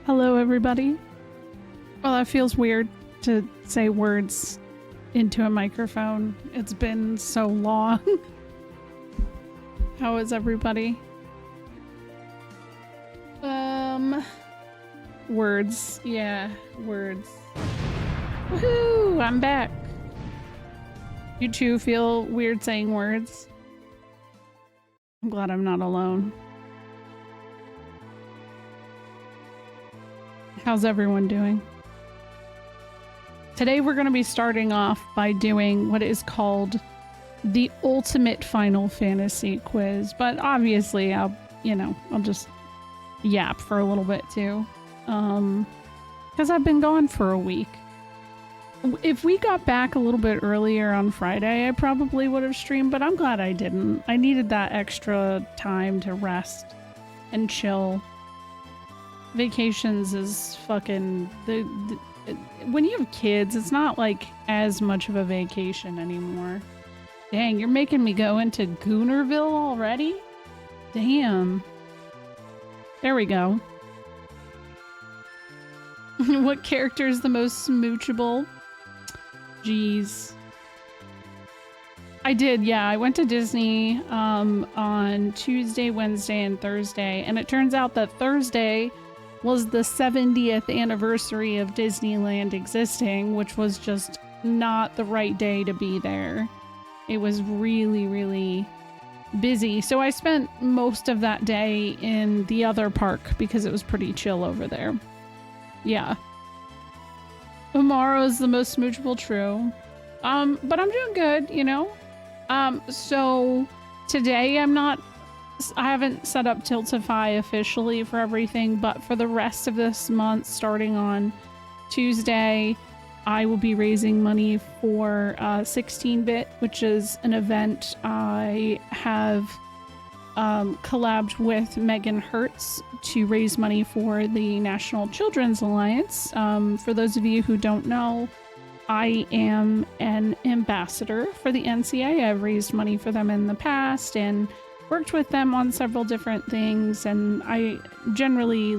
Hello, everybody. Well, that feels weird to say words into a microphone. It's been so long. How is everybody? Words. Yeah, words. Woohoo! I'm back. You too feel weird saying words? I'm glad I'm not alone. How's everyone doing? Today we're going to be starting off by doing what is called the Ultimate Final Fantasy quiz, but obviously I'll just yap for a little bit too, because I've been gone for a week. If we got back a little bit earlier on Friday, I probably would have streamed, but I'm glad I didn't. I needed that extra time to rest and chill. Vacations is fucking when you have kids, it's not like as much of a vacation anymore. Dang, you're making me go into Goonerville already? Damn. There we go. What character is the most smoochable? Jeez. I did, yeah. I went to Disney on Tuesday, Wednesday, and Thursday, and it turns out that Thursday was the 70th anniversary of Disneyland existing, which was just not the right day to be there. It was really, really busy. So I spent most of that day in the other park because it was pretty chill over there. Yeah. Tomorrow's the most smoochable, true. But I'm doing good, you know? So today I haven't set up Tiltify officially for everything, but for the rest of this month, starting on Tuesday, I will be raising money for 16-Bit, which is an event I have collabed with Megan Hertz to raise money for the National Children's Alliance. For those of you who don't know, I am an ambassador for the NCA. I've raised money for them in the past and worked with them on several different things, and I generally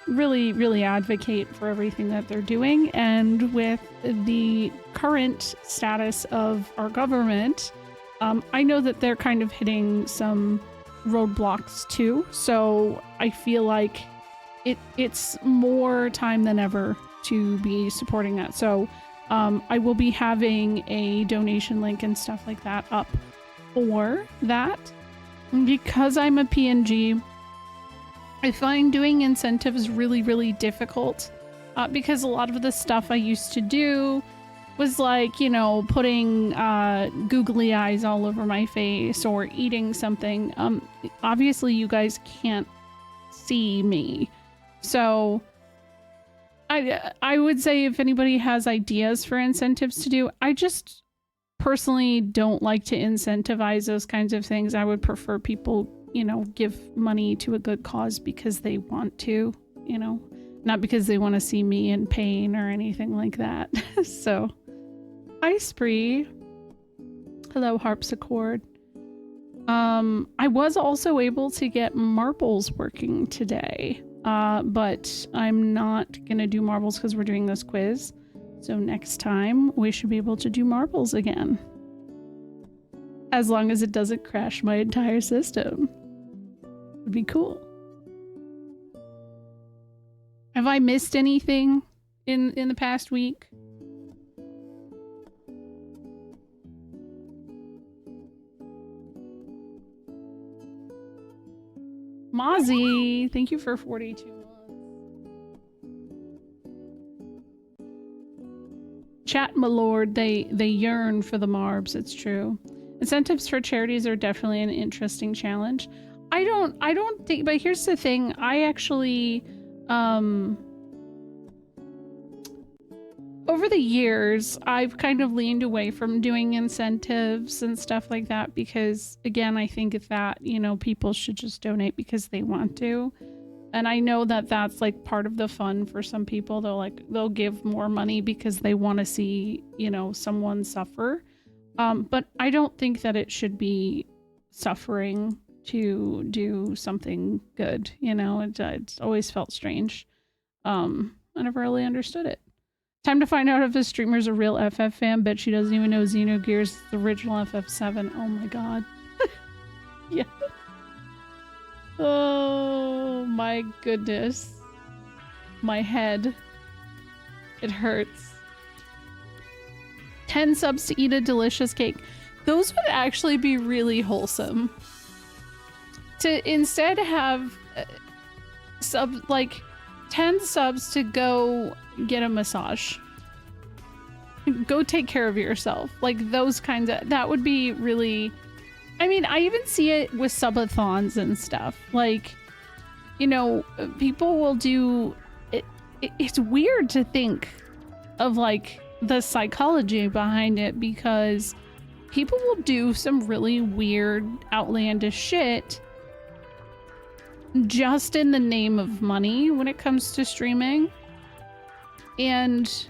really advocate for everything that they're doing. And with the current status of our government, I know that they're kind of hitting some roadblocks too, so I feel like it's more time than ever to be supporting that. So I will be having a donation link and stuff like that up for that. Because I'm a PNG, I find doing incentives really difficult, because a lot of the stuff I used to do was like, you know, putting googly eyes all over my face or eating something. Obviously you guys can't see me, so I would say if anybody has ideas for incentives to do, I just personally don't like to incentivize those kinds of things. I would prefer people, you know, give money to a good cause because they want to, you know, not because they want to see me in pain or anything like that. So, hi Spree. Hello harpsichord. I was also able to get marbles working today, but I'm not gonna do marbles because we're doing this quiz. So next time we should be able to do marbles again. As long as it doesn't crash my entire system. Would be cool. Have I missed anything in the past week? Mozzie, thank you for 42 months. Chat, my lord, they yearn for the marbs, it's true. Incentives for charities are definitely an interesting challenge. I don't think, but here's the thing, I actually, over the years, I've kind of leaned away from doing incentives and stuff like that because, again, I think that, you know, people should just donate because they want to. And I know that that's like part of the fun for some people. They'll give more money because they want to see, you know, someone suffer. But I don't think that it should be suffering to do something good. You know, it's always felt strange. I never really understood it. Time to find out if this streamer's a real FF fan. Bet she doesn't even know Xenogears is the original FF7. Oh my god. Yeah. Oh my goodness. My head. It hurts. 10 subs to eat a delicious cake. Those would actually be really wholesome. To instead have 10 subs to go get a massage. Go take care of yourself. Like those kinds of, that would be really, I mean, I even see it with subathons and stuff. Like, you know, people will do it. It's weird to think of like the psychology behind it, because people will do some really weird, outlandish shit just in the name of money when it comes to streaming. And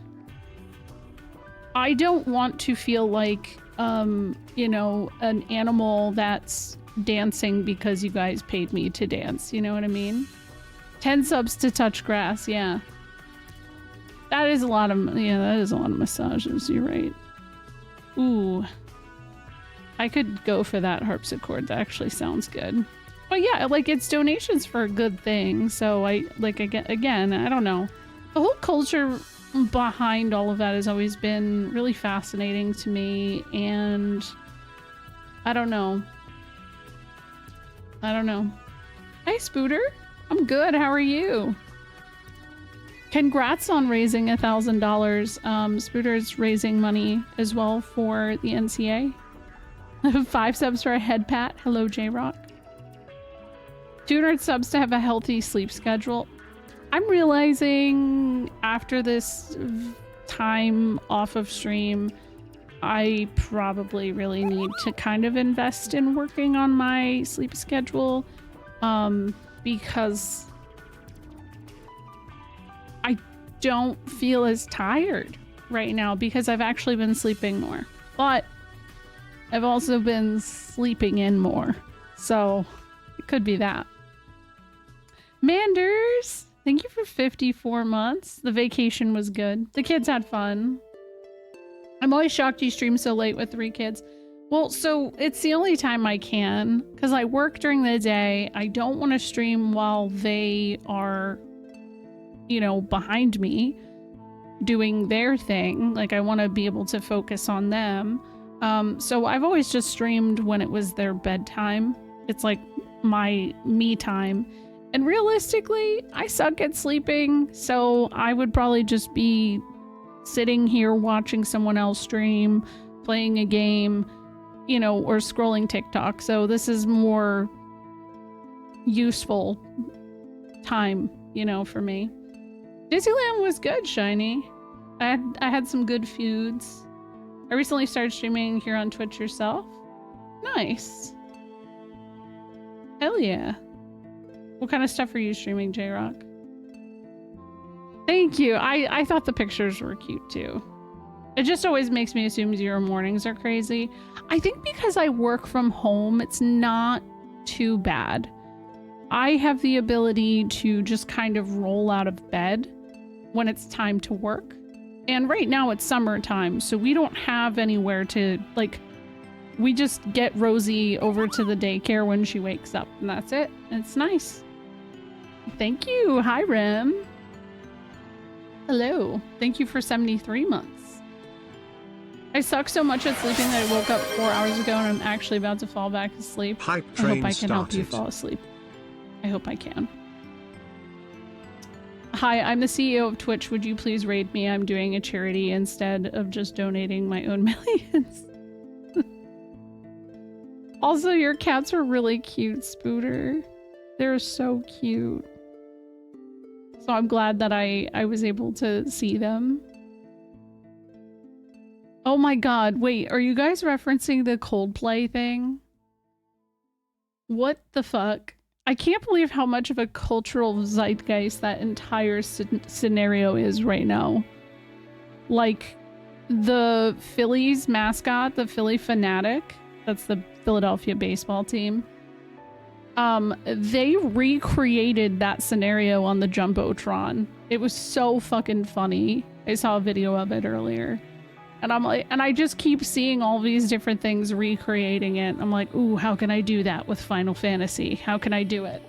I don't want to feel like, you know, an animal that's dancing because you guys paid me to dance. You know what I mean? 10 subs to touch grass. Yeah. That is a lot of, that is a lot of massages. You're right. Ooh. I could go for that harpsichord. That actually sounds good. But yeah, like it's donations for a good thing. So I like, again, I don't know. The whole culture behind all of that has always been really fascinating to me. And I don't know. Hi, Spooter. I'm good. How are you? Congrats on raising $1,000. Spooter's raising money as well for the NCA. 5 subs for a head pat. Hello, J-Rock. 200 subs to have a healthy sleep schedule. I'm realizing after this time off of stream, I probably really need to kind of invest in working on my sleep schedule, because I don't feel as tired right now because I've actually been sleeping more. But I've also been sleeping in more. So it could be that. Manders, thank you for 54 months. The vacation was good. The kids had fun. I'm always shocked you stream so late with 3 kids. Well, so it's the only time I can because I work during the day. I don't want to stream while they are, you know, behind me doing their thing. Like I want to be able to focus on them. So I've always just streamed when it was their bedtime. It's like my me time. And realistically, I suck at sleeping, so I would probably just be sitting here watching someone else stream, playing a game, you know, or scrolling TikTok. So this is more useful time, you know, for me. Disneyland was good, Shiny. I had some good foods. I recently started streaming here on Twitch yourself. Nice. Hell yeah. What kind of stuff are you streaming, J-Rock? Thank you. I thought the pictures were cute too. It just always makes me assume your mornings are crazy. I think because I work from home, it's not too bad. I have the ability to just kind of roll out of bed when it's time to work. And right now it's summertime, so we don't have anywhere to, like, we just get Rosie over to the daycare when she wakes up, and that's it. It's nice. Thank you. Hi, Rem. Hello. Thank you for 73 months. I suck so much at sleeping that I woke up 4 hours ago and I'm actually about to fall back asleep. Hype I train hope I can started. help you fall asleep. I hope I can. Hi, I'm the CEO of Twitch. Would you please raid me? I'm doing a charity instead of just donating my own millions. Also, your cats are really cute, Spooter. They're so cute. So I'm glad that I was able to see them. Oh my god, wait, are you guys referencing the Coldplay thing? What the fuck? I can't believe how much of a cultural zeitgeist that entire scenario is right now. Like, the Phillies mascot, the Philly Fanatic, that's the Philadelphia baseball team. They recreated that scenario on the Jumbotron. It was so fucking funny. I saw a video of it earlier. And I'm like, and I just keep seeing all these different things recreating it. I'm like, ooh, how can I do that with Final Fantasy? How can I do it?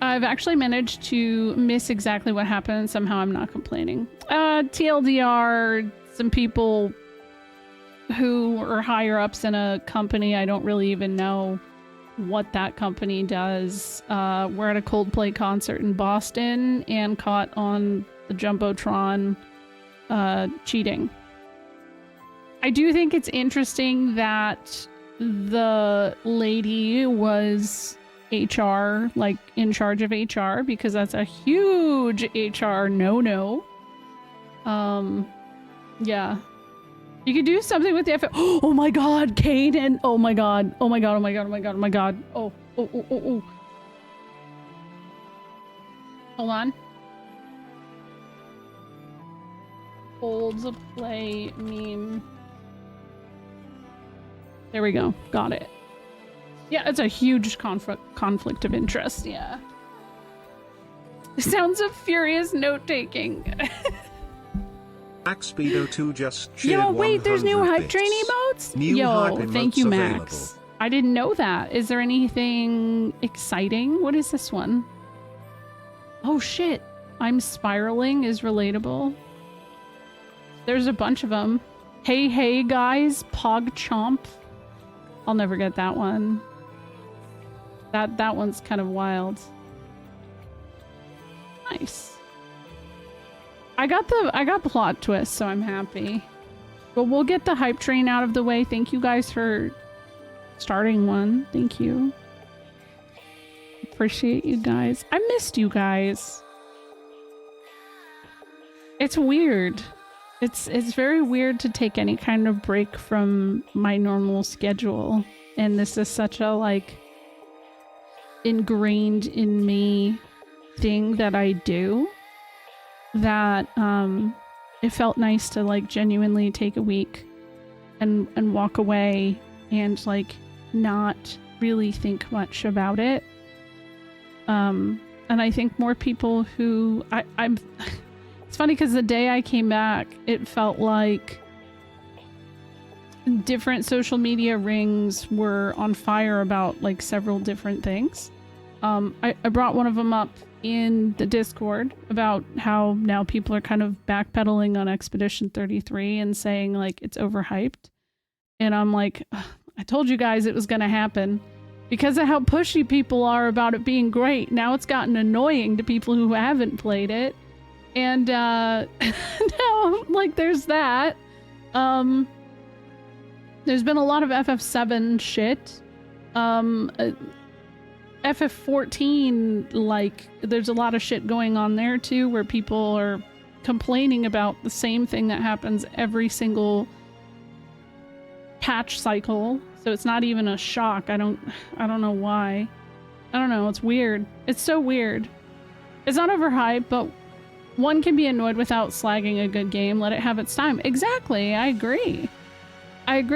I've actually managed to miss exactly what happened. Somehow I'm not complaining. TLDR, some people who are higher ups in a company, I don't really even know what that company does. We're at a Coldplay concert in Boston and caught on the Jumbotron cheating. I do think it's interesting that the lady was HR, like in charge of HR, because that's a huge HR no-no. Yeah. You could do something with the F. Oh my god, Kaden! Oh my god. Oh my god, oh my god, oh my god, oh my god. Oh. Hold on. Hold play meme. There we go. Got it. Yeah, it's a huge conflict of interest, yeah. Sounds of furious note-taking. Max Speedo 2 just shared. Yo, wait, there's new hype train emotes? New Yo, hype thank you, emotes Max. available. I didn't know that. Is there anything exciting? What is this one? Oh shit. I'm spiraling is relatable. There's a bunch of them. Hey, hey, guys. Pog Chomp. I'll never get that one. That one's kind of wild. Nice. I got plot twist, so I'm happy. But we'll get the hype train out of the way. Thank you guys for starting one. Thank you. Appreciate you guys. I missed you guys. It's weird. It's very weird to take any kind of break from my normal schedule. And this is such a, like, ingrained in me thing that I do that it felt nice to, like, genuinely take a week and walk away and, like, not really think much about it. And I think more people who I'm it's funny because the day I came back, it felt like different social media rings were on fire about, like, several different things. I brought one of them up in the Discord about how now people are kind of backpedaling on Expedition 33 and saying, like, it's overhyped. And I'm like, I told you guys it was going to happen. Because of how pushy people are about it being great, now it's gotten annoying to people who haven't played it. And now, like, there's that. There's been a lot of FF7 shit. FF14, like, there's a lot of shit going on there too, where people are complaining about the same thing that happens every single patch cycle. So it's not even a shock. I don't know why. I don't know. It's weird. It's so weird. It's not overhyped, but one can be annoyed without slagging a good game. Let it have its time. Exactly. I agree. I'm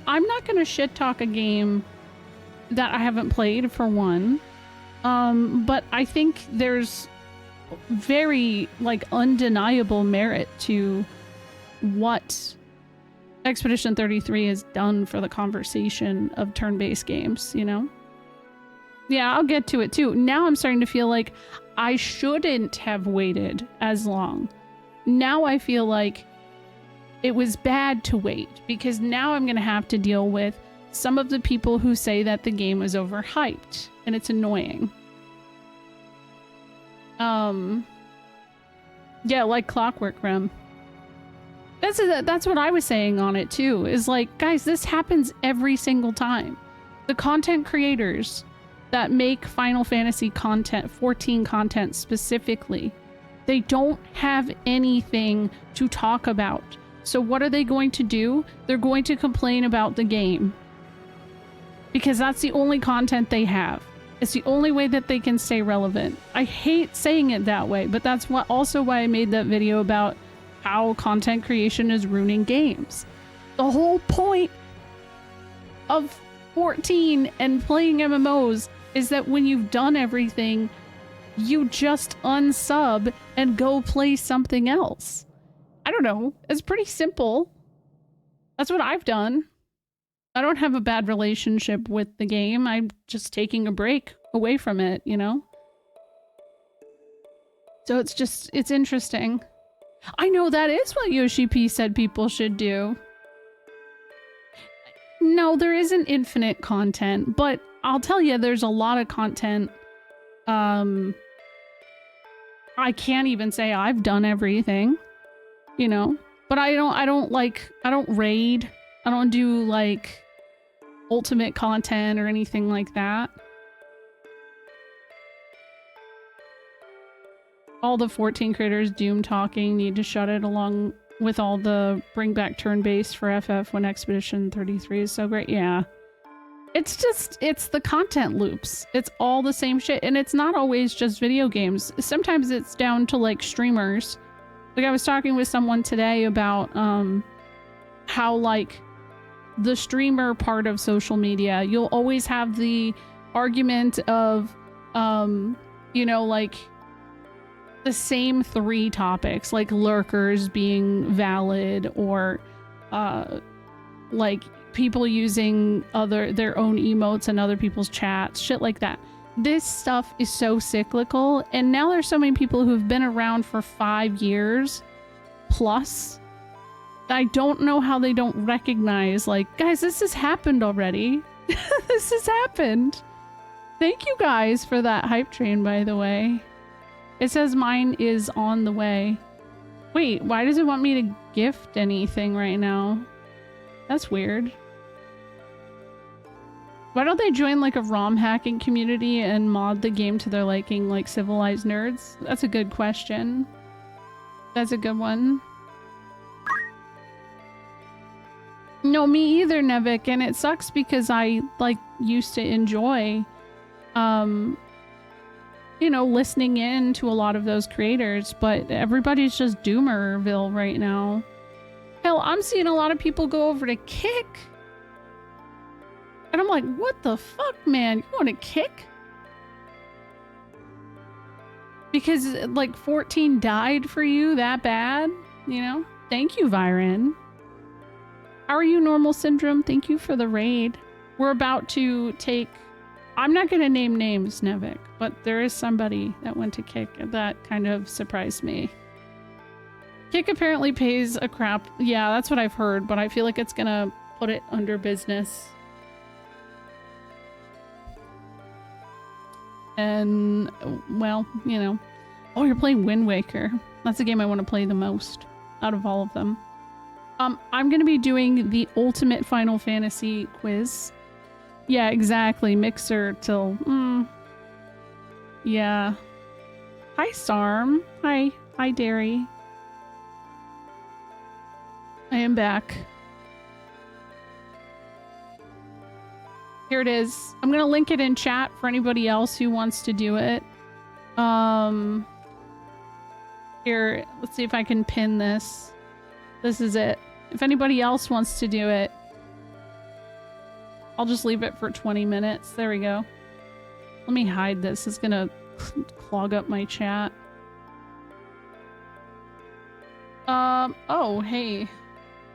not gonna shit talk a game that I haven't played, for one. But I think there's very, like, undeniable merit to what Expedition 33 has done for the conversation of turn-based games, you know? Yeah, I'll get to it too. Now I'm starting to feel like I shouldn't have waited as long. Now I feel like it was bad to wait, because now I'm going to have to deal with some of the people who say that the game was overhyped, and it's annoying. Yeah, like Clockwork Rem. That's what I was saying on it too, is like, guys, this happens every single time. The content creators that make Final Fantasy content, 14 content specifically, they don't have anything to talk about. So what are they going to do? They're going to complain about the game. because that's the only content they have. It's the only way that they can stay relevant. I hate saying it that way, but that's also why I made that video about how content creation is ruining games. The whole point of 14 and playing MMOs is that when you've done everything, you just unsub and go play something else. I don't know. It's pretty simple. That's what I've done. I don't have a bad relationship with the game. I'm just taking a break away from it, you know? So it's interesting. I know that is what Yoshi P said people should do. No, there isn't infinite content, but I'll tell you, there's a lot of content. I can't even say I've done everything, you know, but I don't raid. I don't do like ultimate content or anything like that. All the 14 creators doom talking need to shut it, along with all the bring back turn-based for FF when Expedition 33 is so great. Yeah. It's the content loops. It's all the same shit. And it's not always just video games. Sometimes it's down to like streamers. Like I was talking with someone today about how like the streamer part of social media, you'll always have the argument of, you know, like the same 3 topics, like lurkers being valid, or like people using their own emotes in other people's chats, shit like that. This stuff is so cyclical, and now there's so many people who've been around for 5 years plus. I don't know how they don't recognize, like, guys, this has happened already. This has happened. Thank you guys for that hype train, by the way. It says mine is on the way. Wait, why does it want me to gift anything right now? That's weird. Why don't they join like a ROM hacking community and mod the game to their liking, like Civilized Nerds? That's a good question. That's a good one. No, me either, Nevik, and it sucks because I like used to enjoy you know, listening in to a lot of those creators, but everybody's just Doomerville right now. Hell, I'm seeing a lot of people go over to Kick. And I'm like, what the fuck, man? You want to Kick? Because, like, 14 died for you that bad? You know? Thank you, Viren. How are you, Normal Syndrome? Thank you for the raid. We're about to take... I'm not going to name names, Nevik, but there is somebody that went to Kick, and that kind of surprised me. Kick apparently pays a crap. Yeah, that's what I've heard, but I feel like it's going to put it under business. And, well, you know. Oh, you're playing Wind Waker. That's the game I want to play the most out of all of them. I'm going to be doing the Ultimate Final Fantasy quiz. Yeah, exactly. Mixer till... Yeah. Hi, Sarm. Hi. Hi, Derry. I am back. Here it is. I'm going to link it in chat for anybody else who wants to do it. Here, let's see if I can pin this. This is it. If anybody else wants to do it, I'll just leave it for 20 minutes. There we go. Let me hide this. It's gonna clog up my chat. Oh, hey.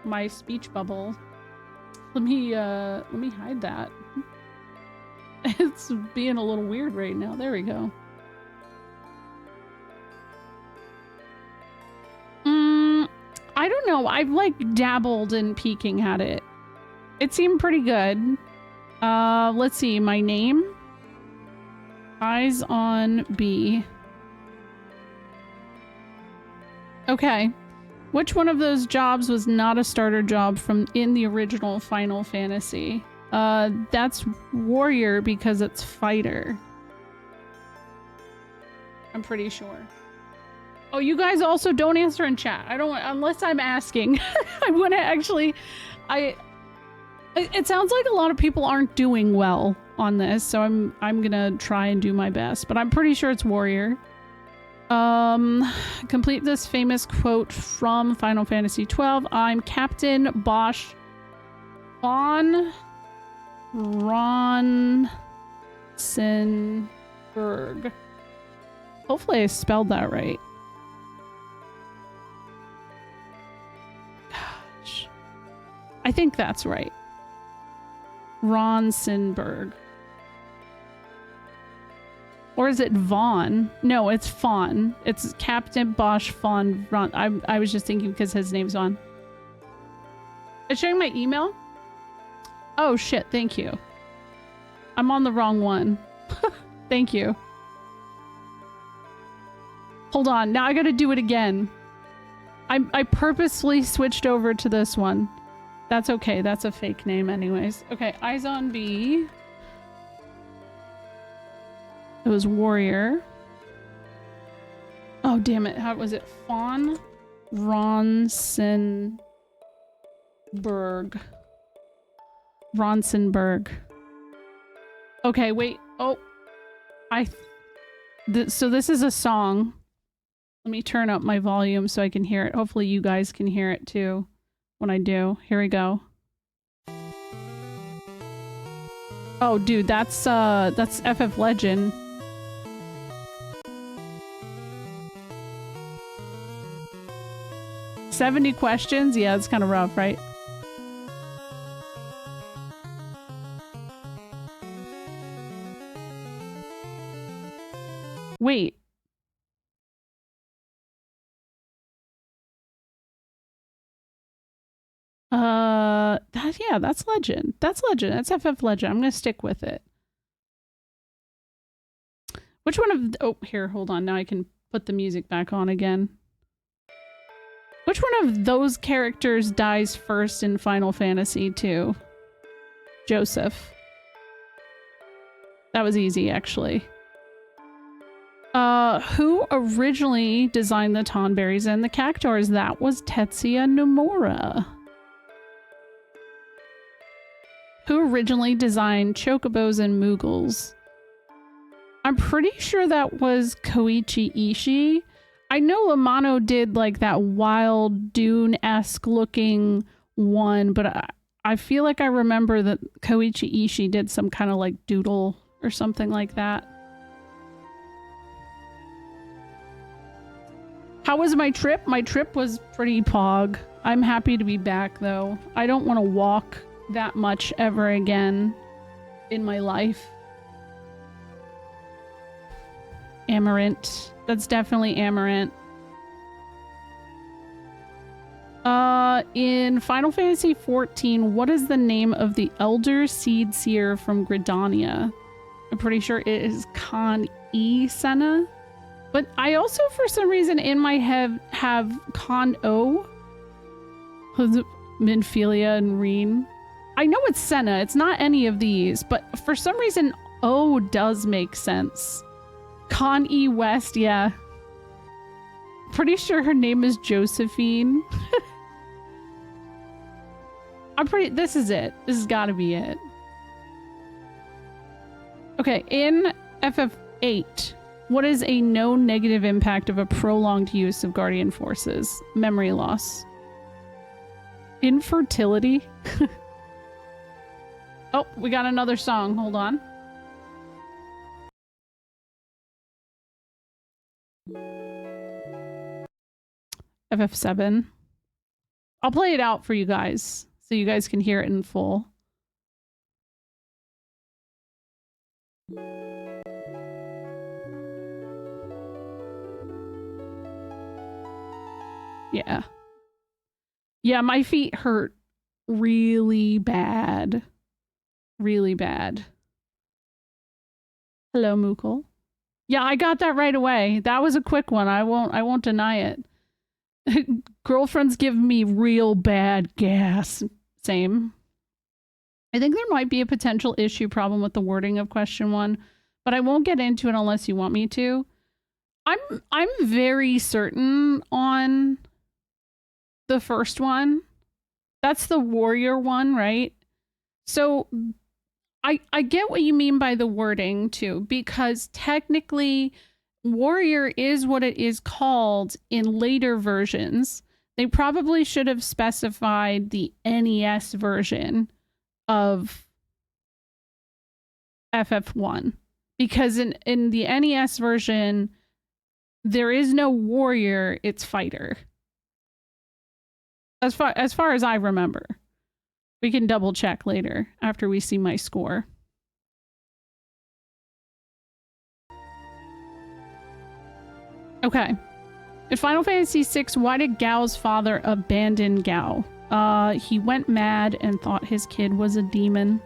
My speech bubble. Let me hide that. It's being a little weird right now. There we go. I don't know. I've like dabbled in peeking at it. It seemed pretty good. Let's see. My name. Eyes on B. Okay. Which one of those jobs was not a starter job from in the original Final Fantasy? That's warrior because it's fighter. I'm pretty sure. Oh, you guys also don't answer in chat. I don't want, unless I'm asking. I want to actually, It sounds like a lot of people aren't doing well on this, so I'm gonna try and do my best, but I'm pretty sure it's warrior. Complete this famous quote from Final Fantasy XII. I'm Captain Bosch von Ronsenberg. Hopefully I spelled that right. Gosh. I think that's right. Ronsenberg. Or is it Vaughn? No, it's Fawn. It's Captain Bosch von Ron. I was just thinking because his name's Vaughn. It's showing my email? Oh shit, thank you. I'm on the wrong one. Thank you. Hold on, now I gotta do it again. I purposely switched over to this one. That's okay, that's a fake name anyways. Okay, Eyes on B. It was warrior. Oh, damn it. How was it? Fawn Ronsenberg. Ronsenberg. Okay, wait. Oh. So this is a song. Let me turn up my volume so I can hear it. Hopefully you guys can hear it too when I do. Here we go. Oh, dude, that's FF Legend. $70 questions? Yeah, it's kind of rough, right? Wait. That's Legend. That's Legend. That's FF Legend. I'm gonna stick with it. Which one of... Oh, here, hold on. Now I can put the music back on again. Which one of those characters dies first in Final Fantasy II? Joseph. That was easy, actually. Who originally designed the Tonberries and the Cactuars? That was Tetsuya Nomura. Who originally designed Chocobos and Moogles? I'm pretty sure that was Koichi Ishii. I know Amano did like that wild Dune-esque looking one, but I feel like I remember that Koichi Ishii did some kind of like doodle or something like that. How was my trip? My trip was pretty pog. I'm happy to be back though. I don't want to walk that much ever again in my life. Amarant. That's definitely Amarant. In Final Fantasy XIV, what is the name of the Elder Seed Seer from Gridania? I'm pretty sure it is Khan E. Senna. But I also, for some reason, in my head have Khan O. Minfilia and Reen. I know it's Senna. It's not any of these. But for some reason, O does make sense. Khan E. West, yeah. Pretty sure her name is Josephine. This is it. This has got to be it. Okay, in FF8, what is a known negative impact of a prolonged use of Guardian Forces? Memory loss. Infertility? Oh, we got another song. Hold on. FF7. I'll play it out for you guys so you guys can hear it in full. Yeah. Yeah, my feet hurt really bad. Really bad. Hello, Mukul. Yeah, I got that right away. That was a quick one. I won't deny it. Girlfriends give me real bad gas. Same. I think there might be a potential issue problem with the wording of question 1, but I won't get into it unless you want me to. I'm very certain on the first one. That's the warrior one, right? So I get what you mean by the wording too, because technically warrior is what it is called in later versions. They probably should have specified the NES version of FF1, because in the NES version there is no warrior, it's fighter. As far as I remember. We can double check later after we see my score. Okay. In Final Fantasy VI, why did Gao's father abandon Gao? He went mad and thought his kid was a demon.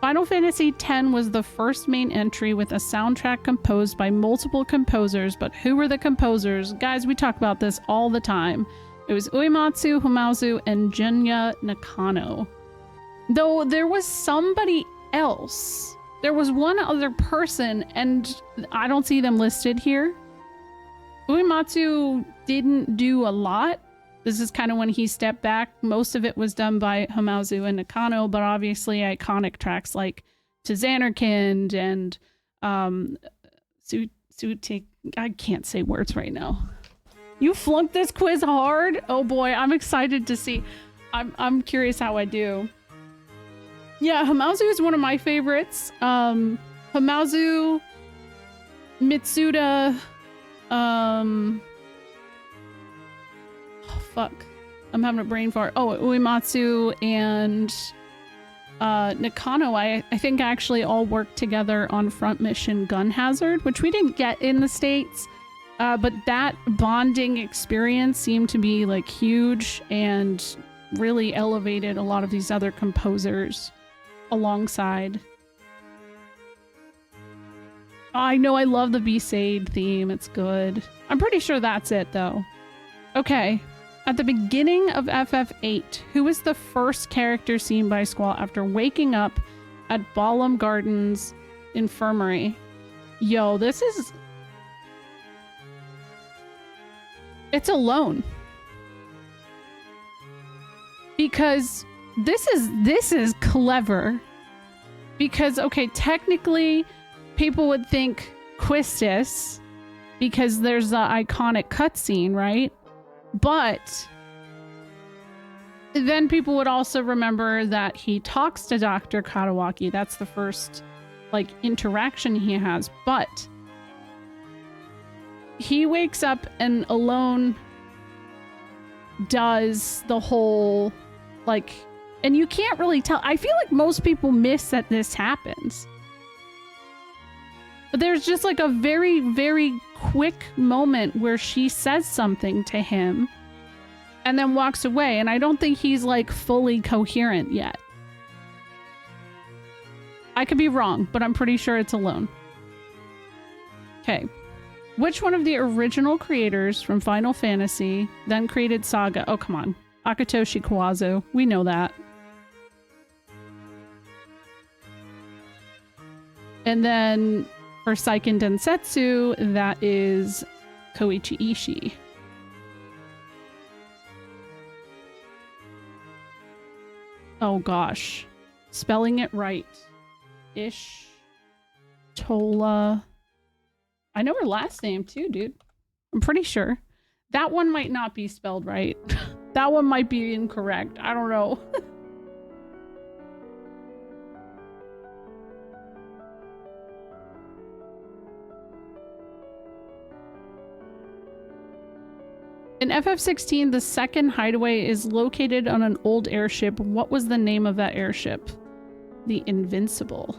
Final Fantasy X was the first main entry with a soundtrack composed by multiple composers, but who were the composers? Guys, we talk about this all the time. It was Uematsu, Hamauzu, and Junya Nakano. Though there was somebody else. There was one other person, and I don't see them listed here. Uematsu didn't do a lot. This is kind of when he stepped back. Most of it was done by Hamauzu and Nakano, but obviously iconic tracks like To Xanarkand and Sutik. I can't say words right now. You flunked this quiz hard? Oh boy, I'm excited to see. I'm curious how I do. Yeah, Hamauzu is one of my favorites. Hamauzu, Mitsuda, oh, fuck. I'm having a brain fart. Oh, Uematsu and Nakano, I think actually all worked together on Front Mission Gun Hazard, which we didn't get in the States. But that bonding experience seemed to be like huge and really elevated a lot of these other composers alongside. I know, I love the Besaid theme. It's good. I'm pretty sure that's it though. Okay. At the beginning of FF8, who was the first character seen by Squall after waking up at Balamb Gardens Infirmary? Yo, this is... It's Alone. Because this is clever. Because, okay, technically, people would think Quistis, because there's the iconic cutscene, right? But then people would also remember that he talks to Dr. Katawaki. That's the first, like, interaction he has. But he wakes up and Alone does the whole, like, and you can't really tell. I feel like most people miss that this happens. But there's just like a very, very quick moment where she says something to him and then walks away. And I don't think he's like fully coherent yet. I could be wrong, but I'm pretty sure it's Alone. Okay. Which one of the original creators from Final Fantasy then created Saga? Oh, come on. Akitoshi Kawazu. We know that. And then for Seiken Densetsu, that is Koichi Ishii. Oh gosh. Spelling it right. Ish. Tola. I know her last name too, dude. I'm pretty sure. That one might not be spelled right. That one might be incorrect. I don't know. In FF16, the second hideaway is located on an old airship. What was the name of that airship? The Invincible.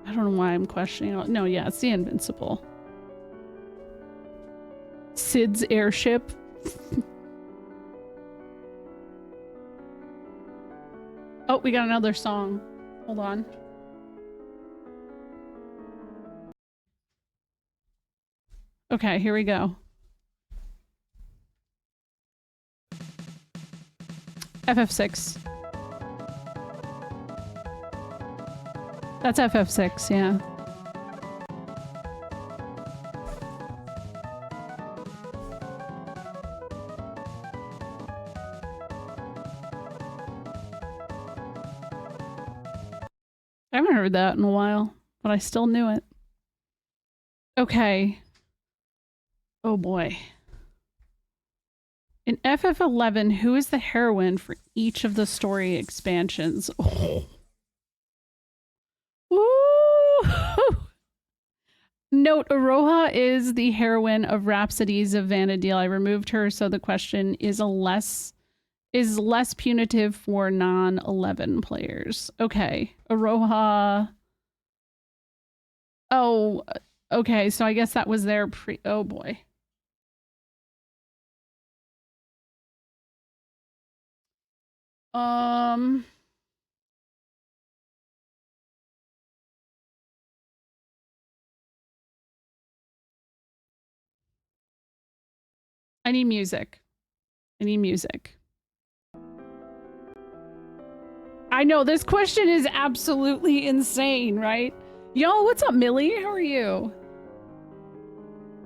I don't know why I'm questioning. No, yeah, it's the Invincible. Sid's airship. Oh, we got another song. Hold on. Okay, here we go. FF6. That's FF6, yeah. I haven't heard that in a while, but I still knew it. Okay. Oh boy. In FF11, who is the heroine for each of the story expansions? Oh. Woo! Note, Aroha is the heroine of Rhapsodies of Vana'diel. I removed her, so the question is less punitive for non-11 players. Okay. Aroha. Oh, okay, so I guess that was their oh boy. I need music. I need music. I know, this question is absolutely insane, right? Yo, what's up, Millie? How are you?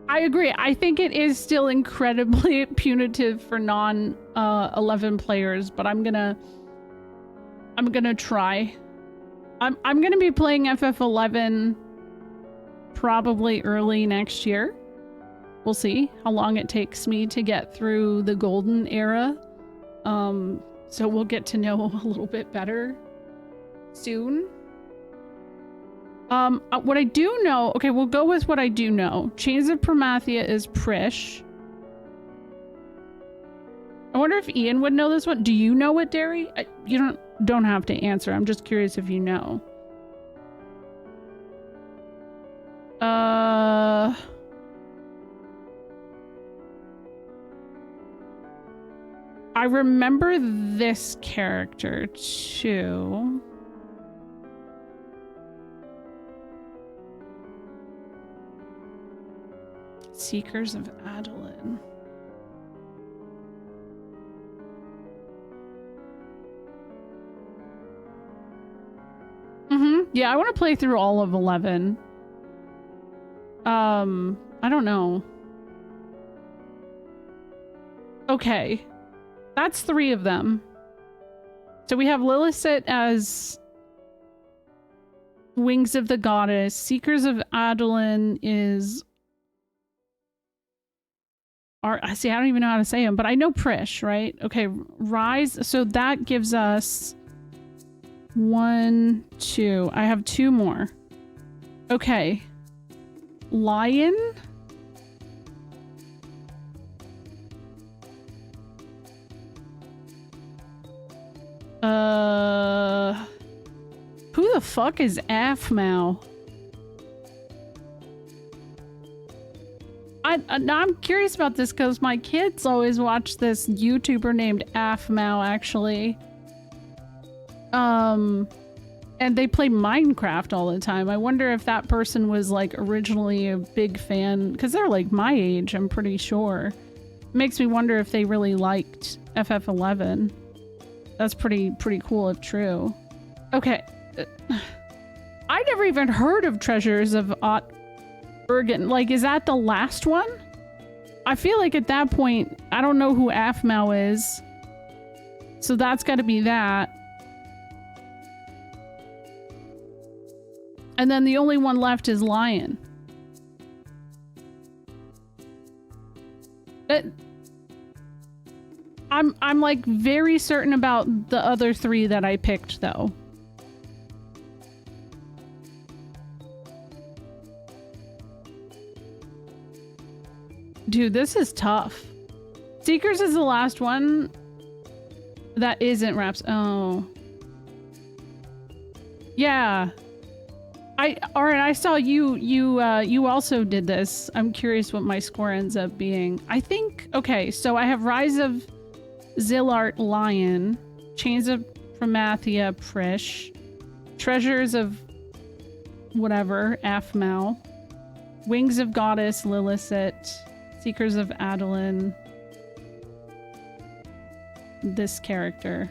I agree. I think it is still incredibly punitive for non-11 players, but I'm gonna try. I'm gonna be playing FF11 probably early next year. We'll see how long it takes me to get through the golden era. So we'll get to know a little bit better soon. What I do know, okay, we'll go with what I do know. Chains of Promathia is Prish. I wonder if Ian would know this one. Do you know it, Derry? You don't have to answer. I'm just curious if you know. I remember this character too. Seekers of Adolin. Yeah, I want to play through all of 11. I don't know. Okay. That's 3 of them. So we have Lillicet as Wings of the Goddess. Seekers of Adolin is... See, I don't even know how to say them, but I know Prish, right? Okay, Rise. So that gives us 1, 2. I have 2 more. Okay. Lion? Who the fuck is Aphmau? I'm curious about this because my kids always watch this YouTuber named Aphmau, actually. And they play Minecraft all the time. I wonder if that person was like originally a big fan, because they're like my age, I'm pretty sure. It makes me wonder if they really liked FF11. That's pretty cool if true. Okay. I never even heard of Treasures of Urgen. Like, is that the last one? I feel like at that point, I don't know who Aphmau is. So that's got to be that. And then the only one left is Lion. I'm like very certain about the other 3 that I picked though. Dude, this is tough. Seekers is the last one that isn't Raps. Oh. Yeah. Alright, I saw you also did this. I'm curious what my score ends up being. I think, okay, so I have Rise of Zilart Lion, Chains of Promathia Prish, Treasures of whatever, Aphmau, Wings of Goddess Lillicet, Seekers of Adolin, this character.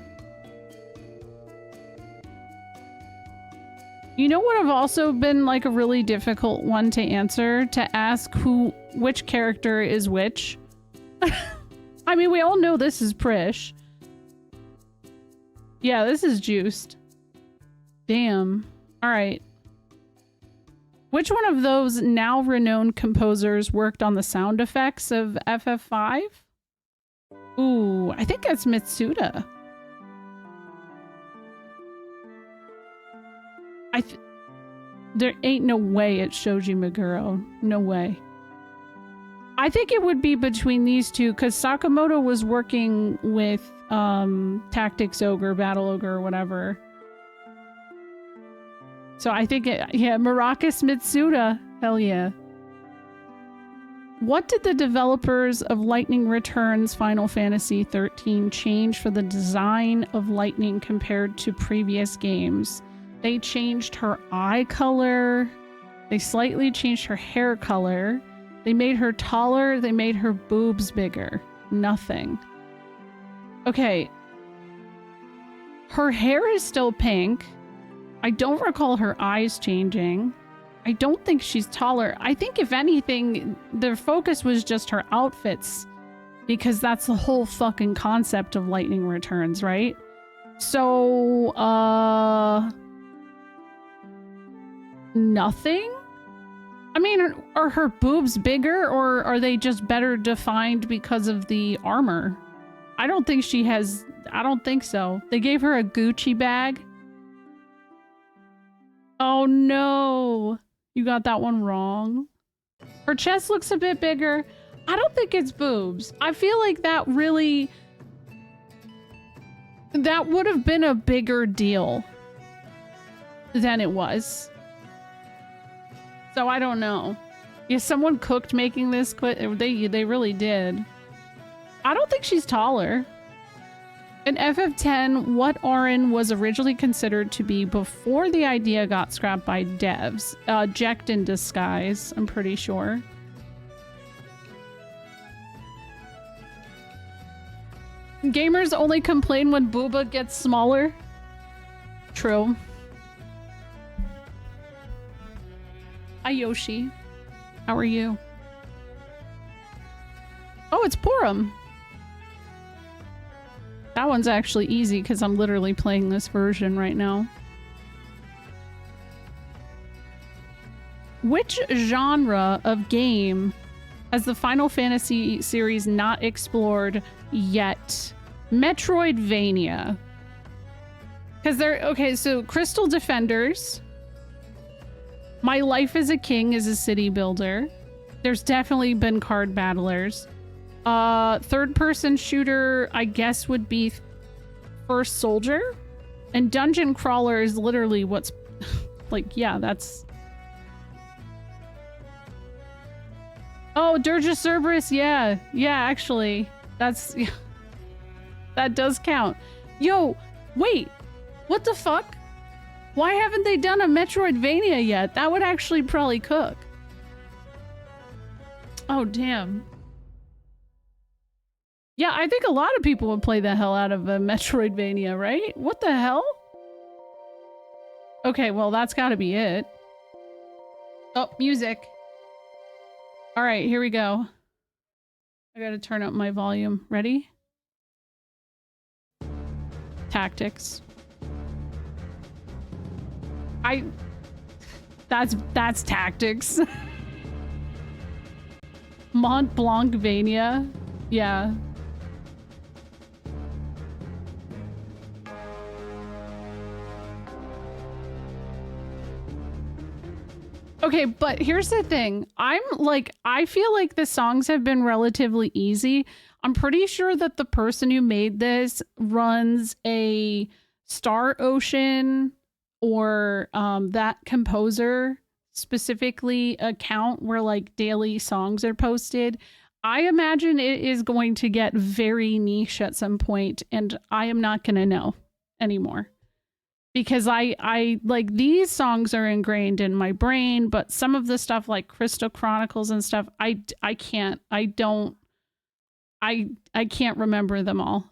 You know what have also been like a really difficult one to answer? To ask which character is which. I mean, we all know this is Prish. Yeah, this is Juiced. Damn. All right. Which one of those now renowned composers worked on the sound effects of FF5? Ooh, I think that's Mitsuda. There ain't no way it's Shoji Meguro. No way. I think it would be between these two because Sakamoto was working with Tactics Ogre, Battle Ogre, or whatever. So I think Maracas Mitsuda. Hell yeah. What did the developers of Lightning Returns Final Fantasy XIII change for the design of Lightning compared to previous games? They changed her eye color. They slightly changed her hair color. They made her taller. They made her boobs bigger. Nothing. Okay. Her hair is still pink. I don't recall her eyes changing. I don't think she's taller. I think if anything, their focus was just her outfits because that's the whole fucking concept of Lightning Returns, right? So, nothing? I mean, are her boobs bigger or are they just better defined because of the armor? I don't think she has... I don't think so. They gave her a Gucci bag. Oh no! You got that one wrong. Her chest looks a bit bigger. I don't think it's boobs. I feel like that really... that would have been a bigger deal than it was. So I don't know. Yeah, someone cooked making this. They really did. I don't think she's taller. In FF10, what Auron was originally considered to be before the idea got scrapped by devs? Jecht in disguise, I'm pretty sure. Gamers only complain when Booba gets smaller. True. Hi, Yoshi. How are you? Oh, it's Porum. That one's actually easy because I'm literally playing this version right now. Which genre of game has the Final Fantasy series not explored yet? Metroidvania. Because they're... okay, so Crystal Defenders. My Life as a King is a city builder. There's definitely been card battlers. Third-person shooter, I guess, would be First Soldier. And Dungeon Crawler is literally what's... like, yeah, that's... oh, Dirge of Cerberus, yeah. Yeah, actually. That's... that does count. Yo, wait. What the fuck? Why haven't they done a Metroidvania yet? That would actually probably cook. Oh, damn. Yeah, I think a lot of people would play the hell out of a Metroidvania, right? What the hell? Okay, well, that's gotta be it. Oh, music. All right, here we go. I gotta turn up my volume. Ready? Tactics. That's Tactics. Mont Blancvania. Yeah. Okay, but here's the thing. I feel like the songs have been relatively easy. I'm pretty sure that the person who made this runs a Star Ocean or that composer specifically account where like daily songs are posted. I imagine it is going to get very niche at some point, and I am not going to know anymore. Because I like these songs are ingrained in my brain, but some of the stuff like Crystal Chronicles and stuff, I can't remember them all.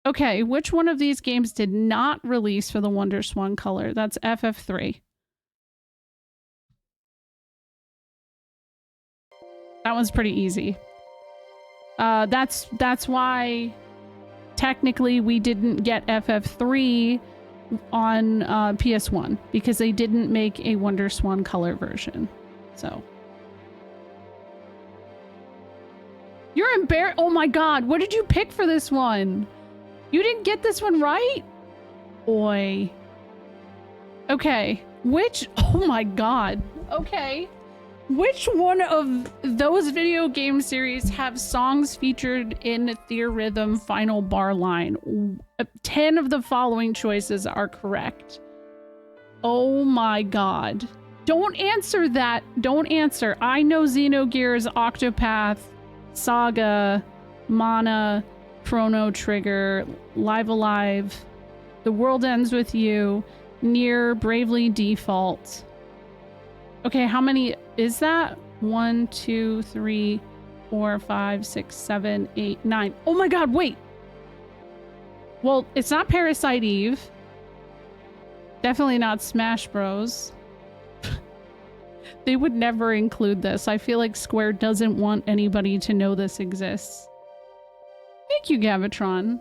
Okay, which one of these games did not release for the WonderSwan color? That's FF3. That one's pretty easy. That's why technically we didn't get FF3 on PS1 because they didn't make a WonderSwan color version. So you're embarrassed. Oh my god, what did you pick for this one? You didn't get this one right? Boy. Okay, oh my god. Okay. Which one of those video game series have songs featured in Theorhythm Final Bar Line? 10 of the following choices are correct. Oh my god. Don't answer that. Don't answer. I know Xenogears, Octopath, Saga, Mana, Chrono Trigger, Live Alive, The World Ends With You, Nier, Bravely Default. Okay, how many is that? 1, 2, 3, 4, 5, 6, 7, 8, 9. Oh my god, wait! Well, it's not Parasite Eve. Definitely not Smash Bros. They would never include this. I feel like Square doesn't want anybody to know this exists. Thank you, Gavatron.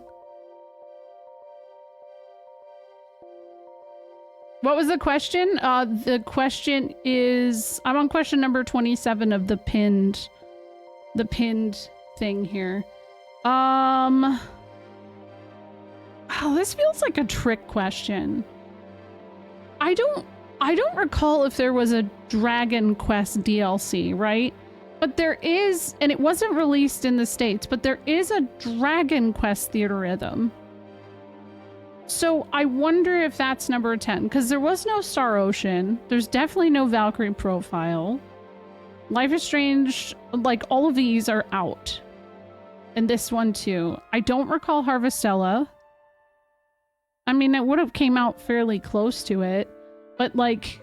What was the question? The question is, I'm on question number 27 of the pinned thing here. Oh, this feels like a trick question. I don't recall if there was a Dragon Quest DLC, right? But there is, and it wasn't released in the States, but there is a Dragon Quest Theorhythm. So I wonder if that's number 10, because there was no Star Ocean. There's definitely no Valkyrie Profile. Life is Strange, like all of these are out. And this one too. I don't recall Harvestella. I mean, it would have came out fairly close to it, but like,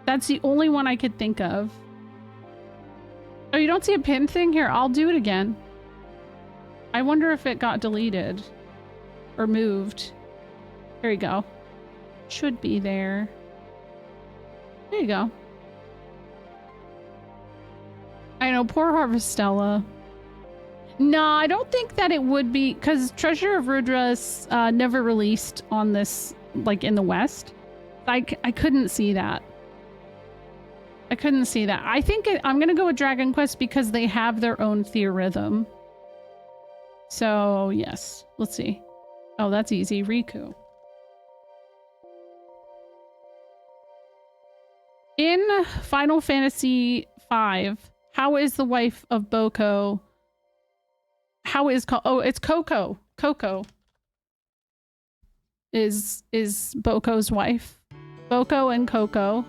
that's the only one I could think of. Oh, you don't see a pin thing? Here, I'll do it again. I wonder if it got deleted or moved. There you go. Should be there. There you go. I know, poor Harvestella. No, I don't think that it would be, because Treasure of Rudra's never released on this, like in the West. I couldn't see that. I couldn't see that. I think I'm going to go with Dragon Quest because they have their own Theorhythm. So, yes. Let's see. Oh, that's easy. Riku. In Final Fantasy V, how is the wife of Boko? How is oh, it's Coco. Coco is Boko's wife. Boko and Coco.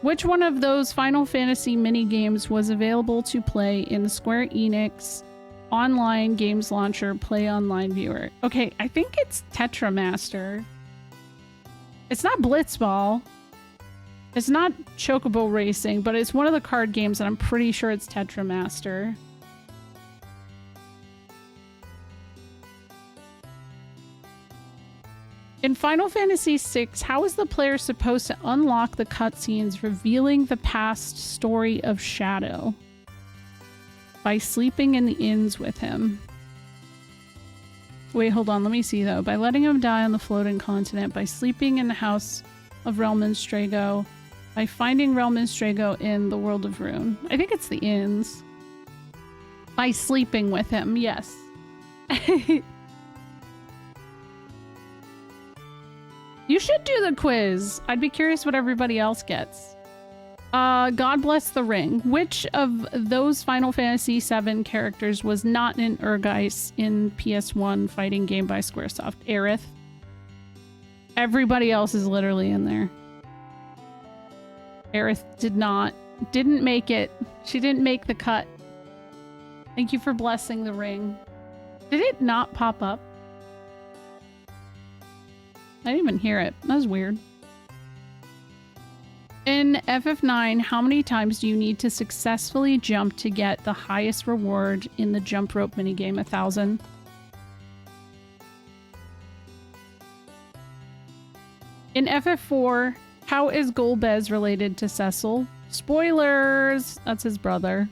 Which one of those Final Fantasy mini-games was available to play in the Square Enix online games launcher Play Online Viewer? Okay, I think it's Tetramaster. It's not Blitzball. It's not Chocobo Racing, but it's one of the card games, and I'm pretty sure it's Tetramaster. In Final Fantasy VI, how is the player supposed to unlock the cutscenes revealing the past story of Shadow? By sleeping in the inns with him. Wait, hold on, let me see though. By letting him die on the floating continent, by sleeping in the house of Relman Strago, by finding Relman Strago in the world of Rune. I think it's the inns. By sleeping with him, yes. You should do the quiz. I'd be curious what everybody else gets. God Bless the Ring. Which of those Final Fantasy VII characters was not in Urgeist in PS1 fighting game by Squaresoft? Aerith. Everybody else is literally in there. Aerith didn't make it. She didn't make the cut. Thank you for blessing the ring. Did it not pop up? I didn't even hear it. That was weird. In FF9, how many times do you need to successfully jump to get the highest reward in the jump rope minigame? 1,000. In FF4, how is Golbez related to Cecil? Spoilers! That's his brother.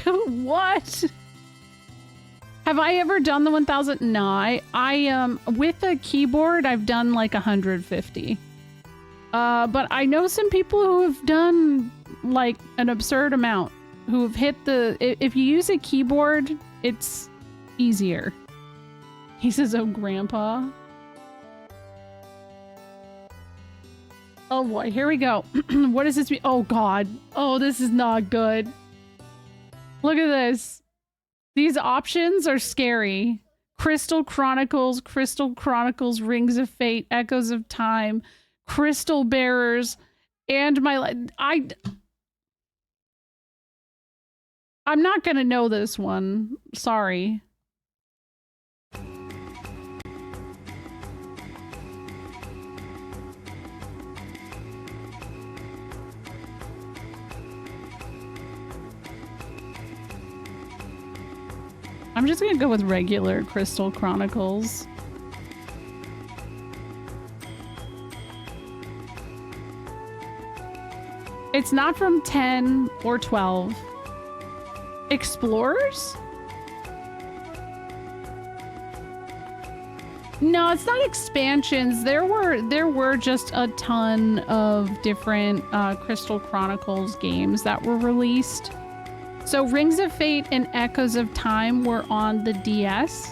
What? Have I ever done the 1000? No, I with a keyboard, I've done like 150. But I know some people who have done like an absurd amount, who have hit the, if you use a keyboard, it's easier. He says, oh, grandpa. Oh boy, here we go. What does this mean? Oh god. Oh, this is not good. Look at this. These options are scary. Crystal Chronicles, Rings of Fate, Echoes of Time, Crystal Bearers, and I'm not gonna know this one. Sorry. I'm just gonna go with regular Crystal Chronicles. It's not from 10 or 12. Explorers? No, it's not expansions. There were just a ton of different Crystal Chronicles games that were released. So Rings of Fate and Echoes of Time were on the DS,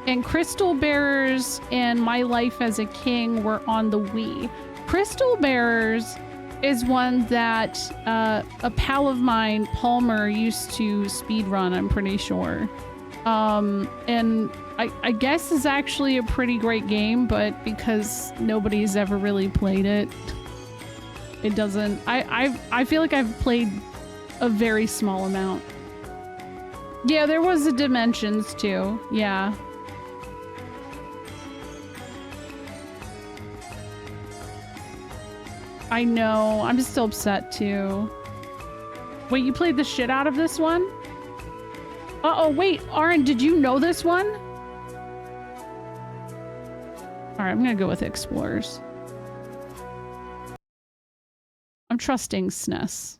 and Crystal Bearers and My Life as a King were on the Wii. Crystal Bearers is one that a pal of mine, Palmer, used to speedrun, I'm pretty sure. And I guess is actually a pretty great game, but because nobody's ever really played it, it doesn't... I feel like I've played a very small amount. Yeah, there was a Dimensions too. Yeah. I know. I'm still upset too. Wait, you played the shit out of this one? Uh-oh, wait. Aaron, did you know this one? Alright, I'm gonna go with Explorers. I'm trusting SNES.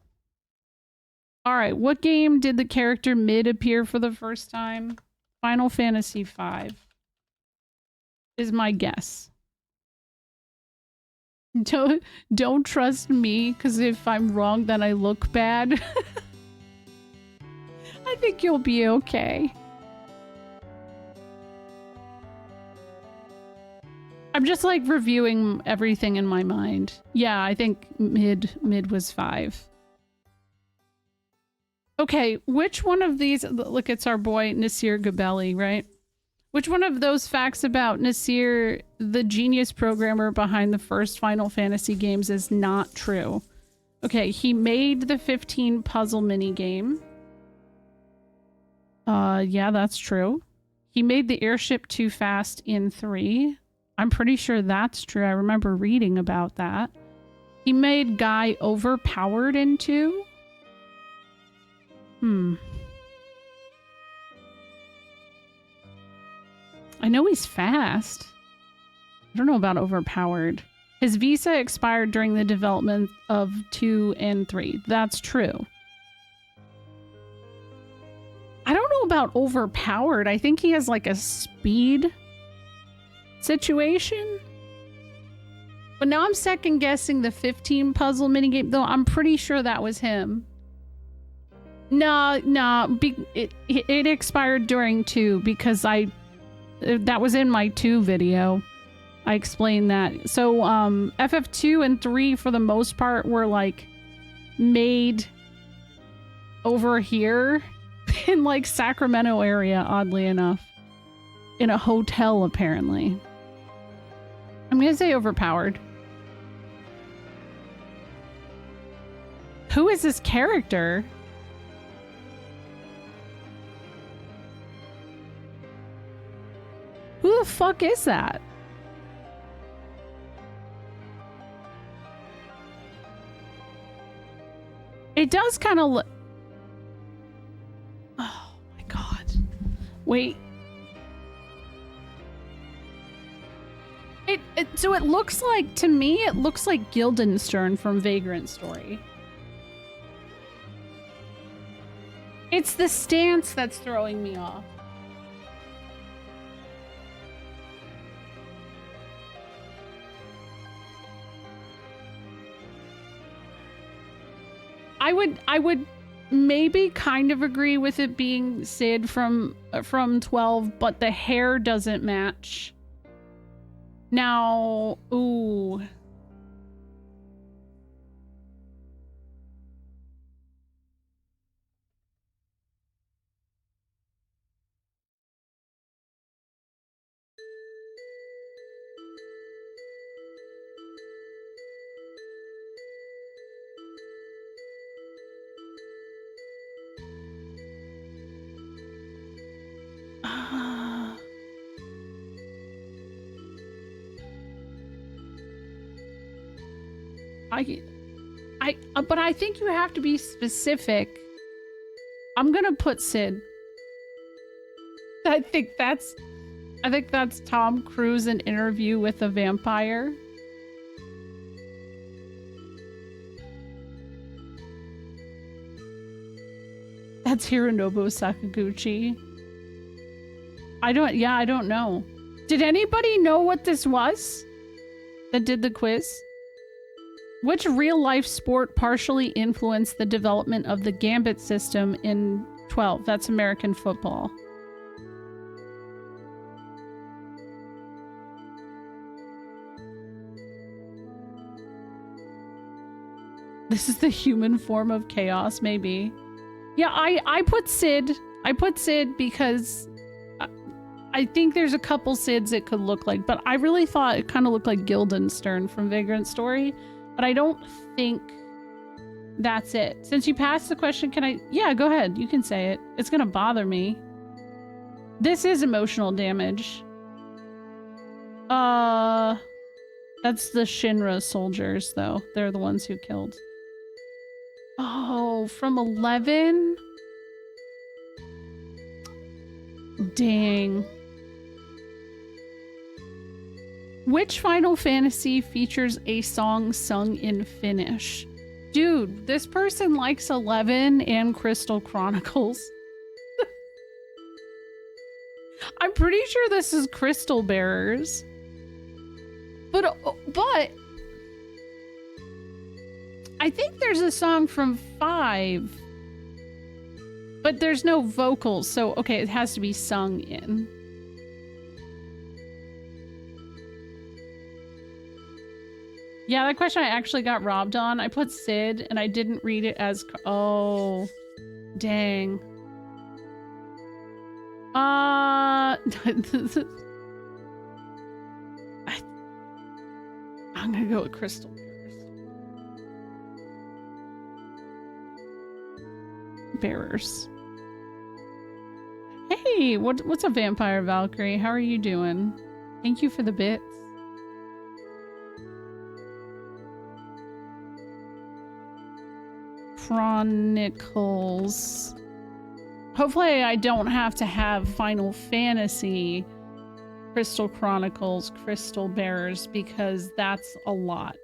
Alright, what game did the character Mid appear for the first time? Final Fantasy V is my guess. Don't trust me, because if I'm wrong, then I look bad. I think you'll be okay. I'm just like reviewing everything in my mind. Yeah, I think mid was 5. Okay, which one of these, look, it's our boy Nasir Gabelli, right? Which one of those facts about Nasir, the genius programmer behind the first Final Fantasy games, is not true? Okay, he made the 15 puzzle minigame. Yeah, that's true. He made the airship too fast in 3. I'm pretty sure that's true. I remember reading about that. He made Guy overpowered in 2. I know he's fast. I don't know about overpowered. His visa expired during the development of 2 and 3. That's true. I don't know about overpowered. I think he has like a speed situation. But now I'm second guessing the 15 puzzle minigame, though I'm pretty sure that was him. No, it expired during 2 because that was in my 2 video. I explained that. So FF2 and 3 for the most part were like made over here in like Sacramento area, oddly enough. In a hotel, apparently. I'm gonna say overpowered. Who is this character? Who the fuck is that? It does kind of look... Oh my god. Wait. So it looks like, to me, it looks like Guildenstern from Vagrant Story. It's the stance that's throwing me off. I would maybe kind of agree with it being Sid from 12, but the hair doesn't match. Now, ooh. But I think you have to be specific. I'm gonna put Sid. I think that's Tom Cruise in Interview with a Vampire. That's Hironobu Sakaguchi. I don't know. Did anybody know what this was that did the quiz? Which real-life sport partially influenced the development of the gambit system in 12? That's American football. This is the human form of chaos, maybe. Yeah, I put Sid. I put Sid because I think there's a couple Sids it could look like, but I really thought it kind of looked like Guildenstern from Vagrant Story. But I don't think that's it. Since you passed the question, can I... Yeah, go ahead. You can say it. It's gonna bother me. This is emotional damage. That's the Shinra soldiers, though. They're the ones who killed. Oh, from 11? Dang. Which Final Fantasy features a song sung in Finnish? Dude, this person likes 11 and Crystal Chronicles. I'm pretty sure this is Crystal Bearers. But I think there's a song from 5. But there's no vocals, so okay, it has to be sung in. Yeah, that question I actually got robbed on. I put Sid, and I didn't read it as... Oh, dang. I'm gonna go with Crystal Bearers. Hey, what's a Vampire Valkyrie? How are you doing? Thank you for the bits. Chronicles. Hopefully I don't have to have Final Fantasy Crystal Chronicles, Crystal Bearers, because that's a lot.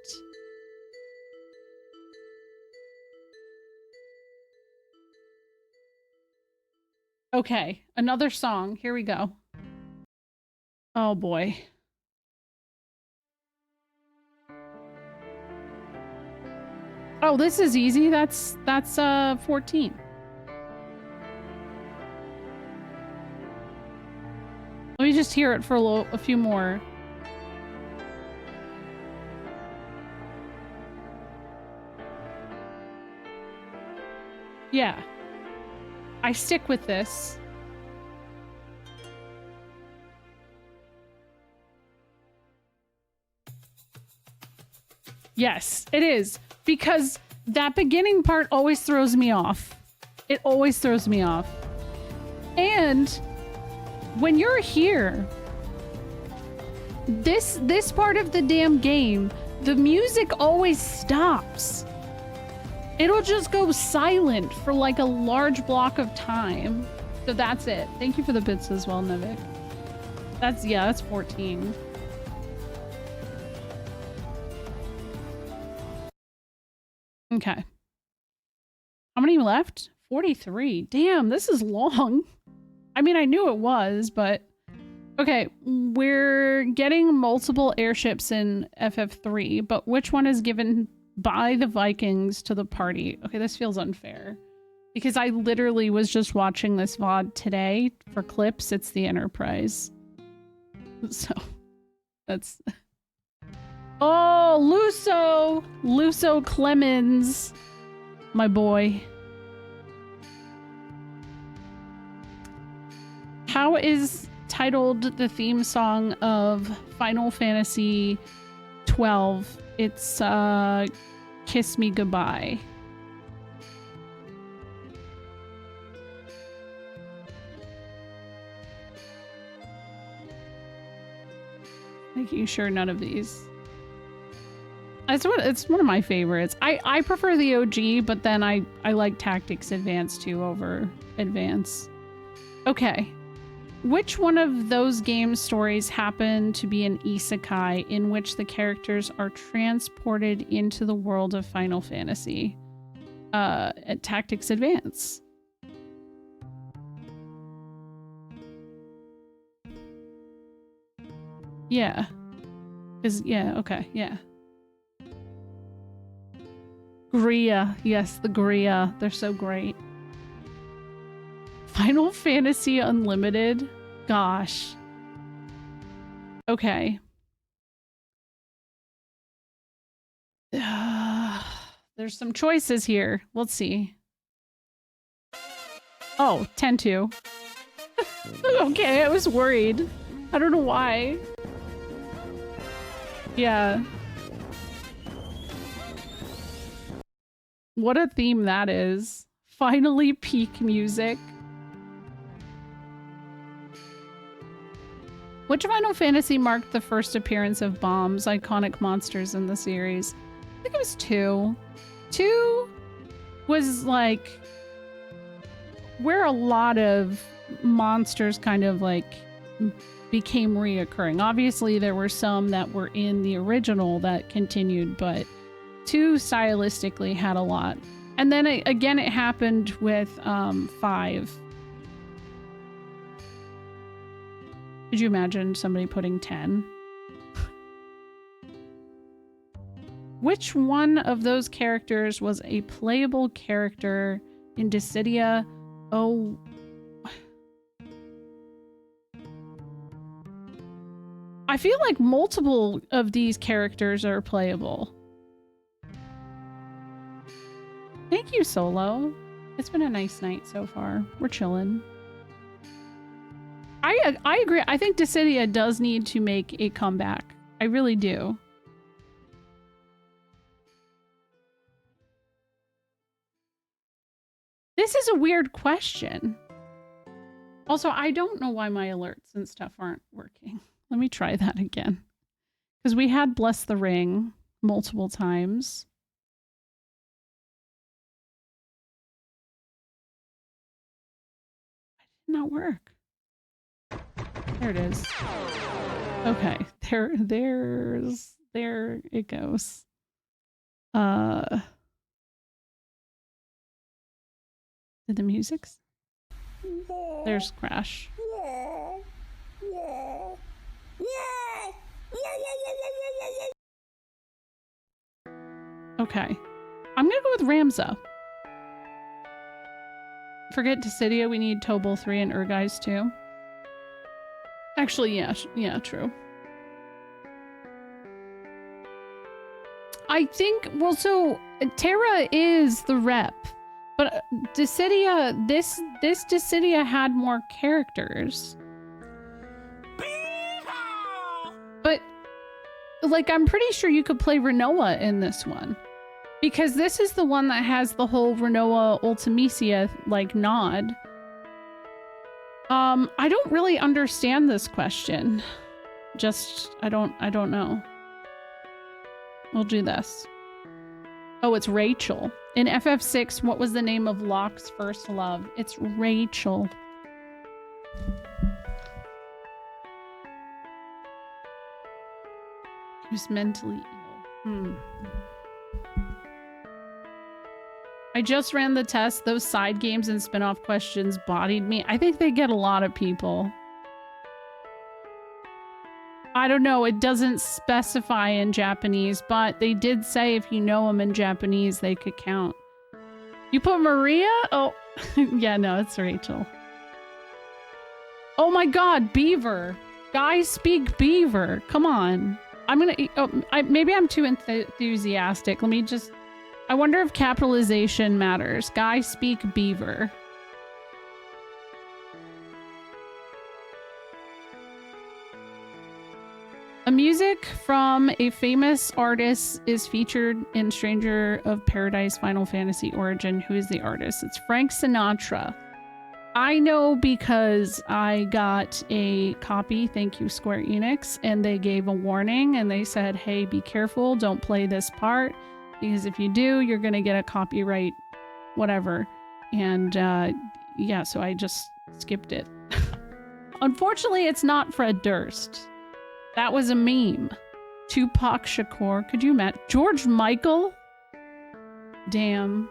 Okay, another song. Here we go. Oh boy. Oh, this is easy. That's 14. Let me just hear it for a few more. Yeah. I stick with this. Yes, it is. Because that beginning part always throws me off. It always throws me off. And when you're here, this part of the damn game, the music always stops. It'll just go silent for like a large block of time. So that's it. Thank you for the bits as well, Nevik. That's 14. Okay. How many left? 43. Damn, this is long. I mean, I knew it was, but... Okay, we're getting multiple airships in FF3, but which one is given by the Vikings to the party? Okay, this feels unfair. Because I literally was just watching this VOD today for clips. It's the Enterprise. So, that's... Oh, Luso! Luso Clemens. My boy. How is titled the theme song of Final Fantasy 12? It's Kiss Me Goodbye. Making sure none of these. It's one of my favorites. I prefer the OG, but then I like Tactics Advance too over Advance. Okay. Which one of those game stories happen to be an isekai in which the characters are transported into the world of Final Fantasy? At Tactics Advance. Yeah. Okay, yeah. Gria. Yes, the Gria. They're so great. Final Fantasy Unlimited? Gosh. Okay. There's some choices here. Let's see. Oh, 10-2. Okay, I was worried. I don't know why. Yeah. What a theme that is. Finally peak music. Which Final Fantasy marked the first appearance of bombs, iconic monsters in the series? I think it was 2. 2 was like where a lot of monsters kind of like became reoccurring. Obviously, there were some that were in the original that continued, but 2 stylistically had a lot. And then again, it happened with 5. Could you imagine somebody putting 10? Which one of those characters was a playable character in Dissidia? Oh. I feel like multiple of these characters are playable. Thank you, Solo. It's been a nice night so far. We're chilling. I agree. I think Dissidia does need to make a comeback. I really do. This is a weird question. Also, I don't know why my alerts and stuff aren't working. Let me try that again. Because we had Bless the Ring multiple times. It did not work. There it is. Okay, there it goes. Did the music's? There's Crash. Okay, I'm gonna go with Ramza. Forget Dissidia, we need Tobal 3 and Urgeist 2. Actually, yeah, true. I think, well, so Terra is the rep, but Dissidia, this Dissidia had more characters. But, like, I'm pretty sure you could play Rinoa in this one. Because this is the one that has the whole Rinoa Ultimecia, like, nod. I don't really understand this question. I don't know. We'll do this. Oh, it's Rachel. In FF6, what was the name of Locke's first love? It's Rachel. He was mentally ill. I just ran the test. Those side games and spin-off questions bodied me. I think they get a lot of people. I don't know. It doesn't specify in Japanese, but they did say if you know them in Japanese, they could count. You put Maria? Oh, yeah, no, it's Rachel. Oh my god, Beaver. Guys speak Beaver. Come on. I'm gonna... Oh, maybe I'm too enthusiastic. Let me just... I wonder if capitalization matters. Guys speak Beaver. A music from a famous artist is featured in Stranger of Paradise Final Fantasy Origin. Who is the artist? It's Frank Sinatra. I know because I got a copy, thank you Square Enix, and they gave a warning and they said, hey, be careful, don't play this part, because if you do, you're gonna get a copyright whatever. And yeah, so I just skipped it. Unfortunately, it's not Fred Durst. That was a meme. Tupac Shakur, could you imagine? George Michael? Damn.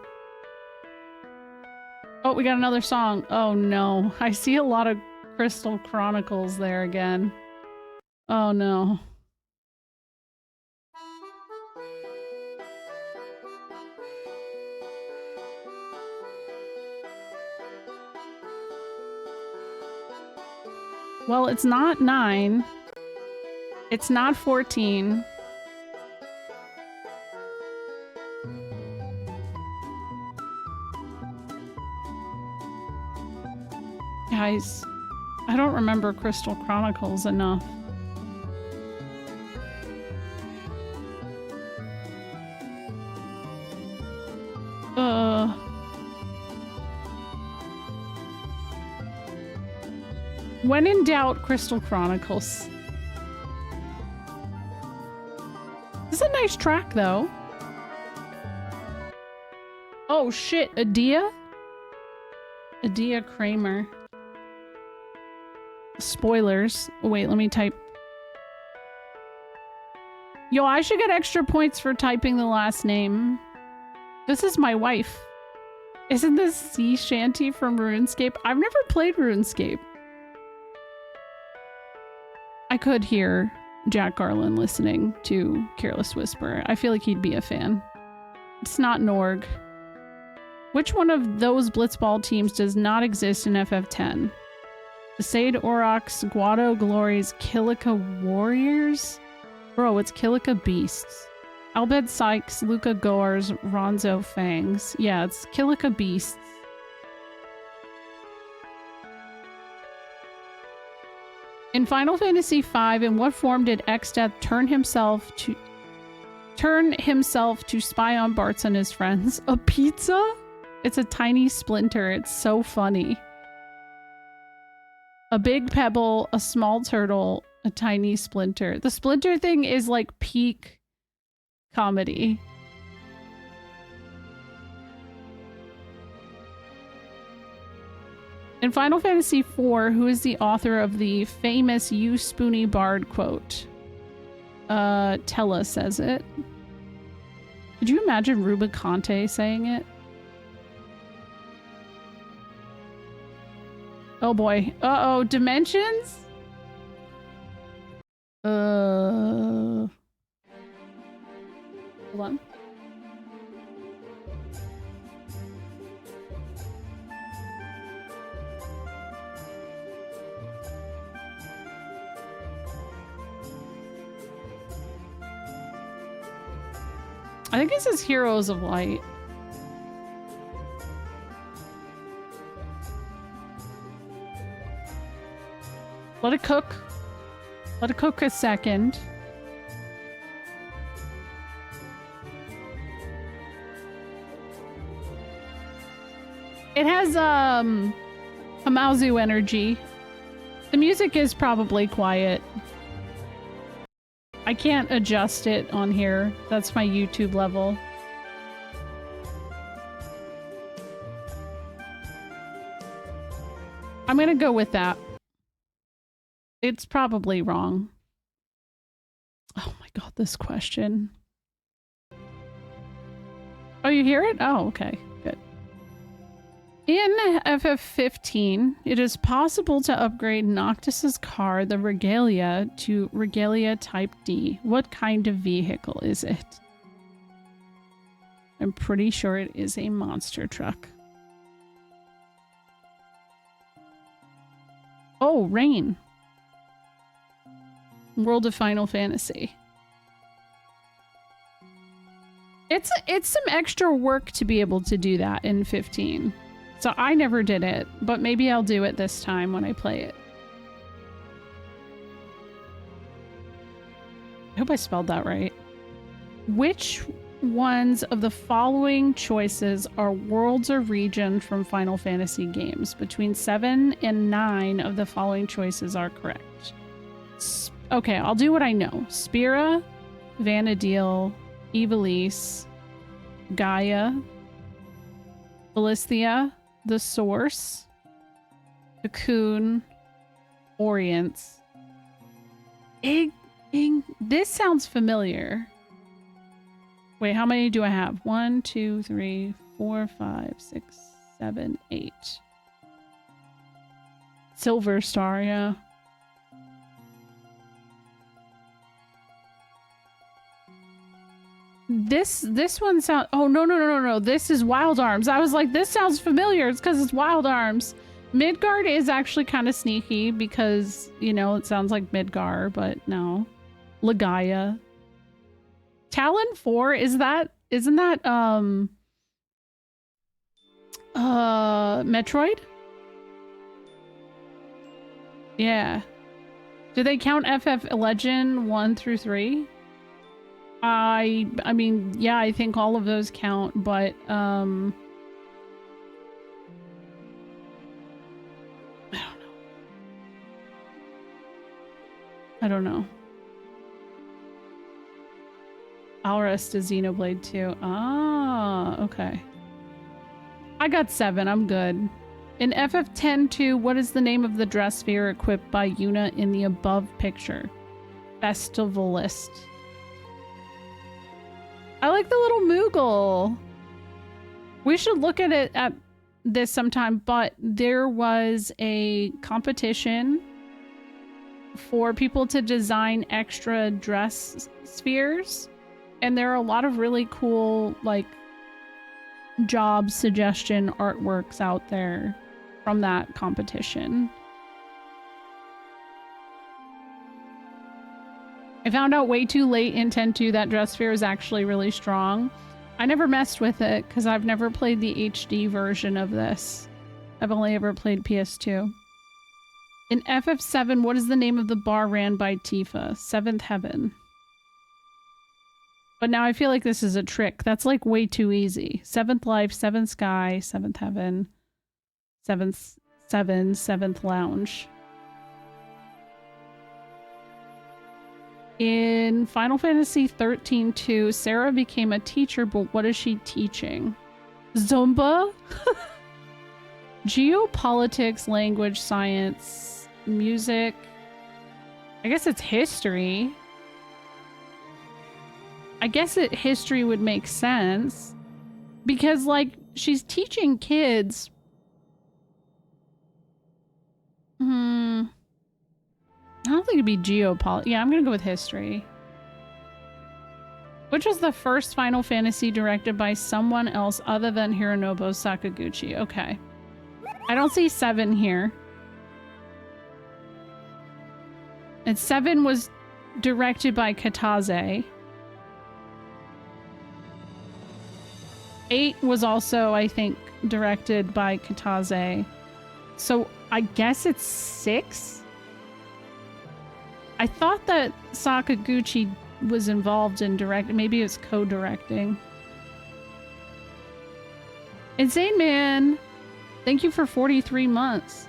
Oh, we got another song. Oh no. I see a lot of Crystal Chronicles there again. Oh no. Well, it's not 9. It's not 14. Guys, I don't remember Crystal Chronicles enough. When in doubt, Crystal Chronicles. This is a nice track, though. Oh shit, Adia? Adia Kramer. Spoilers. Oh, wait, let me type. Yo, I should get extra points for typing the last name. This is my wife. Isn't this Sea Shanty from RuneScape? I've never played RuneScape. I could hear Jack Garland listening to Careless Whisper. I feel like he'd be a fan. It's not Norg. Which one of those Blitzball teams does not exist in FF10? The Sade Aurochs, Guado Glories, Kilika Warriors? Bro, it's Kilika Beasts. Albed Sykes, Luca Goars, Ronzo Fangs. Yeah, it's Kilika Beasts. In Final Fantasy V, in what form did Exdeath turn himself to spy on Bartz and his friends? A pizza? It's a tiny splinter. It's so funny. A big pebble, a small turtle, a tiny splinter. The splinter thing is like peak comedy. In Final Fantasy IV, who is the author of the famous "You Spoony Bard" quote? Tella says it. Could you imagine Rubicante saying it? Oh boy. Uh-oh, dimensions? Hold on. I think this is Heroes of Light. Let it cook. Let it cook a second. It has Hamazu energy. The music is probably quiet. I can't adjust it on here. That's my YouTube level. I'm gonna go with that. It's probably wrong. Oh my god, this question. Oh, you hear it? Oh, okay. Good. In FF15, it is possible to upgrade Noctis's car, the Regalia, to Regalia Type D. What kind of vehicle is it? I'm pretty sure it is a monster truck. Oh, rain. World of Final Fantasy. It's some extra work to be able to do that in 15. So I never did it, but maybe I'll do it this time when I play it. I hope I spelled that right. Which ones of the following choices are worlds or region from Final Fantasy games? Between 7 and 9 of the following choices are correct. Okay, I'll do what I know. Spira, Vanadil, Ivalice, Gaia, Valisthea, The Source, Cocoon, Orients. This sounds familiar. Wait, how many do I have? 1, 2, 3, 4, 5, 6, 7, 8. Silver Star, yeah. This one sounds... Oh, no. This is Wild Arms. I was like, this sounds familiar. It's because it's Wild Arms. Midgard is actually kind of sneaky because, you know, it sounds like Midgar, but no. Legaia. Talon 4, isn't that Metroid? Yeah. Do they count FF Legend 1 through 3? I mean, yeah, I think all of those count, but I don't know. I'll rest to Xenoblade 2. Ah, okay. I got 7. I'm good. In FF10-2, what is the name of the dress sphere equipped by Yuna in the above picture? Festivalist. I like the little Moogle. We should look at it at this sometime, but there was a competition for people to design extra dress spheres. And there are a lot of really cool, like, job suggestion artworks out there from that competition. I found out way too late in 10-2 that dress sphere is actually really strong. I never messed with it because I've never played the HD version of this. I've only ever played PS2. In FF7, what is the name of the bar ran by Tifa? Seventh Heaven. But now I feel like this is a trick. That's like way too easy. Seventh Life, Seventh Sky, Seventh Heaven, Seventh Lounge. In Final Fantasy 13-2, Sarah became a teacher, but what is she teaching? Zumba? Geopolitics, language, science, music. I guess it's history. I guess history would make sense. Because, like, she's teaching kids. I don't think it'd be geopolitics. Yeah, I'm gonna go with history. Which was the first Final Fantasy directed by someone else other than Hironobu Sakaguchi? Okay. I don't see 7 here. And 7 was directed by Kataze. 8 was also, I think, directed by Kataze. So I guess it's 6? I thought that Sakaguchi was involved in maybe it's co-directing. Insane Man! Thank you for 43 months.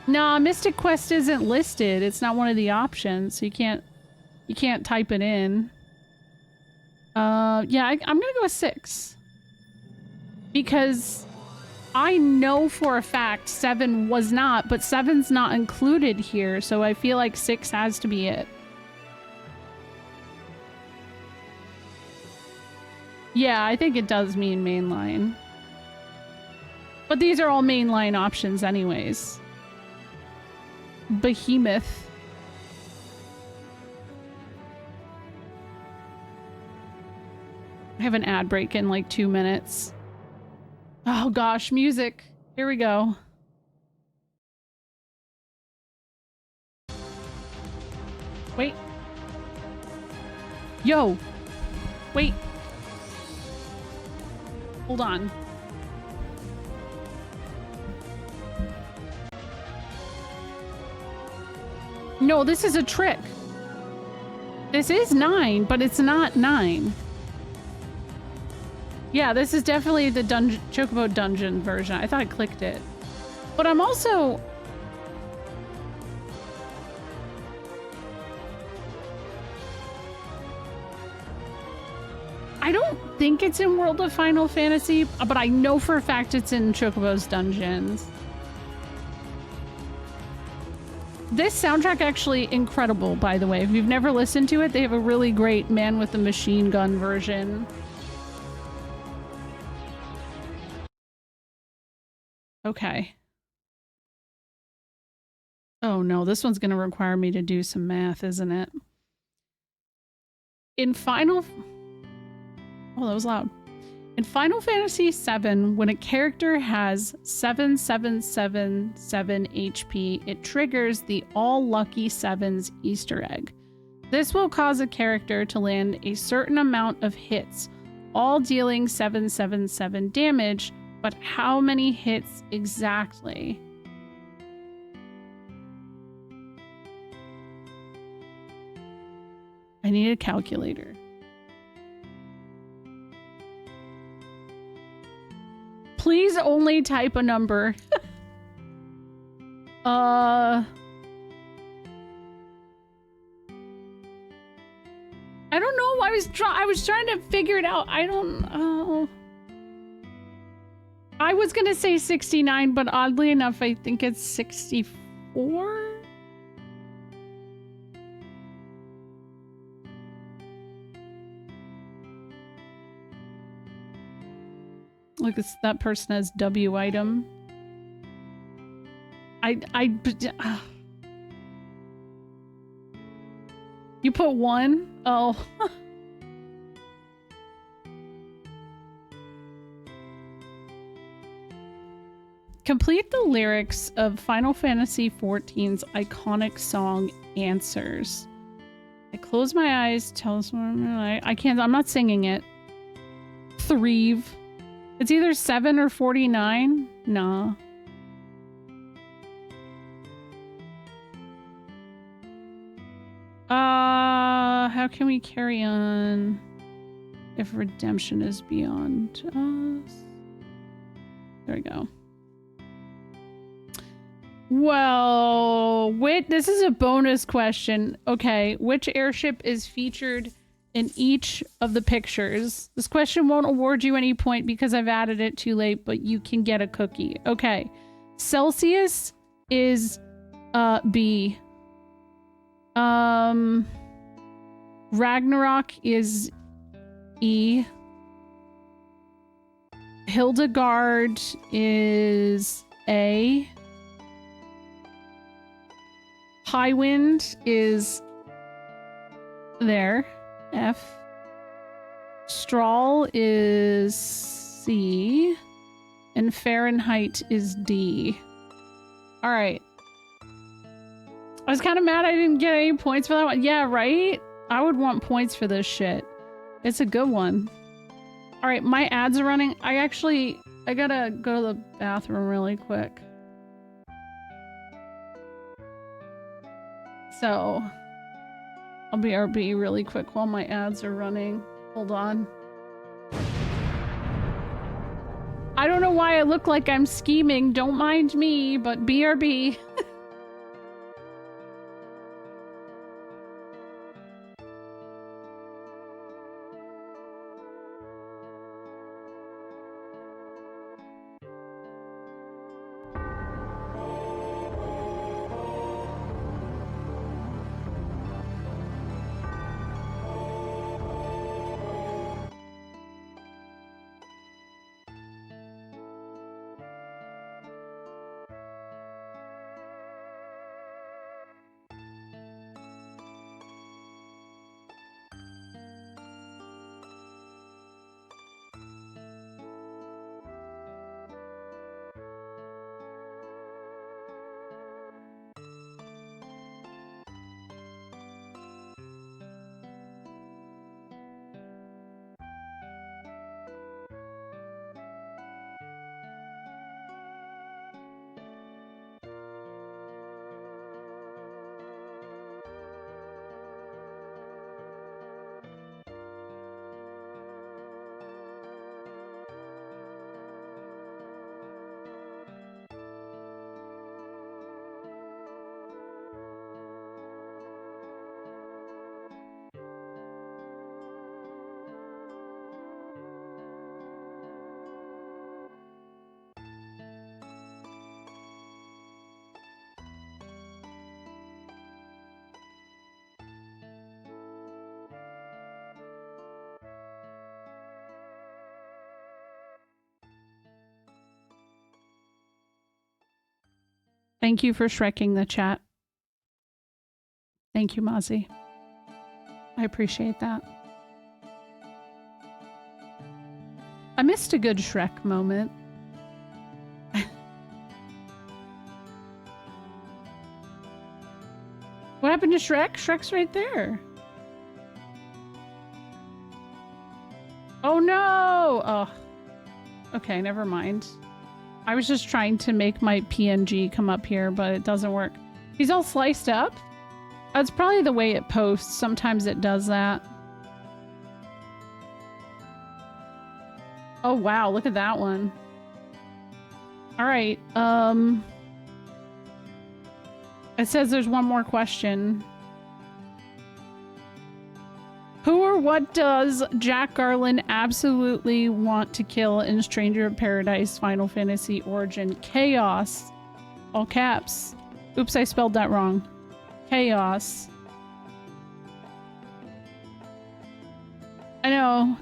Nah, Mystic Quest isn't listed. It's not one of the options, so you can't type it in. Yeah, I'm gonna go with 6. Because I know for a fact 7 was not, but 7's not included here, so I feel like 6 has to be it. Yeah, I think it does mean mainline. But these are all mainline options anyways. Behemoth. I have an ad break in like 2 minutes. Oh gosh, music. Here we go. Wait. Yo. Wait. Hold on. No, this is a trick. This is 9, but it's not 9. Yeah, this is definitely the Chocobo Dungeon version. I thought I clicked it. But I'm also... I don't think it's in World of Final Fantasy, but I know for a fact it's in Chocobo's Dungeons. This soundtrack actually incredible, by the way. If you've never listened to it, they have a really great Man with a Machine Gun version. Okay. Oh no, this one's going to require me to do some math, isn't it? In Final... Oh, that was loud. In Final Fantasy VII, when a character has 7777 HP, it triggers the All Lucky Sevens Easter egg. This will cause a character to land a certain amount of hits, all dealing 777 damage, but how many hits exactly? I need a calculator. Please only type a number. I don't know. I was trying to figure it out. I don't know. I was gonna say 69, but oddly enough, I think it's 64. Look, that person has W item. You put 1? Oh. Complete the lyrics of Final Fantasy XIV's iconic song, Answers. I close my eyes, tell someone I can't, I'm not singing it. Threve. It's either 7 or 49. Nah. How can we carry on if redemption is beyond us? There we go. Well, this is a bonus question. Okay, which airship is featured in each of the pictures? This question won't award you any point because I've added it too late, but you can get a cookie. Okay. Celsius is B. Ragnarok is E. Hildegard is A. Highwind is there. F. Strahl is C. And Fahrenheit is D. Alright. I was kind of mad I didn't get any points for that one. Yeah, right? I would want points for this shit. It's a good one. Alright, my ads are running. I gotta go to the bathroom really quick. So, I'll BRB really quick while my ads are running. Hold on. I don't know why I look like I'm scheming. Don't mind me, but BRB. Thank you for Shrekking the chat. Thank you, Mozzie. I appreciate that. I missed a good Shrek moment. What happened to Shrek? Shrek's right there. Oh no! Oh. Okay, never mind. I was just trying to make my PNG come up here, but it doesn't work. He's all sliced up? That's probably the way it posts. Sometimes it does that. Oh wow, look at that one. Alright, it says there's one more question. Who or what does Jack Garland absolutely want to kill in Stranger of Paradise Final Fantasy Origin? Chaos. All caps. Oops, I spelled that wrong. Chaos. I know.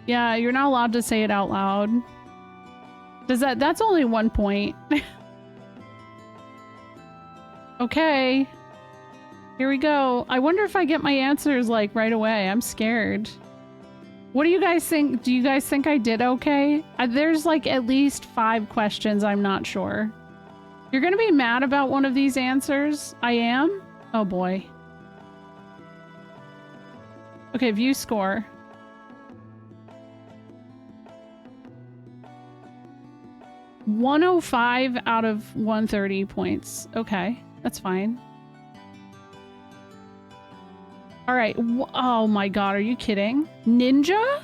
Yeah, you're not allowed to say it out loud. That's only 1 point. Okay. Here we go. I wonder if I get my answers, like, right away. I'm scared. What do you guys think? Do you guys think I did okay? There's, like, at least 5 questions I'm not sure. You're gonna be mad about one of these answers? I am? Oh, boy. Okay, view score. $105 out of 130 points. Okay, that's fine. All right. Oh my god, are you kidding? Ninja?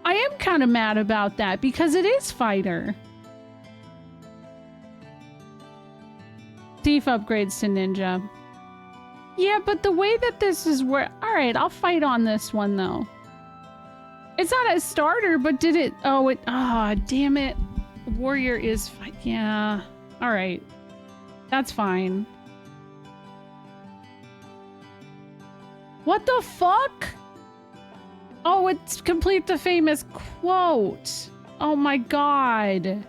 I am kind of mad about that because it is fighter. Thief upgrades to ninja. Yeah, but the way that this is where... Alright, I'll fight on this one though. It's not a starter, but did it... Oh, it... Ah, oh, damn it. Warrior is... Yeah. Alright. That's fine. What the fuck? Oh, it's complete the famous quote. Oh my god.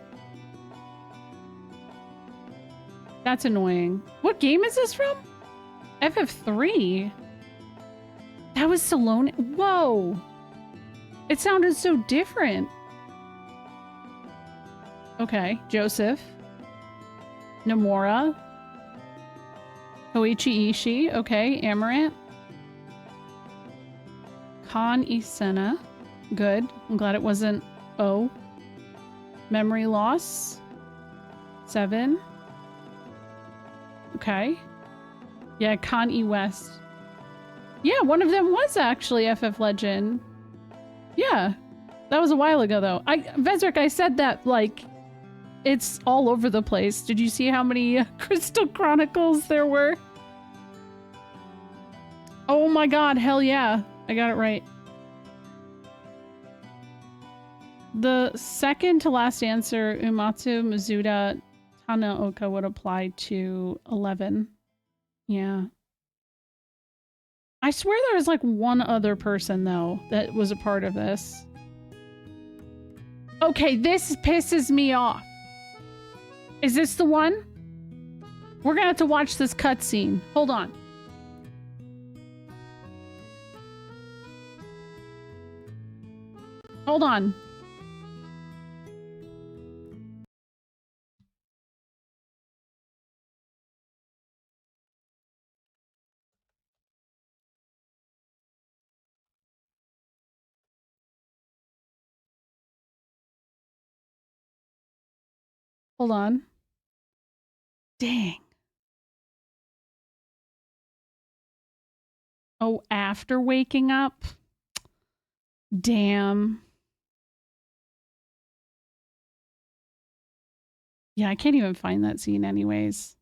That's annoying. What game is this from? FF3? That was Salone? Whoa. It sounded so different. Okay, Joseph. Nomura. Hoichi Ishii. Okay, Amaranth. Khan Isena. Good. I'm glad it wasn't O. Memory loss. 7. Okay. Yeah, Khan E West. Yeah, one of them was actually FF Legend. Yeah. That was a while ago, though. Vezric, I said that, like, it's all over the place. Did you see how many Crystal Chronicles there were? Oh my god, hell yeah. I got it right. The second to last answer, Umatsu Mizuda Tanaoka, would apply to 11. Yeah. I swear there was like one other person, though, that was a part of this. Okay, this pisses me off. Is this the one? We're gonna have to watch this cutscene. Hold on. Hold on. Hold on. Dang. Oh, after waking up? Damn. Yeah, I can't even find that scene anyways.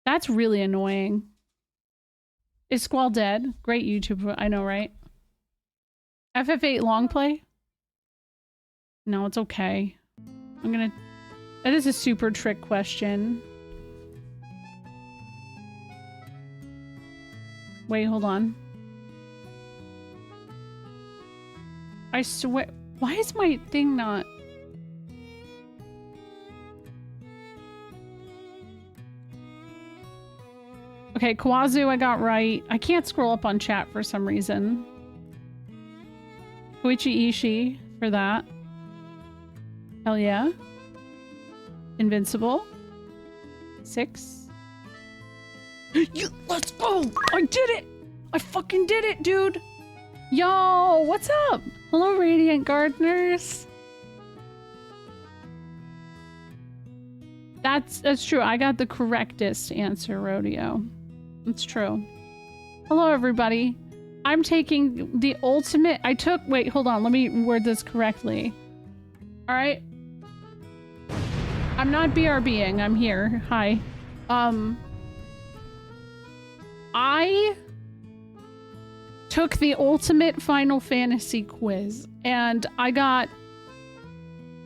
That's really annoying. Is Squall dead? Great YouTube, I know, right? FF8 long play? No, it's okay. I'm gonna... That is a super trick question. Wait, hold on. I swear... Why is my thing not... Okay, Kawazu I got right. I can't scroll up on chat for some reason. Koichi Ishii for that. Hell yeah. Invincible. 6. Let's go! I did it! I fucking did it, dude! Yo, what's up? Hello, Radiant Gardeners. That's true. I got the correctest answer, Rodeo. It's true. Hello, everybody. I'm taking the ultimate... Wait, hold on. Let me word this correctly. All right. I'm not BRBing. I'm here. Hi. I took the ultimate Final Fantasy quiz, and I got...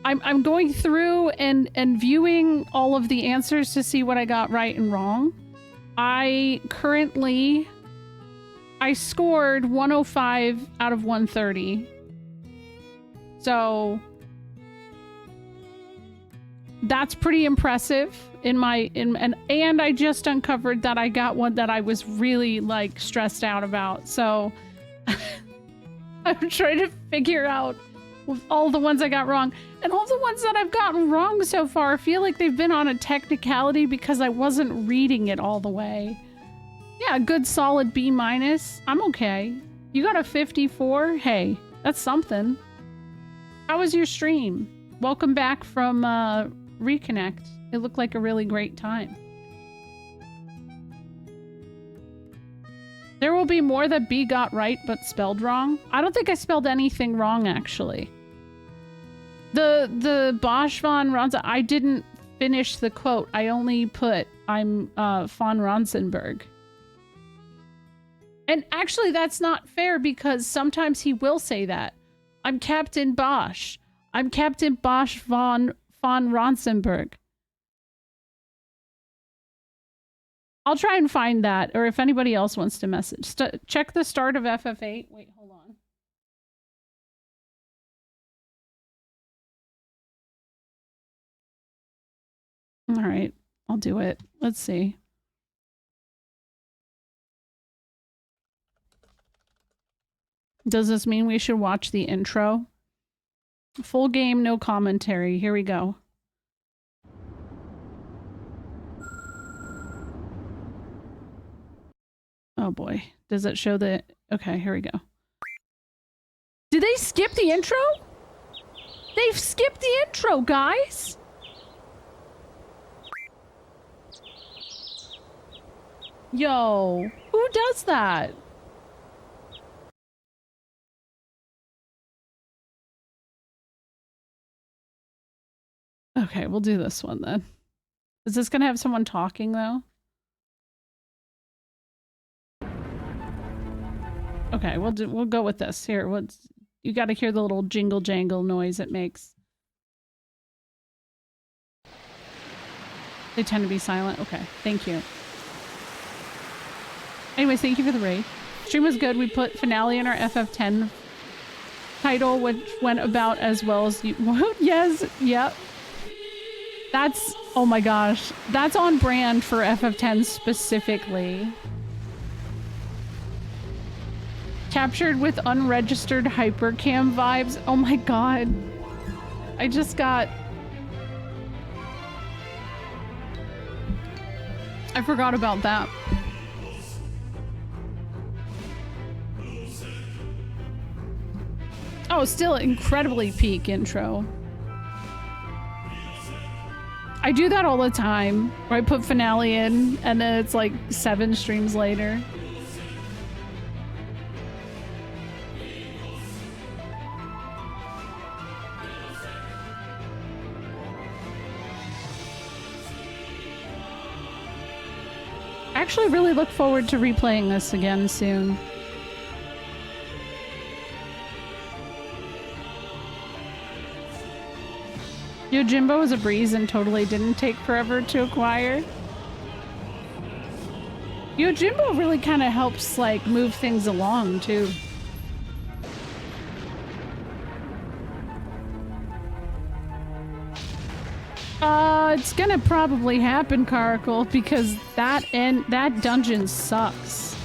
I'm going through and viewing all of the answers to see what I got right and wrong. I scored 105 out of 130. So that's pretty impressive and I just uncovered that I got one that I was really like stressed out about. So I'm trying to figure out with all the ones I got wrong. And all the ones that I've gotten wrong so far, I feel like they've been on a technicality because I wasn't reading it all the way. Yeah, a good solid B-. I'm okay. You got a 54? Hey, that's something. How was your stream? Welcome back from Reconnect. It looked like a really great time. There will be more that B got right but spelled wrong. I don't think I spelled anything wrong, actually. The Bosch von Ronsa, I didn't finish the quote. I only put, I'm von Ronsenberg. And actually, that's not fair because sometimes he will say that. I'm Captain Bosch. I'm Captain Bosch von Ronsenberg. I'll try and find that, or if anybody else wants to message. Check the start of FF8. Wait, hold on. All right, I'll do it. Let's see. Does this mean we should watch the intro? Full game, no commentary. Here we go. Oh boy. Does it show the... Okay, here we go. Did they skip the intro? They've skipped the intro, guys! Yo, who does that? Okay, we'll do this one then. Is this gonna have someone talking though? Okay, we'll go with this. Here, you gotta hear the little jingle jangle noise it makes. They tend to be silent. Okay, thank you. Anyways, thank you for the raid. Stream was good. We put finale in our FF10 title, which went about as well as you. Yes, yep. That's, oh my gosh, that's on brand for FF10 specifically. Captured with unregistered hypercam vibes. Oh my god. I just got... I forgot about that. Oh, still incredibly peak intro. I do that all the time, where I put finale in, and then it's like 7 streams later. I actually really look forward to replaying this again soon. Yojimbo was a breeze and totally didn't take forever to acquire. Yojimbo really kind of helps, like, move things along, too. what's gonna probably happen, Caracal, because that dungeon sucks.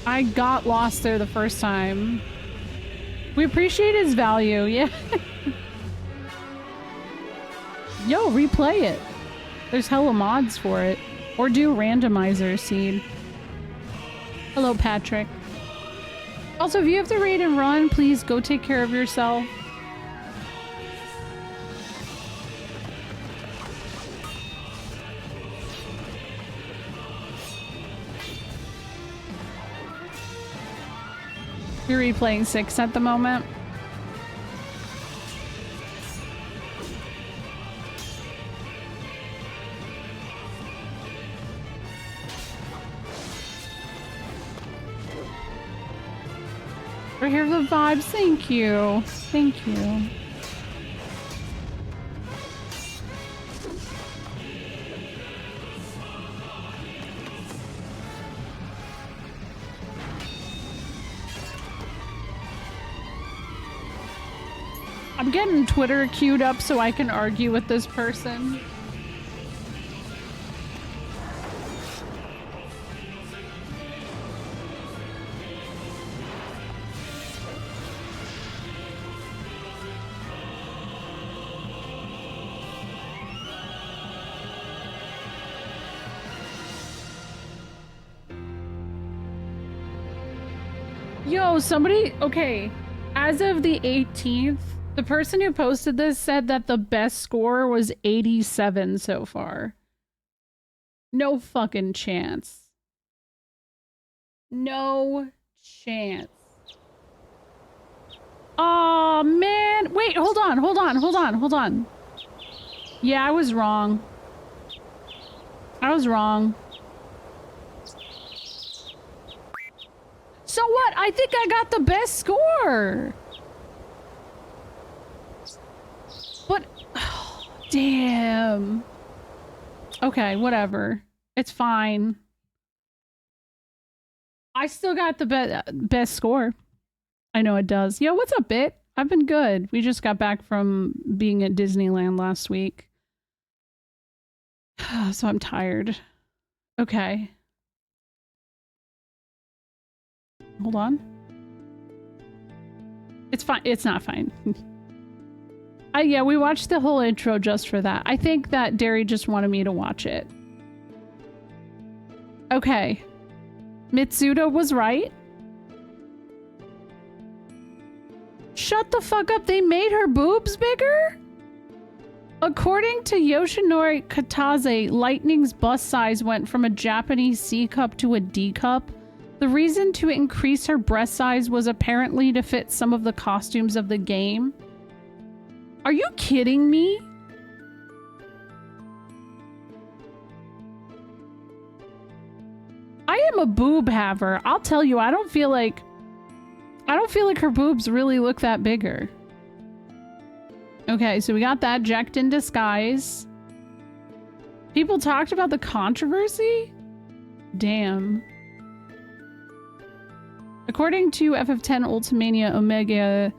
I got lost there the first time. We appreciate his value, yeah. Yo, replay it. There's hella mods for it. Or do randomizer seed. Hello, Patrick. Also, if you have to raid and run, please go take care of yourself. You're replaying 6 at the moment. I hear the vibes. Thank you. Thank you. I'm getting Twitter queued up so I can argue with this person. Yo, somebody, okay, as of the 18th, the person who posted this said that the best score was 87 so far. No fucking chance. No chance. Oh man, wait, hold on. Yeah, I was wrong. So what? I think I got the best score. But, oh, damn. Okay, whatever. It's fine. I still got the best score. I know it does. Yo, what's up, Bit? I've been good. We just got back from being at Disneyland last week. So I'm tired. Okay. Hold on. It's fine. It's not fine. Yeah, we watched the whole intro just for that. I think that Derry just wanted me to watch it. Okay. Mitsuda was right. Shut the fuck up. They made her boobs bigger? According to Yoshinori Kataze, Lightning's bust size went from a Japanese C cup to a D cup. The reason to increase her breast size was apparently to fit some of the costumes of the game. Are you kidding me? I am a boob haver. I'll tell you, I don't feel like her boobs really look that bigger. Okay, so we got that. Jacked in Disguise. People talked about the controversy? Damn. According to FF10 Ultimania, Omega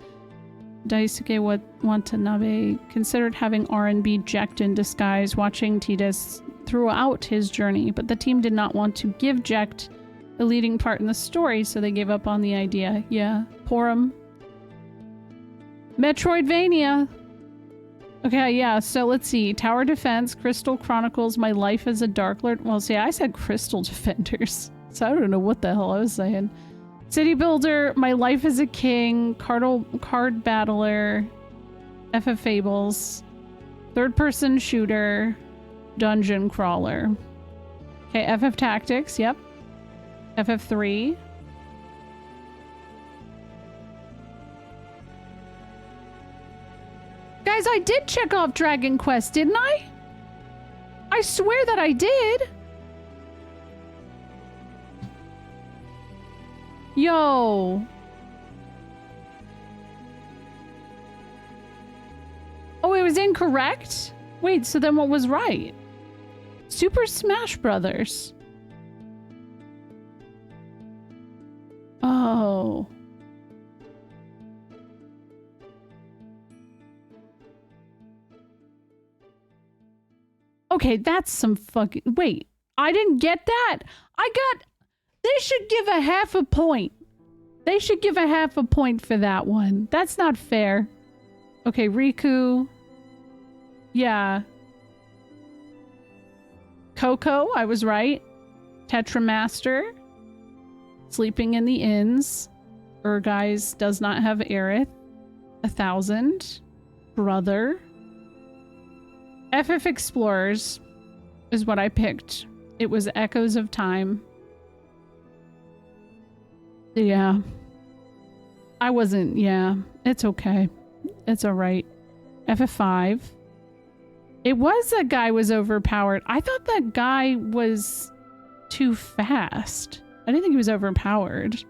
Daisuke Watanabe considered having R&B Jacked in Disguise watching Tidus throughout his journey, but the team did not want to give Jacked a leading part in the story, so they gave up on the idea. Yeah, Porum. Metroidvania! Okay, yeah, so let's see. Tower Defense, Crystal Chronicles, My Life as a Dark Lord. Well, see, I said Crystal Defenders, so I don't know what the hell I was saying. City Builder, My Life as a King, Card Battler, FF Fables, Third Person Shooter, Dungeon Crawler. Okay, FF Tactics, yep. FF3. Guys, I did check off Dragon Quest, didn't I? I swear that I did. Yo. Oh, it was incorrect? Wait, so then what was right? Super Smash Brothers. Oh. Okay, that's some fucking... Wait, I didn't get that. They should give a half a point. They should give a half a point for that one. That's not fair. Okay, Riku. Yeah. Coco, I was right. Tetramaster. Sleeping in the Inns. Urguys does not have Aerith. 1,000. Brother. FF Explorers is what I picked. It was Echoes of Time. Yeah. I wasn't, yeah. It's okay. It's alright. FF5. It was that guy was overpowered. I thought that guy was too fast. I didn't think he was overpowered.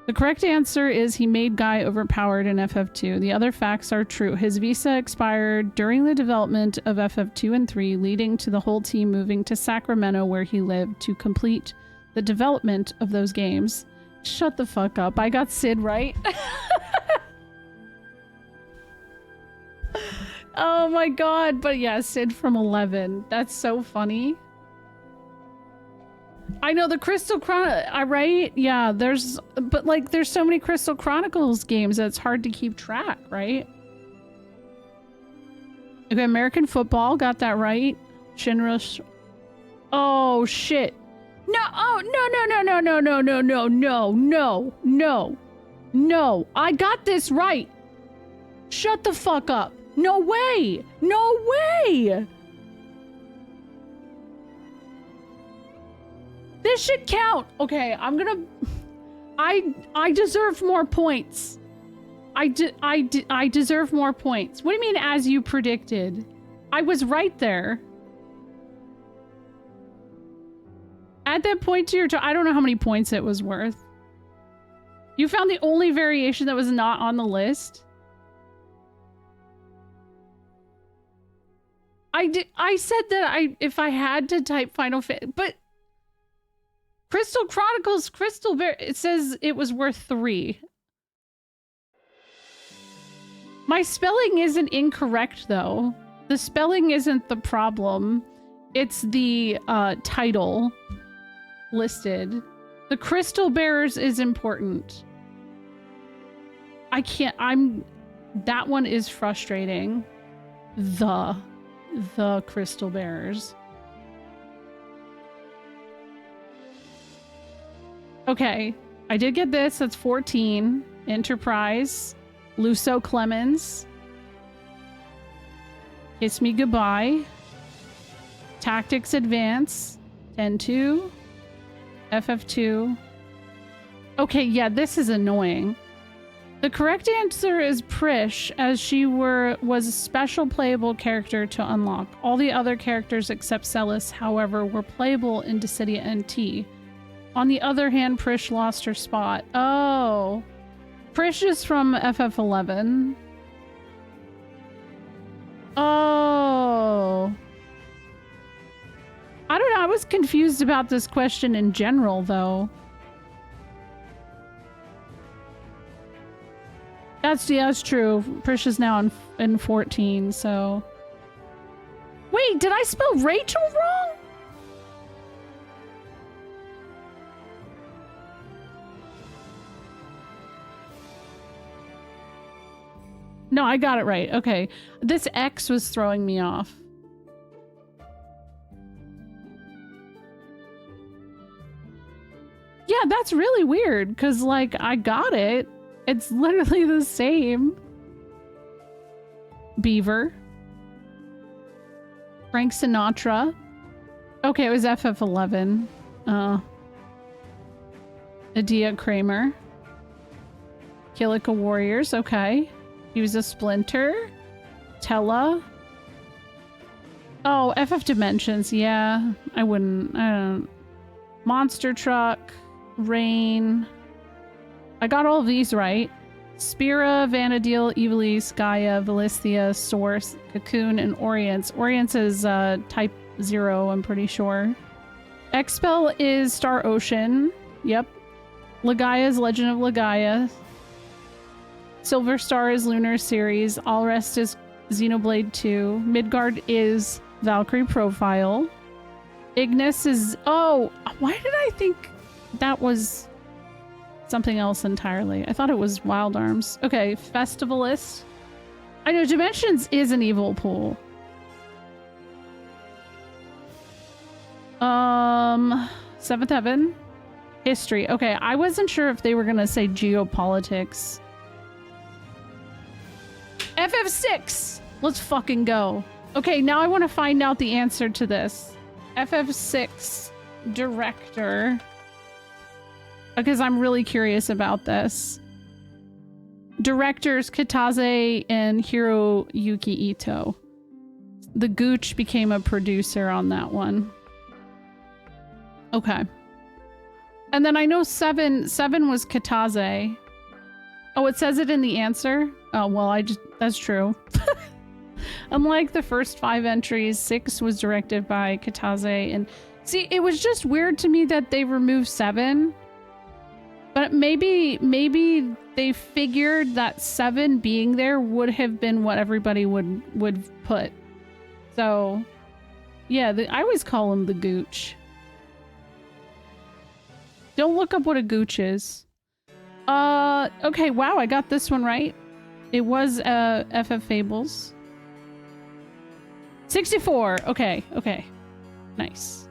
The correct answer is he made Guy overpowered in FF2. The other facts are true. His visa expired during the development of FF2 and 3, leading to the whole team moving to Sacramento where he lived to complete the development of those games. Shut the fuck up. I got Sid right. Oh my god. But yeah, Sid from 11. That's so funny. I know the Crystal right? Yeah, but like there's so many Crystal Chronicles games that it's hard to keep track, right? Okay, American football, got that right. Shinra. Oh shit. No, oh no. I got this right. Shut the fuck up. No way. No way. This should count. Okay, I'm gonna... I deserve more points. I deserve more points. What do you mean, as you predicted? I was right there. Add that point to your... I don't know how many points it was worth. You found the only variation that was not on the list? I said that if I had to type Final Fantasy... But... Crystal Chronicles, it says it was worth 3. My spelling isn't incorrect, though. The spelling isn't the problem. It's the title listed. The Crystal Bearers is important. I can't... That one is frustrating. The Crystal Bearers. Okay, I did get this. That's 14. Enterprise. Luso Clemens. Kiss Me Goodbye. Tactics Advance. 10-2. FF2. Okay, yeah, this is annoying. The correct answer is Prish, as she was a special playable character to unlock. All the other characters except Celis, however, were playable in Dissidia NT. On the other hand, Prish lost her spot. Oh. Prish is from FF11. Oh. I don't know. I was confused about this question in general, though. That's true. Prish is now in 14, so... Wait, did I spell Rachel wrong? No, I got it right. Okay. This X was throwing me off. Yeah, that's really weird, because, like, I got it. It's literally the same. Beaver. Frank Sinatra. Okay, it was FF11. Adia Kramer. Kilika Warriors, okay. He was a Splinter. Tella. Oh, FF Dimensions, yeah. I don't. Monster Truck. Rain. I got all of these right. Spira, Vanadil, Ivalice, Gaia, Valithia, Source, Cocoon, and Orience. Orience is type 0, I'm pretty sure. Expel is Star Ocean. Yep. Legaia is Legend of Legaia. Silver Star is Lunar Series. All Rest is Xenoblade 2. Midgard is Valkyrie Profile. Ignis is... Oh, why did I think that was something else entirely? I thought it was Wild Arms. Okay, Festivalist. I know Dimensions is an evil pool. Seventh Heaven. History. Okay, I wasn't sure if they were gonna say geopolitics. FF6! Let's fucking go. Okay, now I want to find out the answer to this. FF6 director. Because I'm really curious about this. Directors Kitase and Hiroyuki Ito. The Gooch became a producer on that one. Okay. And then I know 7 was Kitase. Oh, it says it in the answer? Oh, well, that's true. Unlike the first 5 entries, 6 was directed by Kitase. And see, it was just weird to me that they removed 7. But maybe they figured that 7 being there would have been what everybody would put. So, yeah, I always call him the Gooch. Don't look up what a Gooch is. Okay, wow, I got this one right. It was FF Fables. 64. Okay. Nice.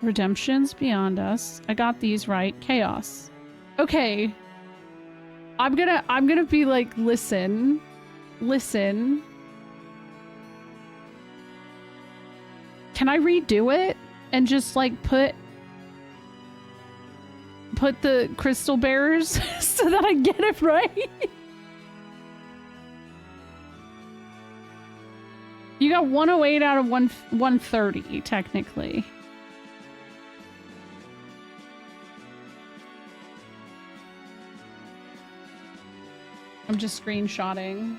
Redemption's Beyond Us. I got these right. Chaos. Okay. I'm gonna be like, listen. Can I redo it and just like put the crystal bearers so that I get it right? You got 108 out of 130 technically. I'm just screenshotting.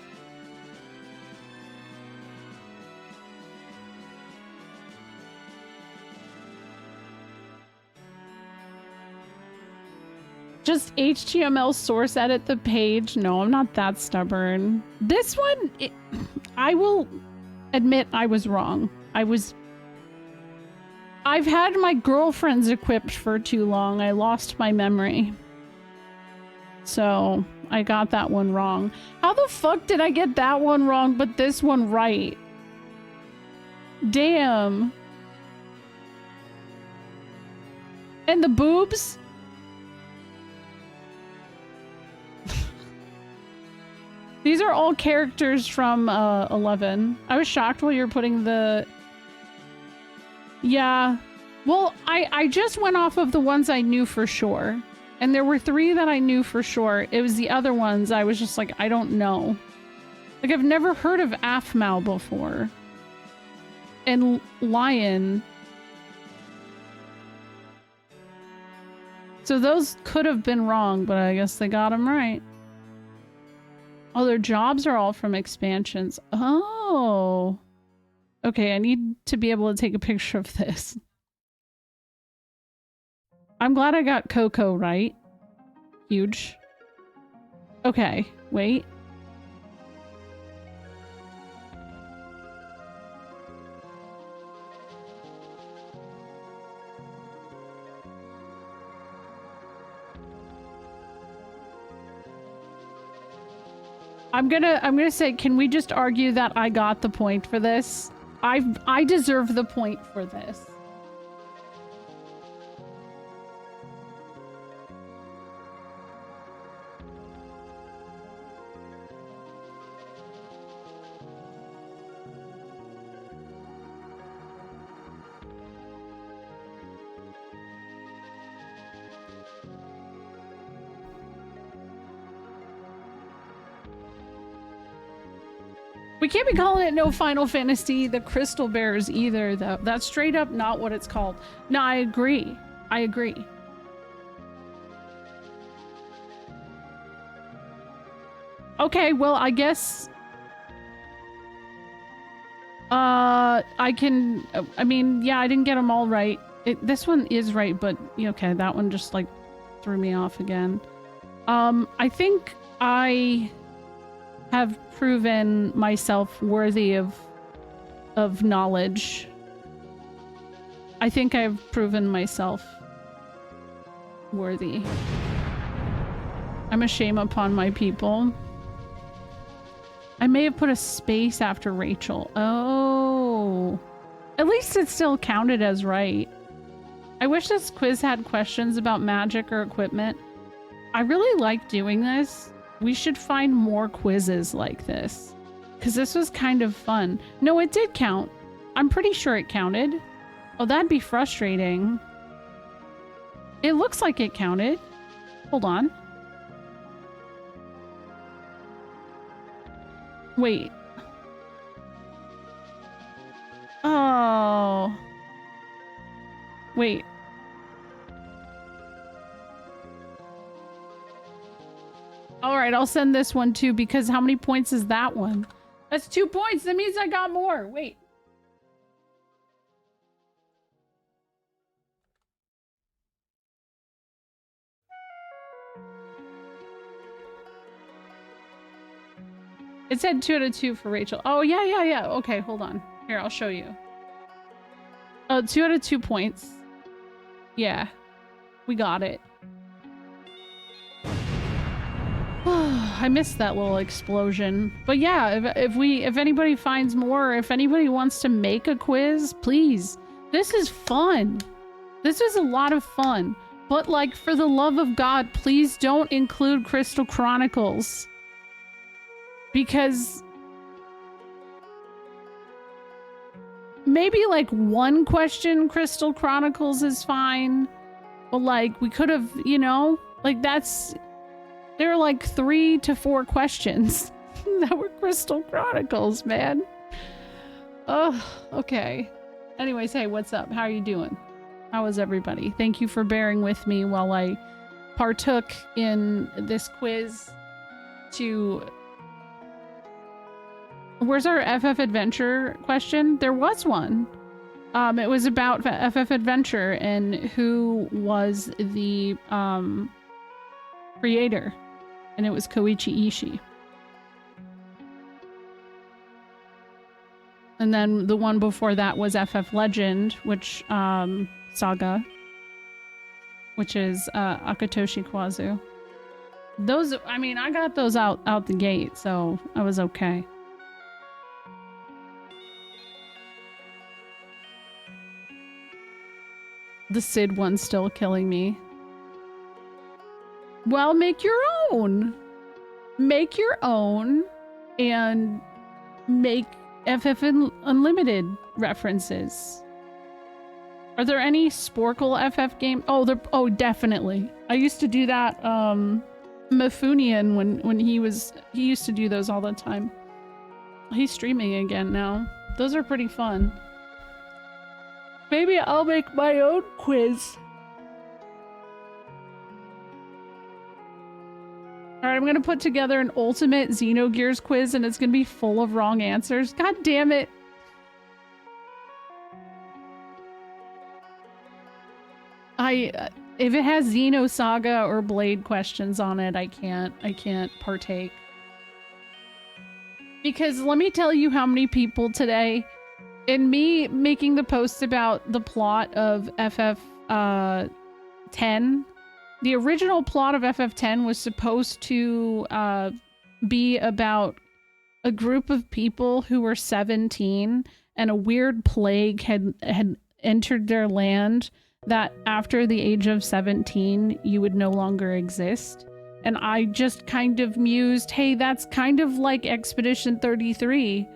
Just HTML source edit the page. No, I'm not that stubborn. This one, I will admit I was wrong. I've had my girlfriends equipped for too long. I lost my memory. So I got that one wrong. How the fuck did I get that one wrong but this one right? Damn. And the boobs? These are all characters from 11. I was shocked while you were putting the... Yeah. Well, I just went off of the ones I knew for sure. And there were 3 that I knew for sure. It was the other ones I was just like, I don't know. Like, I've never heard of Aphmau before. And Lion. So those could have been wrong, but I guess they got them right. Oh, their jobs are all from expansions. Oh. Okay, I need to be able to take a picture of this. I'm glad I got Coco right. Huge. Okay, wait. I'm gonna say, can we just argue that I got the point for this? I deserve the point for this. We can't be calling it no Final Fantasy the Crystal Bears either, though. That's straight up not what it's called. No, I agree. I agree. Okay, well, I guess... I can... I mean, yeah, I didn't get them all right. This one is right, but... Okay, that one just, like, threw me off again. I think I have proven myself worthy of knowledge. I think I've proven myself worthy. I'm a shame upon my people. I may have put a space after Rachel. Oh. At least it still counted as right. I wish this quiz had questions about magic or equipment. I really like doing this. We should find more quizzes like this, because this was kind of fun. No, it did count. I'm pretty sure it counted. Oh, that'd be frustrating. It looks like it counted. Hold on. Wait. Oh. Wait. Alright, I'll send this one too, because how many points is that one? That's 2 points. That means I got more. Wait. It said 2 out of 2 for Rachel. Oh, yeah. Okay, hold on. Here, I'll show you. Oh, 2 out of 2 points. Yeah. We got it. I missed that little explosion. But yeah, if anybody finds more, if anybody wants to make a quiz, please. This is fun. This is a lot of fun. But like, for the love of God, please don't include Crystal Chronicles. Because maybe like one question Crystal Chronicles is fine. But like, we could have, you know, like that's... There are like 3 to 4 questions that were Crystal Chronicles, man. Oh, okay. Anyways, hey, what's up? How are you doing? How is everybody? Thank you for bearing with me while I partook in this quiz to... Where's our FF Adventure question? There was one. It was about FF Adventure and who was the creator. And it was Koichi Ishii. And then the one before that was FF Legend, which, Saga, which is, Akatoshi Kwazu. Those, I mean, I got those out the gate, so I was okay. The Sid one's still killing me. Well, make your own. Make your own and make FF Unlimited references. Are there any Sporkle FF game? Oh, definitely. I used to do that, Mifunian when he used to do those all the time. He's streaming again now. Those are pretty fun. Maybe I'll make my own quiz. Alright, I'm gonna put together an ultimate Xenogears quiz and it's gonna be full of wrong answers. God damn it. If it has Xenosaga or Blade questions on it, I can't partake. Because let me tell you how many people today, in me making the post about the plot of FF10, the original plot of FF10 was supposed to be about a group of people who were 17 and a weird plague had entered their land that after the age of 17 you would no longer exist. And I just kind of mused, hey, that's kind of like Expedition 33.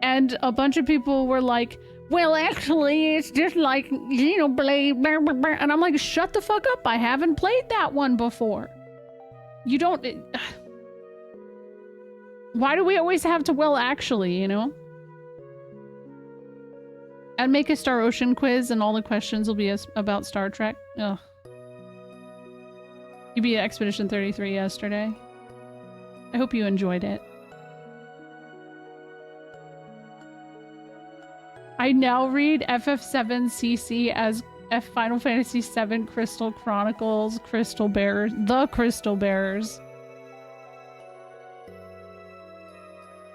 And a bunch of people were like, well, actually, it's just like Xenoblade, blah, blah, blah. And I'm like, shut the fuck up. I haven't played that one before. You don't... Why do we always have to, well, actually, you know? And make a Star Ocean quiz and all the questions will be about Star Trek. Ugh. You beat Expedition 33 yesterday. I hope you enjoyed it. I now read FF7CC as Final Fantasy VII Crystal Chronicles, Crystal Bearers, the Crystal Bearers.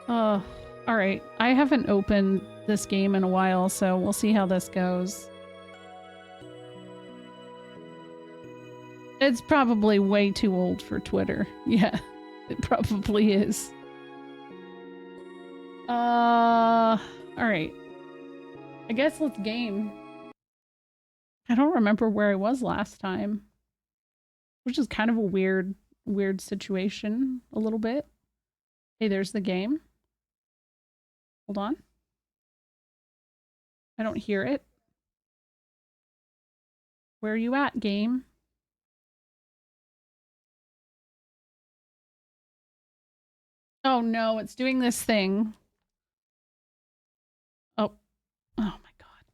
All right. I haven't opened this game in a while, so we'll see how this goes. It's probably way too old for Twitter. Yeah, it probably is. All right. I guess let's game. I don't remember where I was last time, which is kind of a weird situation a little bit. Hey, there's the game. Hold on. I don't hear it. Where are you at, game? Oh no, it's doing this thing. Oh. Oh my god.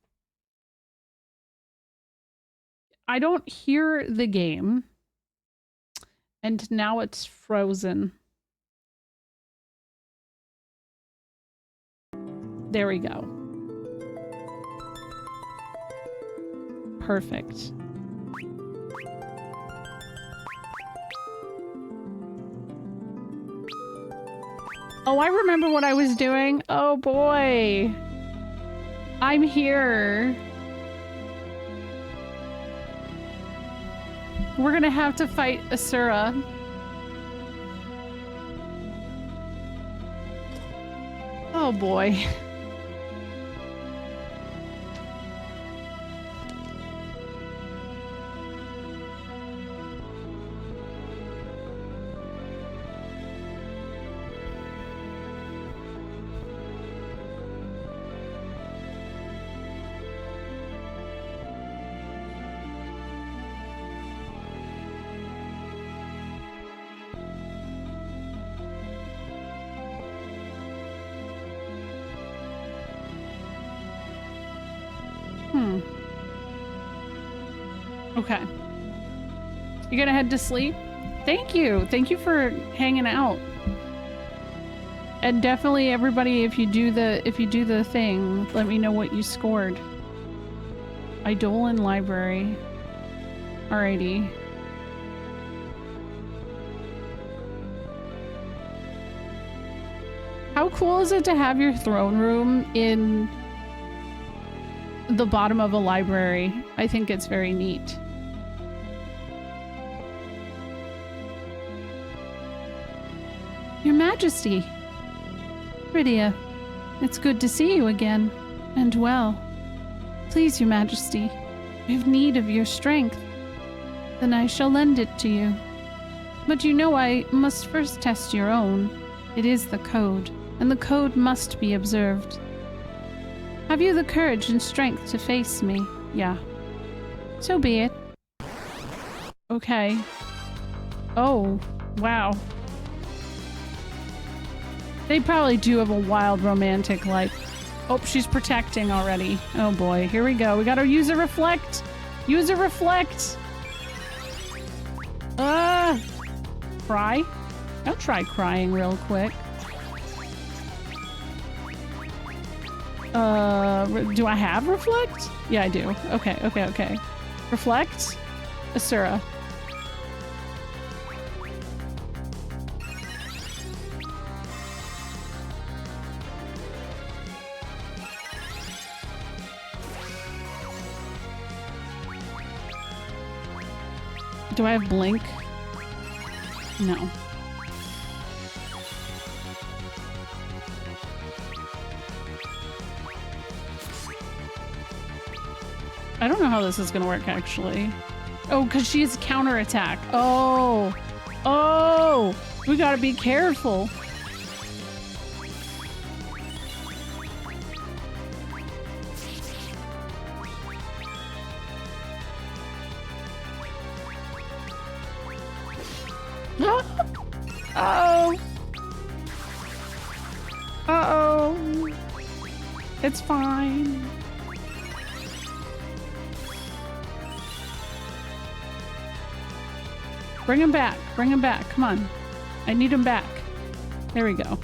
I don't hear the game. And now it's frozen. There we go. Perfect. Oh, I remember what I was doing. Oh boy. I'm here. We're gonna have to fight Asura. Oh boy. Okay. You gonna head to sleep? Thank you. Thank you for hanging out. And definitely everybody, if you do the thing, let me know what you scored. Eidolon Library. Alrighty. How cool is it to have your throne room in the bottom of a library? I think it's very neat. Your Majesty. Rydia, it's good to see you again. And well. Please, Your Majesty, I have need of your strength. Then I shall lend it to you. But you know I must first test your own. It is the code, and the code must be observed. Have you the courage and strength to face me? Yeah. So be it. Okay. Oh, wow. They probably do have a wild romantic life. Oh, she's protecting already. Oh boy, here we go. We gotta use a reflect. Use a reflect. Cry? I'll try crying real quick. Do I have reflect? Yeah, I do. Okay, okay, okay. Reflect? Asura. Do I have blink? No. I don't know how this is gonna work, actually. Oh, because she's counterattack. Oh. Oh! We gotta be careful. Uh-oh. Uh-oh. It's fine. Bring him back. Bring him back. Come on. I need him back. There we go.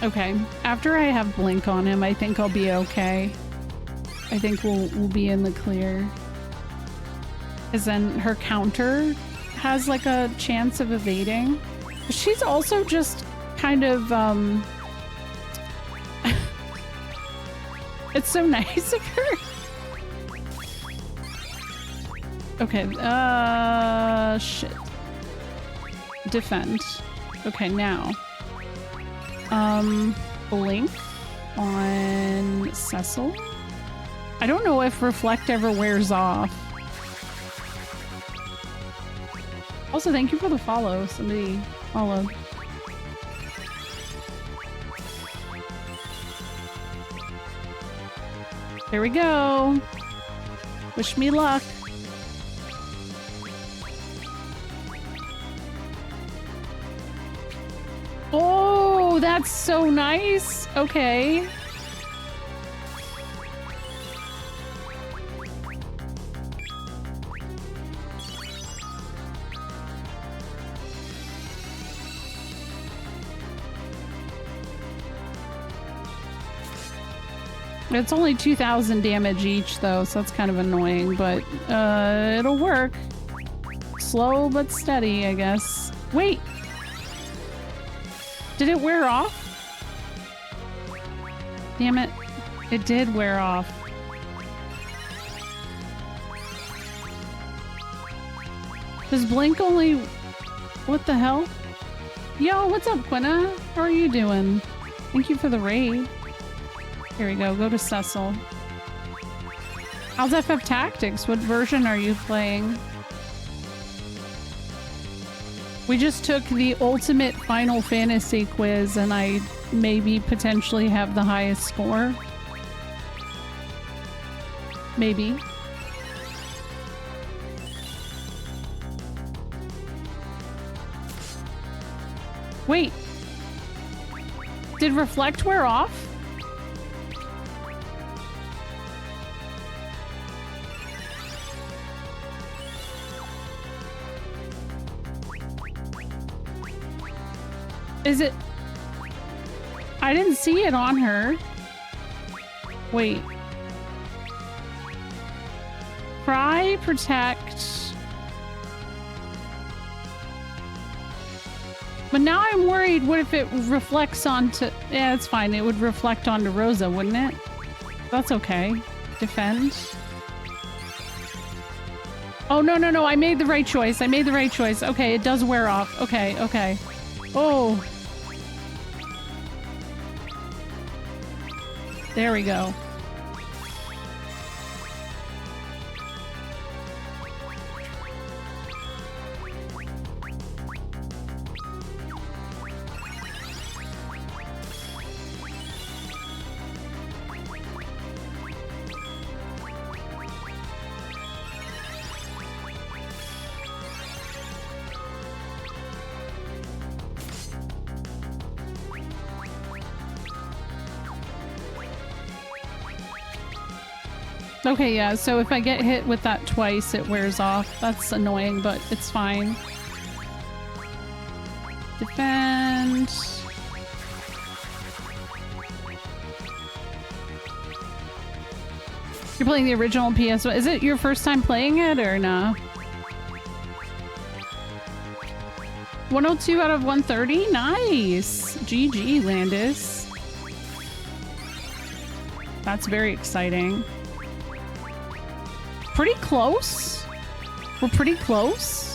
Okay, after I have Blink on him, I think I'll be okay. I think we'll be in the clear. Because then her counter has like a chance of evading. She's also just kind of, it's so nice of her. Okay, shit. Defend. Okay, now. Blink on Cecil. I don't know if Reflect ever wears off. Also, thank you for the follow. Somebody followed. There we go. Wish me luck. Oh, that's so nice. Okay. It's only 2,000 damage each though, so that's kind of annoying, but it'll work. Slow but steady, I guess. Wait! Did it wear off? Damn it. It did wear off. Does Blink only... What the hell? Yo, what's up, Quina? How are you doing? Thank you for the raid. Here we go. Go to Cecil. How's FF Tactics? What version are you playing? We just took the ultimate Final Fantasy quiz and I maybe potentially have the highest score. Maybe. Wait. Did Reflect wear off? Is it? I didn't see it on her. Wait. Cry, protect. But now I'm worried, what if it reflects onto... Yeah, it's fine. It would reflect onto Rosa, wouldn't it? That's okay. Defend. Oh, no, no, no. I made the right choice. I made the right choice. Okay, it does wear off. Okay, okay. Oh. There we go. Okay, yeah, so if I get hit with that twice, it wears off. That's annoying, but it's fine. Defend. You're playing the original PS1. Is it your first time playing it, or no? 102 out of 130? Nice! GG, Landis. That's very exciting. Pretty close. We're pretty close.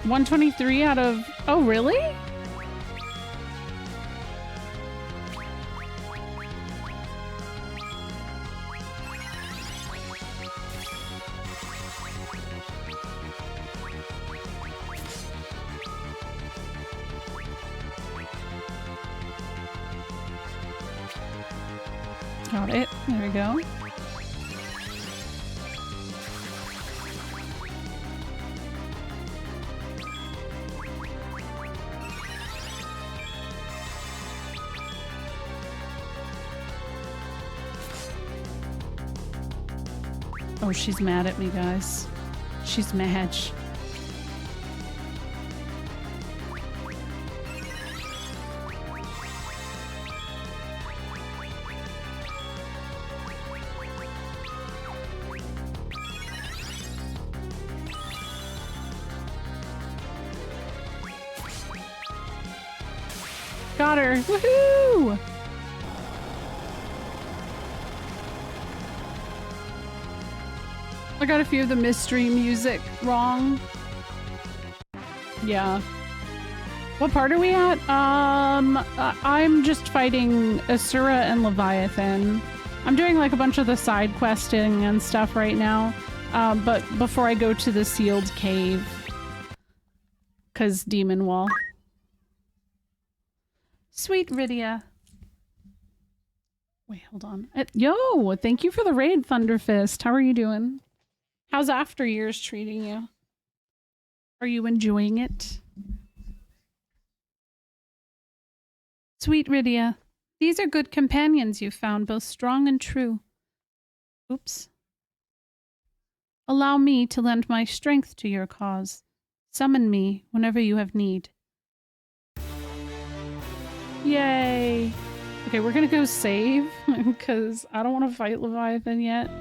$123 out of... Oh, really? Got it. There we go. Oh, she's mad at me, guys. She's mad. Got her! Woohoo! I got a few of the mystery music wrong. Yeah. What part are we at? I'm just fighting Asura and Leviathan. I'm doing like a bunch of the side questing and stuff right now. But before I go to the sealed cave. 'Cause Demon Wall. Sweet Rydia. Wait, hold on. Yo, thank you for the raid, Thunderfist. How are you doing? How's After Years treating you? Are you enjoying it? Sweet Rydia. These are good companions you've found, both strong and true. Oops. Allow me to lend my strength to your cause. Summon me whenever you have need. Yay! Okay, we're gonna go save, because I don't want to fight Leviathan yet.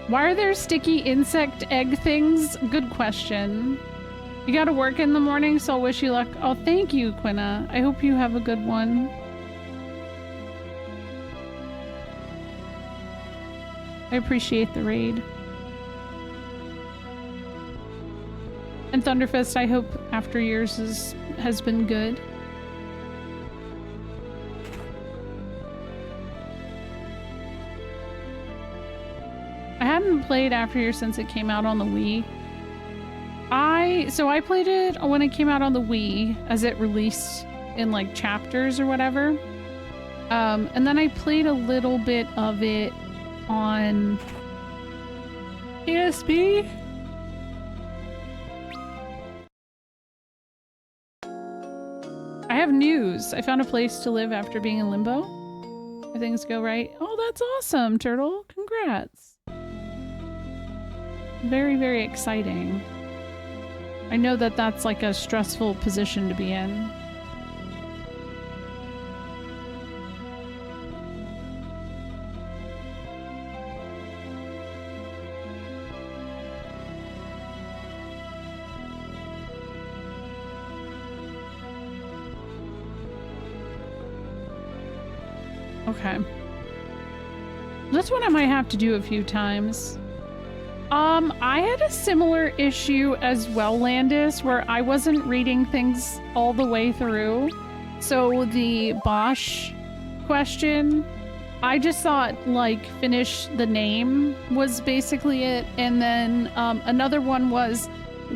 Why are there sticky insect egg things? Good question. You gotta work in the morning, so I'll wish you luck. Oh, thank you, Quina. I hope you have a good one. I appreciate the raid. And Thunderfist, I hope After Years has been good. I hadn't played After Years since it came out on the Wii. So I played it when it came out on the Wii, as it released in like chapters or whatever. And then I played a little bit of it on PSP. I have news. I found a place to live after being in limbo. If things go right. Oh, that's awesome, Turtle. Congrats. Very, very exciting. I know that that's like a stressful position to be in. Okay. This one I might have to do a few times. I had a similar issue as well, Landis, where I wasn't reading things all the way through. So the Bosch question, I just thought, like, finish the name was basically it. And then another one was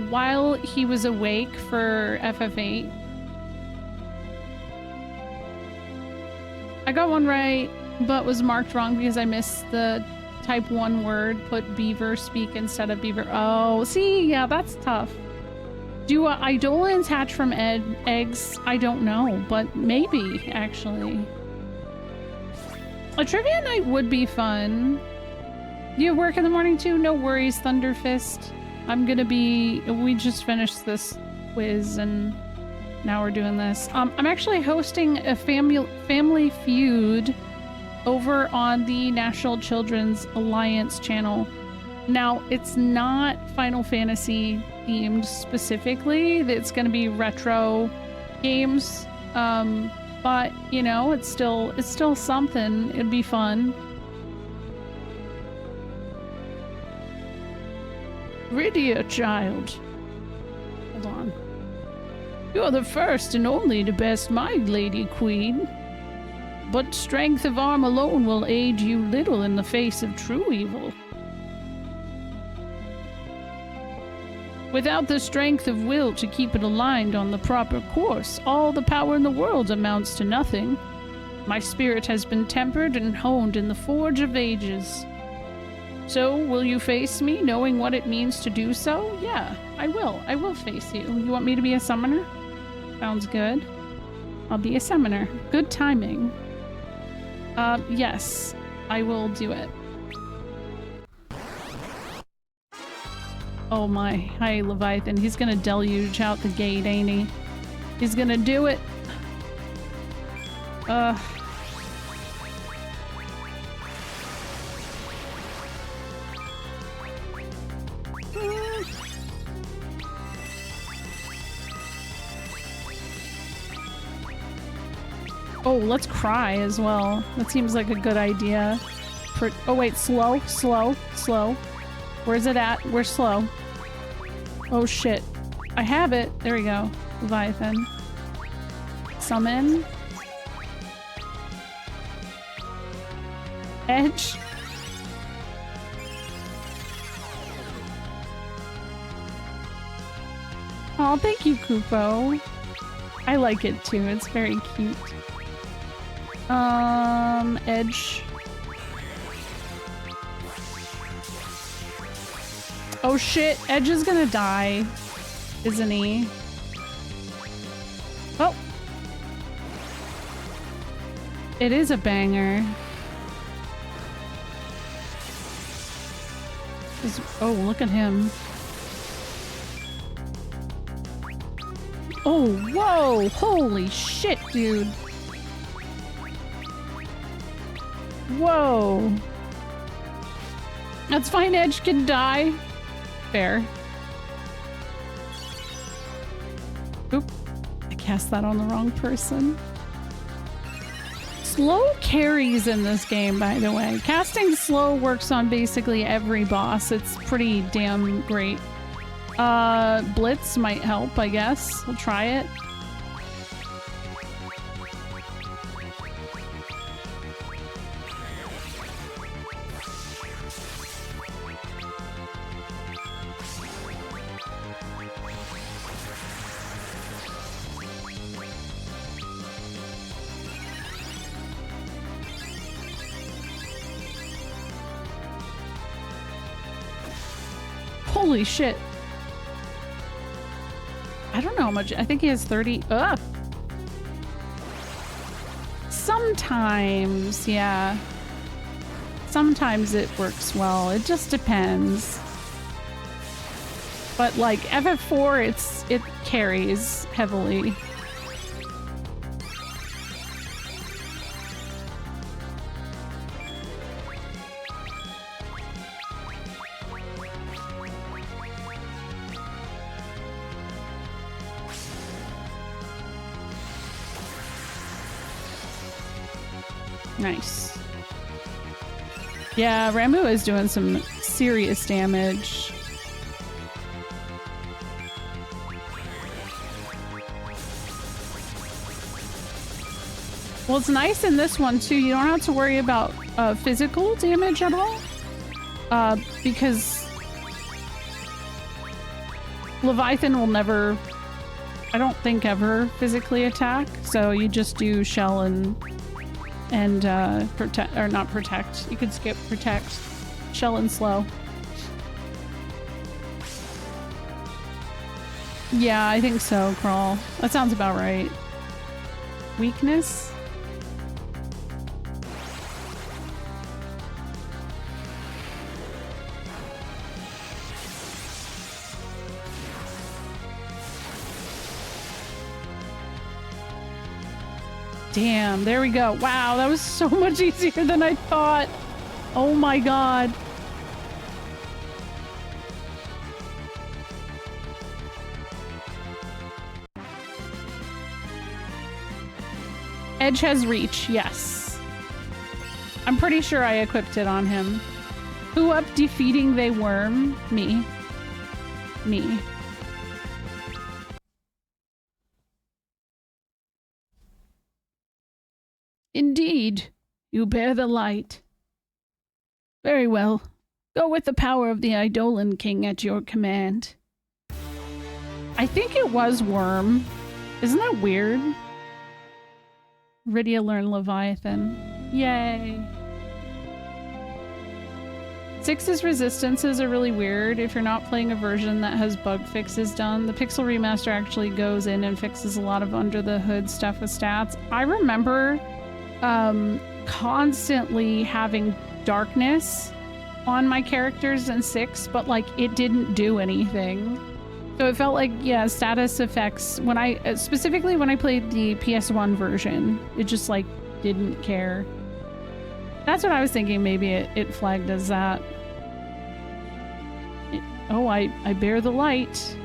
while he was awake for FF8. I got one right, but was marked wrong because I missed the type 1 word, put beaver speak instead of beaver. Oh, see, yeah, that's tough. Do Eidolons hatch from eggs? I don't know, but maybe, actually. A trivia night would be fun. You work in the morning too? No worries, Thunderfist. I'm gonna be... We just finished this quiz and now we're doing this. I'm actually hosting a family feud over on the National Children's Alliance channel. Now, it's not Final Fantasy themed specifically. It's going to be retro games. But, you know, it's still something. It'd be fun. Rydia, child. Hold on. You're the first and only to best my Lady Queen. But strength of arm alone will aid you little in the face of true evil. Without the strength of will to keep it aligned on the proper course, all the power in the world amounts to nothing. My spirit has been tempered and honed in the Forge of Ages. So, will you face me, knowing what it means to do so? Yeah, I will. I will face you. You want me to be a summoner? Sounds good. I'll be a summoner. Good timing. Yes, I will do it. Oh my, hi Leviathan. He's gonna deluge out the gate, ain't he? He's gonna do it. Oh, let's cry as well. That seems like a good idea. Oh wait, slow, slow, slow. Where's it at? We're slow. Oh shit. I have it. There we go. Leviathan. Summon. Edge. Oh, thank you, Kupo. I like it too. It's very cute. Edge. Oh shit, Edge is gonna die, isn't he? Oh. It is a banger. Oh, look at him. Oh, whoa! Holy shit, dude. Whoa. That's fine, Edge can die. Fair. Oop. I cast that on the wrong person. Slow carries in this game, by the way. Casting slow works on basically every boss. It's pretty damn great. Blitz might help, I guess. We'll try it. Holy shit. I don't know how much. I think he has 30. Ugh. Sometimes, yeah. Sometimes it works well. It just depends. But like FF4, it carries heavily. Nice. Yeah, Ramu is doing some serious damage. Well, it's nice in this one too. You don't have to worry about physical damage at all. Because Leviathan will never, I don't think ever physically attack. So you just do shell and protect, or not protect. You could skip protect, shell and slow. Yeah, I think so, Crawl. That sounds about right. Weakness? Damn, there we go. Wow, that was so much easier than I thought. Oh my god. Edge has reach, yes. I'm pretty sure I equipped it on him. Who up defeating they worm? Me. Me. Indeed, you bear the light. Very well. Go with the power of the Eidolon King at your command. I think it was Worm. Isn't that weird? Rydia learned Leviathan. Yay. 6's resistances are really weird if you're not playing a version that has bug fixes done. The Pixel Remaster actually goes in and fixes a lot of under the hood stuff with stats. I remember constantly having darkness on my characters in 6, but like it didn't do anything. So it felt like, yeah, status effects, when I, specifically when I played the PS1 version, it just like didn't care. That's what I was thinking, maybe it flagged as that. Oh, I bear the light.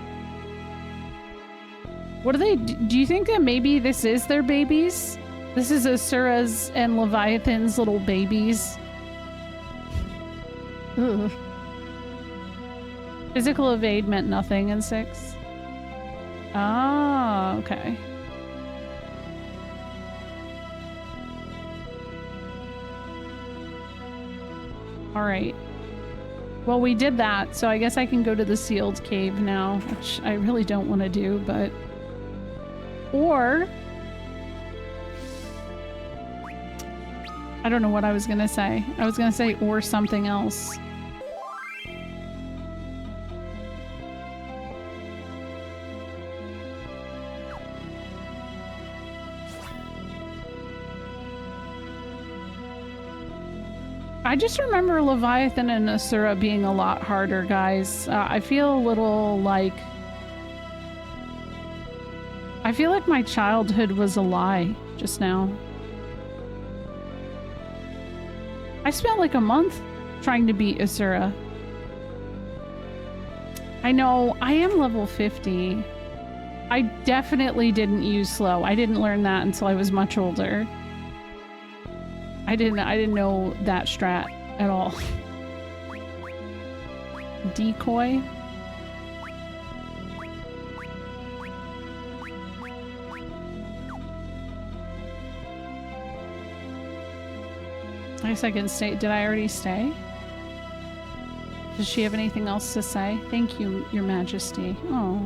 What are they, do you think that maybe this is their babies? This is Asura's and Leviathan's little babies. Ugh. Physical evade meant nothing in 6. Ah, okay. Alright. Well, we did that, so I guess I can go to the sealed cave now, which I really don't want to do, but... Or... I don't know what I was gonna say. I was gonna say or something else. I just remember Leviathan and Asura being a lot harder, guys. I feel a little like... I feel like my childhood was a lie just now. I spent like a month trying to beat Asura. I know, I am level 50. I definitely didn't use slow. I didn't learn that until I was much older. I didn't know that strat at all. Decoy? I guess I can stay. Did I already stay? Does she have anything else to say? Thank you, Your Majesty. Oh.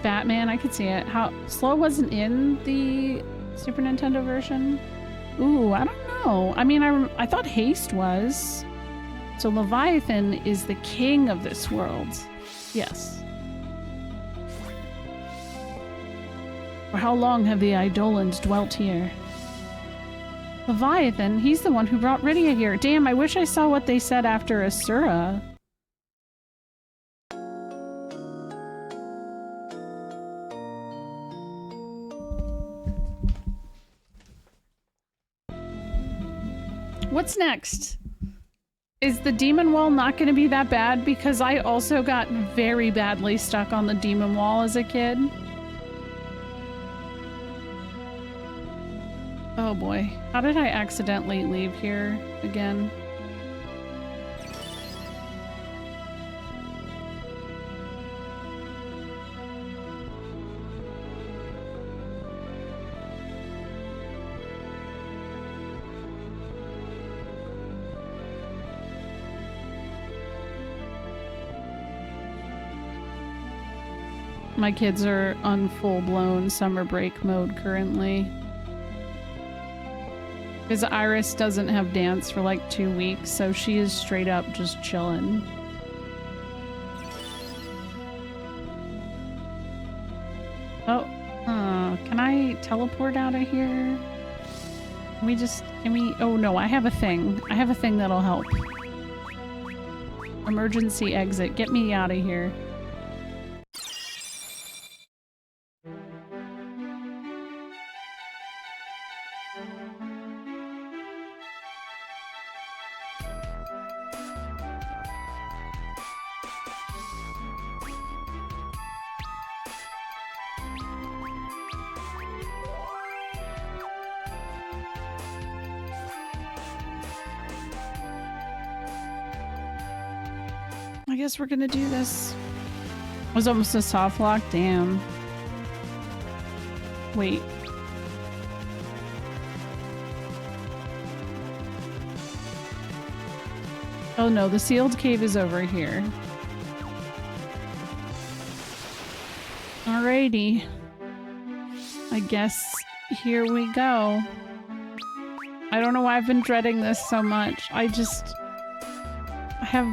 Batman, I could see it. How slow wasn't in the Super Nintendo version? Ooh, I don't know. I mean, I thought haste was. So Leviathan is the king of this world. Yes. For how long have the Eidolons dwelt here? Leviathan, he's the one who brought Rydia here. Damn, I wish I saw what they said after Asura. What's next? Is the demon wall not going to be that bad? Because I also got very badly stuck on the demon wall as a kid. Oh boy. How did I accidentally leave here again? My kids are on full-blown summer break mode currently. Because Iris doesn't have dance for like 2 weeks, so she is straight up just chilling. Oh, can I teleport out of here? Can we, oh no, I have a thing. I have a thing that'll help. Emergency exit, get me out of here. I guess we're gonna do this. It was almost a soft lock, damn. Wait. Oh no, the sealed cave is over here. Alrighty. I guess here we go. I don't know why I've been dreading this so much. I have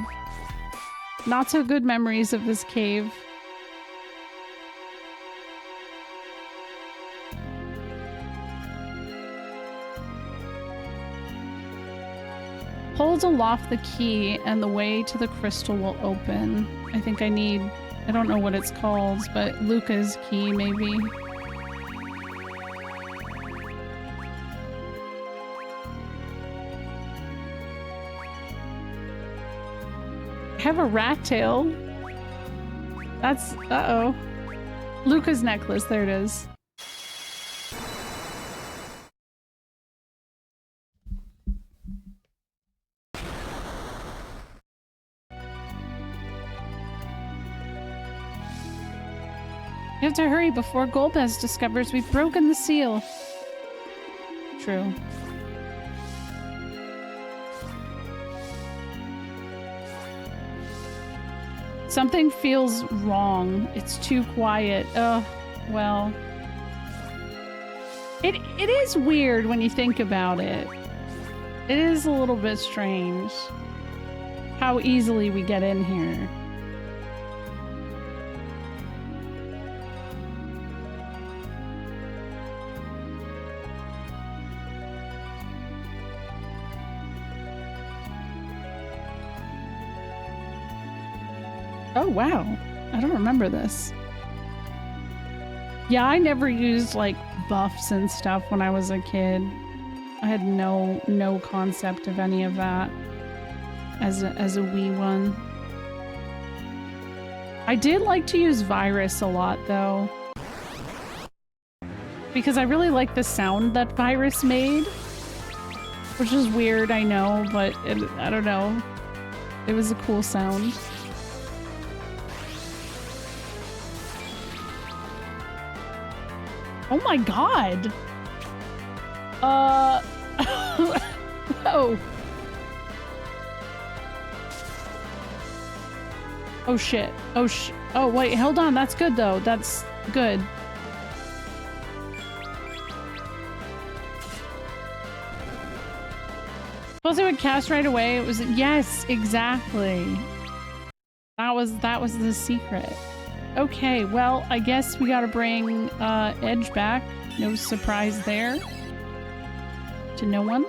not so good memories of this cave. Hold aloft the key and the way to the crystal will open. I think I need, I don't know what it's called, but Luca's key maybe. I have a rat tail. That's, uh-oh. Luca's necklace, there it is. You have to hurry before Golbez discovers we've broken the seal. True. Something feels wrong. It's too quiet. Well. It is weird when you think about it. It is a little bit strange how easily we get in here. Oh, wow. I don't remember this. Yeah, I never used, like, buffs and stuff when I was a kid. I had no concept of any of that as a Wii one. I did like to use Virus a lot, though. Because I really like the sound that Virus made. Which is weird, I know, but I don't know. It was a cool sound. Oh my god! Oh. Oh shit. Oh wait, hold on, that's good though. That's good. Suppose it would cast right away. It was, yes, exactly. That was the secret. Okay, well, I guess we gotta bring Edge back. No surprise there. To no one.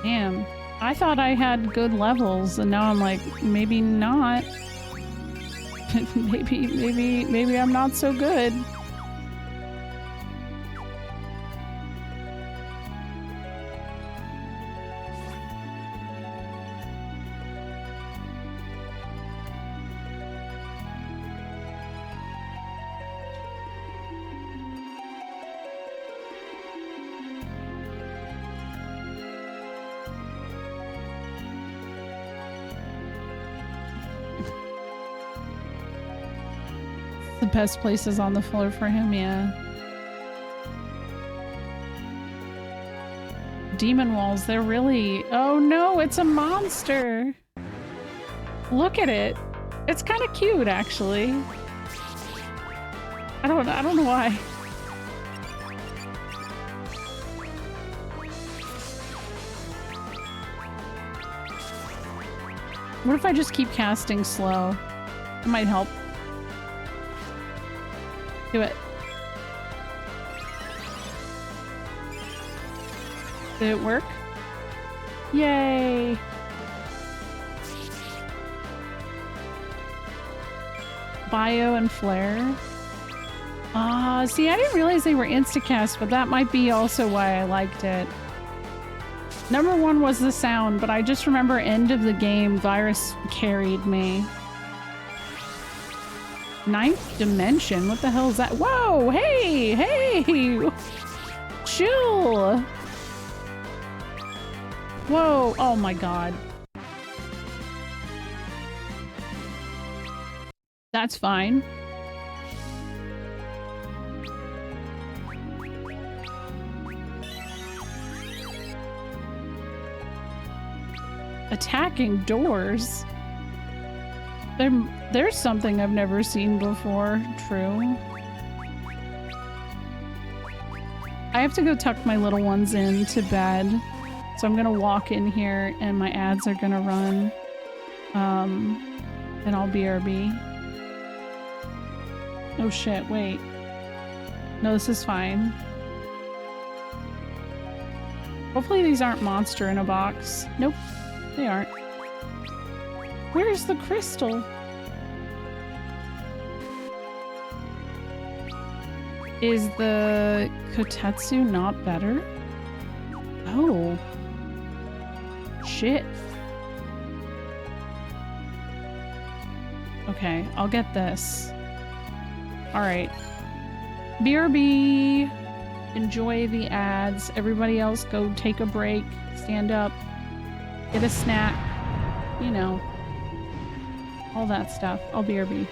Damn. I thought I had good levels, and now I'm like, maybe not. maybe I'm not so good. The best places on the floor for him, yeah. Demon walls, they're really... Oh no, it's a monster! Look at it! It's kind of cute, actually. I don't know why. What if I just keep casting slow? It might help. Do it. Did it work? Yay! Bio and Flare. See, I didn't realize they were instacast, but that might be also why I liked it. Number one was the sound, but I just remember end of the game, Virus carried me. Ninth dimension? What the hell is that? Whoa! Hey! Hey! Chill! Whoa! Oh my god. That's fine. Attacking doors? There's something I've never seen before. True. I have to go tuck my little ones in to bed. So I'm gonna walk in here and my ads are gonna run. And I'll BRB. Oh shit, wait. No, this is fine. Hopefully these aren't monster in a box. Nope, they aren't. Where's the crystal? Is the Kotetsu not better? Oh. Shit. Okay, I'll get this. Alright. BRB. Enjoy the ads. Everybody else go take a break. Stand up. Get a snack. You know. All that stuff. I'll BRB.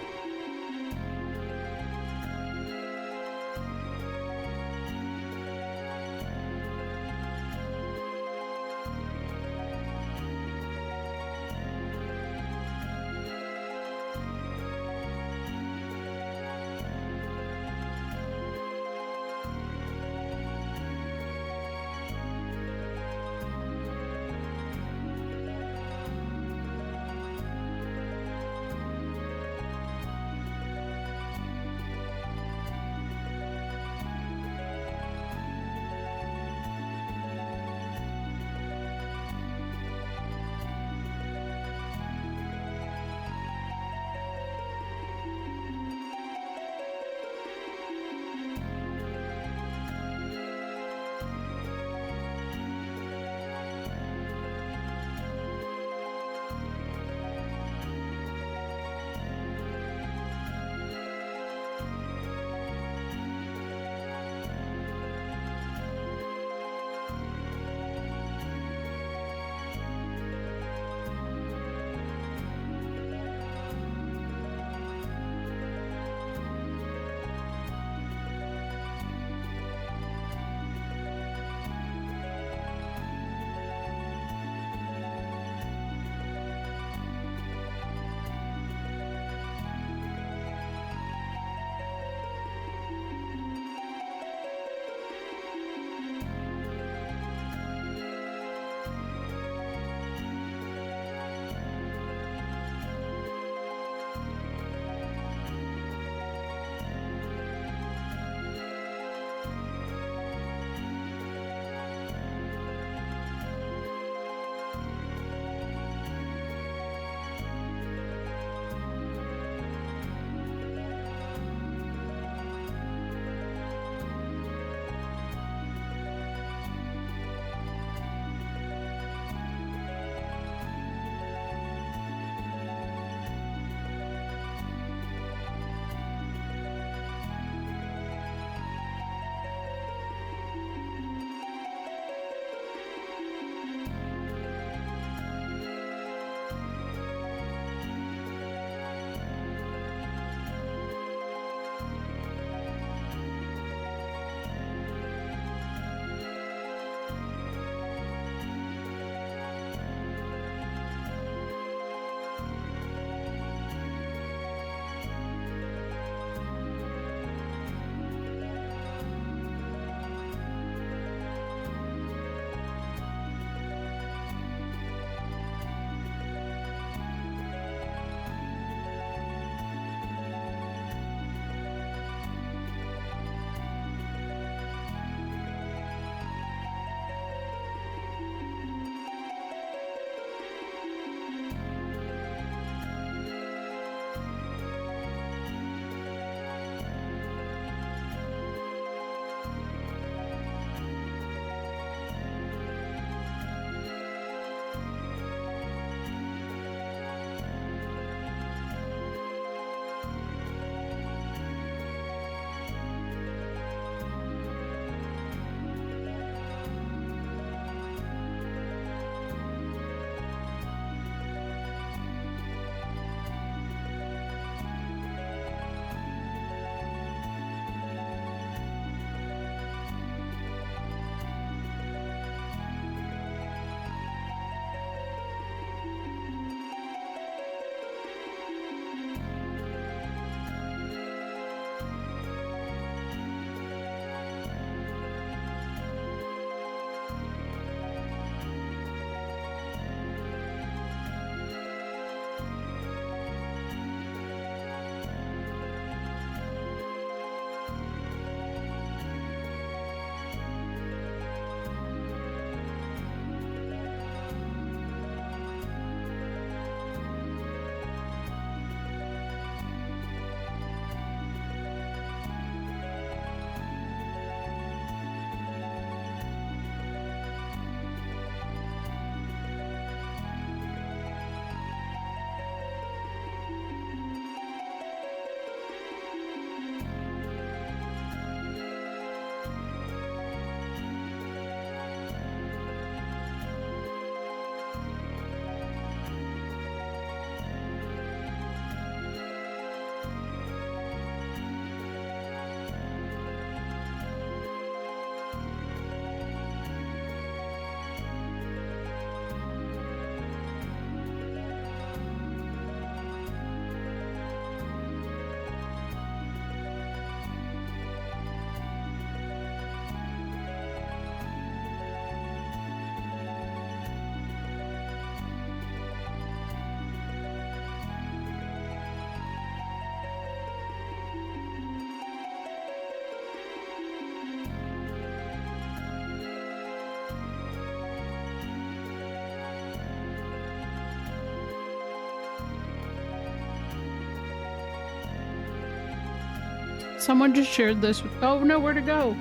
Someone just shared this. Oh no, where to go?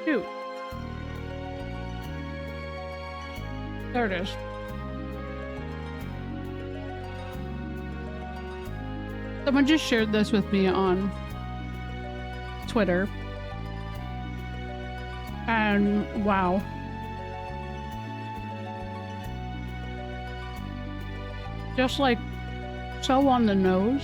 Shoot. There it is. Someone just shared this with me on Twitter. And wow. Just like so on the nose.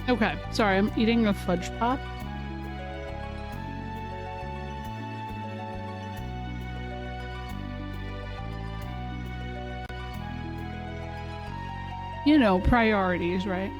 Okay, sorry, I'm eating a fudge pop. You know, priorities, right?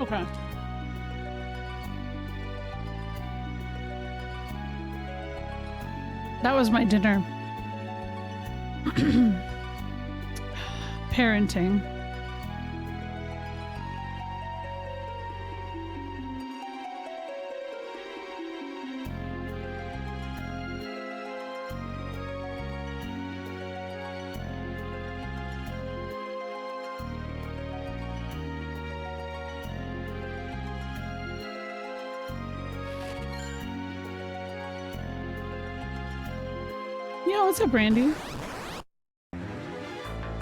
Okay. That was my dinner. Parenting. Yeah, what's up, Randy?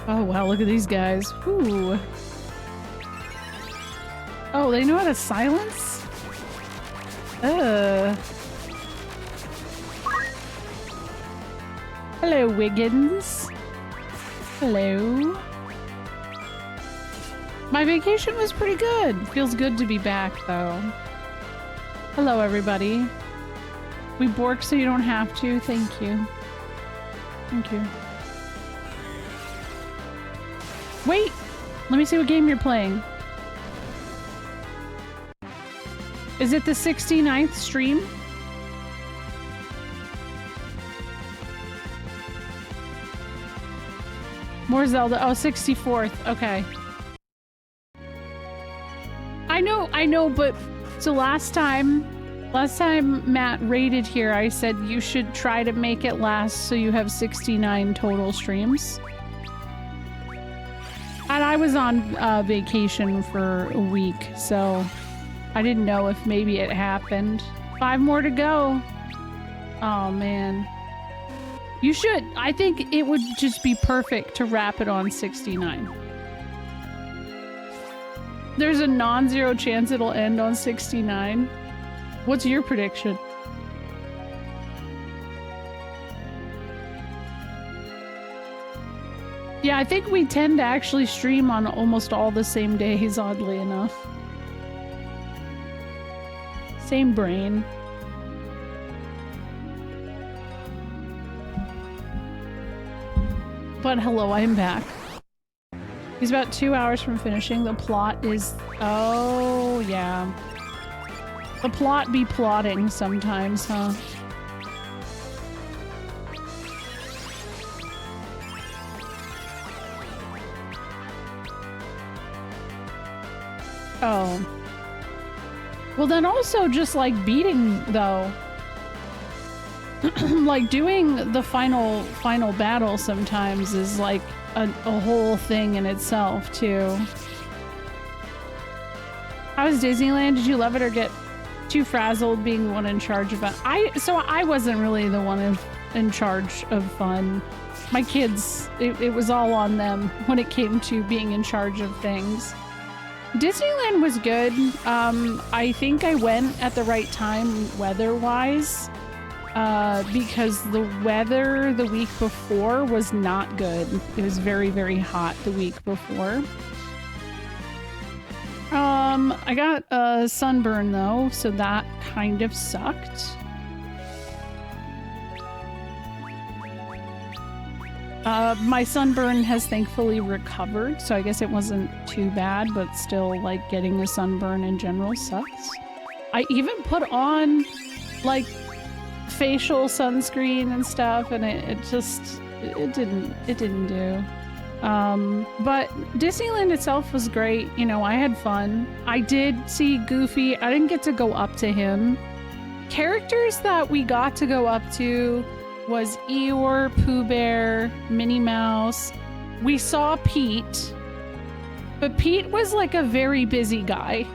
Oh, wow, look at these guys. Ooh. Oh, they know how to silence? Hello, Wiggins. Hello. My vacation was pretty good. Feels good to be back, though. Hello, everybody. We bork so you don't have to. Thank you. Thank you. Wait! Let me see what game you're playing. Is it the 69th stream? More Zelda. Oh, 64th. Okay. I know, but so last time Matt raided here, I said you should try to make it last so you have 69 total streams. And I was on vacation for a week, so I didn't know if maybe it happened. 5 more to go. Oh, man. You should. I think it would just be perfect to wrap it on 69. There's a non-zero chance it'll end on 69. What's your prediction? Yeah, I think we tend to actually stream on almost all the same days, oddly enough. Same brain. But hello, I'm back. He's about 2 hours from finishing. The plot is... Oh, yeah. The plot be plotting sometimes, huh? Oh. Well, then also just, like, beating, though. Like, doing the final battle sometimes is, like, a whole thing in itself, too. How was Disneyland? Did you love it or get too frazzled being the one in charge of it? So I wasn't really the one in charge of fun. my kids, it was all on them when it came to being in charge of things. Disneyland was good. I think I went at the right time weather-wise, because the weather the week before was not good. It was very, very hot the week before. I got a sunburn though, so that kind of sucked. My sunburn has thankfully recovered, so I guess it wasn't too bad, but still, like, getting a sunburn in general sucks. I even put on, like, facial sunscreen and stuff, and it didn't do. But Disneyland itself was great. You know, I had fun. I did see Goofy. I didn't get to go up to him. Characters that we got to go up to was Eeyore, Pooh Bear, Minnie Mouse. We saw Pete, but Pete was like a very busy guy.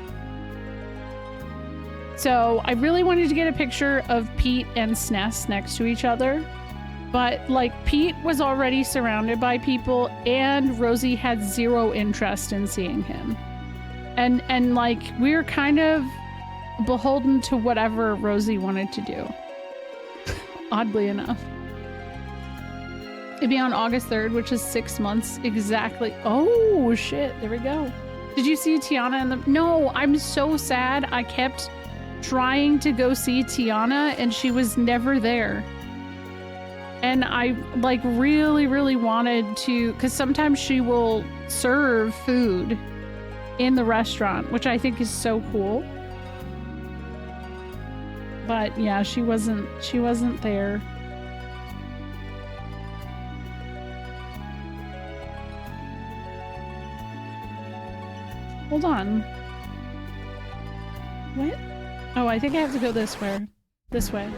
So I really wanted to get a picture of Pete and SNES next to each other. But like Pete was already surrounded by people and Rosie had zero interest in seeing him. And like we were kind of beholden to whatever Rosie wanted to do. Oddly enough. It'd be on August 3rd, which is 6 months exactly. Oh shit, there we go. Did you see Tiana in the... No, I'm so sad. I kept trying to go see Tiana and she was never there. And I like really, really wanted to, because sometimes she will serve food in the restaurant, which I think is so cool. But yeah, she wasn't there. Hold on. What? Oh, I think I have to go this way. This way.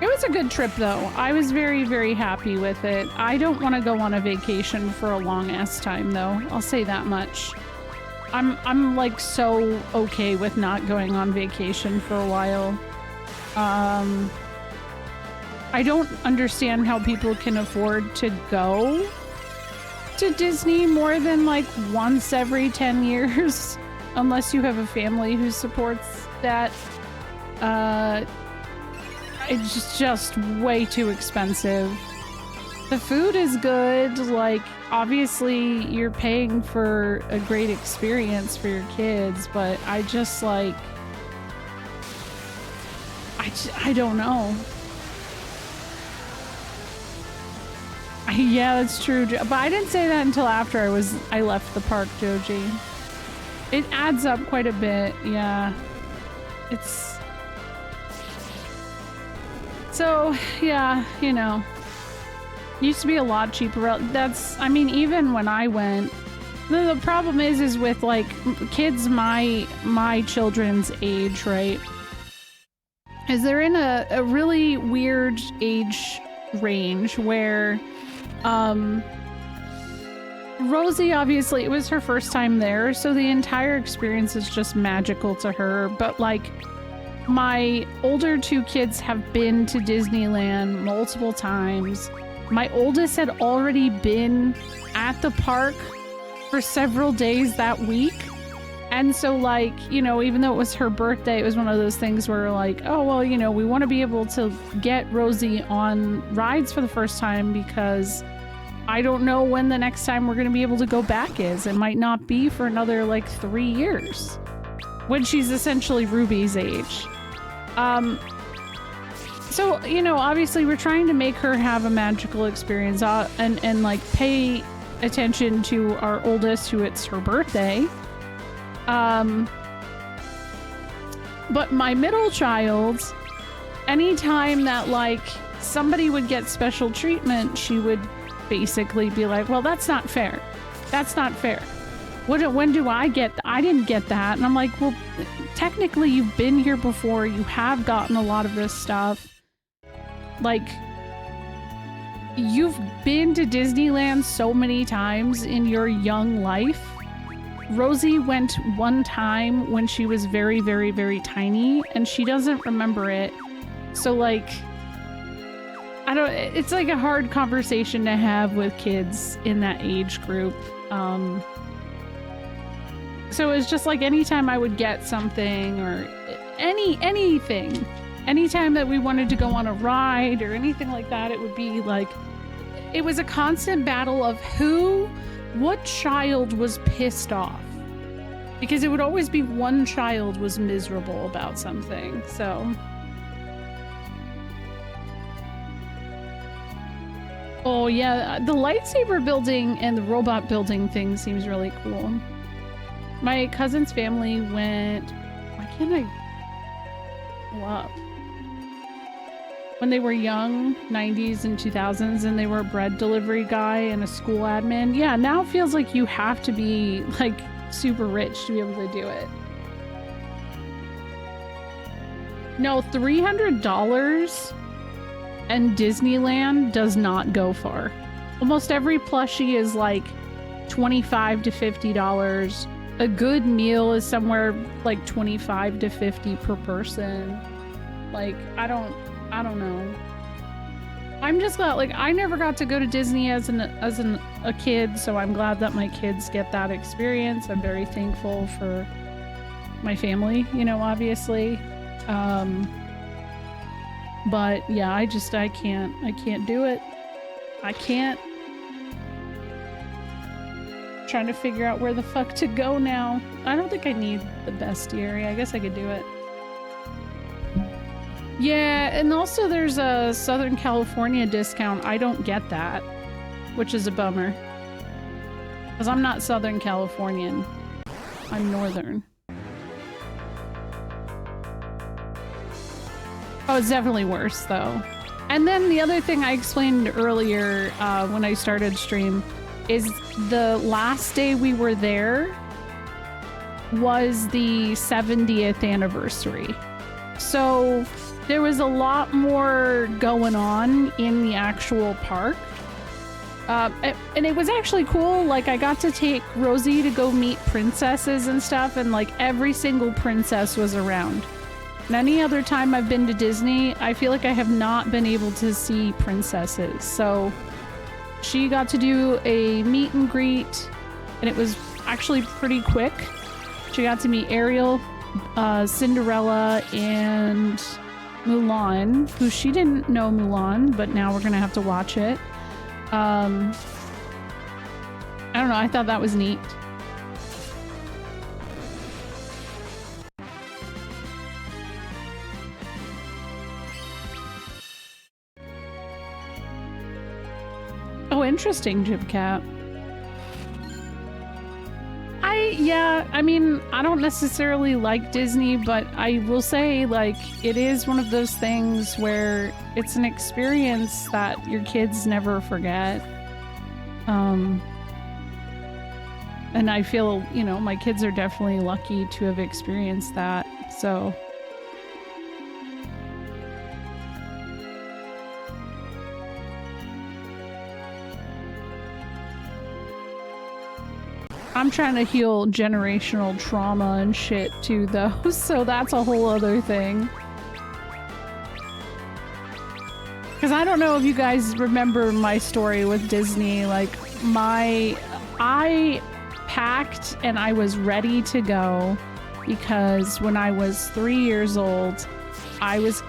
It was a good trip though. I was very, very happy with it. I don't want to go on a vacation for a long ass time though. I'll say that much. I'm like so okay with not going on vacation for a while. I don't understand how people can afford to go to Disney more than like once every 10 years, unless you have a family who supports that. It's just way too expensive. The food is good, like obviously you're paying for a great experience for your kids, but I just like I don't know. Yeah, that's true, but I didn't say that until after I left the park, Joji. It adds up quite a bit, yeah. It's so, yeah, you know, used to be a lot cheaper. That's, I mean, even when I went, the problem is with like kids my children's age, right? Is they're in a really weird age range where, Rosie, obviously, it was her first time there, so the entire experience is just magical to her, but like, my older two kids have been to Disneyland multiple times. My oldest had already been at the park for several days that week. And so like, you know, even though it was her birthday, it was one of those things where like, oh, well, you know, we want to be able to get Rosie on rides for the first time because I don't know when the next time we're going to be able to go back is. It might not be for another like 3 years when she's essentially Ruby's age. So, you know, obviously we're trying to make her have a magical experience and like pay attention to our oldest who it's her birthday. But my middle child, anytime that like somebody would get special treatment, she would basically be like, well, that's not fair. That's not fair. When do I get, I didn't get that. And I'm like, well, technically you've been here before. You have gotten a lot of this stuff. Like, you've been to Disneyland so many times in your young life. Rosie went one time when she was very, very, very tiny, and she doesn't remember it. So, like, it's like a hard conversation to have with kids in that age group. So it's just like anytime I would get something or anything, anytime that we wanted to go on a ride or anything like that, it would be like, it was a constant battle of what child was pissed off. Because it would always be one child was miserable about something, so. Oh yeah, the lightsaber building and the robot building thing seems really cool. My cousin's family went, why can't I pull up? When they were young, 90s and 2000s, and they were a bread delivery guy and a school admin. Yeah, now it feels like you have to be like super rich to be able to do it. No, $300 and Disneyland does not go far. Almost every plushie is like $25 to $50. A good meal is somewhere like $25 to $50 per person. Like, I don't know. I'm just glad, like, I never got to go to Disney as a kid, so I'm glad that my kids get that experience. I'm very thankful for my family, you know, obviously. But yeah, I can't do it. I can't. Trying to figure out where the fuck to go now. I don't think I need the bestiary. I guess I could do it. Yeah, and also there's a Southern California discount. I don't get that, which is a bummer. Because I'm not Southern Californian. I'm Northern. Oh, it's definitely worse, though. And then the other thing I explained earlier when I started stream is the last day we were there was the 70th anniversary. So there was a lot more going on in the actual park. And it was actually cool. Like, I got to take Rosie to go meet princesses and stuff, and like every single princess was around. And any other time I've been to Disney, I feel like I have not been able to see princesses. So she got to do a meet and greet, and it was actually pretty quick. She got to meet Ariel, Cinderella, and Mulan, who she didn't know Mulan, but now we're gonna have to watch it. I don't know, I thought that was neat. Oh, interesting, Jibcat. I mean, I don't necessarily like Disney, but I will say, like, it is one of those things where it's an experience that your kids never forget. And I feel, you know, my kids are definitely lucky to have experienced that, so. I'm trying to heal generational trauma and shit too, though, so that's a whole other thing. Because I don't know if you guys remember my story with Disney. Like, I packed and I was ready to go because when I was 3 years old, I was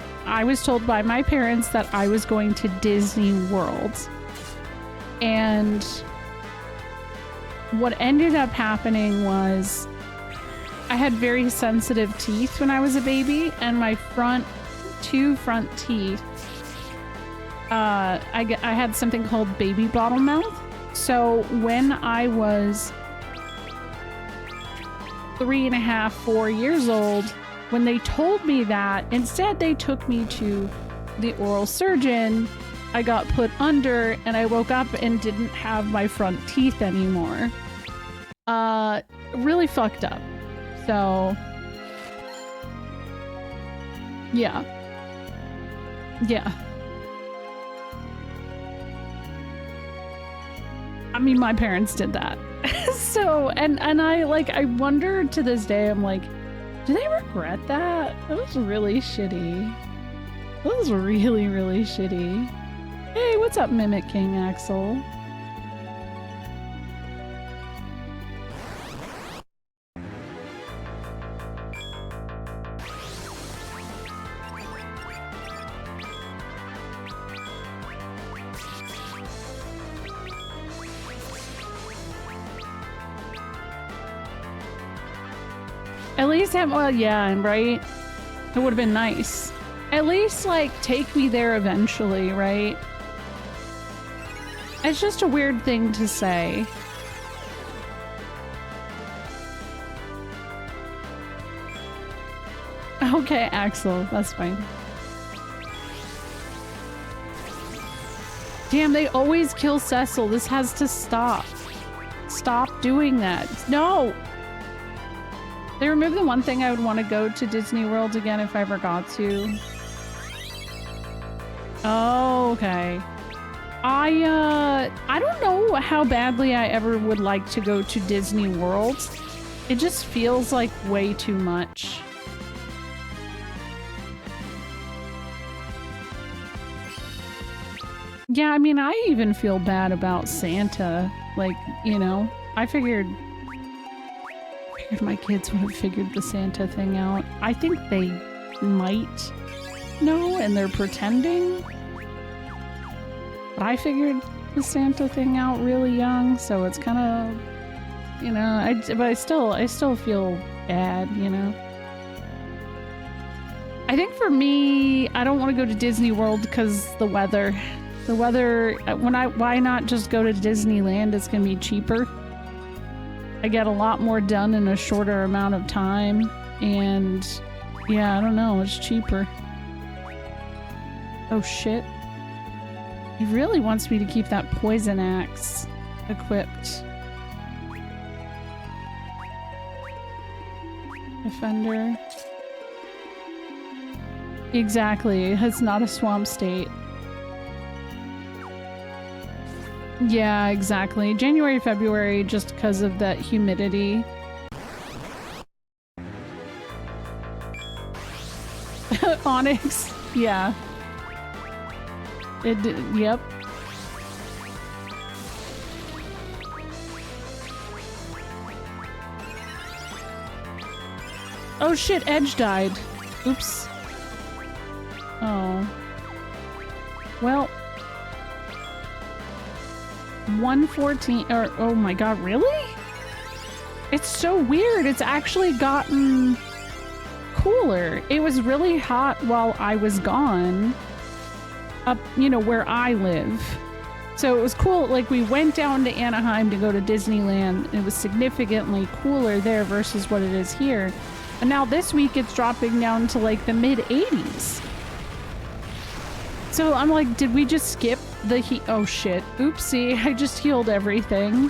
told by my parents that I was going to Disney World. And what ended up happening was I had very sensitive teeth when I was a baby, and my two front teeth, I had something called baby bottle mouth. So when I was 3.5, 4 years old, when they told me that, instead they took me to the oral surgeon. I got put under and I woke up and didn't have my front teeth anymore. Really fucked up. So, yeah. Yeah. I mean, my parents did that. So, and I wonder to this day, I'm like, do they regret that? That was really shitty. That was really, really shitty. Hey, what's up, Mimic King Axel? At least have, well, yeah, right? It would have been nice. At least, like, take me there eventually, right? It's just a weird thing to say. Okay, Axel, that's fine. Damn, they always kill Cecil. This has to stop. Stop doing that. No! They removed the one thing I would want to go to Disney World again if I ever got to. Oh, okay. I don't know how badly I ever would like to go to Disney World. It just feels like way too much. Yeah, I mean, I even feel bad about Santa. Like, you know, I figured my kids would have figured the Santa thing out. I think they might know and they're pretending. But I figured the Santa thing out really young, so it's kind of, you know, but I still feel bad, you know. I think for me, I don't want to go to Disney World because the weather. The weather, why not just go to Disneyland? It's gonna be cheaper. I get a lot more done in a shorter amount of time, and yeah, I don't know, it's cheaper. Oh shit. He really wants me to keep that poison axe equipped. Defender. Exactly, it's not a swamp state. Yeah, exactly. January, February, just because of that humidity. Onyx, yeah. Yep. Oh shit, Edge died. Oops. Oh. Well. 114, or oh my god, really? It's so weird. It's actually gotten cooler. It was really hot while I was gone up, you know, where I live. So it was cool. Like, we went down to Anaheim to go to Disneyland. It was significantly cooler there versus what it is here. And now this week it's dropping down to like the mid 80s. So I'm like, did we just skip the heat? Oh shit. Oopsie, I just healed everything.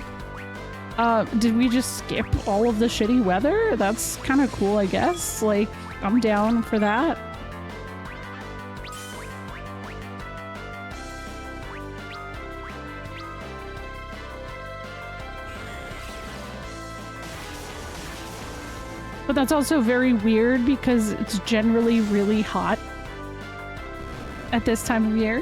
Did we just skip all of the shitty weather? That's kind of cool, I guess. Like, I'm down for that. But that's also very weird because it's generally really hot at this time of year.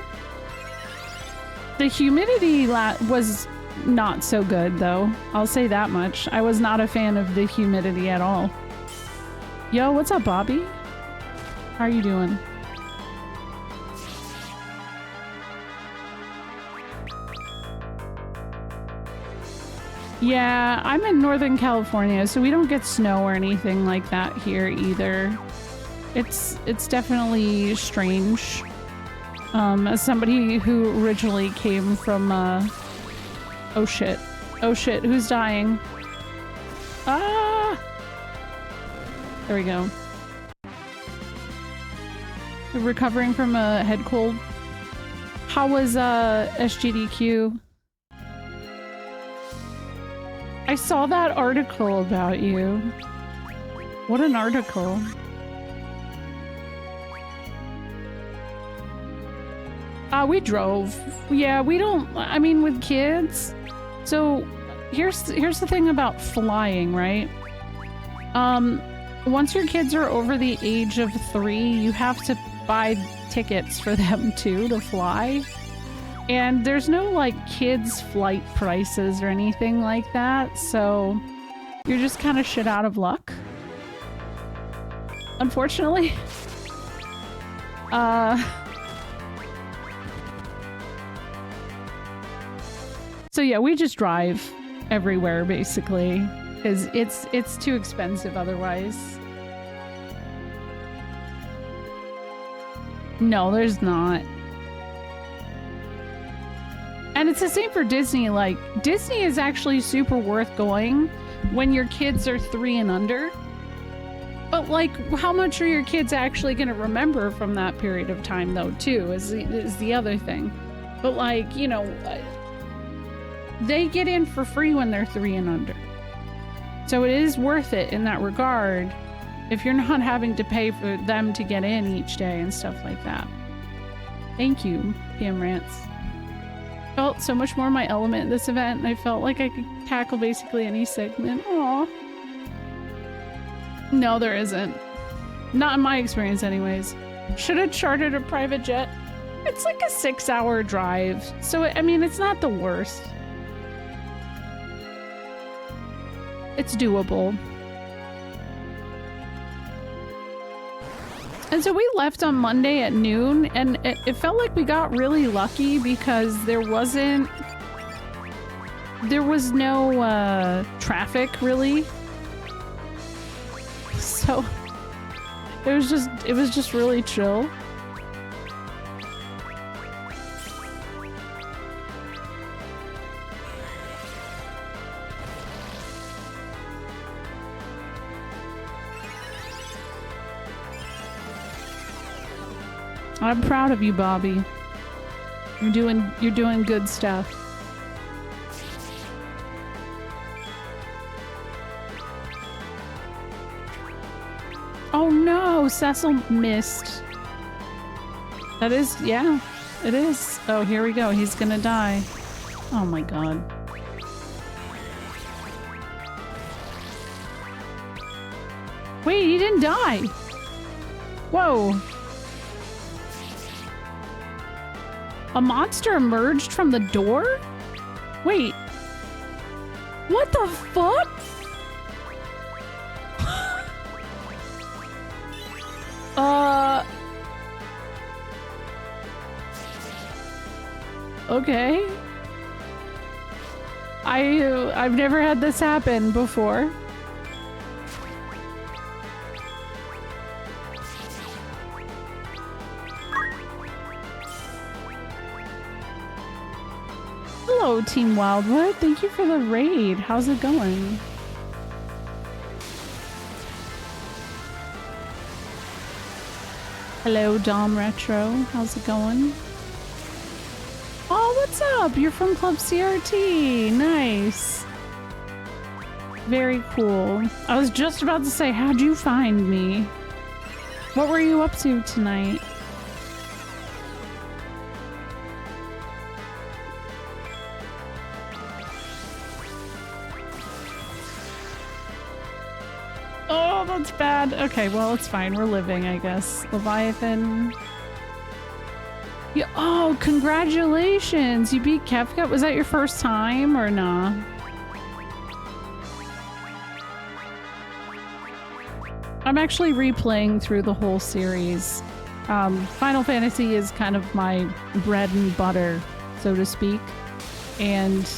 The humidity was not so good, though. I'll say that much. I was not a fan of the humidity at all. Yo, what's up, Bobby? How are you doing? Yeah, I'm in Northern California, so we don't get snow or anything like that here either. It's definitely strange. As somebody who originally came from, oh shit. Oh shit, who's dying? Ah! There we go. Recovering from a head cold. How was, SGDQ? I saw that article about you. What an article. We drove. Yeah, we don't, I mean, with kids, So here's the thing about flying, right? Once your kids are over the age of 3, you have to buy tickets for them too to fly. And there's no like kids flight prices or anything like that, so you're just kind of shit out of luck. Unfortunately. So yeah, we just drive everywhere basically, because it's too expensive otherwise. No, there's not. And it's the same for Disney. Like, Disney is actually super worth going when your kids are 3 and under. But, like, how much are your kids actually going to remember from that period of time, though, too, is the other thing. But, like, you know, they get in for free when they're 3 and under. So it is worth it in that regard if you're not having to pay for them to get in each day and stuff like that. Thank you, PM Rants. Felt so much more my element in this event, and I felt like I could tackle basically any segment. Aww. No, there isn't. Not in my experience anyways. Should have chartered a private jet. It's like a 6-hour drive, so I mean, it's not the worst. It's doable. And so we left on Monday at noon, and it felt like we got really lucky because there was no traffic really. So it was just really chill. I'm proud of you, Bobby. You're doing good stuff. Oh no, Cecil missed. That is, yeah, it is. Oh, here we go. He's gonna die. Oh my god. Wait, he didn't die. Whoa. A monster emerged from the door? Wait. What the fuck? Okay. I've never had this happen before. Hello, Team Wildwood. Thank you for the raid. How's it going? Hello, Dom Retro. How's it going? Oh, what's up? You're from Club CRT. Nice. Very cool. I was just about to say, how'd you find me? What were you up to tonight? Oh, that's bad. Okay, well, it's fine. We're living, I guess. Leviathan. Yeah, oh, congratulations! You beat Kefka? Was that your first time or nah? I'm actually replaying through the whole series. Final Fantasy is kind of my bread and butter, so to speak. And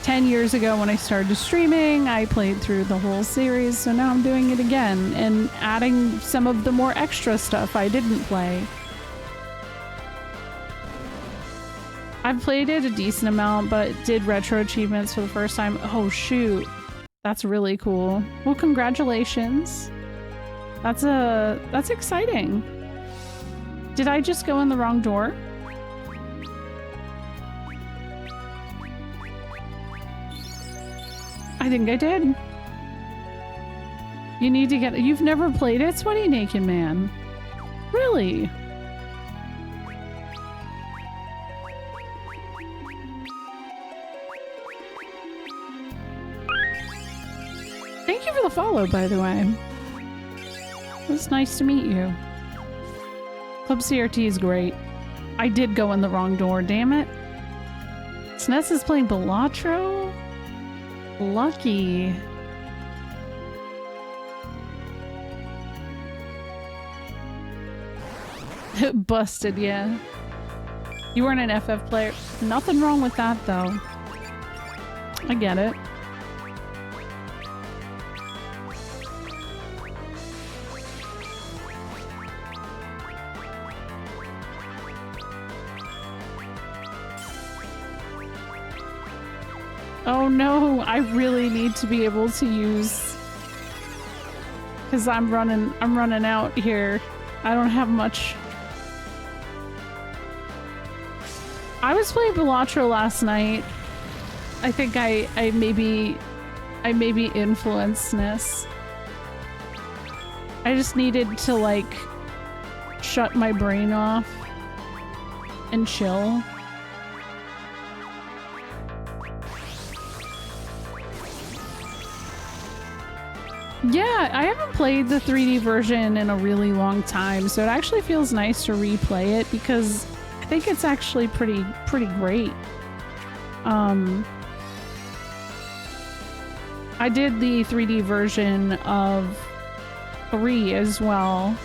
10 years ago when I started streaming, I played through the whole series, so now I'm doing it again and adding some of the more extra stuff I didn't play. I've played it a decent amount, but did retro achievements for the first time. Oh shoot. That's really cool. Well, congratulations. That's exciting. Did I just go in the wrong door? I think I did. You need to get... You've never played it, Sweaty Naked Man? Really? the follow, by the way. It was nice to meet you. Club CRT is great. I did go in the wrong door, damn it. SNES is playing Balatro? Lucky. Busted, yeah. You weren't an FF player. Nothing wrong with that, though. I get it. Oh no, I really need to be able to use, because I'm running out here. I don't have much. I was playing Balatro last night. I think I maybe influenced SNES. I just needed to like shut my brain off and chill. Yeah, I haven't played the 3D version in a really long time, so it actually feels nice to replay it because I think it's actually pretty great. I did the 3D version of 3 as well.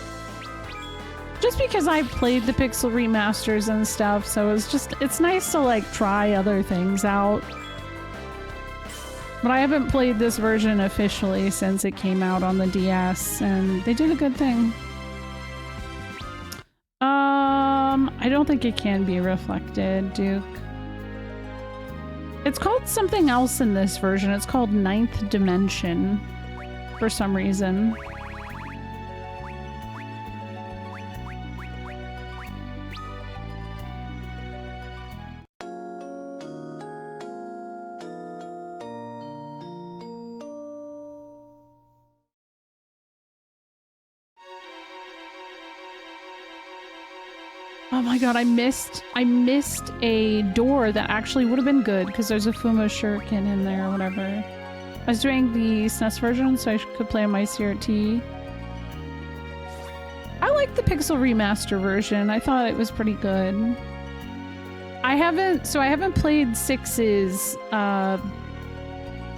Just because I played the Pixel remasters and stuff, so it's nice to like try other things out. But I haven't played this version officially since it came out on the DS, and they did a good thing. I don't think it can be reflected, Duke. It's called something else in this version. It's called Ninth Dimension for some reason. Oh my god, I missed a door that actually would have been good because there's a Fuma Shuriken in there or whatever. I was doing the SNES version so I could play on my CRT. I like the Pixel Remaster version. I thought it was pretty good. I haven't played 6's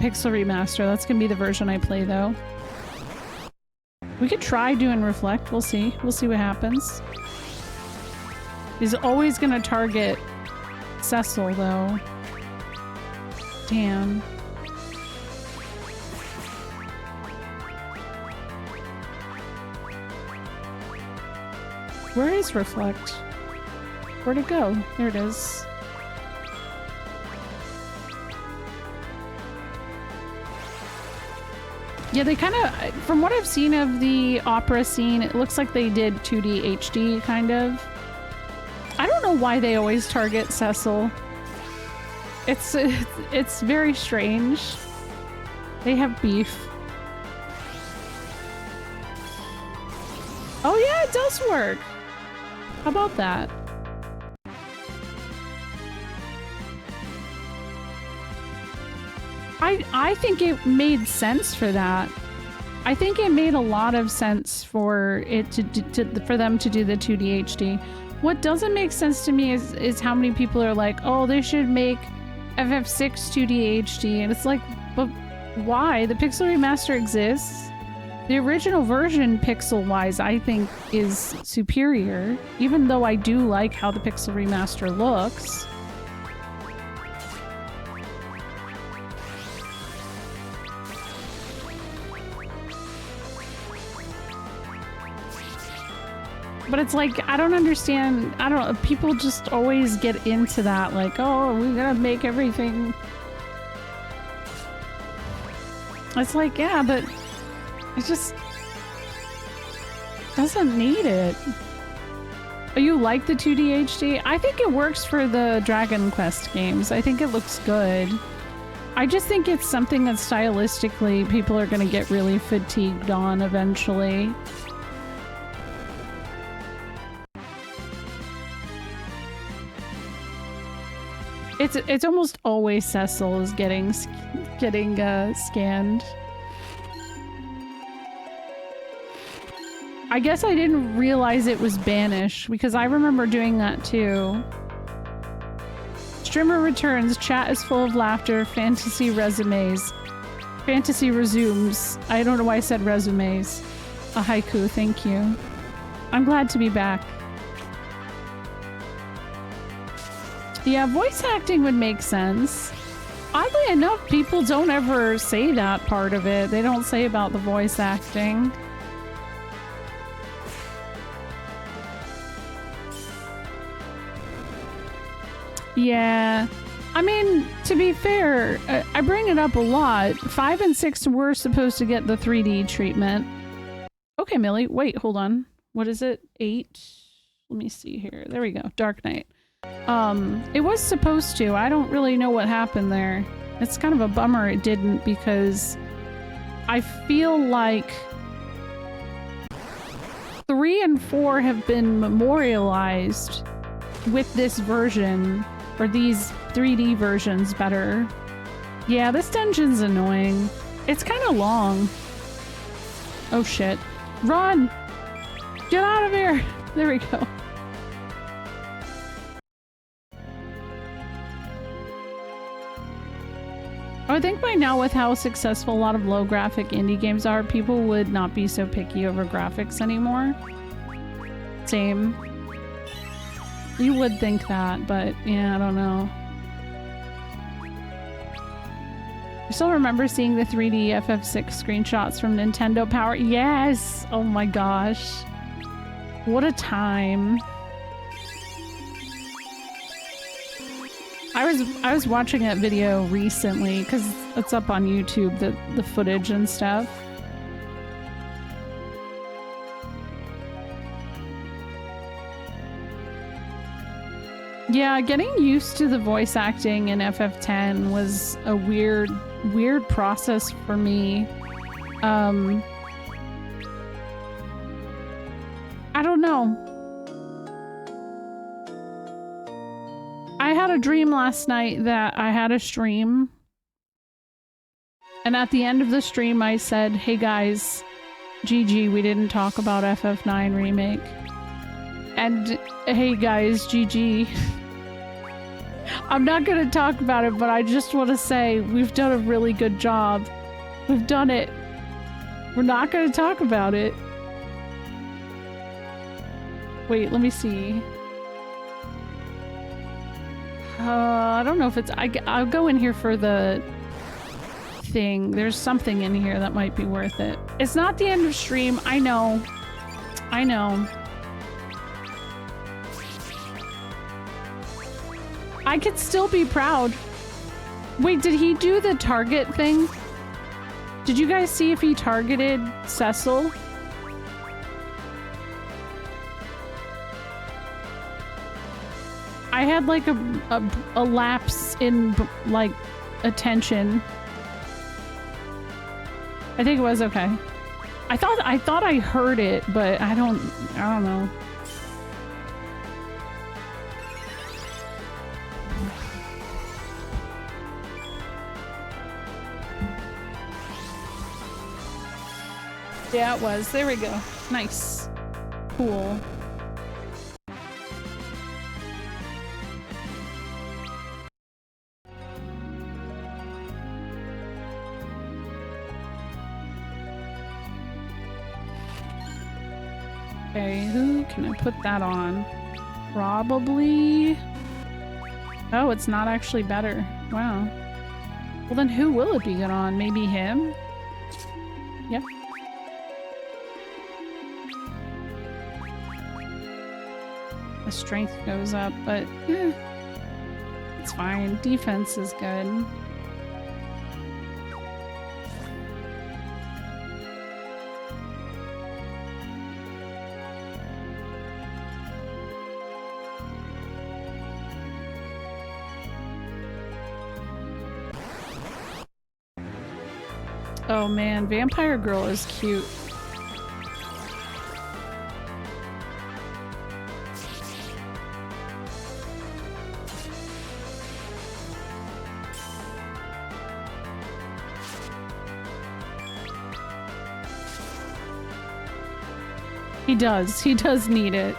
Pixel Remaster. That's gonna be the version I play though. We could try doing Reflect. We'll see. We'll see what happens. He's always gonna target Cecil, though. Damn. Where is Reflect? Where'd it go? There it is. Yeah, they kind of, from what I've seen of the opera scene, it looks like they did 2D HD, kind of. I don't know why they always target Cecil. It's very strange. They have beef. Oh yeah, it does work. How about that? I think it made sense for that. I think it made a lot of sense for it for them to do the 2D HD. What doesn't make sense to me is how many people are like, oh, they should make FF6 2D HD, and it's like, but why? The Pixel Remaster exists. The original version, pixel-wise, I think is superior, even though I do like how the Pixel Remaster looks. But it's like, I don't understand. I don't know. People just always get into that. Like, oh, we gotta make everything. It's like, yeah, but it just doesn't need it. Oh, you like the 2D HD? I think it works for the Dragon Quest games. I think it looks good. I just think it's something that stylistically people are gonna get really fatigued on eventually. It's almost always Cecil is getting scanned. I guess I didn't realize it was Banish because I remember doing that too. Streamer returns, chat is full of laughter, fantasy resumes. Fantasy resumes. I don't know why I said resumes. A haiku, thank you. I'm glad to be back. Yeah, voice acting would make sense. Oddly enough, people don't ever say that part of it. They don't say about the voice acting. Yeah. I mean, to be fair, I bring it up a lot. 5 and 6 were supposed to get the 3D treatment. Okay, Millie. Wait, hold on. What is it? 8? Let me see here. There we go. Dark Knight. It was supposed to. I don't really know what happened there. It's kind of a bummer it didn't because I feel like 3 and 4 have been memorialized with this version, or these 3D versions better. Yeah, this dungeon's annoying. It's kind of long. Oh shit. Run! Get out of here! There we go. I think by now, with how successful a lot of low graphic indie games are, people would not be so picky over graphics anymore. Same. You would think that, but yeah, I don't know. I still remember seeing the 3D FF6 screenshots from Nintendo Power. Yes! Oh my gosh. What a time. I was watching that video recently because it's up on YouTube, the footage and stuff. Yeah, getting used to the voice acting in FF10 was a weird process for me. I don't know. I had a dream last night that I had a stream. And at the end of the stream, I said, hey guys, GG, we didn't talk about FF9 Remake. And hey guys, GG. I'm not going to talk about it, but I just want to say we've done a really good job. We've done it. We're not going to talk about it. Wait, let me see. I don't know if it's... I'll go in here for the thing. There's something in here that might be worth it. It's not the end of stream. I know. I know. I could still be proud. Wait, did he do the target thing? Did you guys see if he targeted Cecil? I had like a lapse in like attention. I think it was okay. I thought I heard it, but I don't know. Yeah, it was. There we go. Nice. Cool. Okay, who can I put that on? Probably... Oh, it's not actually better. Wow. Well, then who will it be good on? Maybe him? Yep. The strength goes up, but it's fine. Defense is good. Oh man, Vampire Girl is cute. He does. He does need it.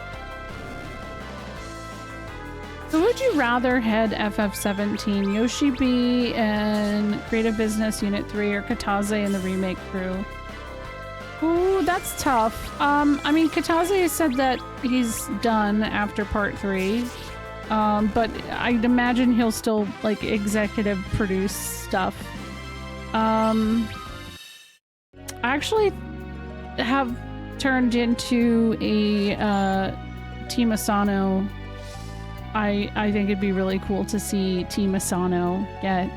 So would you rather head FF17, Yoshi B and Creative Business Unit 3 or Kataze and the remake crew? Ooh, that's tough. I mean, Kataze said that he's done after part 3. But I'd imagine he'll still, like, executive produce stuff. I actually have turned into a, Team Asano. I think it'd be really cool to see Team Asano get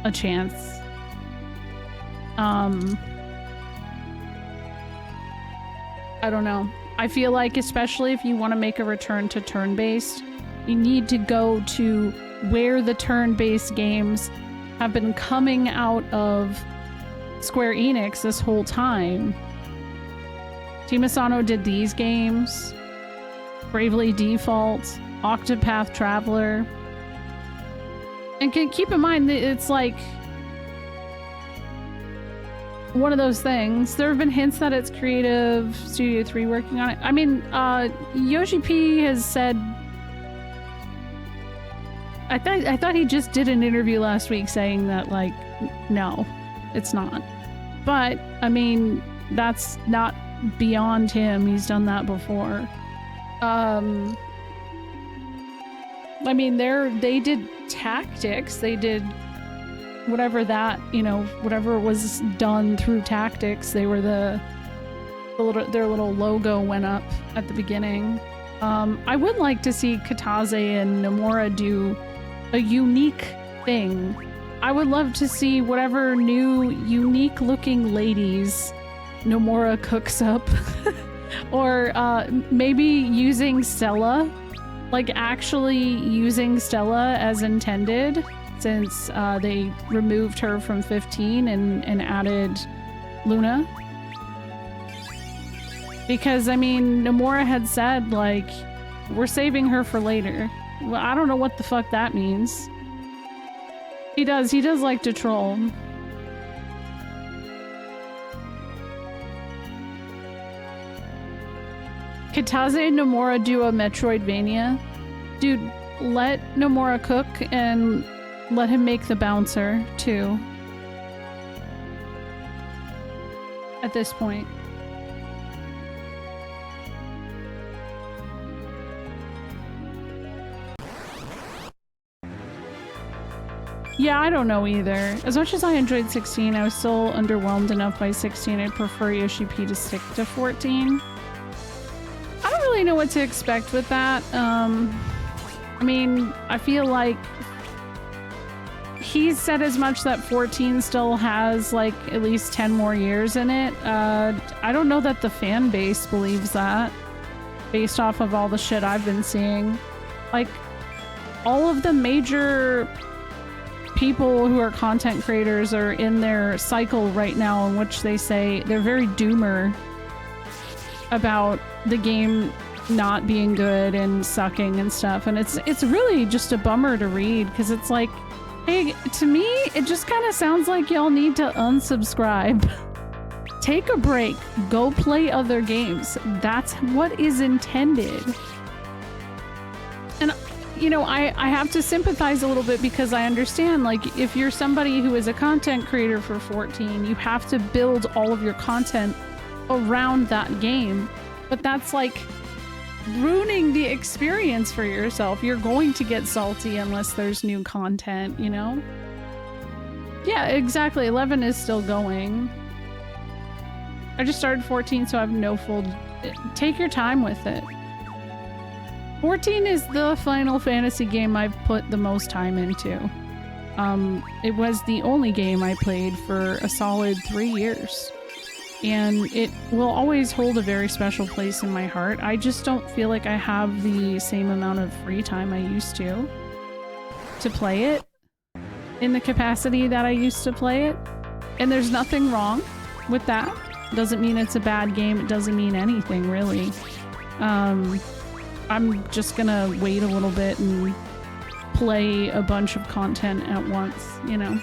a chance. I don't know. I feel like, especially if you want to make a return to turn-based, you need to go to where the turn-based games have been coming out of Square Enix this whole time. Team Asano did these games. Bravely Default, Octopath Traveler. And keep in mind that it's like one of those things. There have been hints that it's Creative Studio 3 working on it. I mean, Yoshi P has said... I thought he just did an interview last week saying that, like, no, it's not. But, I mean, that's not beyond him. He's done that before. I mean, they did Tactics. They did whatever that, you know, whatever was done through Tactics. They were their little logo went up at the beginning. I would like to see Kataze and Nomura do a unique thing. I would love to see whatever new unique looking ladies Nomura cooks up. Or maybe using Stella, like actually using Stella as intended, since they removed her from 15 and added Luna. Because, I mean, Nomura had said, like, we're saving her for later. Well, I don't know what the fuck that means. He does like to troll. Kataze and Nomura do a Metroidvania. Dude, let Nomura cook and let him make the bouncer, too. At this point. Yeah, I don't know either. As much as I enjoyed 16, I was still underwhelmed enough by 16. I'd prefer Yoshi P to stick to 14. I don't really know what to expect with that. I mean, I feel like he's said as much that 14 still has like at least 10 more years in it. I don't know that the fan base believes that, based off of all the shit I've been seeing. Like, all of the major people who are content creators are in their cycle right now in which they say they're very doomer about the game not being good and sucking and stuff, and it's really just a bummer to read, because it's like, hey, to me it just kind of sounds like y'all need to unsubscribe. Take a break, go play other games. That's what is intended. And you know, I have to sympathize a little bit, because I understand, like, if you're somebody who is a content creator for 14, you have to build all of your content around that game. But that's like ruining the experience for yourself. You're going to get salty unless there's new content, you know? Yeah, exactly. 11 is still going. I just started 14, so I have no full... Take your time with it. 14 is the Final Fantasy game I've put the most time into. It was the only game I played for a solid 3 years. And it will always hold a very special place in my heart. I just don't feel like I have the same amount of free time I used to play it in the capacity that I used to play it. And there's nothing wrong with that. Doesn't mean it's a bad game. It doesn't mean anything, really. I'm just gonna wait a little bit and play a bunch of content at once, you know?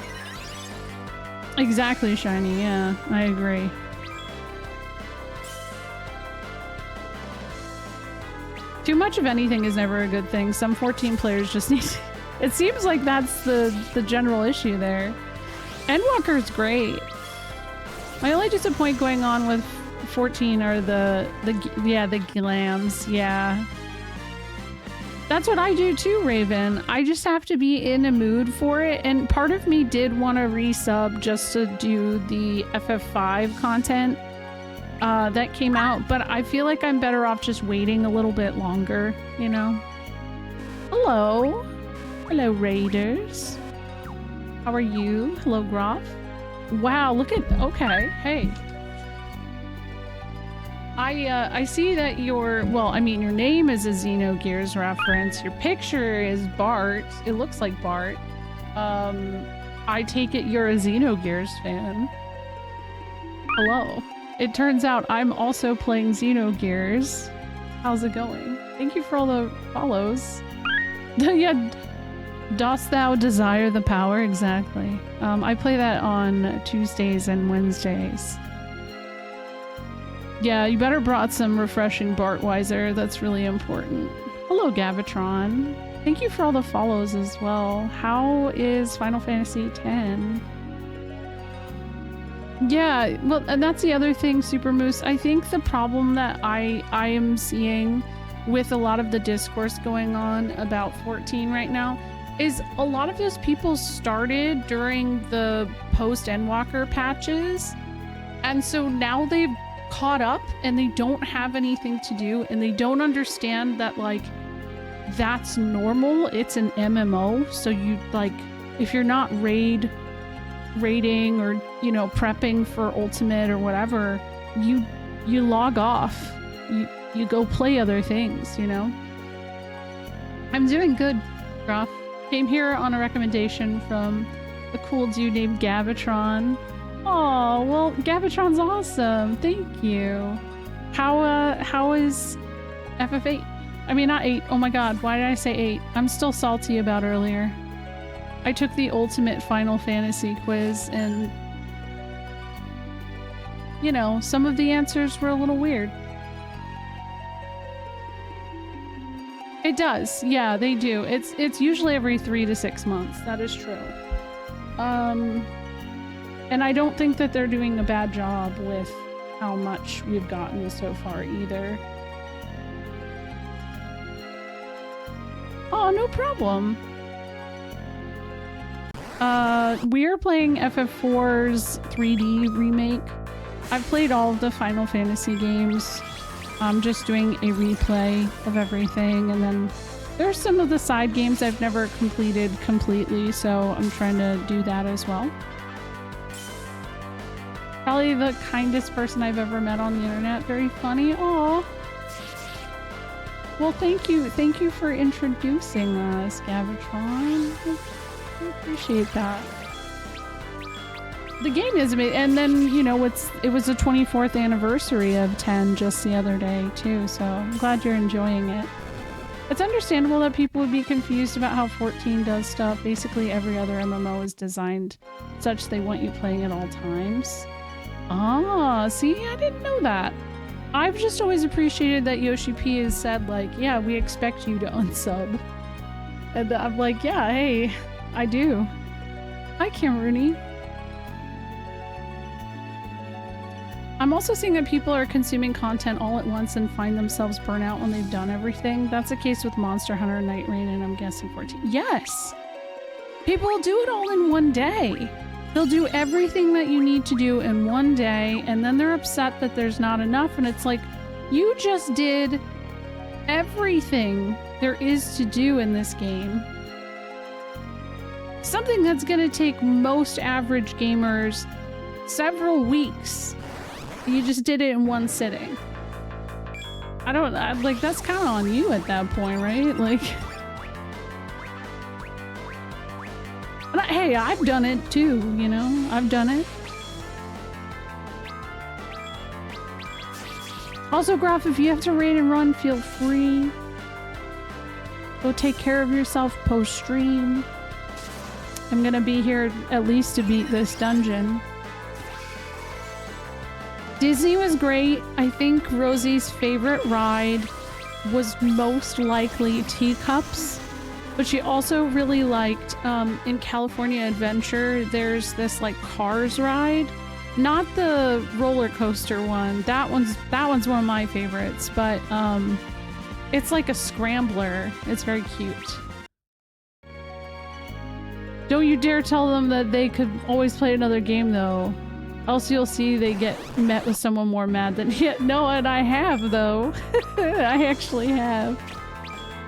Exactly, Shiny. Yeah, I agree. Too much of anything is never a good thing. Some 14 players just need to... It seems like that's the general issue there. Endwalker's great. My only disappointment going on with 14 are the glams. Yeah. That's what I do too, Raven. I just have to be in a mood for it. And part of me did want to resub just to do the FF5 content that came out, but I feel like I'm better off just waiting a little bit longer, you know? Hello. Hello, Raiders. How are you? Hello, Groff. Wow, look at... Okay, hey. I see that your... Well, I mean, your name is a Xenogears reference. Your picture is Bart. It looks like Bart. I take it you're a Xenogears fan. Hello. It turns out I'm also playing Xenogears. How's it going? Thank you for all the follows. Yeah. Dost thou desire the power? Exactly. I play that on Tuesdays and Wednesdays. Yeah, you better brought some refreshing Bartweiser. That's really important. Hello, Gavatron. Thank you for all the follows as well. How is Final Fantasy X? Yeah, well, and that's the other thing, Super Moose. I think the problem that I am seeing with a lot of the discourse going on about 14 right now is a lot of those people started during the post-Endwalker patches, and so now they've caught up and they don't have anything to do, and they don't understand that, like, that's normal. It's an MMO, so you, like, if you're not raiding or, you know, prepping for Ultimate or whatever, you log off. You go play other things, you know? I'm doing good, Groff. Came here on a recommendation from a cool dude named Gavatron. Oh, well, Gavatron's awesome. Thank you. How is FF8? I mean, not 8. Oh my god, why did I say 8? I'm still salty about earlier. I took the Ultimate Final Fantasy quiz and, you know, some of the answers were a little weird. It does. Yeah, they do. It's usually every 3 to 6 months. That is true. And I don't think that they're doing a bad job with how much we've gotten so far either. Oh, no problem. We are playing FF4's 3D remake. I've played all of the Final Fantasy games. I'm just doing a replay of everything, and then there's some of the side games I've never completed completely, so I'm trying to do that as well. Probably the kindest person I've ever met on the internet. Very funny. Aw. Well, thank you. Thank you for introducing us, Gavatron. I appreciate that. The game is amazing, and then, you know, it was the 24th anniversary of 10 just the other day too, so I'm glad you're enjoying it. It's understandable that people would be confused about how 14 does stuff. Basically every other MMO is designed such they want you playing at all times. Ah, see, I didn't know that. I've just always appreciated that Yoshi P has said, like, yeah, we expect you to unsub. And I'm like, yeah, hey, I do. Hi, Cameroony. I'm also seeing that people are consuming content all at once and find themselves burnt out when they've done everything. That's the case with Monster Hunter, Night Raid, and I'm guessing 14. Yes! People will do it all in one day. They'll do everything that you need to do in one day, and then they're upset that there's not enough, and it's like, you just did everything there is to do in this game. Something that's gonna take most average gamers several weeks. You just did it in one sitting. Like, that's kind of on you at that point, right? Like, hey, I've done it too, you know? I've done it. Also, Graf, if you have to raid and run, feel free. Go take care of yourself post-stream. I'm gonna be here at least to beat this dungeon. Disney was great. I think Rosie's favorite ride was most likely teacups, but she also really liked, in California Adventure, there's this like Cars ride. Not the roller coaster one. That one's one of my favorites, but it's like a scrambler. It's very cute. Don't you dare tell them that they could always play another game though. Else you'll see they get met with someone more mad than no, and I have though. I actually have.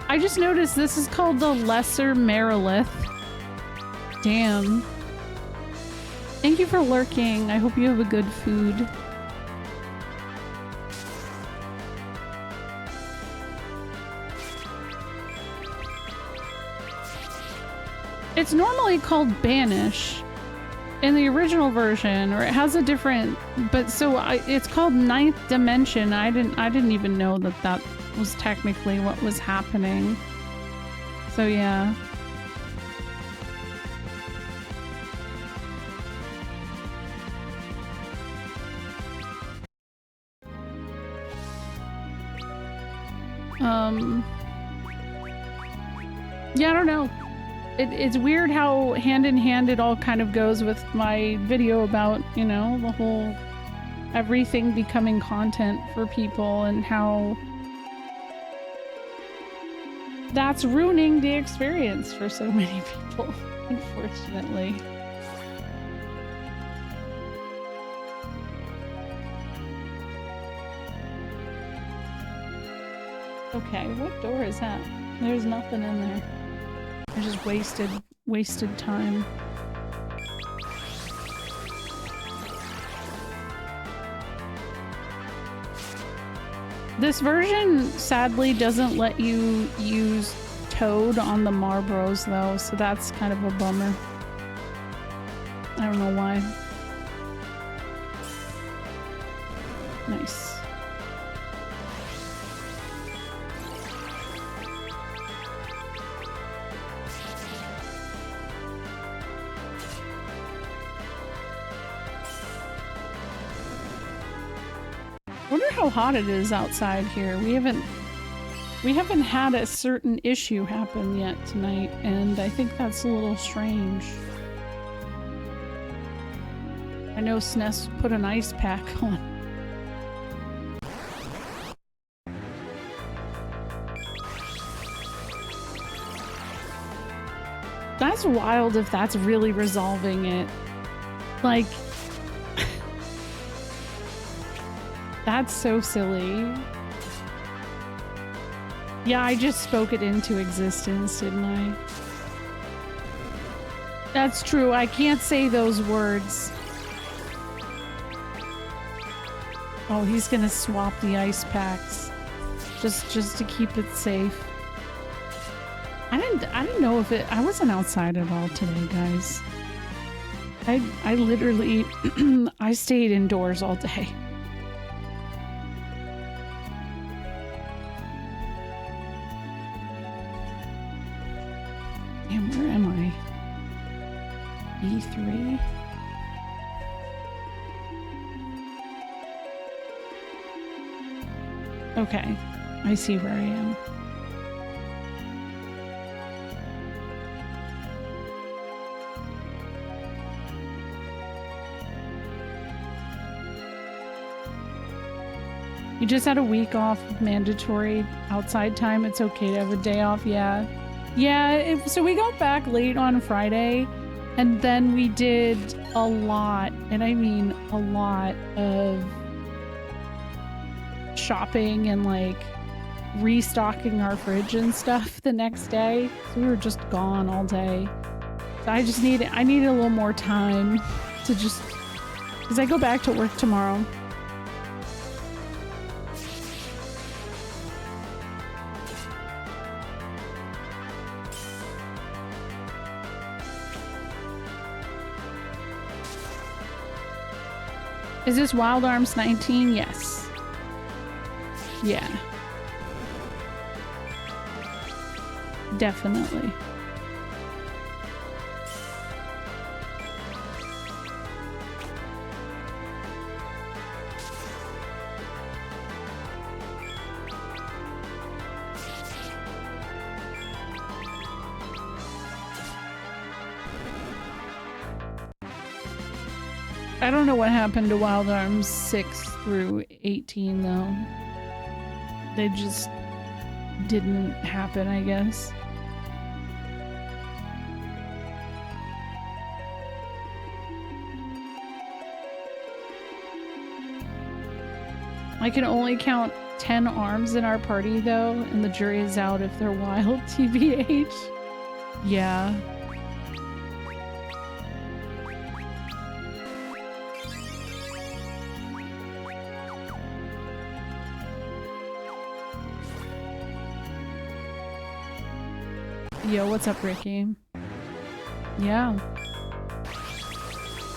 I just noticed this is called the Lesser Marilith. Damn. Thank you for lurking. I hope you have a good food. It's normally called Banish in the original version, or it has a different, but so it's called Ninth Dimension. I didn't even know that that was technically what was happening. So yeah. Yeah, I don't know. It's weird how hand in hand it all kind of goes with my video about, you know, the whole everything becoming content for people and how that's ruining the experience for so many people, unfortunately. Okay, what door is that? There's nothing in there. I just wasted time. This version sadly doesn't let you use Toad on the Marbros though, so that's kind of a bummer. I don't know why. Nice. Wonder how hot it is outside here. We haven't had a certain issue happen yet tonight, and I think that's a little strange. I know SNES put an ice pack on. That's wild if that's really resolving it. Like, that's so silly. Yeah, I just spoke it into existence, didn't I? That's true. I can't say those words. Oh, he's gonna swap the ice packs. Just to keep it safe. I didn't know if I wasn't outside at all today, guys. I literally I stayed indoors all day. Damn, where am I? E3? Okay, I see where I am. You just had a week off of mandatory outside time. It's okay to have a day off. Yeah. Yeah, so we got back late on Friday, and then we did a lot, and I mean a lot of shopping and like restocking our fridge and stuff the next day. So we were just gone all day. So I needed a little more time to just, because I go back to work tomorrow. Is this Wild Arms 19? Yes. Yeah. Definitely. I don't know what happened to Wild Arms 6 through 18 though. They just didn't happen, I guess. I can only count 10 arms in our party though, and the jury is out if they're wild, TBH. Yeah. Yo, what's up, Ricky? Yeah.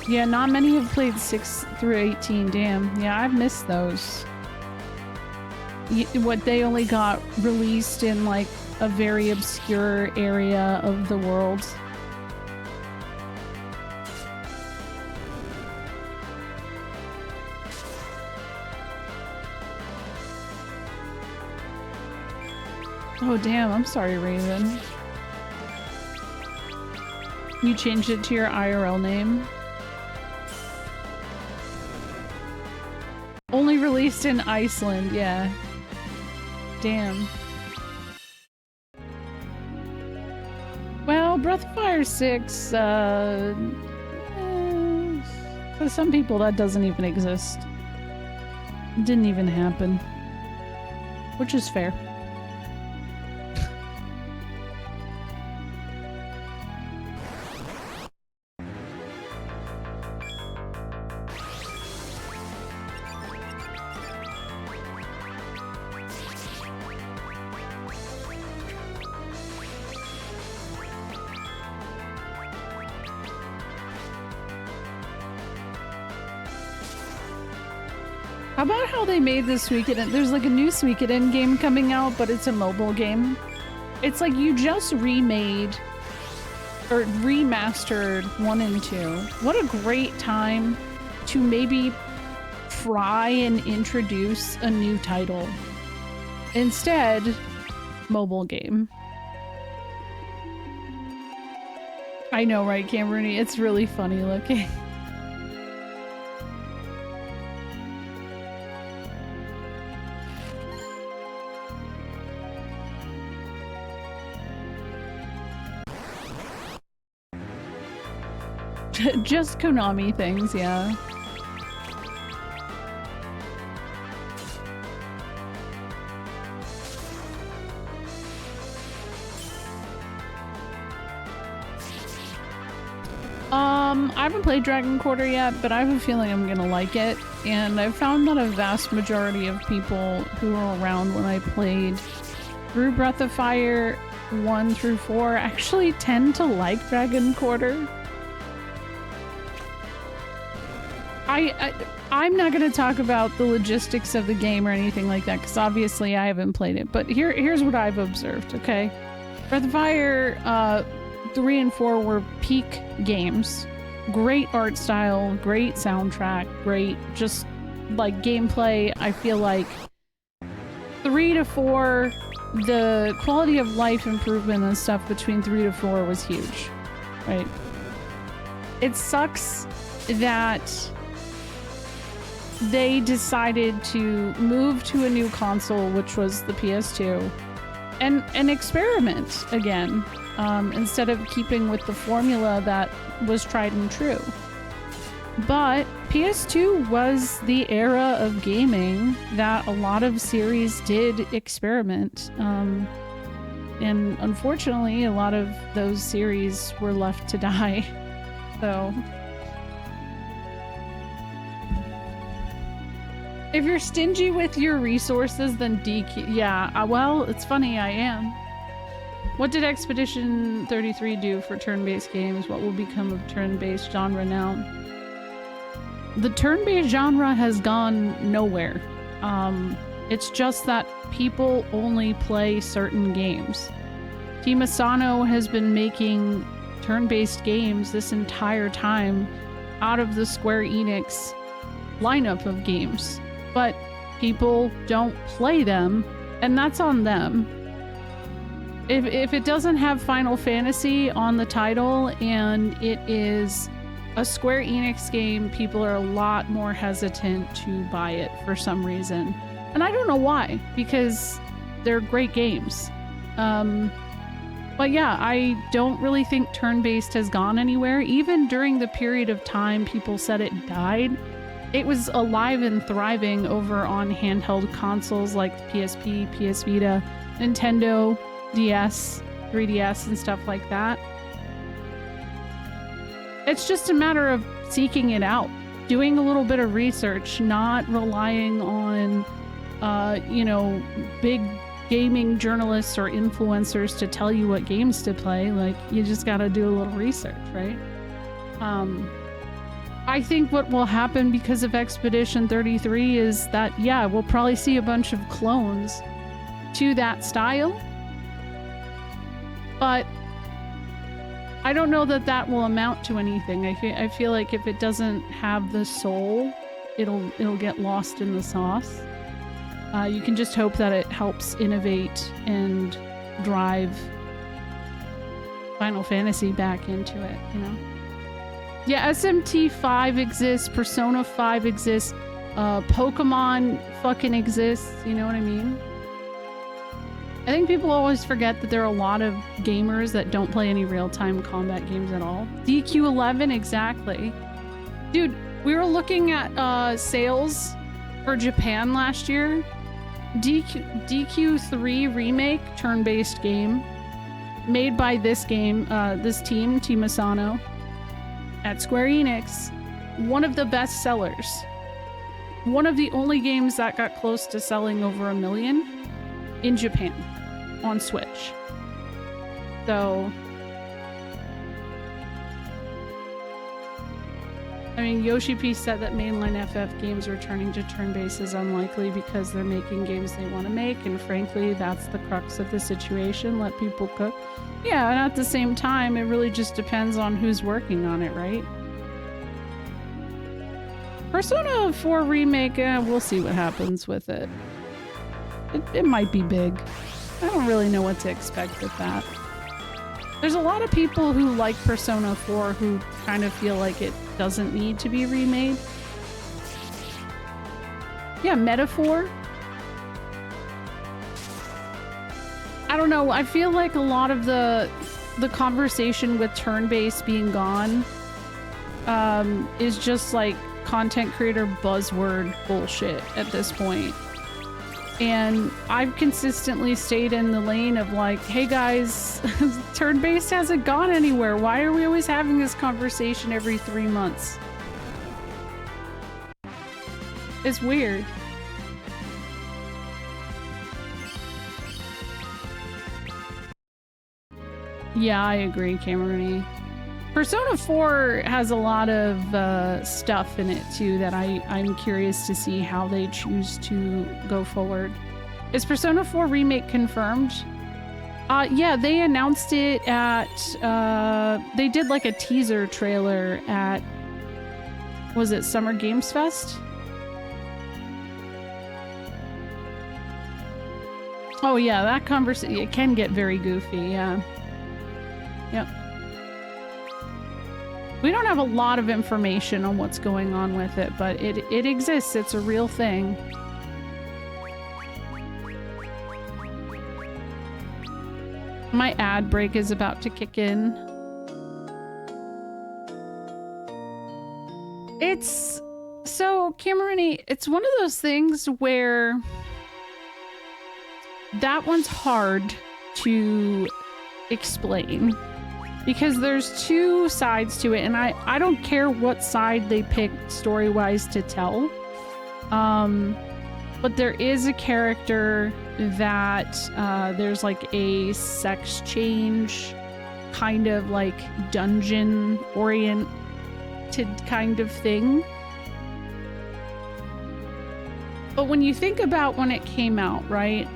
Yeah, not many have played 6 through 18, damn. Yeah, I've missed those. What, they only got released in, like, a very obscure area of the world. Oh, damn, I'm sorry, Raven. You changed it to your IRL name? Only released in Iceland, yeah. Damn. Well, Breath of Fire 6, for some people that doesn't even exist. It didn't even happen. Which is fair. How about how they made this Suikoden? There's like a new Suikoden game coming out, but it's a mobile game. It's like you just remade or remastered 1 and 2. What a great time to maybe try and introduce a new title. Instead, mobile game. I know, right, Cameroony? It's really funny looking. Just Konami things, yeah. I haven't played Dragon Quarter yet, but I have a feeling I'm gonna like it. And I've found that a vast majority of people who were around when I played through Breath of Fire 1 through 4 actually tend to like Dragon Quarter. I'm not going to talk about the logistics of the game or anything like that, because obviously I haven't played it, but here's what I've observed, okay? Breath of Fire 3 and 4 were peak games. Great art style, great soundtrack, great just like gameplay. I feel like 3 to 4, the quality of life improvement and stuff between 3 to 4 was huge, right? It sucks that they decided to move to a new console, which was the PS2, and experiment again, instead of keeping with the formula that was tried and true. But PS2 was the era of gaming that a lot of series did experiment. And unfortunately, a lot of those series were left to die. So if you're stingy with your resources, then DQ. Yeah, well, it's funny, I am. What did Expedition 33 do for turn-based games? What will become of turn-based genre now? The turn-based genre has gone nowhere. It's just that people only play certain games. Team Asano has been making turn-based games this entire time out of the Square Enix lineup of games. But people don't play them, and that's on them. If it doesn't have Final Fantasy on the title and it is a Square Enix game, people are a lot more hesitant to buy it for some reason. And I don't know why, because they're great games. But yeah, I don't really think turn-based has gone anywhere. Even during the period of time people said it died, it was alive and thriving over on handheld consoles like PSP, PS Vita, Nintendo, DS, 3DS, and stuff like that. It's just a matter of seeking it out, doing a little bit of research, not relying on, big gaming journalists or influencers to tell you what games to play. Like, you just gotta do a little research, right? I think what will happen because of Expedition 33 is that, yeah, we'll probably see a bunch of clones to that style. But I don't know that that will amount to anything. I feel like if it doesn't have the soul, it'll get lost in the sauce. You can just hope that it helps innovate and drive Final Fantasy back into it, you know? Yeah, SMT 5 exists, Persona 5 exists, Pokemon fucking exists, you know what I mean? I think people always forget that there are a lot of gamers that don't play any real-time combat games at all. DQ11, exactly. Dude, we were looking at teams for Japan last year. DQ3 remake, turn-based game, made by this team, Team Asano, at Square Enix. One of the best sellers. One of the only games that got close to selling over 1 million in Japan on Switch. So, I mean, Yoshi P said that mainline FF games returning to turn-based is unlikely because they're making games they want to make, and frankly, that's the crux of the situation. Let people cook. Yeah, and at the same time, it really just depends on who's working on it, right? Persona 4 Remake, we'll see what happens with it. It might be big. I don't really know what to expect with that. There's a lot of people who like Persona 4 who kind of feel like it doesn't need to be remade. Yeah, Metaphor. I don't know. I feel like a lot of the conversation with turn-based being gone is just like content creator buzzword bullshit at this point. And I've consistently stayed in the lane of like, hey guys, turn-based hasn't gone anywhere. Why are we always having this conversation every 3 months? It's weird. Yeah, I agree, Cameroony. Persona 4 has a lot of stuff in it too that I'm curious to see how they choose to go forward. Is Persona 4 Remake confirmed? Yeah, they announced it at they did like a teaser trailer at, was it Summer Games Fest? Oh yeah, that conversation, it can get very goofy, yeah. Yep. We don't have a lot of information on what's going on with it, but it exists. It's a real thing. My ad break is about to kick in. It's... So, Cameroony, it's one of those things where... That one's hard to explain. Because there's two sides to it, and I don't care what side they pick story-wise to tell. But there is a character that there's like a sex change, kind of like dungeon-oriented kind of thing. But when you think about when it came out, right?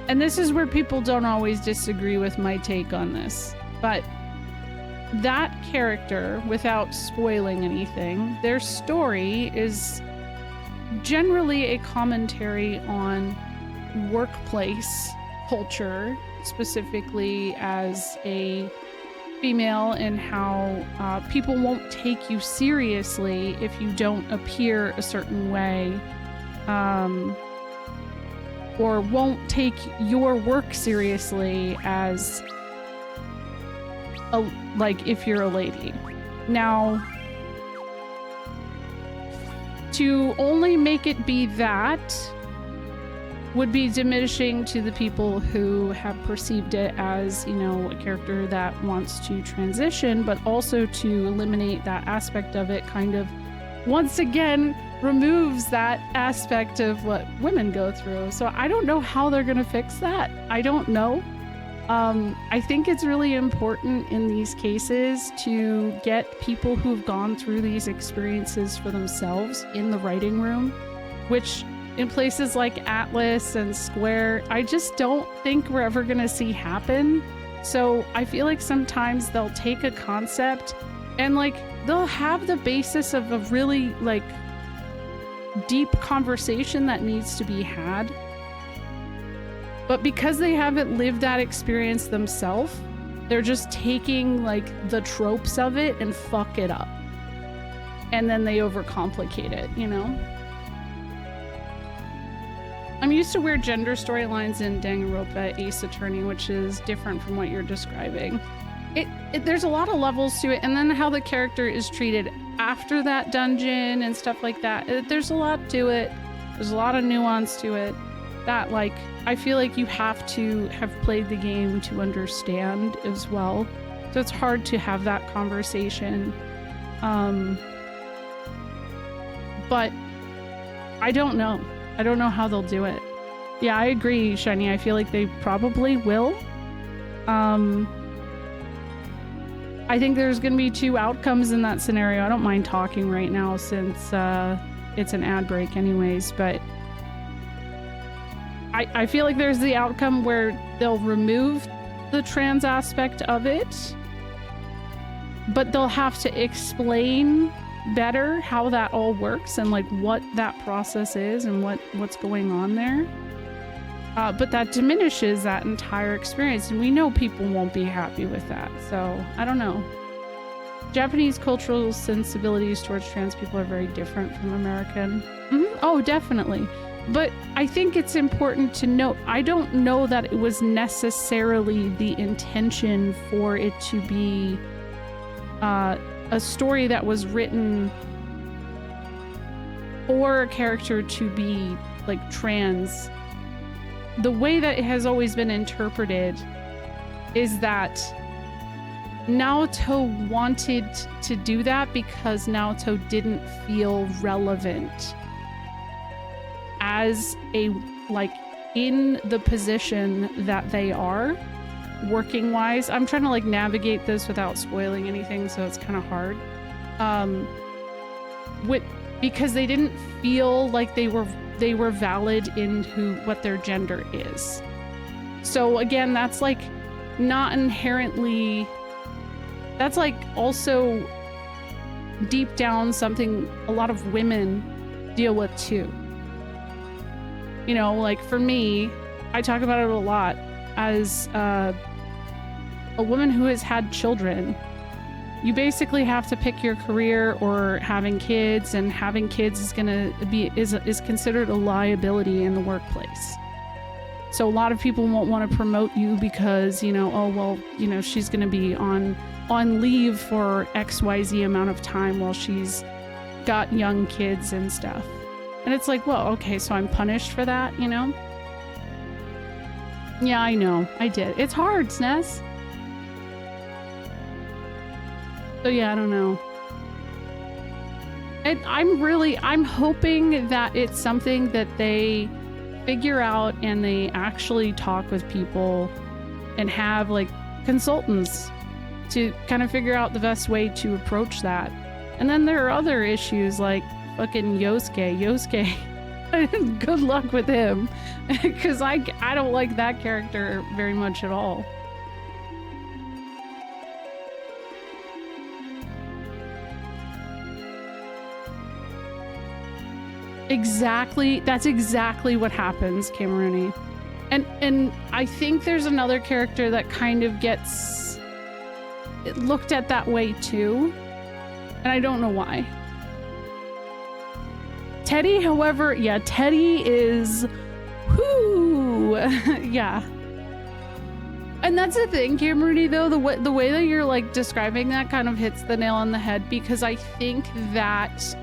And this is where people don't always disagree with my take on this, but that character, without spoiling anything, their story is generally a commentary on workplace culture, specifically as a female and how people won't take you seriously if you don't appear a certain way, or won't take your work seriously as like if you're a lady. Now, to only make it be that would be diminishing to the people who have perceived it as, you know, a character that wants to transition, but also to eliminate that aspect of it kind of once again removes that aspect of what women go through. So I don't know how they're going to fix that. I don't know. I think it's really important in these cases to get people who've gone through these experiences for themselves in the writing room, which in places like Atlas and Square, I just don't think we're ever going to see happen. So I feel like sometimes they'll take a concept and like they'll have the basis of a really like deep conversation that needs to be had. But because they haven't lived that experience themselves, they're just taking like the tropes of it and fuck it up. And then they overcomplicate it, you know? I'm used to weird gender storylines in Danganronpa Ace Attorney, which is different from what you're describing. There's a lot of levels to it, and then how the character is treated after that dungeon and stuff like that. There's a lot to it. There's a lot of nuance to it that, like, I feel like you have to have played the game to understand as well. So it's hard to have that conversation. But I don't know. I don't know how they'll do it. Yeah, I agree, Shiny. I feel like they probably will. I think there's going to be two outcomes in that scenario. I don't mind talking right now since it's an ad break anyways, but I feel like there's the outcome where they'll remove the trans aspect of it, but they'll have to explain better how that all works and like what that process is and what's going on there. But that diminishes that entire experience, and we know people won't be happy with that. So I don't know. Japanese cultural sensibilities towards trans people are very different from American. Oh, definitely. But I think it's important to note, I don't know that it was necessarily the intention for it to be a story that was written for a character to be like trans. The way that it has always been interpreted is that Naoto wanted to do that because Naoto didn't feel relevant as a, like, in the position that they are working wise. I'm trying to like navigate this without spoiling anything, so it's kind of hard. Because they didn't feel like they were valid in what their gender is. So again, that's like not inherently, that's like also deep down something a lot of women deal with too. You know, like for me, I talk about it a lot as a woman who has had children. You basically have to pick your career or having kids, and having kids is considered a liability in the workplace. So a lot of people won't want to promote you because, you know, oh well, you know, she's going to be on leave for XYZ amount of time while she's got young kids and stuff. And it's like, well, okay, so I'm punished for that, you know? Yeah, I know. I did. It's hard, SNES. So yeah, I don't know. I'm hoping that it's something that they figure out and they actually talk with people and have like consultants to kind of figure out the best way to approach that. And then there are other issues like fucking Yosuke. Good luck with him, because I don't like that character very much at all. Exactly, that's exactly what happens, Cameroni. And I think there's another character that kind of gets looked at that way too, and I don't know why. Teddy, however, yeah, Teddy is, whoo, yeah. And that's the thing, Camerudy, though, the way that you're like describing that kind of hits the nail on the head, because I think that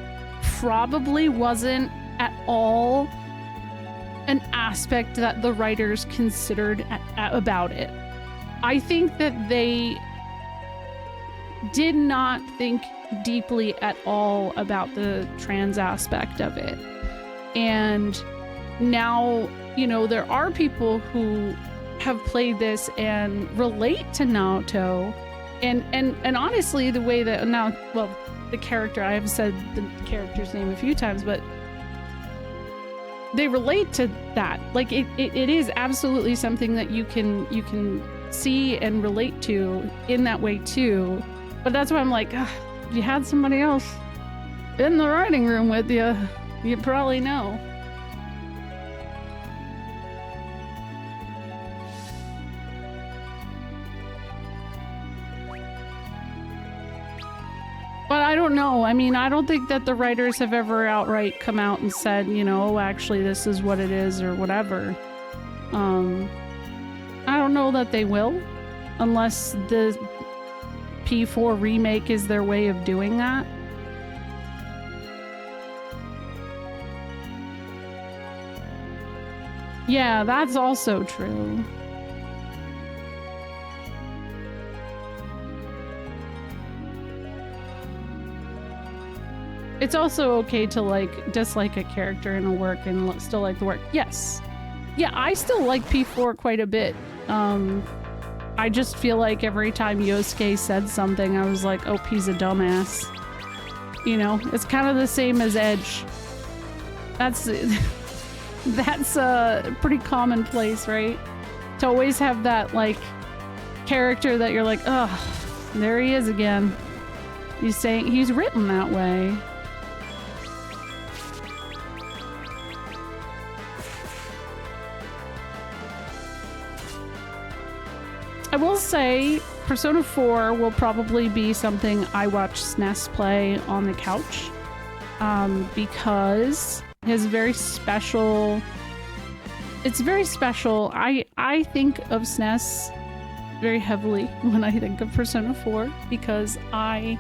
probably wasn't at all an aspect that the writers considered about it. I think that they did not think deeply at all about the trans aspect of it. And now, you know, there are people who have played this and relate to Naoto. And honestly, the way that now, well, the character, I have said the character's name a few times, but they relate to that. Like it is absolutely something that you can see and relate to in that way too. But that's why I'm like, if you had somebody else in the writing room with you, you probably know. But I don't know. I mean, I don't think that the writers have ever outright come out and said, you know, oh, actually this is what it is or whatever. I don't know that they will, unless the P4 remake is their way of doing that. Yeah, that's also true. It's also okay to like dislike a character in a work and still like the work. Yes. Yeah, I still like P4 quite a bit. I just feel like every time Yosuke said something, I was like, oh, he's a dumbass. You know, it's kind of the same as Edge. That's pretty commonplace, right? To always have that like character that you're like, oh, there he is again. He's saying he's written that way. I will say Persona 4 will probably be something I watch SNES play on the couch, because it has very special. It's very special. I think of SNES very heavily when I think of Persona 4 because I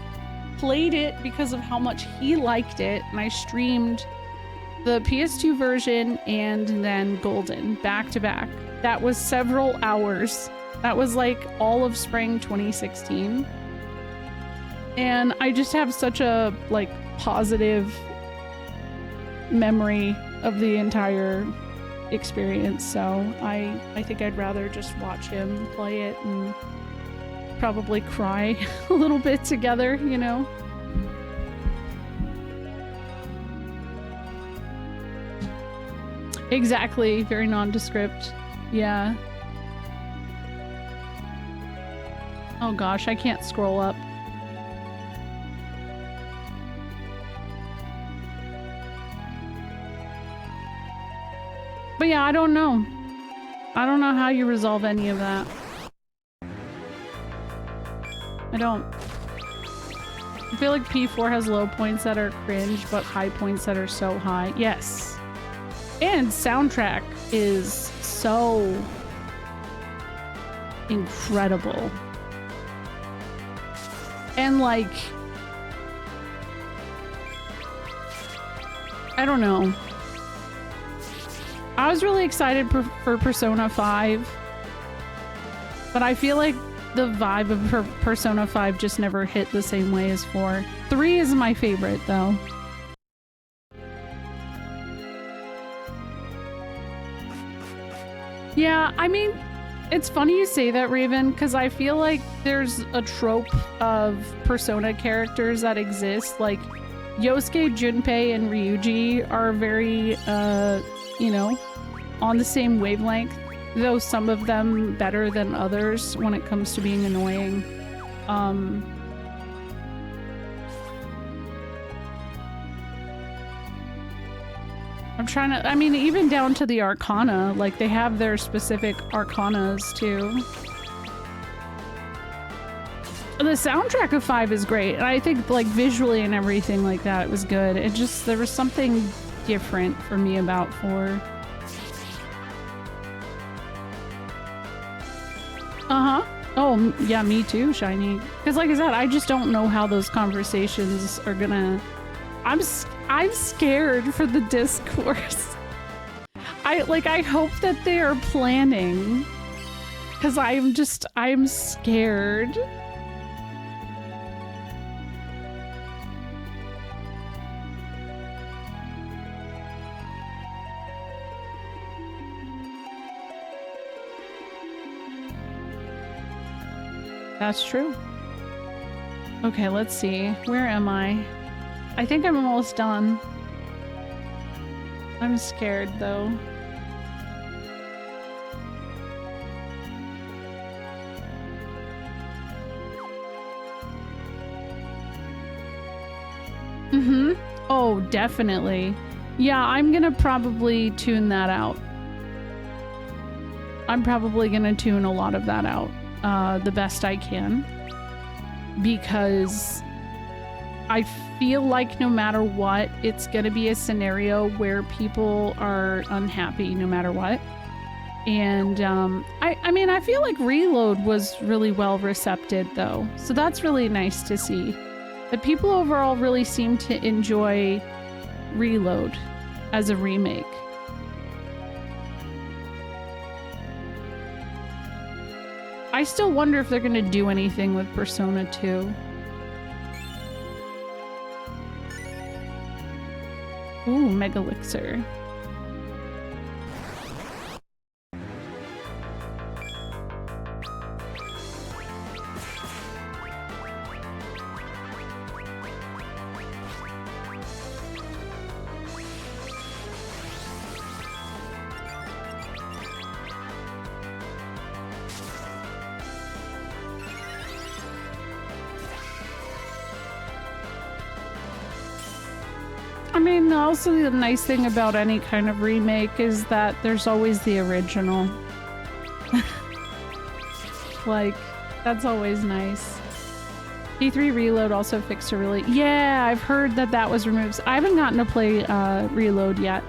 played it because of how much he liked it, and I streamed the PS2 version and then Golden back to back. That was several hours. That was like all of spring 2016. And I just have such a like positive memory of the entire experience. So I think I'd rather just watch him play it and probably cry a little bit together, you know? Exactly, very nondescript. Yeah. Oh gosh, I can't scroll up. But yeah, I don't know. I don't know how you resolve any of that. I don't. I feel like P4 has low points that are cringe, but high points that are so high. Yes. And soundtrack is so incredible. And like, I don't know. I was really excited for Persona 5, but I feel like the vibe of Persona 5 just never hit the same way as 4. 3 is my favorite though. Yeah, I mean, it's funny you say that, Raven, because I feel like there's a trope of Persona characters that exist. Like, Yosuke, Junpei, and Ryuji are very, you know, on the same wavelength, though some of them better than others when it comes to being annoying. I'm trying to, I mean, even down to the Arcana, like they have their specific Arcanas too. The soundtrack of 5 is great, and I think like visually and everything like that, it was good. It just, there was something different for me about 4. Uh-huh. Oh, yeah, me too, Shiny. Because like I said, I just don't know how those conversations are gonna... I'm scared for the discourse. I hope that they are planning. Because I'm scared. That's true. Okay, let's see. Where am I? I think I'm almost done. I'm scared, though. Mm-hmm. Oh, definitely. Yeah, I'm gonna probably tune that out. I'm probably gonna tune a lot of that out. The best I can, because I feel like no matter what, it's gonna be a scenario where people are unhappy no matter what. And I mean, I feel like Reload was really well received though, so that's really nice to see. The people overall really seem to enjoy Reload as a remake. I still wonder if they're going to do anything with Persona 2. Ooh, Megalixir. I mean, also the nice thing about any kind of remake is that there's always the original. Like, that's always nice. P3 Reload also fixed a really... Yeah, I've heard that that was removed. So I haven't gotten to play Reload yet.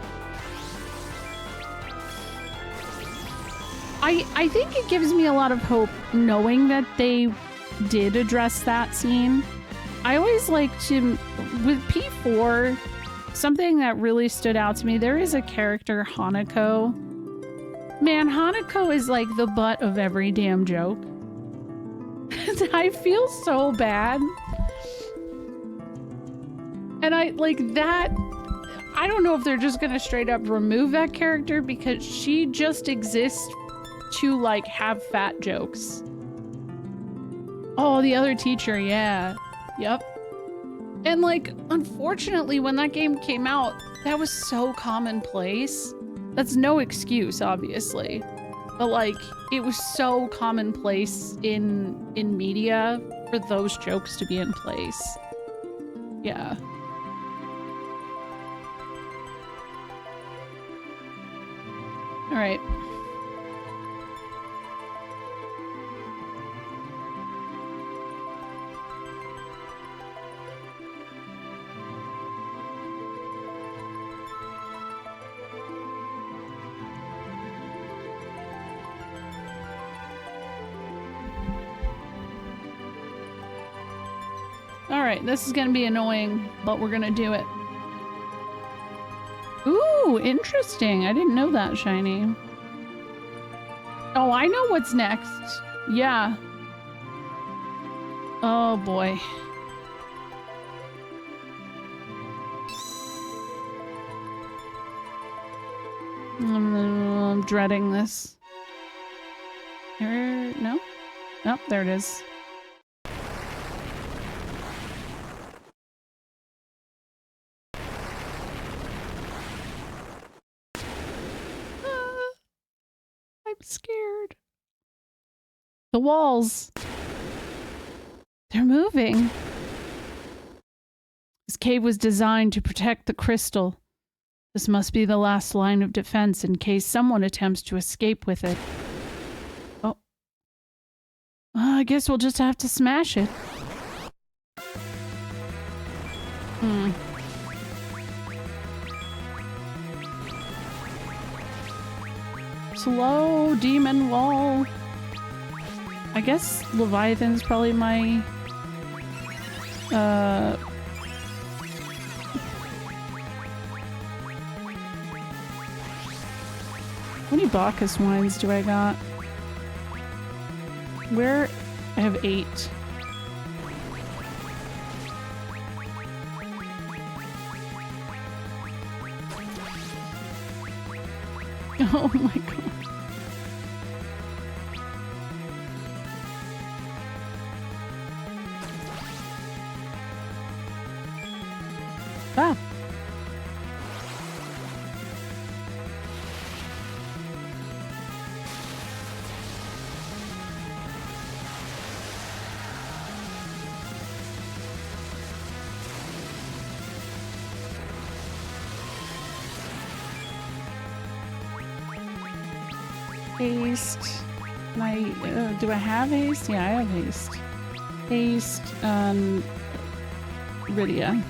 I think it gives me a lot of hope knowing that they did address that scene. I always like to... With P4... Something that really stood out to me, there is a character, Hanako. Man, Hanako is like the butt of every damn joke. I feel so bad. And I, like, that... I don't know if they're just gonna straight up remove that character because she just exists to, like, have fat jokes. Oh, the other teacher, yeah. Yep. And like, unfortunately, when that game came out, that was so commonplace. That's no excuse, obviously. But like, it was so commonplace in media for those jokes to be in place. Yeah. All right. Alright, this is gonna be annoying, but we're gonna do it. Ooh, interesting. I didn't know that, Shiny. Oh, I know what's next. Yeah. Oh, boy. I'm dreading this. No? Oh, there it is. I'm scared. The walls. They're moving. This cave was designed to protect the crystal. This must be the last line of defense in case someone attempts to escape with it. Oh. I guess we'll just have to smash it. Hmm. Slow demon wall. I guess Leviathan's probably my how many Bacchus wines do I got? Where? I have 8. Oh my god. Ah. Haste. Can I, do I have haste? Yeah, I have haste. Haste on Rydia.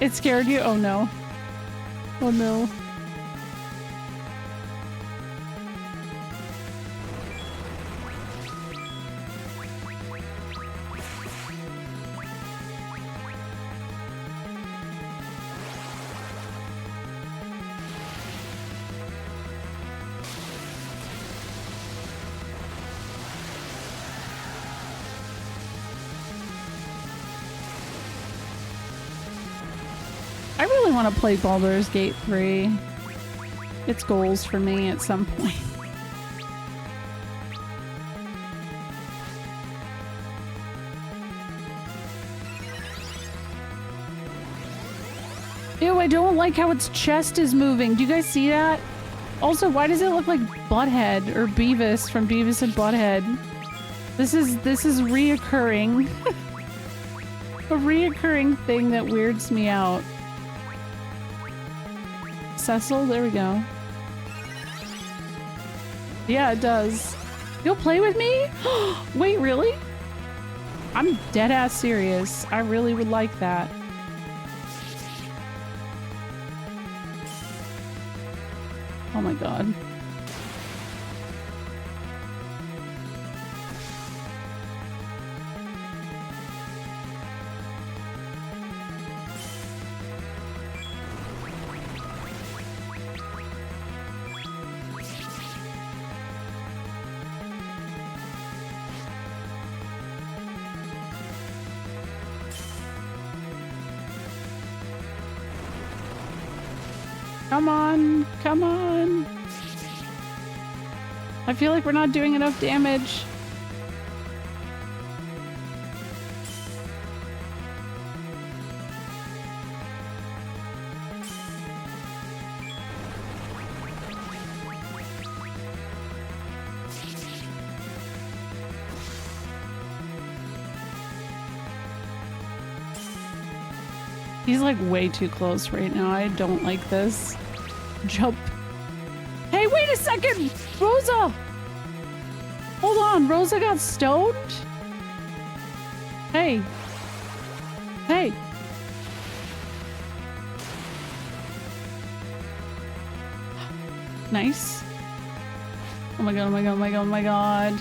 It scared you? Oh no. Oh no. I really want to play Baldur's Gate 3. It's goals for me at some point. Ew, I don't like how its chest is moving. Do you guys see that? Also, why does it look like Butthead or Beavis from Beavis and Butthead? This is reoccurring. A reoccurring thing that weirds me out. Cecil, there we go. Yeah, it does. You'll play with me? Wait, really? I'm dead-ass serious. I really would like that. Oh my god. Come on, come on. I feel like we're not doing enough damage. He's like way too close right now. I don't like this. Jump. Hey, wait a second! Rosa! Hold on, Rosa got stoned? Hey. Hey. Nice. Oh my god, oh my god, oh my god, oh my god.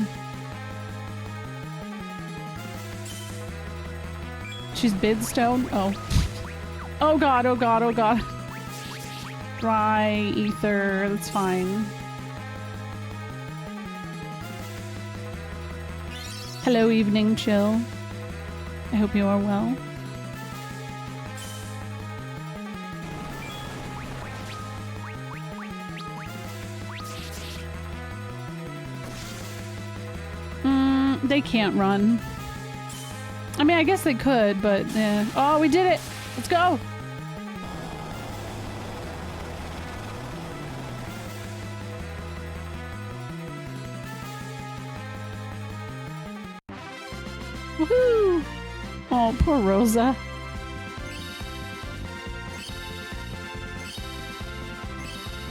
She's bidstone? Oh. Oh god, oh god, oh god. Dry ether, that's fine. Hello, evening chill. I hope you are well. They can't run. I mean, I guess they could, but oh, we did it! Let's go! Woohoo! Oh, poor Rosa.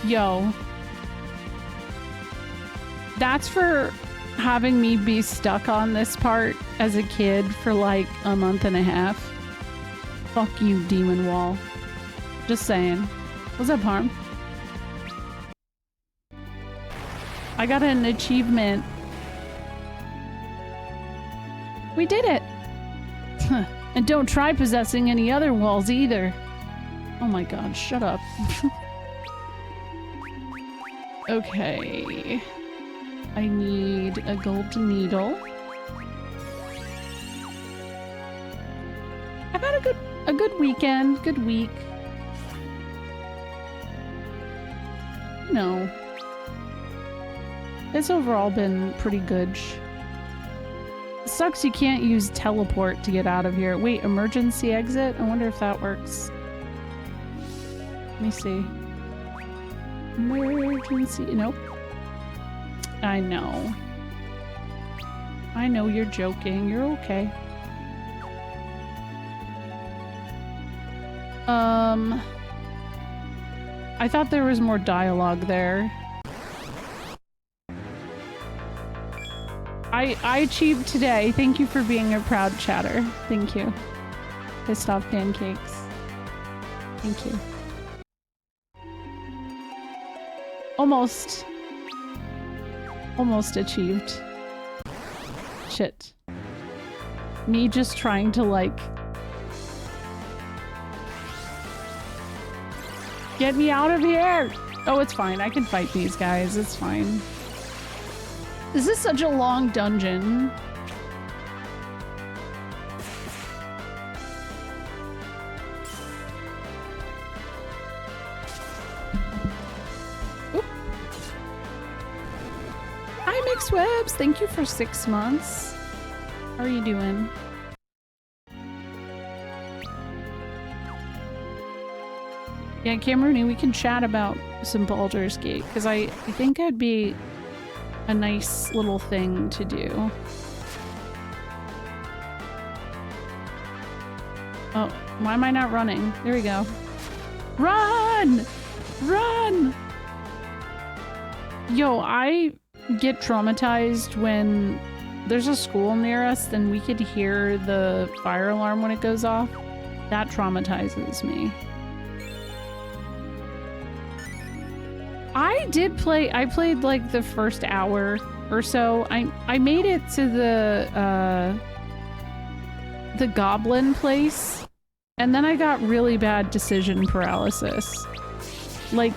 Yo. That's for having me be stuck on this part as a kid for like a month and a half. Fuck you, Demon Wall. Just saying. What's up, Harm? I got an achievement. We did it! And don't try possessing any other walls either. Oh my god, shut up. Okay. I need a golden needle. I've had a good weekend, good week. No. It's overall been pretty good. Sucks you can't use teleport to get out of here. Wait, emergency exit? I wonder if that works. Let me see. Emergency. Nope. I know. I know you're joking. You're okay. I thought there was more dialogue there. I achieved today. Thank you for being a proud chatter. Thank you. Pissed off pancakes. Thank you. Almost achieved. Shit. Me just trying to like get me out of here. Oh, it's fine. I can fight these guys. It's fine. This is such a long dungeon. Oop. Hi, Mixed Webs. Thank you for 6 months. How are you doing? Yeah, Cameroony, we can chat about some Baldur's Gate, because I think I'd be a nice little thing to do. Oh, why am I not running? There we go. Run! Run! Yo, I get traumatized when there's a school near us, then we could hear the fire alarm when it goes off. That traumatizes me. I played like the first hour or so. I made it to the goblin place, and then I got really bad decision paralysis. Like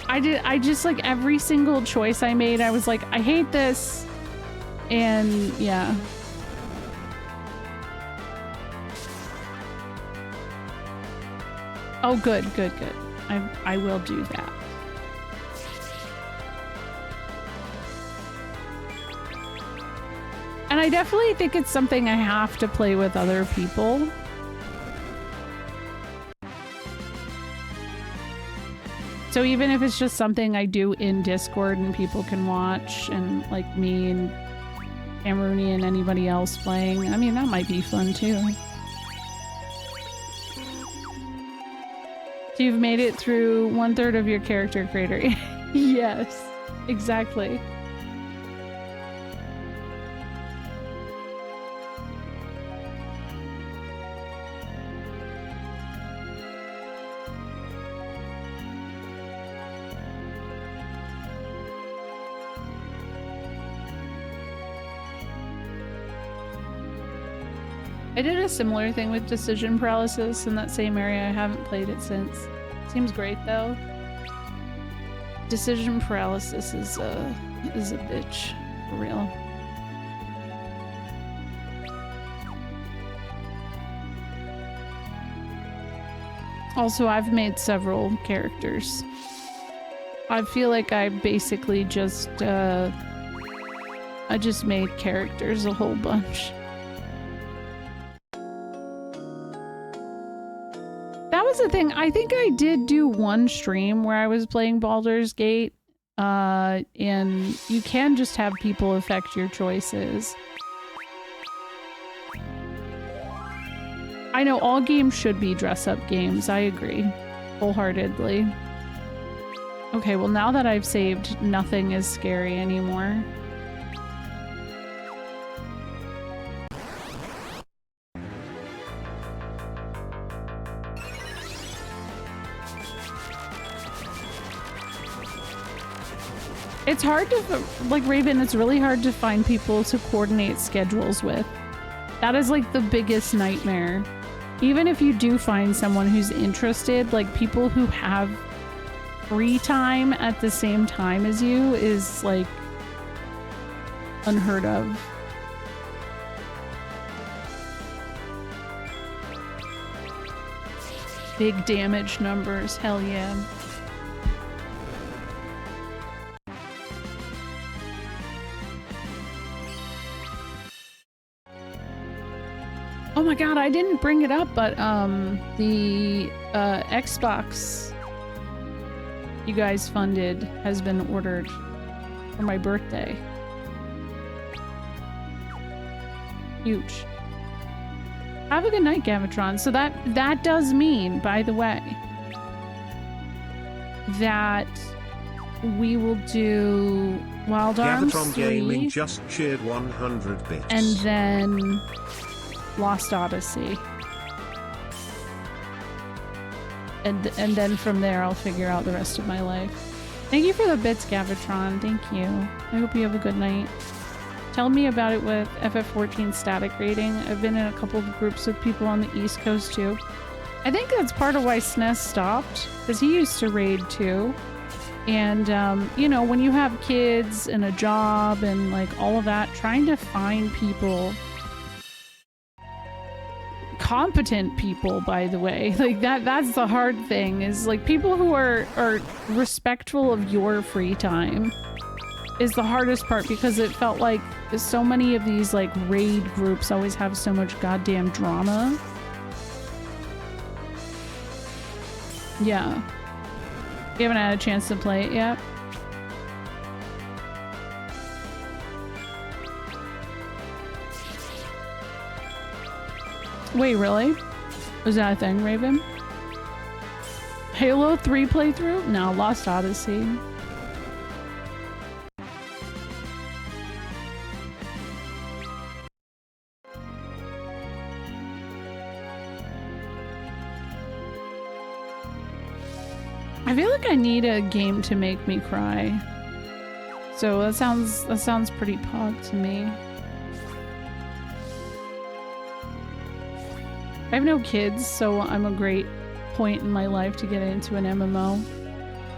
I just like every single choice I made, I was like, I hate this. And yeah. Oh, good. I will do that. And I definitely think it's something I have to play with other people. So even if it's just something I do in Discord and people can watch, and like me and Cameroony and anybody else playing, I mean, that might be fun too. So you've made it through 1/3 of your character creator. Yes, exactly. I did a similar thing with decision paralysis in that same area. I haven't played it since. Seems great though. Decision paralysis is a bitch, for real. Also, I've made several characters. I feel like I basically just I just made characters a whole bunch. That was the thing. I think I did do one stream where I was playing Baldur's Gate, and you can just have people affect your choices. I know all games should be dress-up games. I agree wholeheartedly. Okay, well now that I've saved, nothing is scary anymore. It's hard to, like, Raven, it's really hard to find people to coordinate schedules with. That is like the biggest nightmare. Even if you do find someone who's interested, like people who have free time at the same time as you is like unheard of. Big damage numbers, hell yeah. Oh my god, I didn't bring it up, but the Xbox you guys funded has been ordered for my birthday. Huge. Have a good night, Gavatron. So that does mean, by the way, that we will do Wild Arms Gavatron 3, Gaming just cheered 100 bits. and then Lost Odyssey. And then from there I'll figure out the rest of my life. Thank you for the bits, Gavatron. Thank you. I hope you have a good night. Tell me about it with FF14 static rating. I've been in a couple of groups with people on the East Coast too. I think that's part of why SNES stopped, because he used to raid too. And, you know, when you have kids and a job and like all of that, trying to find people, competent people, by the way, like that's the hard thing, is like people who are respectful of your free time is the hardest part, because it felt like so many of these like raid groups always have so much goddamn drama. Yeah. You haven't had a chance to play it yet? Wait, really? Was that a thing, Raven? Halo 3 playthrough? No, Lost Odyssey. I feel like I need a game to make me cry. So that sounds pretty pog to me. I have no kids, so I'm a great point in my life to get into an MMO.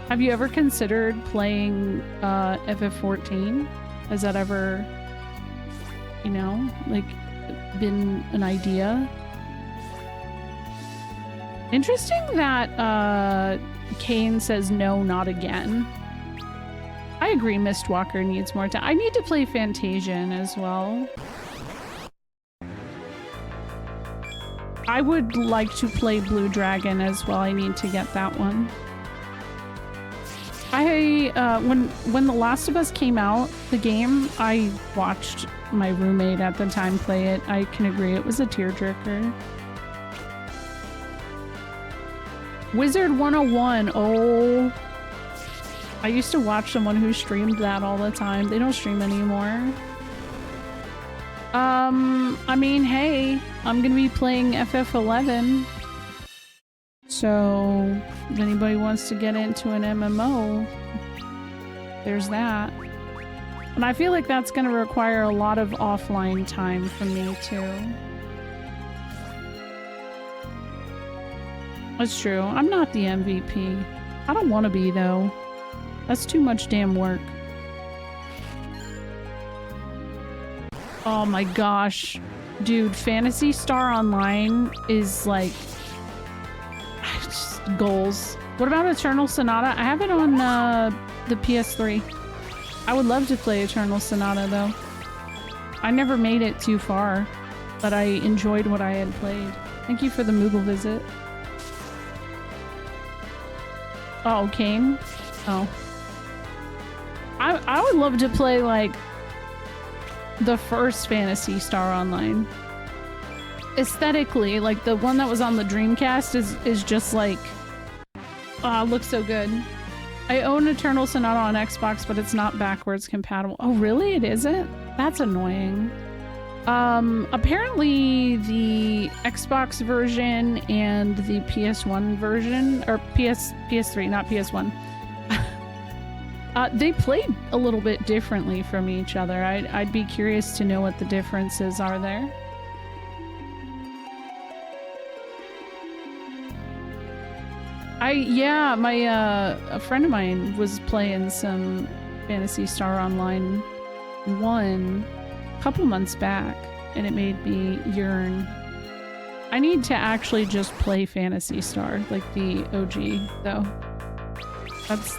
Have you ever considered playing FF14? Has that ever, you know, like, been an idea? Interesting that Kane says no, not again. I agree Mistwalker needs more time. I need to play Fantasian as well. I would like to play Blue Dragon as well. I need to get that one. When The Last of Us came out, the game, I watched my roommate at the time play it. I can agree it was a tearjerker. Wizard 101. Oh, I used to watch someone who streamed that all the time. They don't stream anymore. I mean, hey, I'm gonna be playing FF11. So, if anybody wants to get into an MMO, there's that. And I feel like that's gonna require a lot of offline time from me too. That's true. I'm not the MVP. I don't want to be, though. That's too much damn work. Oh my gosh. Dude, Phantasy Star Online is like... just goals. What about Eternal Sonata? I have it on the PS3. I would love to play Eternal Sonata, though. I never made it too far, but I enjoyed what I had played. Thank you for the Moogle visit. Oh, Kane? Oh. I would love to play, like, the first Phantasy Star Online. Aesthetically, like, the one that was on the Dreamcast is just, like... oh, it looks so good. I own Eternal Sonata on Xbox, but it's not backwards compatible. Oh, really? It isn't? That's annoying. Apparently the Xbox version and the PS1 version, or PS3, not PS1, they played a little bit differently from each other. I'd be curious to know what the differences are there. Yeah, a friend of mine was playing some Phantasy Star Online 1 a couple months back, and it made me yearn. I need to actually just play Phantasy Star, like the OG, though.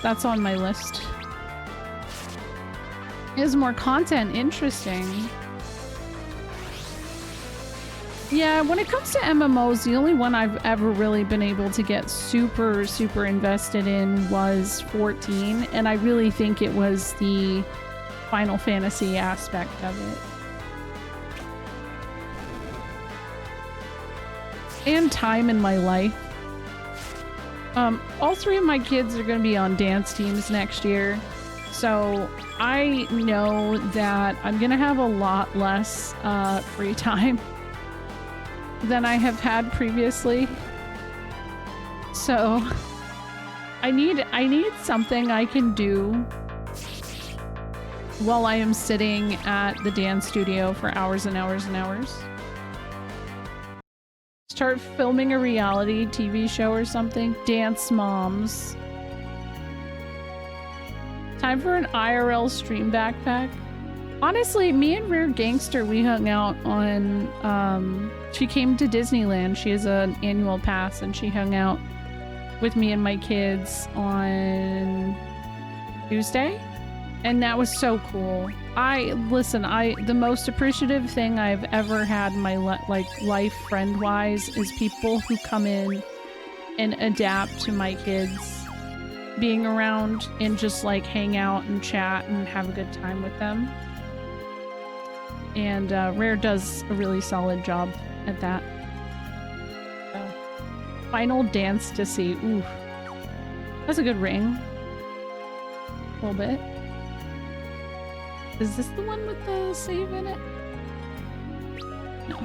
That's on my list. Is more content interesting? Yeah, when it comes to MMOs, the only one I've ever really been able to get super, super invested in was 14, and I really think it was the Final Fantasy aspect of it. And time in my life. All three of my kids are going to be on dance teams next year, so I know that I'm going to have a lot less free time than I have had previously. So I need something I can do while I am sitting at the dance studio for hours and hours and hours. Start filming a reality TV show or something. Dance Moms. Time for an IRL stream backpack. Honestly, me and Rare Gangster, we hung out on, she came to Disneyland. She has an annual pass, and she hung out with me and my kids on Tuesday. And that was so cool. The most appreciative thing I've ever had in my life friend-wise is people who come in and adapt to my kids being around and just like hang out and chat and have a good time with them. And Rare does a really solid job at that. So, Final Dance to See. Ooh. That's a good ring. A little bit. Is this the one with the save in it? No.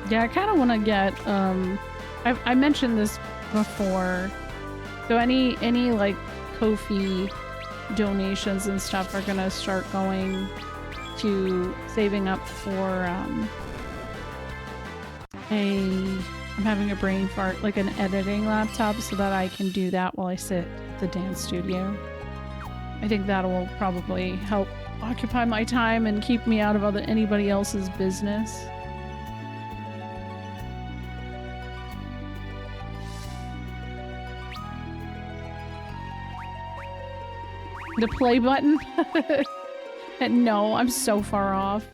Yeah, I kind of want to get, I mentioned this before, so any like Ko-fi donations and stuff are gonna start going to saving up for, I'm having a brain fart, like an editing laptop, so that I can do that while I sit at the dance studio. I think that will probably help occupy my time and keep me out of anybody else's business. The play button? No, I'm so far off.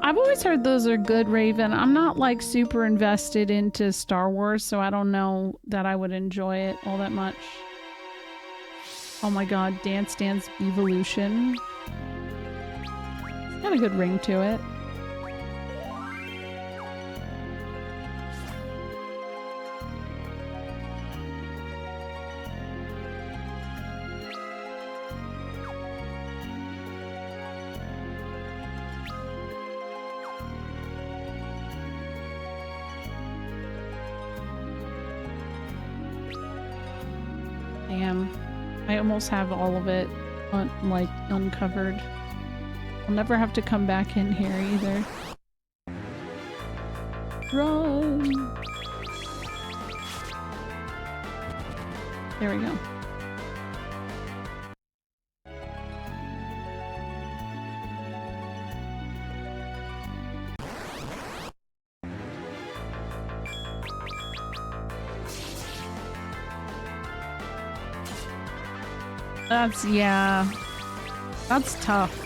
I've always heard those are good, Raven. I'm not like super invested into Star Wars, so I don't know that I would enjoy it all that much. Oh my god, Dance Dance Evolution. It's got a good ring to it. Damn. I almost have all of it uncovered. I'll never have to come back in here either. Run! There we go. Yeah. That's tough.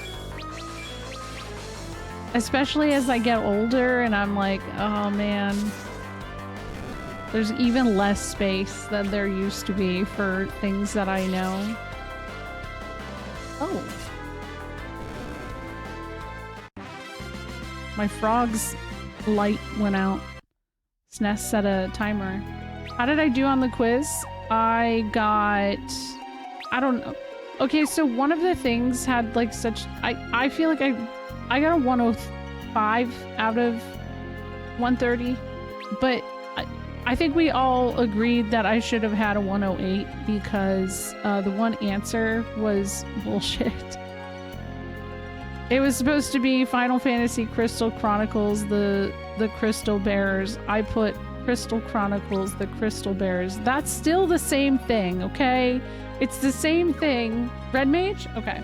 Especially as I get older and I'm like, oh man. There's even less space than there used to be for things that I know. Oh. My frog's light went out. SNES set a timer. How did I do on the quiz? I got... I don't know. Okay, so one of the things had like such... I feel like I got a 105 out of 130. But I think we all agreed that I should have had a 108 because the one answer was bullshit. It was supposed to be Final Fantasy Crystal Chronicles, the Crystal Bearers. I put Crystal Chronicles, the Crystal Bearers. That's still the same thing, okay? It's the same thing. Red Mage? Okay.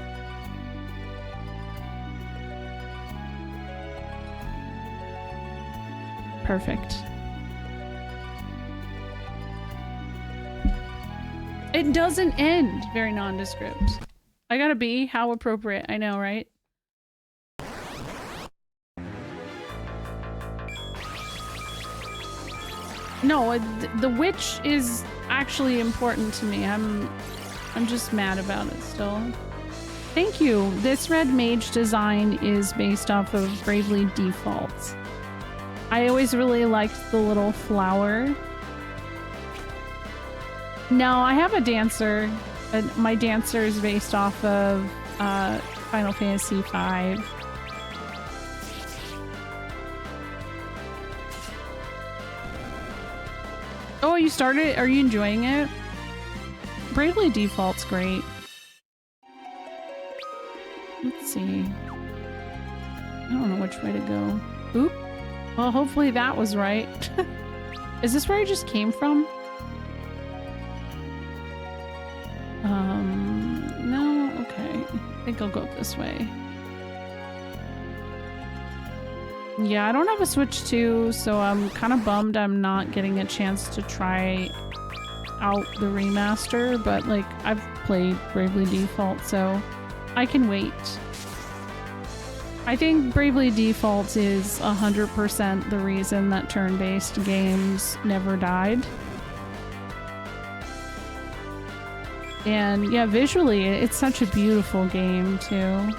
Perfect. It doesn't end. Very nondescript. I got a B. How appropriate. I know, right? No, the witch is actually important to me. I'm just mad about it still. Thank you. This red mage design is based off of Bravely Default. I always really liked the little flower. No, I have a dancer. My dancer is based off of Final Fantasy V. Oh, you started? Are you enjoying it? Bravely Default's great. Let's see. I don't know which way to go. Oop. Well, hopefully that was right. Is this where I just came from? No? Okay. I think I'll go this way. Yeah, I don't have a Switch 2, so I'm kind of bummed I'm not getting a chance to try out the remaster, but like I've played Bravely Default, so I can wait. I think Bravely Default is 100% the reason that turn-based games never died. And yeah, visually, it's such a beautiful game too.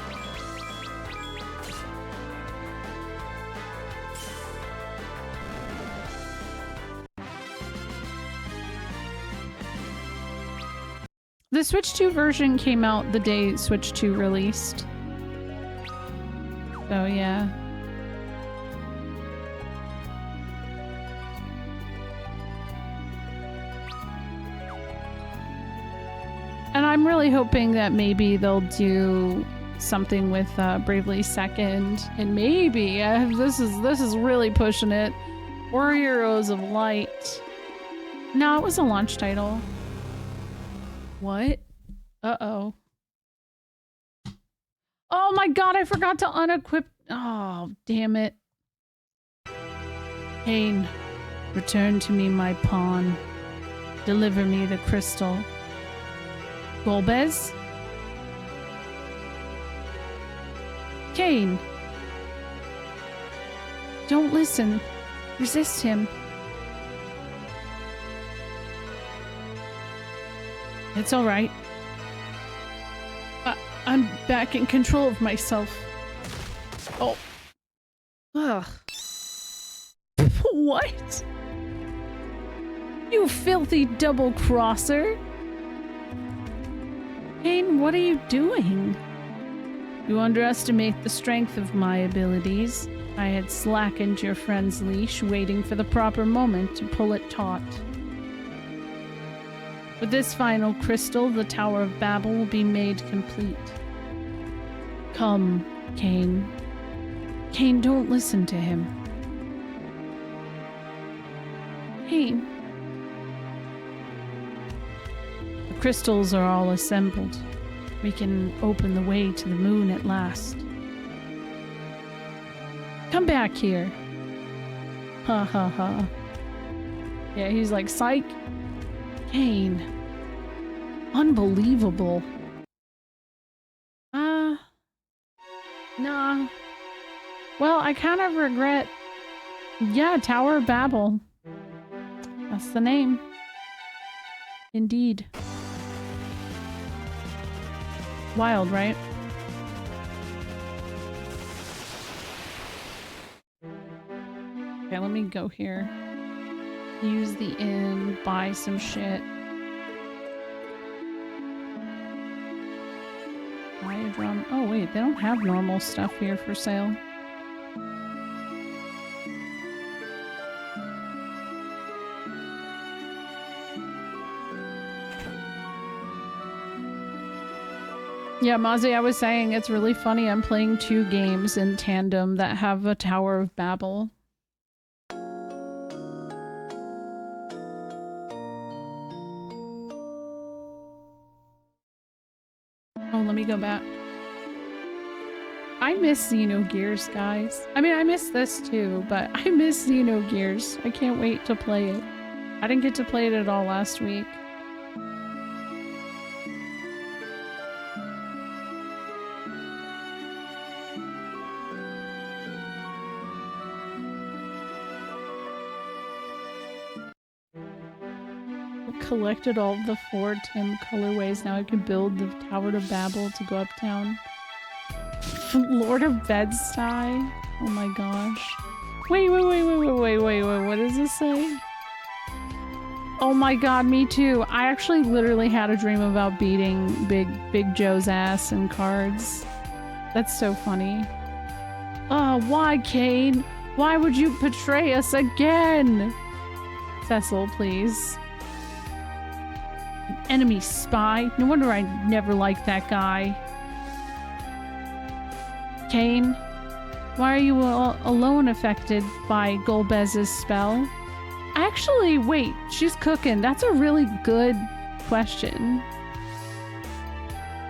The Switch 2 version came out the day Switch 2 released. So yeah. And I'm really hoping that maybe they'll do something with Bravely Second, and maybe this is really pushing it. Warriors of Light. No, it was a launch title. What? Uh-oh. Oh my god, I forgot to unequip. Oh, damn it. Cain, return to me my pawn. Deliver me the crystal. Golbez? Cain! Don't listen. Resist him. It's alright. I'm back in control of myself. Oh. Ugh. What? You filthy double-crosser! Cain, what are you doing? You underestimate the strength of my abilities. I had slackened your friend's leash, waiting for the proper moment to pull it taut. With this final crystal, the Tower of Babel will be made complete. Come, Cain. Cain, don't listen to him. Cain. The crystals are all assembled. We can open the way to the moon at last. Come back here. Ha ha ha. Yeah, he's like, psych. Cain. Unbelievable. Yeah. Well, I kind of regret... Yeah, Tower of Babel. That's the name. Indeed. Wild, right? Okay, let me go here. Use the inn, buy some shit. Buy a drum. Oh wait, they don't have normal stuff here for sale. Yeah, Mozzie, I was saying it's really funny. I'm playing 2 games in tandem that have a Tower of Babel. Oh, let me go back. I miss Xenogears, guys. I mean, I miss this too, but I miss Xenogears. I can't wait to play it. I didn't get to play it at all last week. Collected all the 4 Tim colorways. Now I can build the Tower of Babel to go uptown. Lord of Bed-Stuy. Oh my gosh. Wait. What does this say? Oh my god, me too. I actually literally had a dream about beating Big Joe's ass in cards. That's so funny. Oh, why, Kane? Why would you betray us again? Cecil, please. Enemy spy. No wonder I never liked that guy. Kane, why are you alone affected by Golbez's spell? Actually, wait, she's cooking. That's a really good question.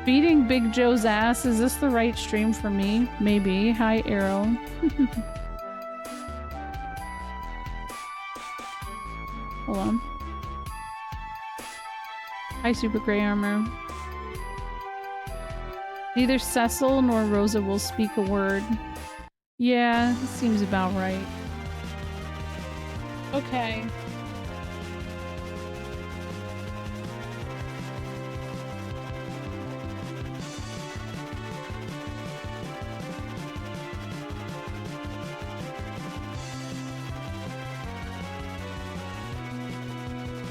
Beating Big Joe's ass, is this the right stream for me? Maybe. Hi, Arrow. Hold on. Hi, Super Grey Armor. Neither Cecil nor Rosa will speak a word. Yeah, seems about right. Okay.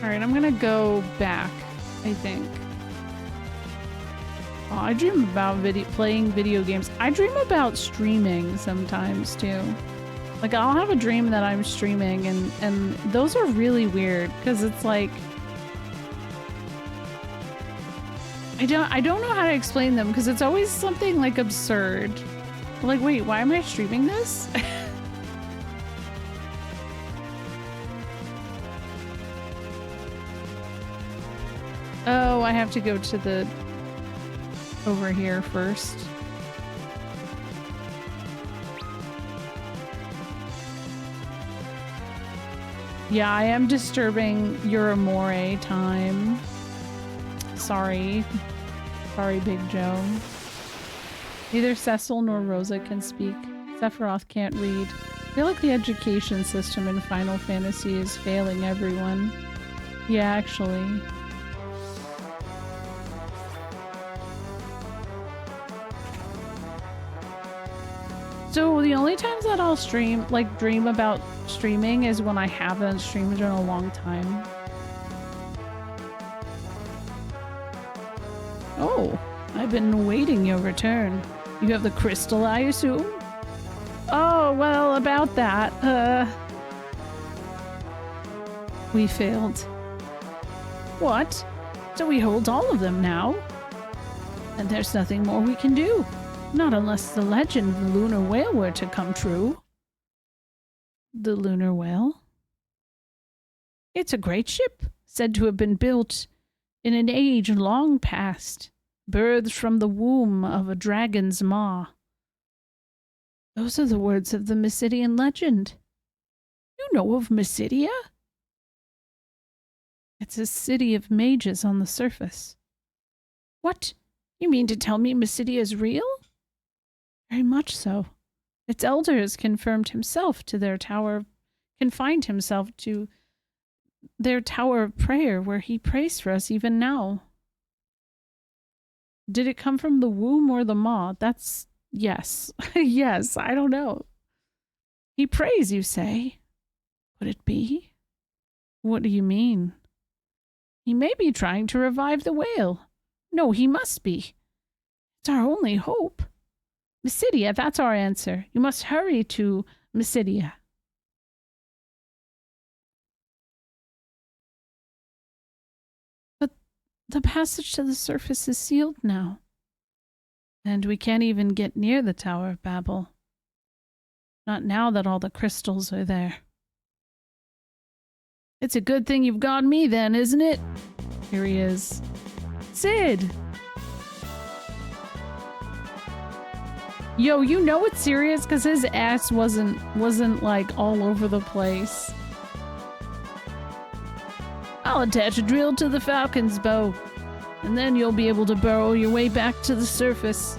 Alright, I'm gonna go back, I think. Oh, I dream about playing video games. I dream about streaming sometimes too. Like, I'll have a dream that I'm streaming and those are really weird because it's like I don't know how to explain them because it's always something like absurd. Like, wait, why am I streaming this? Oh, I have to go to the over here first. Yeah, I am disturbing your Amore time. Sorry. Sorry, Big Joe. Neither Cecil nor Rosa can speak. Sephiroth can't read. I feel like the education system in Final Fantasy is failing everyone. Yeah, actually. So the only times that I'll stream, like dream about streaming, is when I haven't streamed in a long time. Oh, I've been waiting your return. You have the crystal, I assume? Oh, well, about that, we failed. What? So we hold all of them now? And there's nothing more we can do. Not unless the legend of the Lunar Whale were to come true. The Lunar Whale? It's a great ship, said to have been built in an age long past, birthed from the womb of a dragon's maw. Those are the words of the Mysidian legend. You know of Mysidia? It's a city of mages on the surface. What? You mean to tell me Mysidia is real? Very much so. Its elders confirmed himself to their tower, confined himself to their tower of prayer where he prays for us even now. Did it come from the womb or the maw? That's yes. Yes, I don't know. He prays, you say? Could it be? What do you mean? He may be trying to revive the whale. No, he must be. It's our only hope. Mysidia, that's our answer. You must hurry to Mysidia. But the passage to the surface is sealed now. And we can't even get near the Tower of Babel. Not now that all the crystals are there. It's a good thing you've got me then, isn't it? Here he is. Sid! Yo, you know it's serious because his ass wasn't like all over the place. I'll attach a drill to the falcon's bow, and then you'll be able to burrow your way back to the surface.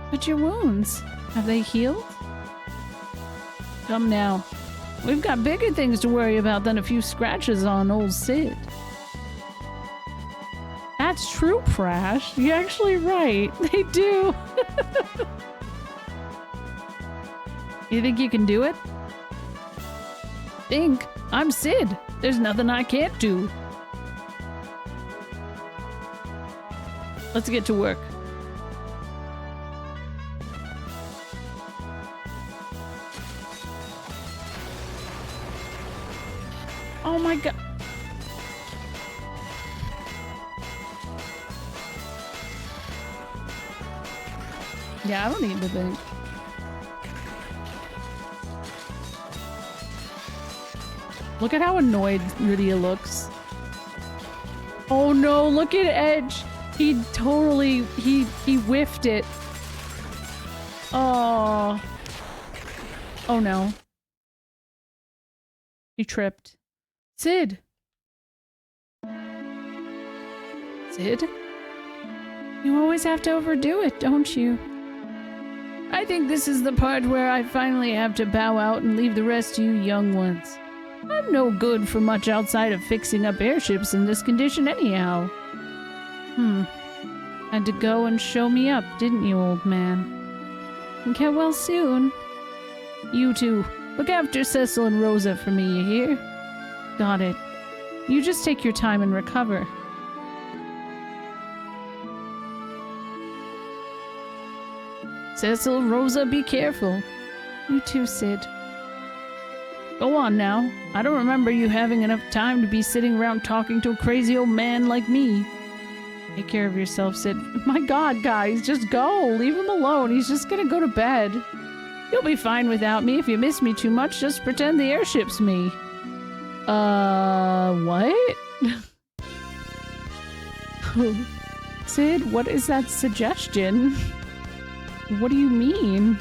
But your wounds, have they healed? Come now. We've got bigger things to worry about than a few scratches on old Sid. That's true, Prash. You're actually right. They do. You think you can do it? Think? I'm Sid. There's nothing I can't do. Let's get to work. Oh my god. Yeah, I don't need to think. Look at how annoyed Rydia looks. Oh no, look at Edge. He totally, he whiffed it. Oh. Oh no. He tripped. Sid. Sid? You always have to overdo it, don't you? I think this is the part where I finally have to bow out and leave the rest to you young ones. I'm no good for much outside of fixing up airships in this condition anyhow. Had to go and show me up, didn't you, old man? And get well soon. You two, look after Cecil and Rosa for me, you hear? Got it. You just take your time and recover. Cecil, Rosa, be careful. You too, Sid. Go on now. I don't remember you having enough time to be sitting around talking to a crazy old man like me. Take care of yourself, Sid. My god, guys, just go. Leave him alone. He's just gonna go to bed. You'll be fine without me. If you miss me too much, just pretend the airship's me. What? Sid, what is that suggestion? What do you mean?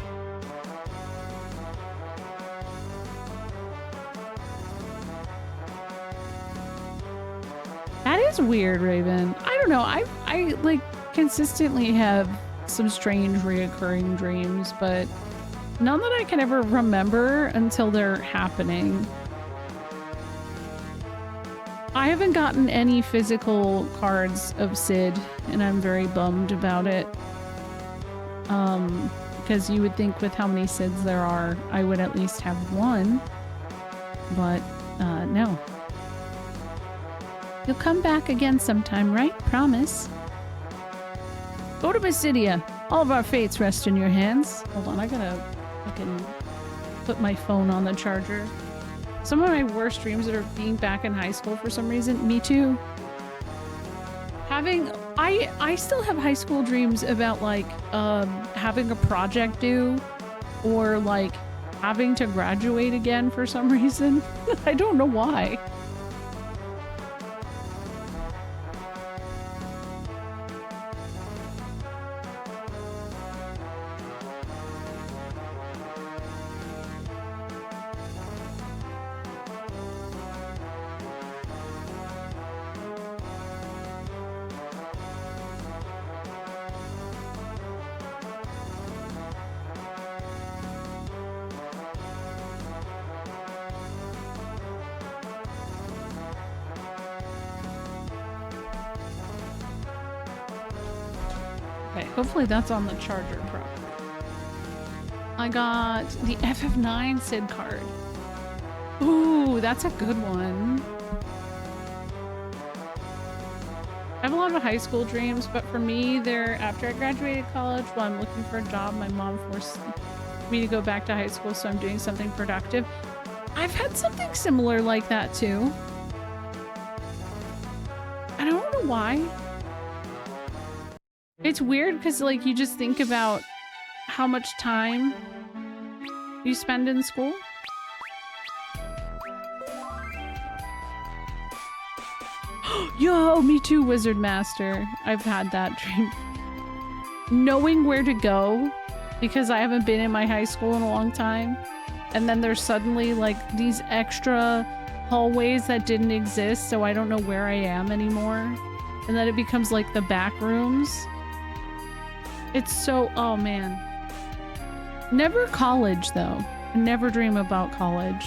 That is weird, Raven. I don't know. I like consistently have some strange reoccurring dreams, but none that I can ever remember until they're happening. I haven't gotten any physical cards of Sid, and I'm very bummed about it. Because you would think with how many Sids there are, I would at least have one. But, no. You'll come back again sometime, right? Promise. Go to Mysidia. All of our fates rest in your hands. Hold on, I gotta fucking put my phone on the charger. Some of my worst dreams are being back in high school for some reason. Me too. I still have high school dreams about like having a project due or like having to graduate again for some reason. I don't know why. Okay, hopefully that's on the charger properly. I got the FF9 SID card. Ooh, that's a good one. I have a lot of high school dreams, but for me, they're after I graduated college, while I'm looking for a job, my mom forced me to go back to high school, so I'm doing something productive. I've had something similar like that too. I don't know why. It's weird because like you just think about how much time you spend in school. Yo, me too, Wizard Master. I've had that dream. Knowing where to go because I haven't been in my high school in a long time. And then there's suddenly like these extra hallways that didn't exist, so I don't know where I am anymore. And then it becomes like the back rooms. It's so, oh man. Never college though. I never dream about college.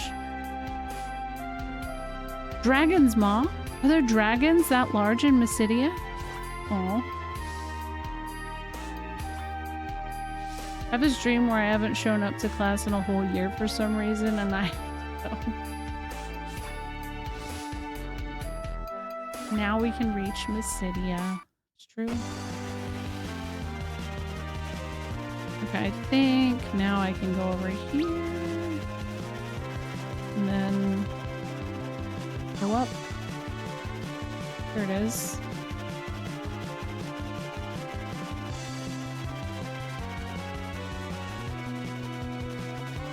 Dragon's Maw? Are there dragons that large in Mysidia? Aw. I have this dream where I haven't shown up to class in a whole year for some reason, and I now we can reach Mysidia. It's true. Okay, I think now I can go over here. And then go up. There it is.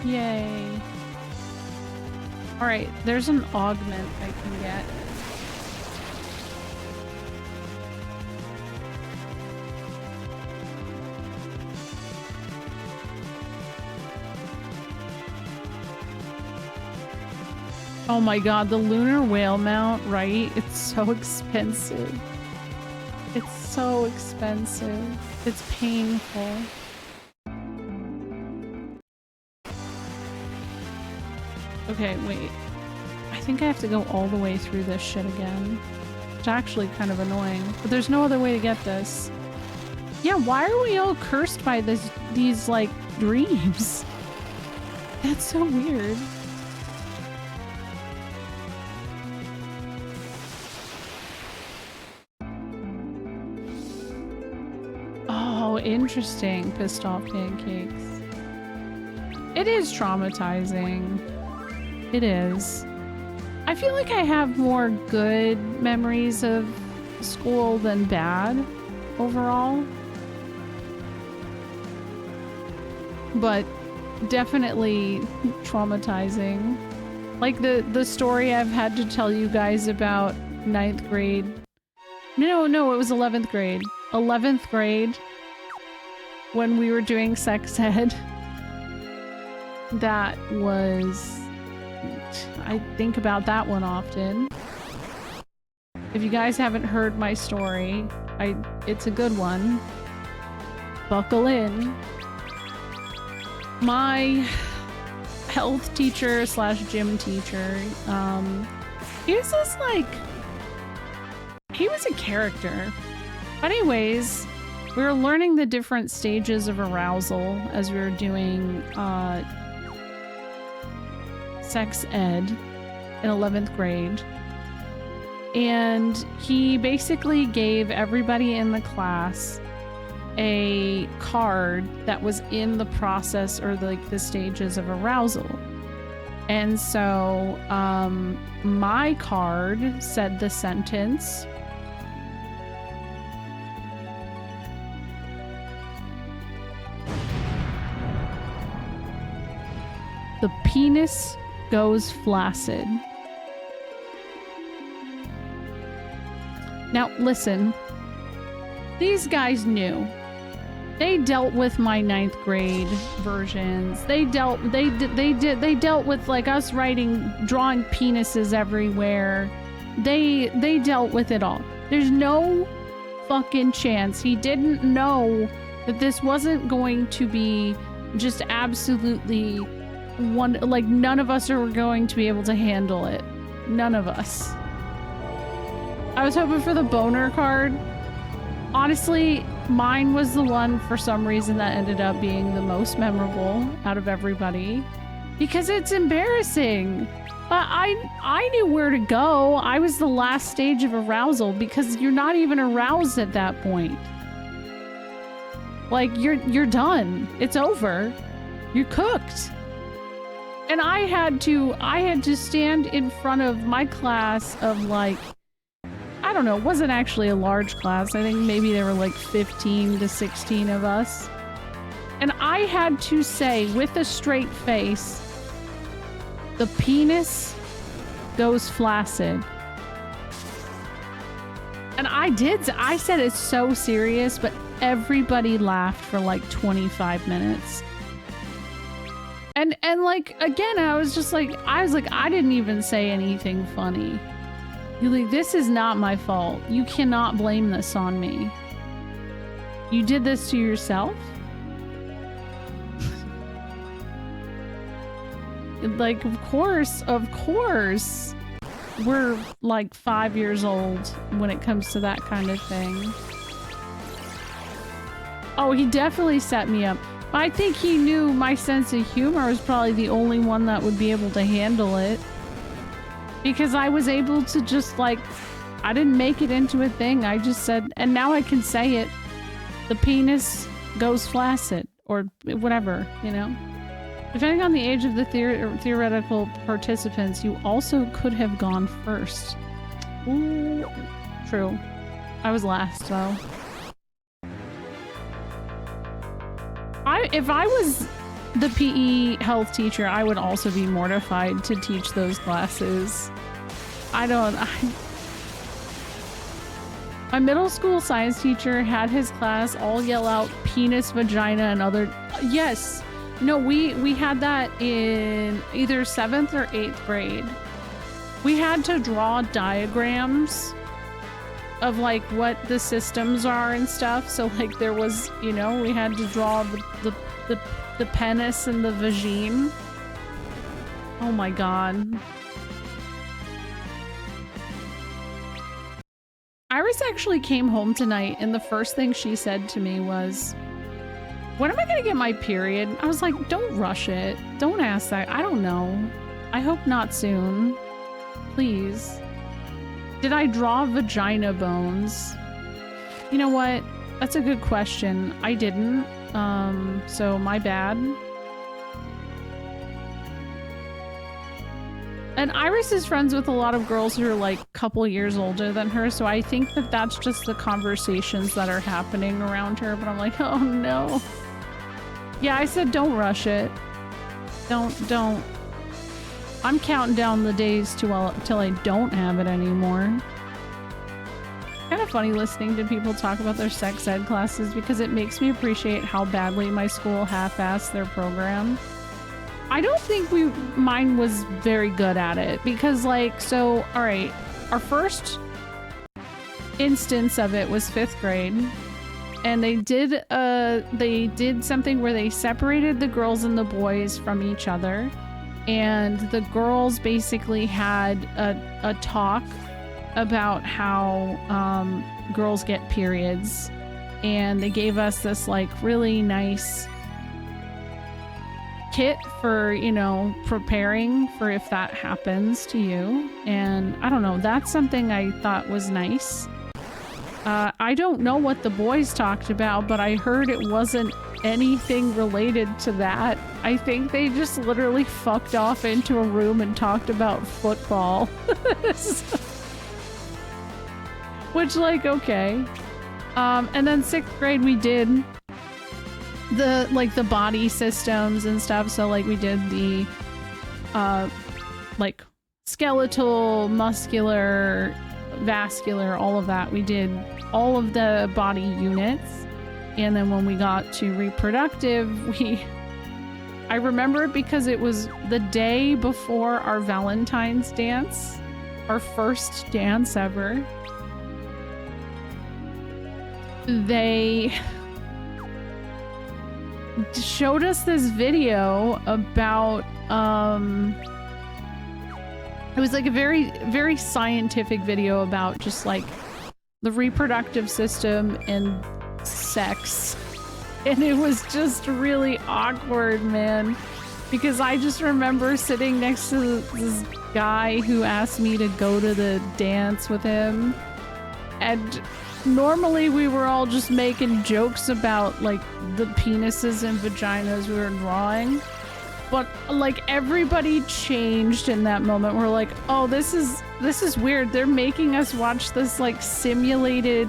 Yay. Alright, there's an augment I can get. Oh my god, the lunar whale mount, right? It's so expensive. It's so expensive. It's painful. Okay, wait. I think I have to go all the way through this shit again. It's actually kind of annoying. But there's no other way to get this. Yeah, why are we all cursed by these like, dreams? That's so weird. Oh, interesting. Pissed off pancakes. It is traumatizing. It is. I feel like I have more good memories of school than bad overall. But definitely traumatizing. Like the story I've had to tell you guys about 9th grade. No, it was 11th grade. 11th grade when we were doing sex ed. That was... I think about that one often. If you guys haven't heard my story, it's a good one. Buckle in. My health teacher slash gym teacher, he was just like... He was a character. But anyways, we were learning the different stages of arousal as we were doing, sex ed in 11th grade. And he basically gave everybody in the class a card that was in the process or the stages of arousal. And so my card said the sentence, "The penis goes flaccid." Now listen, these guys knew. They dealt with my 9th grade versions. They dealt with like us drawing penises everywhere. They dealt with it all. There's no fucking chance he didn't know that this wasn't going to be just absolutely none of us are going to be able to handle it. None of us. I was hoping for the boner card. Honestly, mine was the one for some reason that ended up being the most memorable out of everybody because it's embarrassing. But I knew where to go. I was the last stage of arousal because you're not even aroused at that point. Like you're done. It's over. You're cooked. And I had to stand in front of my class of like, I don't know, it wasn't actually a large class. I think maybe there were like 15 to 16 of us. And I had to say with a straight face, the penis goes flaccid. And I said it's so serious, but everybody laughed for like 25 minutes. And like, again, I was like, I didn't even say anything funny. You're like, this is not my fault. You cannot blame this on me. You did this to yourself? Like, of course, we're like 5 years old when it comes to that kind of thing. Oh, he definitely set me up. I think he knew my sense of humor was probably the only one that would be able to handle it. Because I was able to just like, I didn't make it into a thing. I just said, and now I can say it. The penis goes flaccid or whatever, you know? Depending on the age of the theoretical participants, you also could have gone first. Ooh, true. I was last, though. If I was the PE health teacher, I would also be mortified to teach those classes. My middle school science teacher had his class all yell out penis, vagina, and other... Yes! No, we had that in either 7th or 8th grade. We had to draw diagrams of like what the systems are and stuff. So like there was, you know, we had to draw the penis and the vagine. Oh my god. Iris actually came home tonight and the first thing she said to me was, when am I gonna get my period? I was like, don't rush it. Don't ask that. I don't know. I hope not soon. Please. Did I draw vagina bones? You know what? That's a good question. I didn't. So my bad. And Iris is friends with a lot of girls who are like a couple years older than her, so I think that that's just the conversations that are happening around her, but I'm like, oh no. Yeah, I said don't rush it. Don't. I'm counting down the days till I don't have it anymore. Kind of funny listening to people talk about their sex ed classes because it makes me appreciate how badly my school half-assed their program. I don't think mine was very good at it because like, so, all right, our first instance of it was 5th grade. And they did something where they separated the girls and the boys from each other. And the girls basically had a talk about how girls get periods. And they gave us this like really nice kit for, you know, preparing for if that happens to you. And I don't know, that's something I thought was nice. I don't know what the boys talked about, but I heard it wasn't anything related to that. I think they just literally fucked off into a room and talked about football. Which, like, okay. And then 6th grade we did the body systems and stuff. So like we did the like skeletal, muscular, vascular, all of that. We did all of the body units. And then when we got to reproductive, I remember it because it was the day before our Valentine's dance, our first dance ever. They showed us this video about, it was like a very, very scientific video about just like the reproductive system and sex. And it was just really awkward, man. Because I just remember sitting next to this guy who asked me to go to the dance with him. And normally we were all just making jokes about like the penises and vaginas we were drawing. But like everybody changed in that moment. We're like, oh, this is weird. They're making us watch this like simulated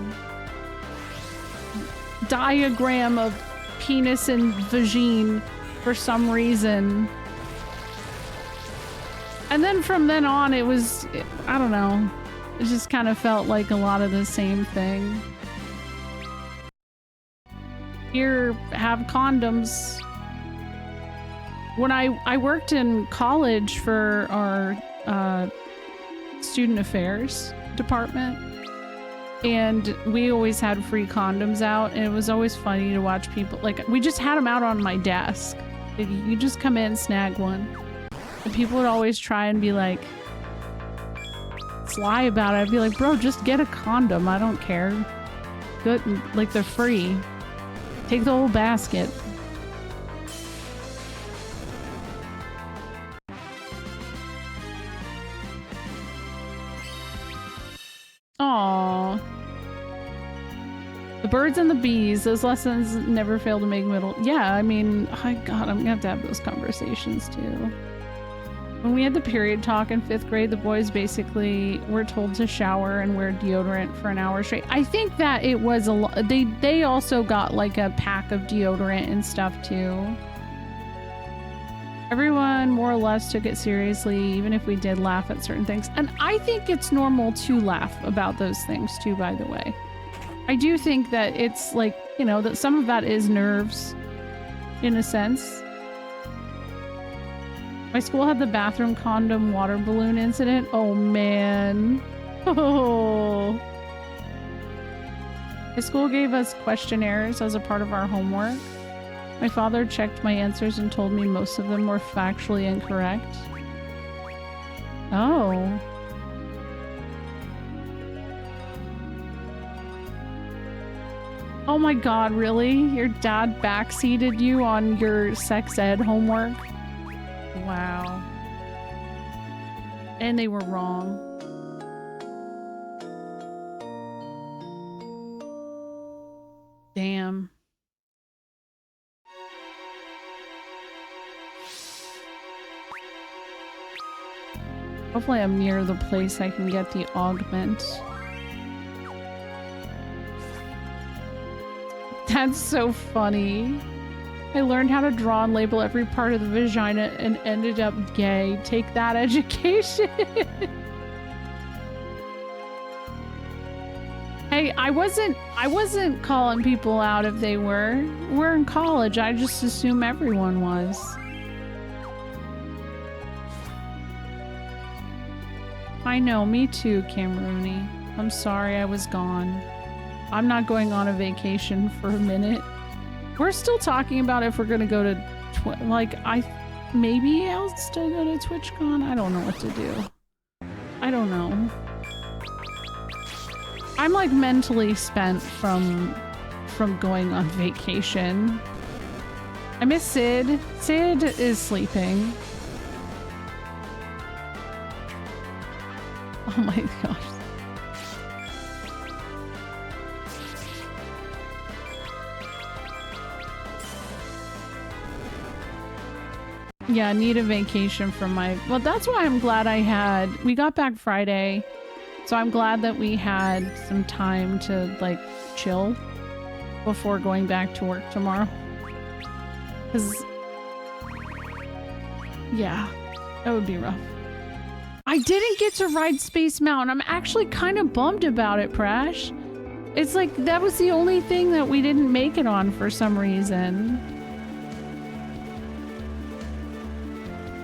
diagram of penis and vagine for some reason. And then from then on it was, I don't know, it just kind of felt like a lot of the same thing. Here, have condoms. When I worked in college for our student affairs department, and we always had free condoms out, and it was always funny to watch people, like, we just had them out on my desk. You just come in, snag one. And people would always try and be like, sly about it. I'd be like, bro, just get a condom. I don't care. Good, like, they're free. Take the whole basket. Aww. The birds and the bees, those lessons never fail to make middle. Yeah, I mean, God, I'm gonna have to have those conversations too. When we had the period talk in 5th grade, the boys basically were told to shower and wear deodorant for an hour straight. I think that it was a lot. They also got like a pack of deodorant and stuff too. Everyone more or less took it seriously, even if we did laugh at certain things. And I think it's normal to laugh about those things too, by the way. I do think that it's like, you know, that some of that is nerves in a sense. My school had the bathroom condom water balloon incident. Oh man. Oh. My school gave us questionnaires as a part of our homework. My father checked my answers and told me most of them were factually incorrect. Oh. Oh my god, really? Your dad backseated you on your sex ed homework? Wow. And they were wrong. Damn. Hopefully I'm near the place I can get the augment. That's so funny. I learned how to draw and label every part of the vagina and ended up gay. Take that, education. Hey, I wasn't calling people out if they were. We're in college. I just assume everyone was. I know, me too, Cameroony. I'm sorry I was gone. I'm not going on a vacation for a minute. We're still talking about if we're gonna go to maybe I'll still go to TwitchCon. I don't know what to do. I don't know. I'm like mentally spent from going on vacation. I miss Sid. Sid is sleeping. Oh my gosh. Yeah, need a vacation from my... Well, that's why I'm glad we got back Friday, so I'm glad that we had some time to, like, chill before going back to work tomorrow. Because... yeah, that would be rough. I didn't get to ride Space Mountain. I'm actually kind of bummed about it, Prash. It's like, that was the only thing that we didn't make it on for some reason.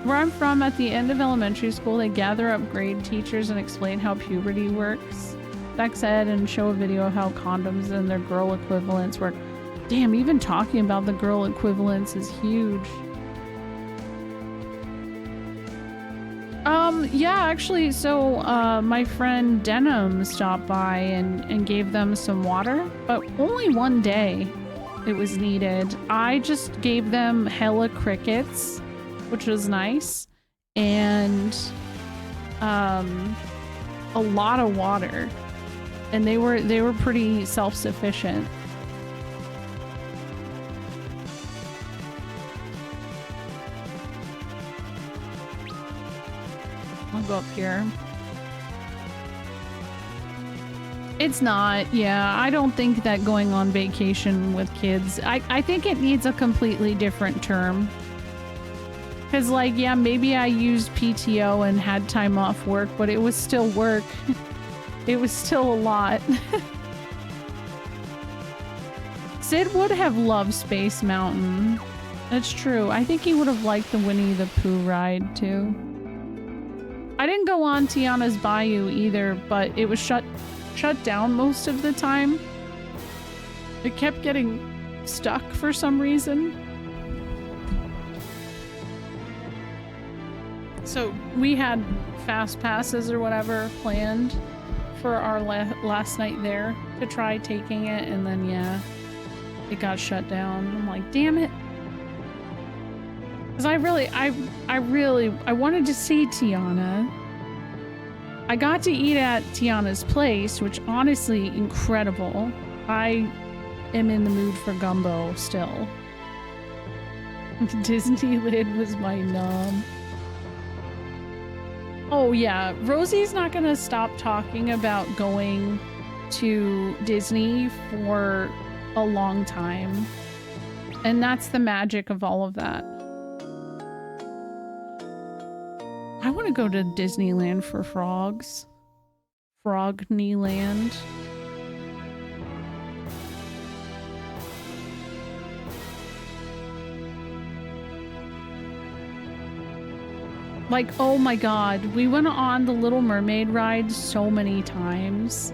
Where I'm from, at the end of elementary school, they gather up grade teachers and explain how puberty works, sex ed, and show a video of how condoms and their girl equivalents work. Damn, even talking about the girl equivalents is huge. Yeah, actually, so, my friend Denim stopped by and gave them some water, but only one day it was needed. I just gave them hella crickets, which was nice, and, a lot of water. And they were pretty self-sufficient. I'll go up here. It's not, yeah. I don't think that going on vacation with kids, I think it needs a completely different term. Because, like, yeah, maybe I used PTO and had time off work, but it was still work. It was still a lot. Sid would have loved Space Mountain. That's true. I think he would have liked the Winnie the Pooh ride, too. I didn't go on Tiana's Bayou either, but it was shut down most of the time. It kept getting stuck for some reason. So we had fast passes or whatever planned for our last night there to try taking it, and then yeah, it got shut down. I'm like, damn it. Because I wanted to see Tiana. I got to eat at Tiana's place, which honestly, incredible. I am in the mood for gumbo still. Disneyland was my nom. Oh yeah, Rosie's not gonna stop talking about going to Disney for a long time. And that's the magic of all of that. I want to go to Disneyland for frogs. Frognyland. Like, oh my god, we went on the Little Mermaid ride so many times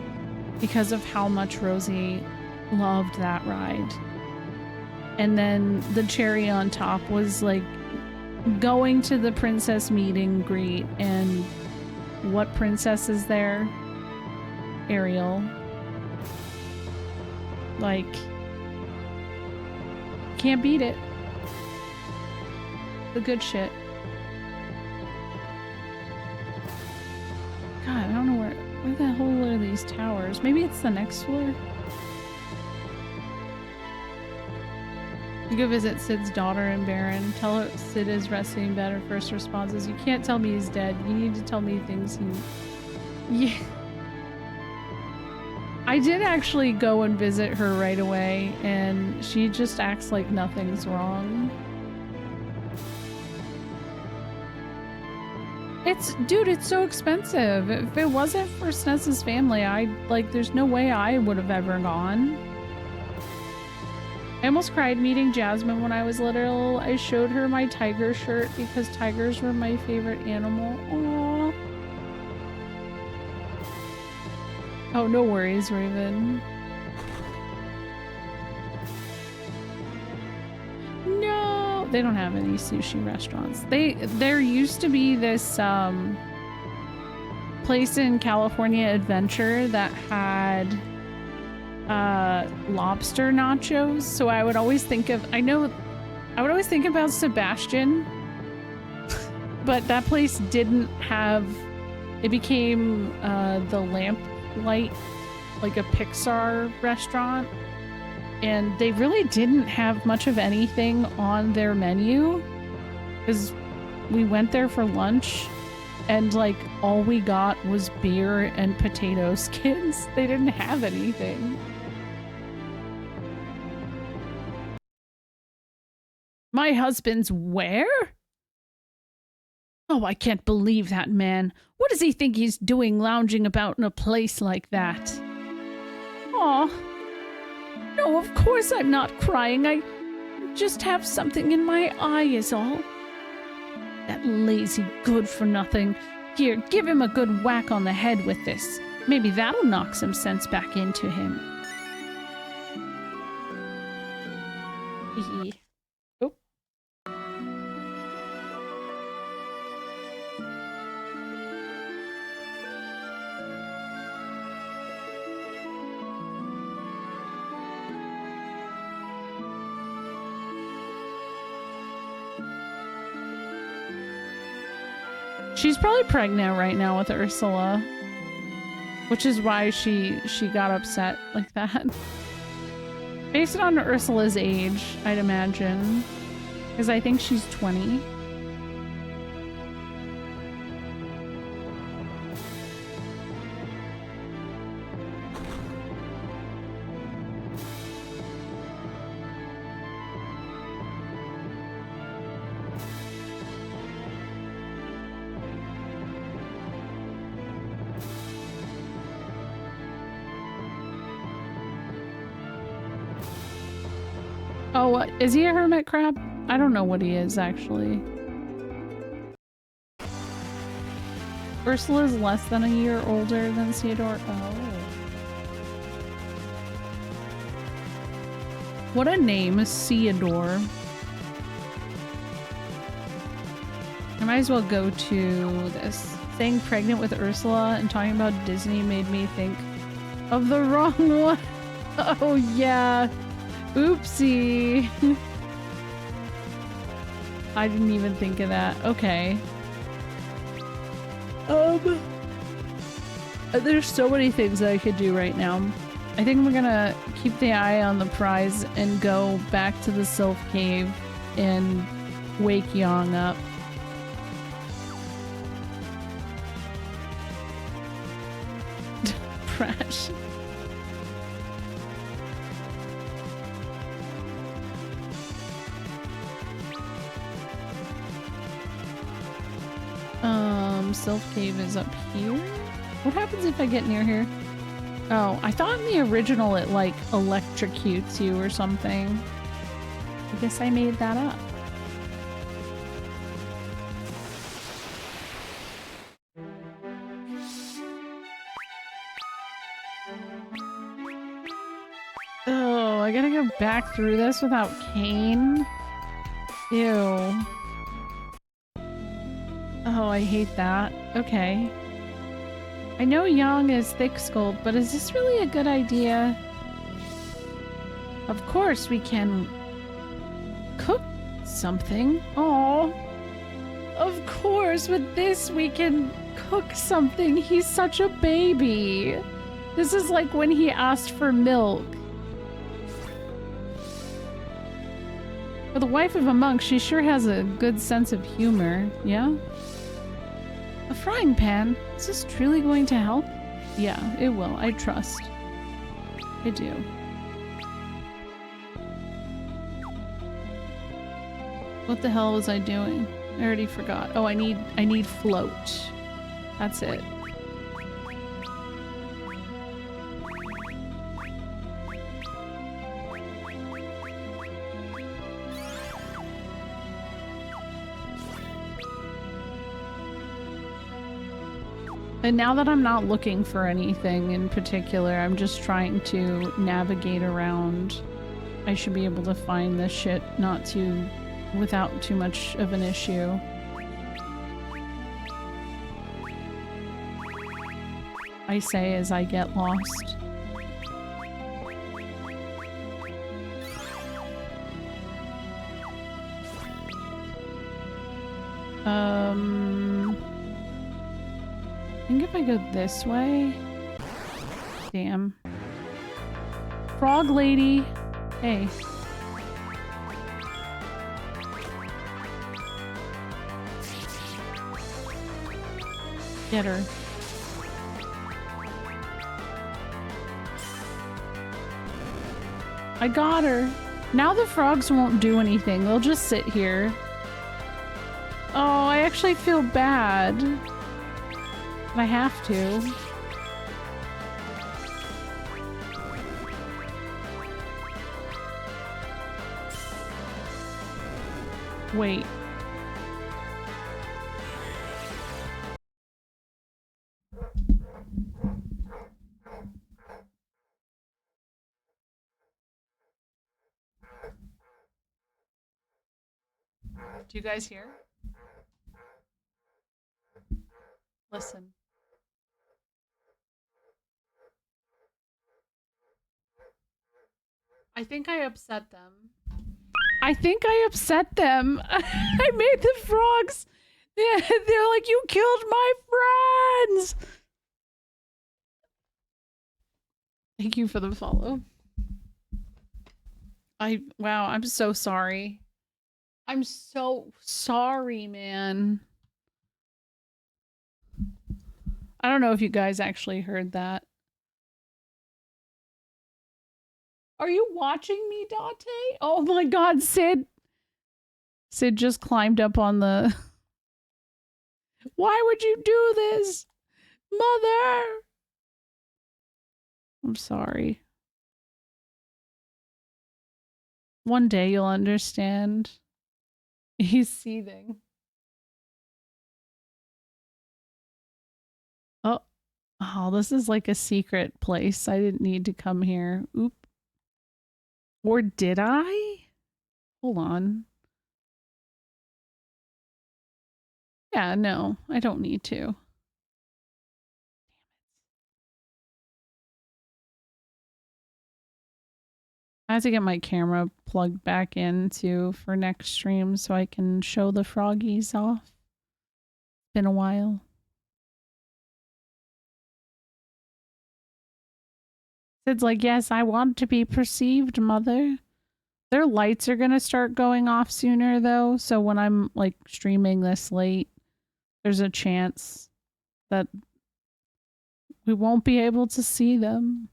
because of how much Rosie loved that ride. And then the cherry on top was like going to the princess meet and greet, and what princess is there? Ariel. Like, can't beat it. The good shit. God, I don't know where the hell are these towers? Maybe it's the next floor? You go visit Sid's daughter in Barron. Tell her Sid is resting better. First response is, you can't tell me he's dead. You need to tell me things he... Yeah. I did actually go and visit her right away, and she just acts like nothing's wrong. Dude, it's so expensive. If it wasn't for Snez's family, there's no way I would have ever gone. I almost cried meeting Jasmine when I was little. I showed her my tiger shirt because tigers were my favorite animal. Aww. Oh, no worries, Raven. No, they don't have any sushi restaurants. There used to be this place in California Adventure that had lobster nachos. So I would always think about Sebastian, but that place didn't have. It became the Lamplight, like a Pixar restaurant. And they really didn't have much of anything on their menu because we went there for lunch and like all we got was beer and potato skins. They didn't have anything. My husband's where? Oh, I can't believe that man. What does he think he's doing lounging about in a place like that? Aw. No, of course I'm not crying. I just have something in my eye is all. That lazy good-for-nothing. Here, give him a good whack on the head with this. Maybe that'll knock some sense back into him. Hee. Oh. She's probably pregnant right now with Ursula, which is why she got upset like that. Based on Ursula's age, I'd imagine, because I think she's 20. Oh, is he a hermit crab? I don't know what he is, actually. Ursula's less than a year older than Theodore. Oh. What a name, Theodore. I might as well go to this. Saying pregnant with Ursula and talking about Disney made me think of the wrong one. Oh, yeah. Oopsie. I didn't even think of that. Okay. There's so many things that I could do right now. I think we're gonna keep the eye on the prize and go back to the Sylph Cave and wake Yang up. Prash. Sylph Cave is up here? What happens if I get near here? Oh, I thought in the original it like electrocutes you or something. I guess I made that up. Oh, I gotta go back through this without Caine? Ew. Oh, I hate that. Okay. I know Yang is thick-skulled, but is this really a good idea? Of course we can cook something. Oh, of course with this we can cook something. He's such a baby. This is like when he asked for milk. For the wife of a monk, she sure has a good sense of humor, yeah? A frying pan? Is this truly going to help? Yeah, it will. I trust. I do. What the hell was I doing? I already forgot. Oh, I need float. That's it. And now that I'm not looking for anything in particular, I'm just trying to navigate around. I should be able to find this shit without too much of an issue. I say as I get lost. I think if I go this way... Damn. Frog lady! Hey. Get her. I got her. Now the frogs won't do anything. They'll just sit here. Oh, I actually feel bad. I have to. Wait. Do you guys hear? Listen. I think I upset them. I think I upset them. I made the frogs They're like, you killed my friends! Thank you for the follow. Wow, I'm so sorry. I'm so sorry, man. I don't know if you guys actually heard that. Are you watching me, Dante? Oh my god, Sid. Sid just climbed up on the... Why would you do this? Mother! I'm sorry. One day you'll understand. He's seething. Oh, this is like a secret place. I didn't need to come here. Oop. Or did I? Hold on. Yeah, no, I don't need to. I have to get my camera plugged back into for next stream so I can show the froggies off. It's been a while. Sid's like, yes, I want to be perceived, mother. Their lights are gonna start going off sooner though, so when I'm like streaming this late, there's a chance that we won't be able to see them.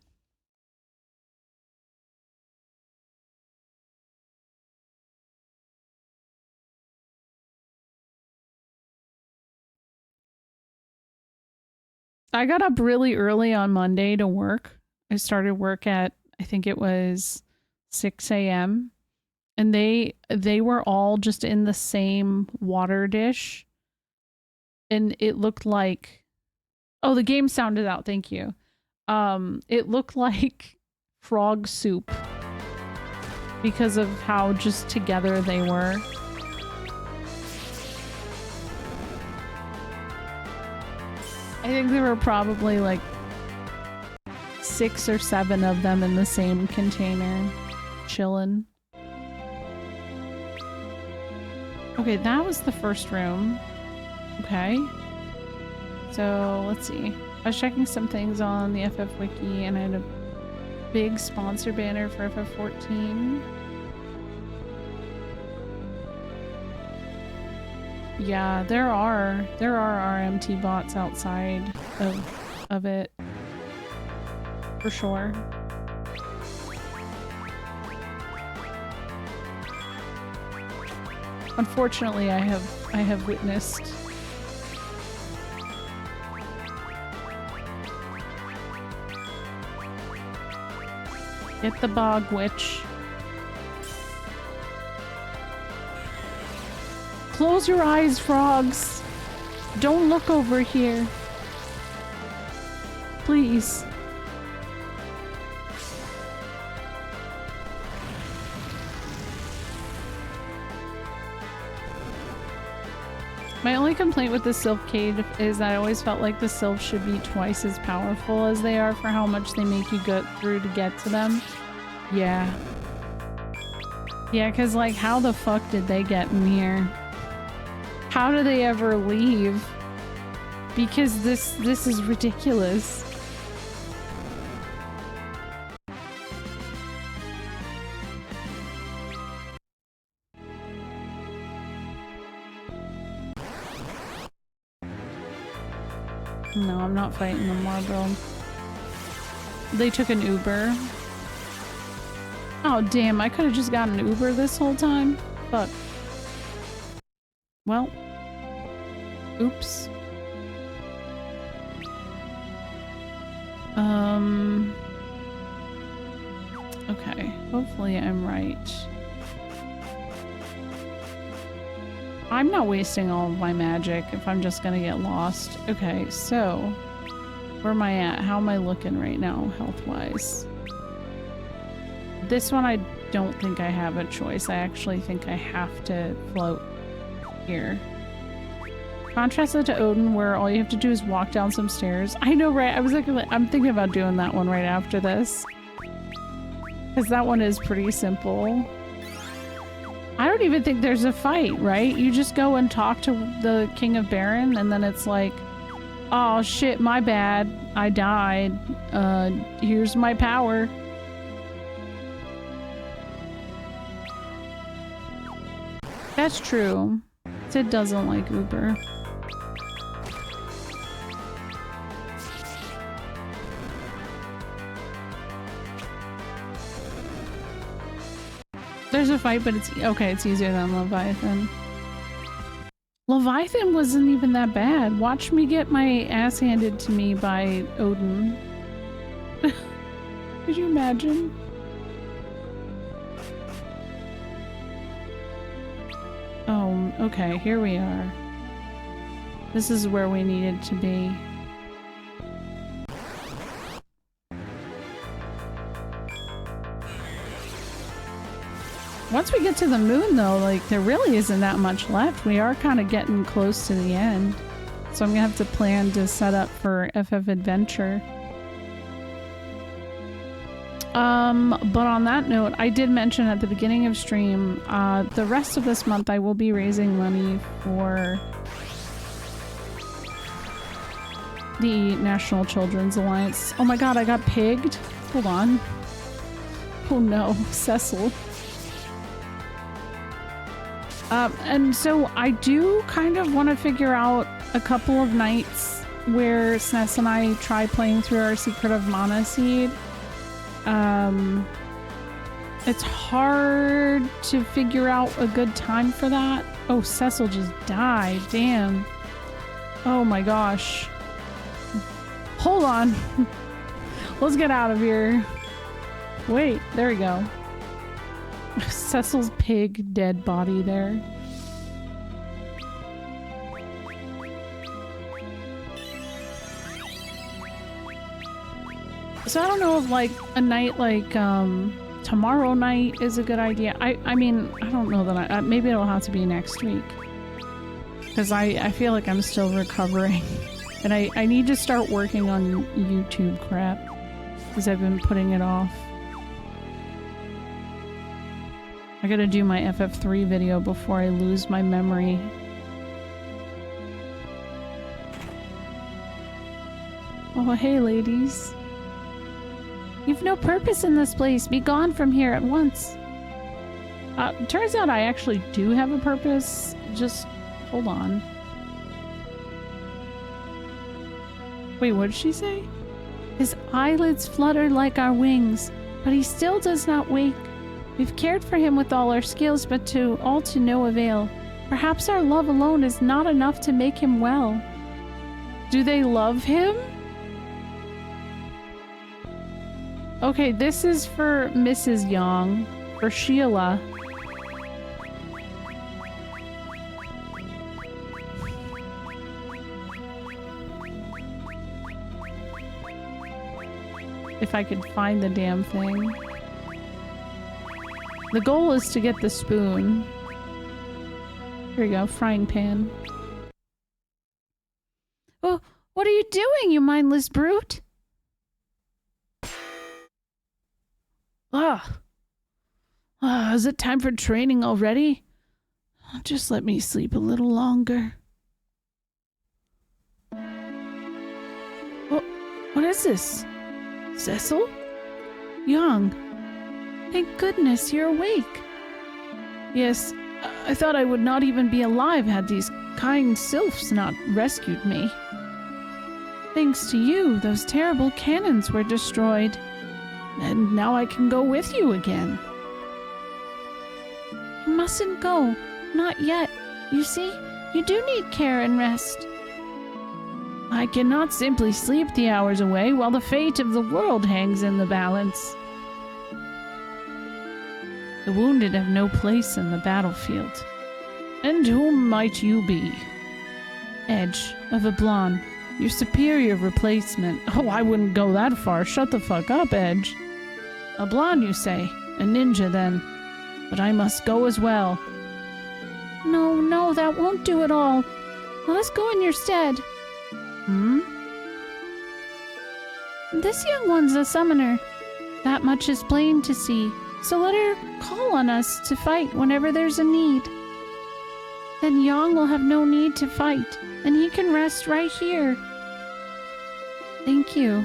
I got up really early on Monday to work. I started work at, I think it was 6 a.m. And they were all just in the same water dish. And it looked like, oh, the game sounded out, thank you. It looked like frog soup because of how just together they were. I think there were probably like 6 or 7 of them in the same container, chilling. Okay, that was the first room. Okay. So, let's see. I was checking some things on the FF Wiki and I had a big sponsor banner for FF14. Yeah, there are RMT bots outside of it. For sure. Unfortunately, I have witnessed Get the bog witch. Close your eyes, frogs. Don't look over here. Please. My only complaint with the Sylph Cave is that I always felt like the Sylphs should be twice as powerful as they are for how much they make you go through to get to them. Yeah. Yeah, because like how the fuck did they get in here? How do they ever leave? Because this is ridiculous. No, I'm not fighting them more, bro. They took an Uber. Oh, damn. I could have just gotten an Uber this whole time. Fuck. Well. Oops. Okay. Hopefully I'm right. I'm not wasting all of my magic if I'm just gonna get lost. Okay, so where am I at? How am I looking right now, health-wise? This one I don't think I have a choice. I actually think I have to float here. Contrast it to Odin, where all you have to do is walk down some stairs. I know, right? I was like, I'm thinking about doing that one right after this. Because that one is pretty simple. I don't even think there's a fight, right? You just go and talk to the King of Baron, and then it's like, oh shit, my bad. I died. Here's my power. That's true. Sid doesn't like Uber. There's a fight, but it's okay. It's easier than Leviathan. Leviathan wasn't even that bad. Watch me get my ass handed to me by Odin. Could you imagine? Oh, okay. Here we are. This is where we needed to be. Once we get to the moon, though, like, there really isn't that much left. We are kind of getting close to the end. So I'm gonna have to plan to set up for FF Adventure. But on that note, I did mention at the beginning of stream, the rest of this month I will be raising money for the National Children's Alliance. Oh my god, I got pigged. Hold on. Oh no, Cecil. And so I do kind of want to figure out a couple of nights where SNES and I try playing through our Secret of Mana Seed. It's hard to figure out a good time for that. Oh, Cecil just died. Damn. Oh my gosh. Hold on. Let's get out of here. Wait, there we go. Cecil's pig dead body there. So I don't know if like a night like tomorrow night is a good idea. I mean, I don't know that maybe it'll have to be next week. Because I feel like I'm still recovering. And I need to start working on YouTube crap. Because I've been putting it off. I gotta do my FF3 video before I lose my memory. Oh, hey ladies. You've no purpose in this place. Be gone from here at once. Turns out I actually do have a purpose. Just hold on. Wait, what did she say? His eyelids flutter like our wings, but he still does not wake. We've cared for him with all our skills, but all to no avail. Perhaps our love alone is not enough to make him well. Do they love him? Okay, this is for Mrs. Young, for Sheila. If I could find the damn thing. The goal is to get the spoon. Here we go, frying pan. Oh, what are you doing, you mindless brute? Is it time for training already? Just let me sleep a little longer. What is this? Cecil? Young. Thank goodness you're awake. Yes, I thought I would not even be alive had these kind sylphs not rescued me. Thanks to you, those terrible cannons were destroyed. And now I can go with you again. You mustn't go. Not yet. You see, you do need care and rest. I cannot simply sleep the hours away while the fate of the world hangs in the balance. The wounded have no place in the battlefield. And whom might you be? Edge of Ablan, your superior replacement. Oh, I wouldn't go that far. Shut the fuck up, Edge. Ablan, you say? A ninja, then. But I must go as well. No, that won't do at all. Let us go in your stead. This young one's a summoner. That much is plain to see. So let her call on us to fight whenever there's a need. Then Yang will have no need to fight, and he can rest right here. Thank you.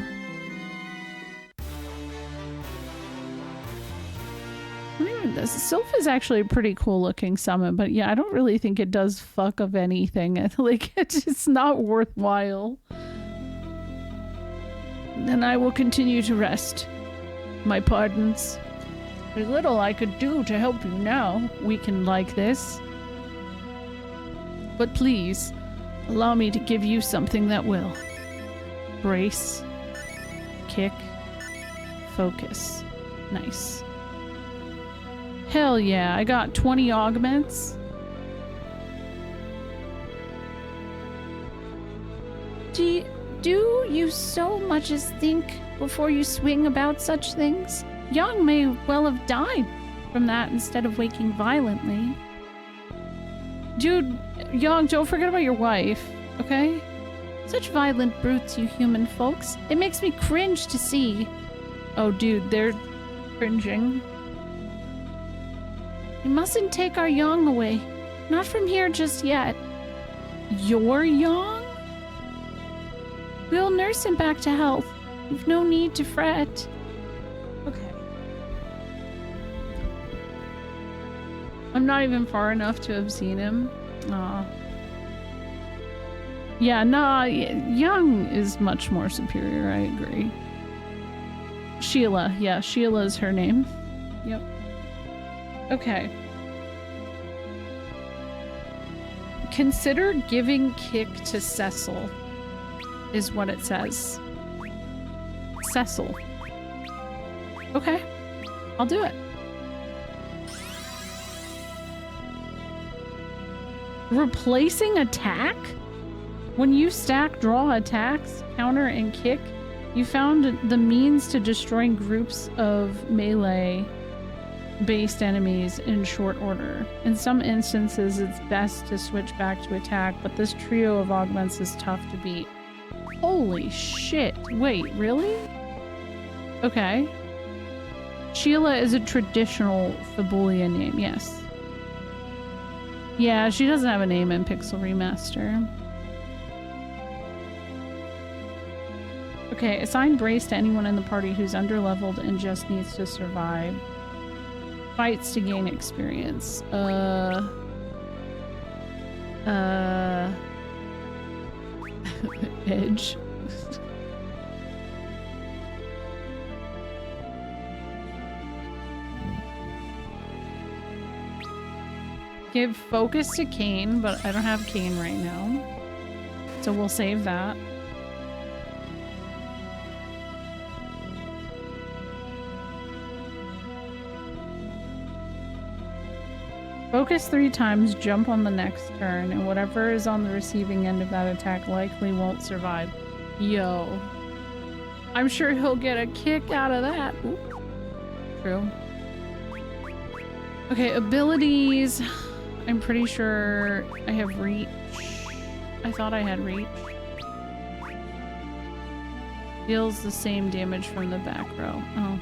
The Sylph is actually a pretty cool looking summon, but yeah, I don't really think it does fuck of anything. Like, it's not worthwhile. Then I will continue to rest. My pardons. There's little I could do to help you now, weakened like this. But please, allow me to give you something that will. Brace. Kick. Focus. Nice. Hell yeah, I got 20 augments. Do you so much as think before you swing about such things? Yang may well have died from that instead of waking violently. Dude, Yang, don't forget about your wife, okay? Such violent brutes, you human folks. It makes me cringe to see. Oh, dude, they're cringing. You mustn't take our Yang away. Not from here just yet. Your Yang? We'll nurse him back to health. You've no need to fret. Okay. I'm not even far enough to have seen him. Aw. Yeah, nah, Yang is much more superior, I agree. Sheila. Yeah, Sheila is her name. Yep. Okay. Consider giving kick to Cecil, is what it says. Cecil. Okay. I'll do it. Replacing attack? When you stack draw attacks, counter, and kick, you found the means to destroying groups of melee-based enemies in short order. In some instances, it's best to switch back to attack, but this trio of augments is tough to beat. Holy shit. Wait, really? Okay. Sheila is a traditional Fabulia name, yes. Yeah, she doesn't have a name in Pixel Remaster. Okay, assign Brace to anyone in the party who's underleveled and just needs to survive. Fights to gain experience. Edge. Give focus to Kane, but I don't have Kane right now. So we'll save that. Focus 3 times, jump on the next turn, and whatever is on the receiving end of that attack likely won't survive. Yo. I'm sure he'll get a kick out of that. Ooh. True. Okay, abilities. I'm pretty sure I have reach. I thought I had reach. Deals the same damage from the back row. Oh.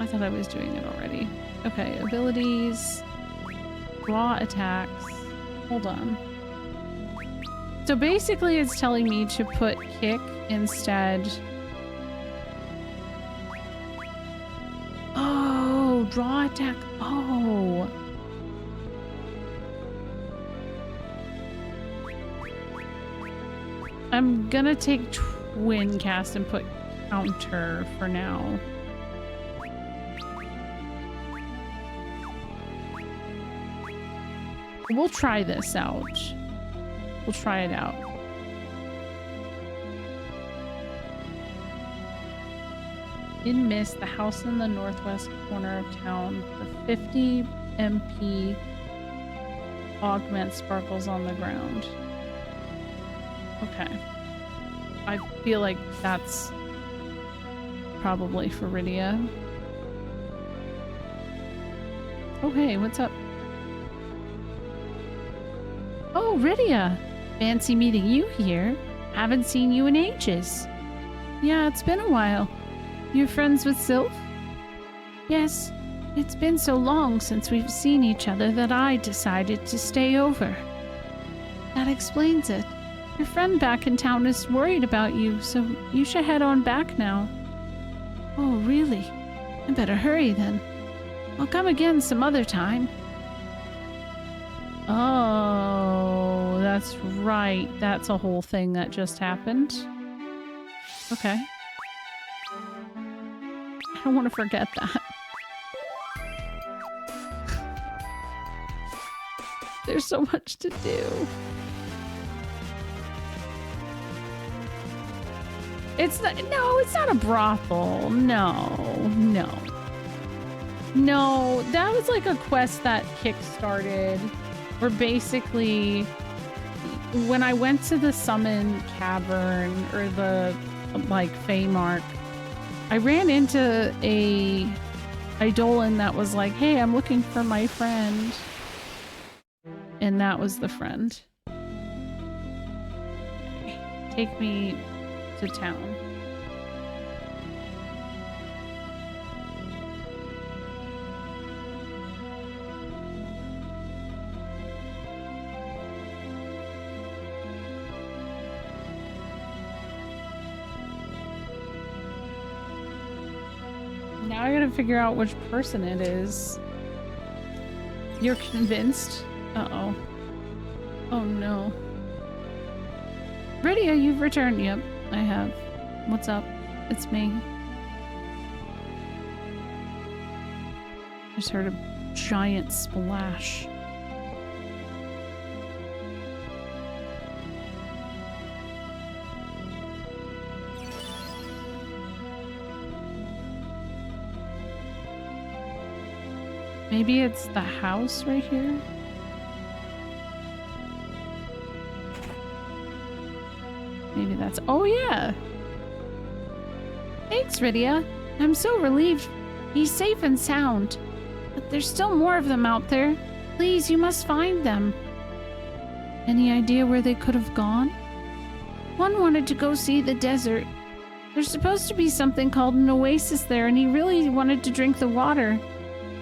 I thought I was doing it already. Okay, abilities. Raw attacks. Hold on. So basically it's telling me to put kick instead. Oh, draw attack. Oh. I'm gonna take twin cast and put counter for now. We'll try this out. We'll try it out. In Mist, the house in the northwest corner of town, the 50 MP augment sparkles on the ground. Okay. I feel like that's probably for Rydia. Oh, hey, what's up? Oh, Rydia! Fancy meeting you here. Haven't seen you in ages. Yeah, it's been a while. You friends with Sylph? Yes. It's been so long since we've seen each other that I decided to stay over. That explains it. Your friend back in town is worried about you, so you should head on back now. Oh, really? I better hurry then. I'll come again some other time. Oh, that's right. That's a whole thing that just happened. Okay. I don't want to forget that. There's so much to do. It's not, no, it's not a brothel. No, no. No, that was like a quest that kickstarted where basically when I went to the Summon Cavern or the like Feymark, I ran into a Eidolon that was like, hey, I'm looking for my friend. And that was the friend. Take me to town. Now I gotta figure out which person it is. You're convinced? Uh-oh. Oh no. Rydia, you've returned. Yep, I have. What's up? It's me. I just heard a giant splash. Maybe it's the house right here? Maybe that's... Oh, yeah! Thanks, Rydia. I'm so relieved. He's safe and sound. But there's still more of them out there. Please, you must find them. Any idea where they could have gone? One wanted to go see the desert. There's supposed to be something called an oasis there, and he really wanted to drink the water.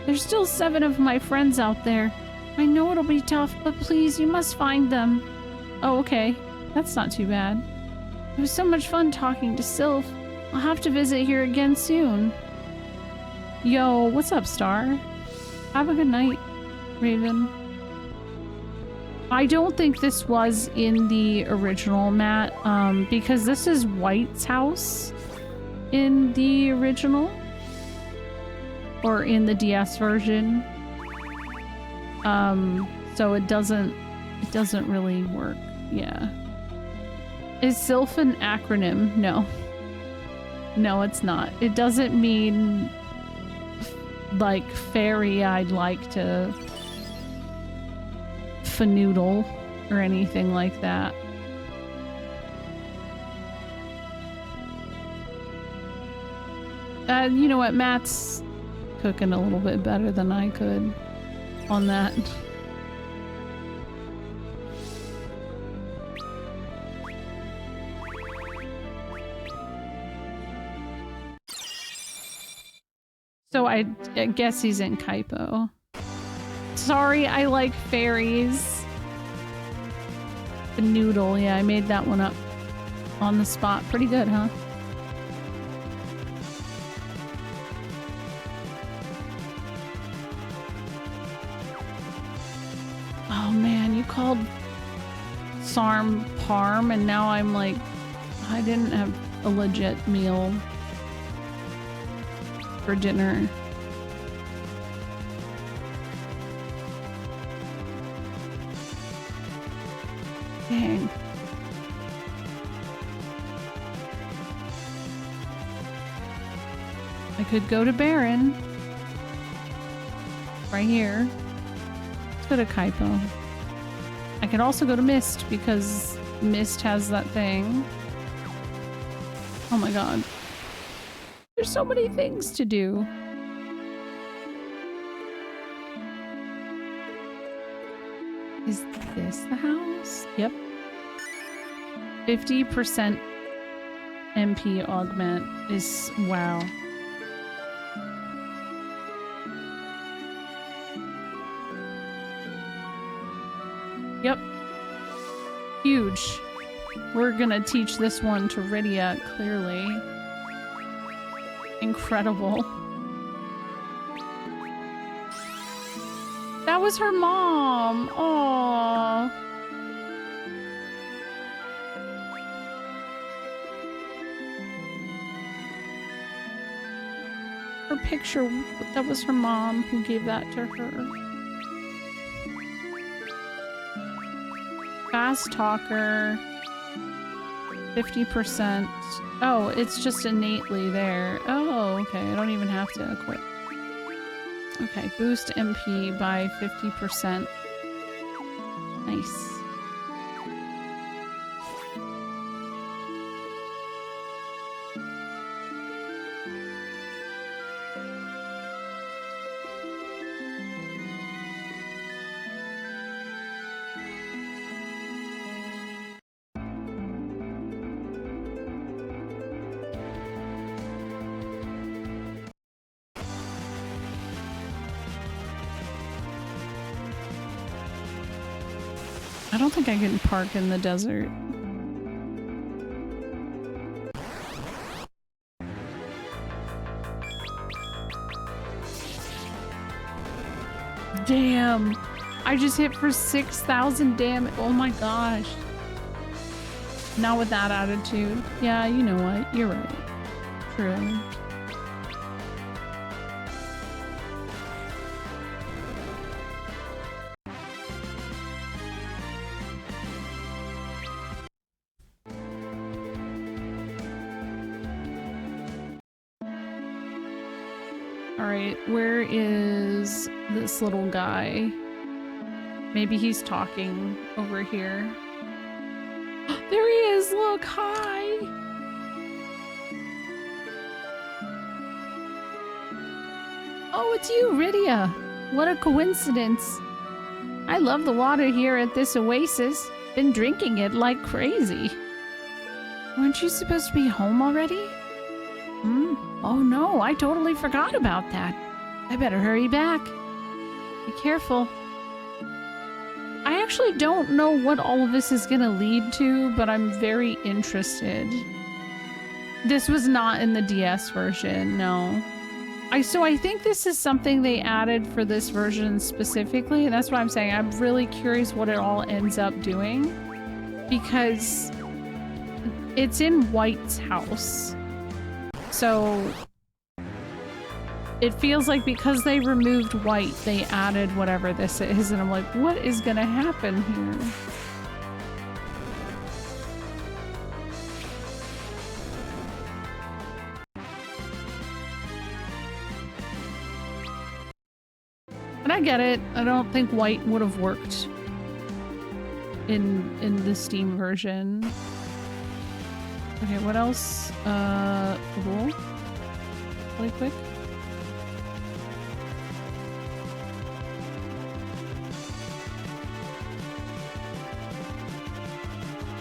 There's still 7 of my friends out there. I know it'll be tough, but please, you must find them. Oh, okay. That's not too bad. It was so much fun talking to Sylph. I'll have to visit here again soon. Yo, what's up, Star? Have a good night, Raven. I don't think this was in the original, Matt, because this is White's house in the original. Or in the DS version. So it doesn't really work. Yeah. Is Sylph an acronym? No. No, it's not. It doesn't mean like fairy I'd like to fanoodle or anything like that. You know what, Matt's cooking a little bit better than I could on that. So I guess he's in Kaipo. Sorry, I like fairies. The noodle, yeah, I made that one up on the spot. Pretty good, huh? Oh man, you called Sarm Parm and now I'm like, I didn't have a legit meal for dinner. Dang. I could go to Baron. Right here. Let's go to Kaipo. I could also go to Mist because Mist has that thing. Oh my god. There's so many things to do. Is this the house? Yep. 50% MP augment is wow. Yep. Huge. We're gonna teach this one to Rydia, clearly. Incredible. That was her mom. Aww. Her picture, that was her mom who gave that to her. Fast talker. 50%. Oh, it's just innately there. Oh, okay. I don't even have to equip. Okay, boost MP by 50%. Nice. I don't think I can park in the desert. Damn! I just hit for 6,000 damage. Oh my gosh. Not with that attitude. Yeah, you know what? You're right. True. Alright, where is this little guy? Maybe he's talking over here. There he is! Look! Hi! Oh, it's you, Rydia! What a coincidence! I love the water here at this oasis. Been drinking it like crazy. Weren't you supposed to be home already? Oh no, I totally forgot about that. I better hurry back. Be careful. I actually don't know what all of this is gonna lead to, but I'm very interested. This was not in the DS version, no. So I think this is something they added for this version specifically, and that's what I'm saying. I'm really curious what it all ends up doing, because it's in White's house. So it feels like because they removed White, they added whatever this is, and I'm like, what is gonna happen here? And I get it. I don't think White would have worked in the Steam version. Okay, what else? Cool. Really quick.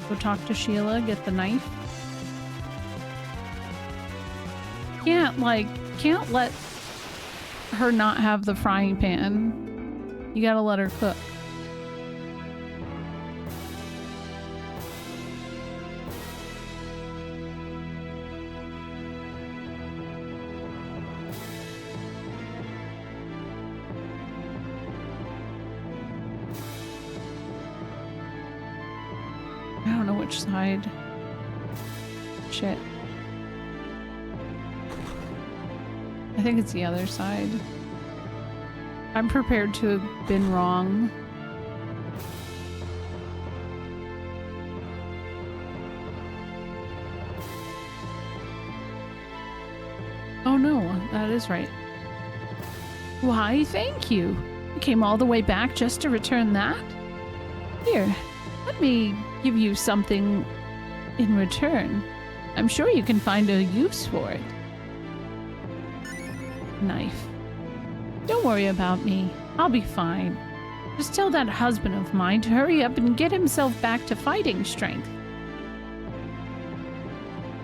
Go talk to Sheila, get the knife. Can't let her not have the frying pan. You gotta let her cook. I don't know which side. Shit. I think it's the other side. I'm prepared to have been wrong. Oh no, that is right. Why, thank you. You came all the way back just to return that? Here, let me give you something in return. I'm sure you can find a use for it. Knife. Don't worry about me. I'll be fine. Just tell that husband of mine to hurry up and get himself back to fighting strength.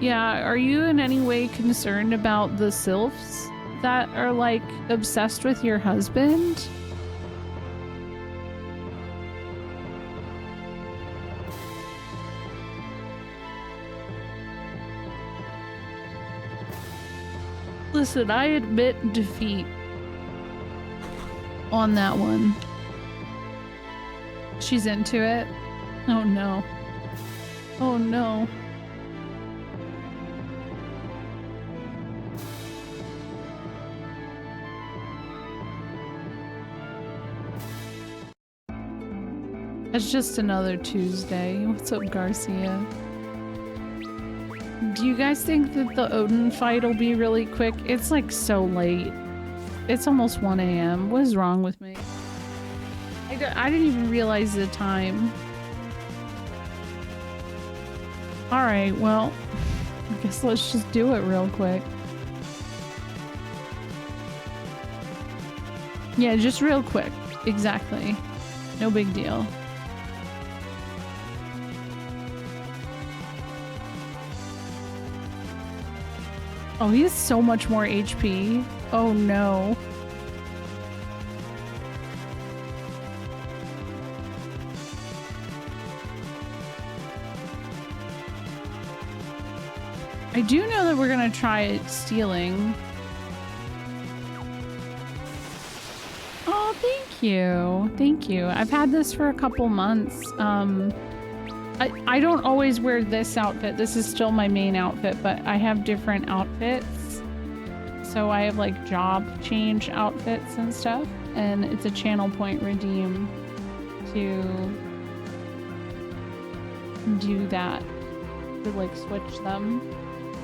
Yeah, are you in any way concerned about the sylphs that are, like, obsessed with your husband? Listen, I admit defeat on that one. She's into it? Oh no. Oh no. It's just another Tuesday. What's up, Garcia? Do you guys think that the Odin fight will be really quick? It's like so late. It's almost 1 a.m. What is wrong with me? I didn't even realize the time. Alright, well, I guess let's just do it real quick. Yeah, just real quick. Exactly. No big deal. Oh, he has so much more HP. Oh no. I do know that we're gonna try stealing. Oh, thank you. Thank you. I've had this for a couple months. I don't always wear this outfit. This is still my main outfit, but I have different outfits. So I have like job change outfits and stuff, and it's a channel point redeem to do that, to like switch them,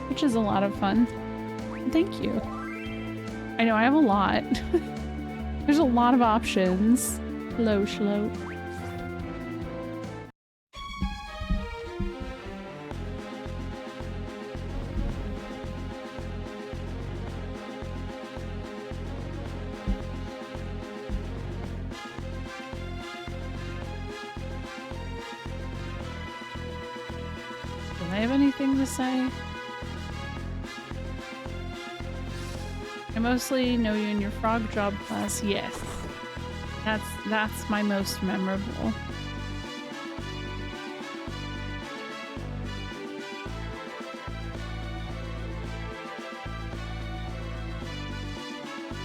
which is a lot of fun. Thank you. I know I have a lot. There's a lot of options. Hello, Shlo. To say. I mostly know you in your frog job class. Yes. That's my most memorable.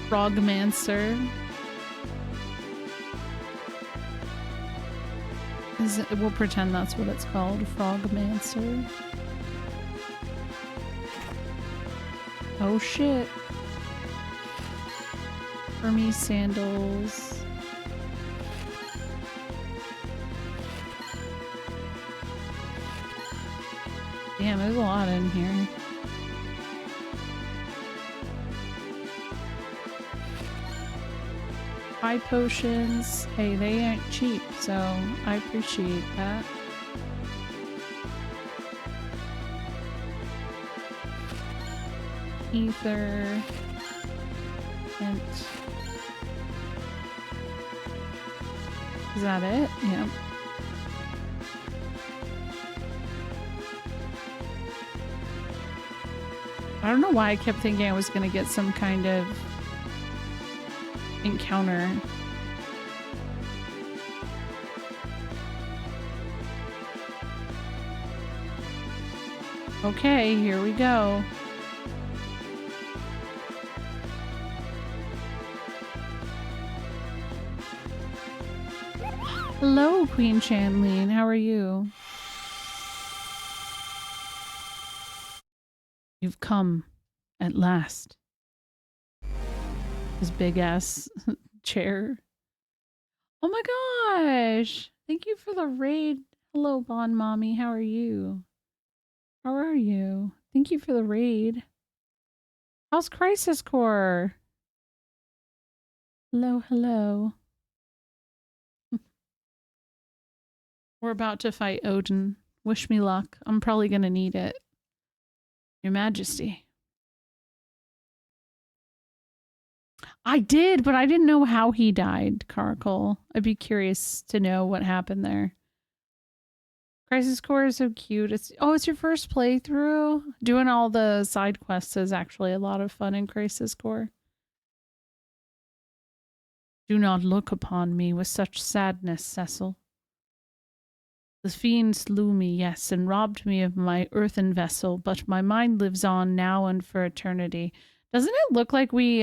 Frogmancer. We'll pretend that's what it's called. Frogmancer. Oh shit. Hermes sandals. Damn, there's a lot in here. High potions. Hey, they ain't cheap, so I appreciate that. Ether. And is that it? Yeah. I don't know why I kept thinking I was gonna get some kind of encounter. Okay, here we go. Hello, Queen Chanleen. How are you? You've come at last. His big ass chair. Oh my gosh! Thank you for the raid. Hello, Bon Mommy. How are you? How are you? Thank you for the raid. How's Crisis Core? Hello, hello. We're about to fight Odin. Wish me luck. I'm probably gonna need it. Your Majesty. I did, but I didn't know how he died, Caracol. I'd be curious to know what happened there. Crisis Core is so cute. It's your first playthrough. Doing all the side quests is actually a lot of fun in Crisis Core. Do not look upon me with such sadness, Cecil. The fiend slew me, yes, and robbed me of my earthen vessel, but my mind lives on now and for eternity. Doesn't it look like we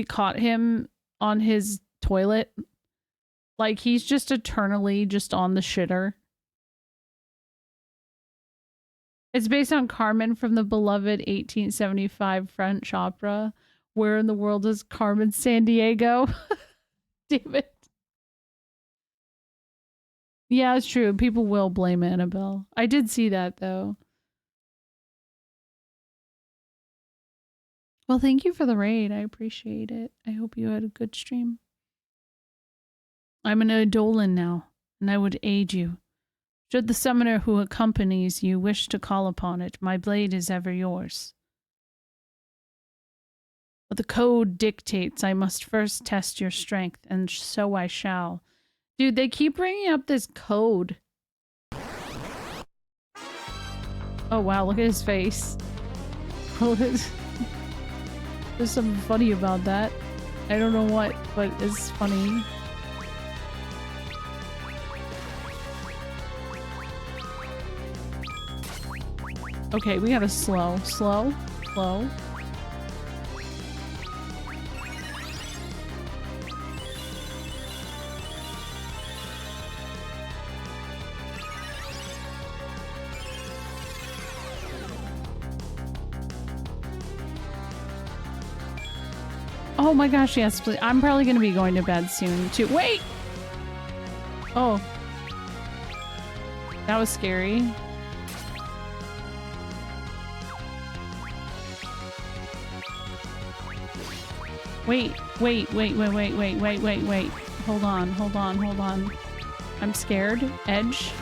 caught him on his toilet? Like he's just eternally just on the shitter. It's based on Carmen from the beloved 1875 French opera. Where in the world is Carmen Sandiego? Damn it. Yeah, it's true. People will blame Annabelle. I did see that, though. Well, thank you for the raid. I appreciate it. I hope you had a good stream. I'm an Eidolon now, and I would aid you. Should the summoner who accompanies you wish to call upon it, my blade is ever yours. But the code dictates I must first test your strength, and so I shall. Dude, they keep bringing up this code. Oh wow, look at his face. There's something funny about that. I don't know what, but it's funny. Okay, we gotta slow. Oh my gosh, yes, please. I'm probably gonna be going to bed soon, too. Wait! Oh. That was scary. Wait. Hold on. I'm scared. Edge.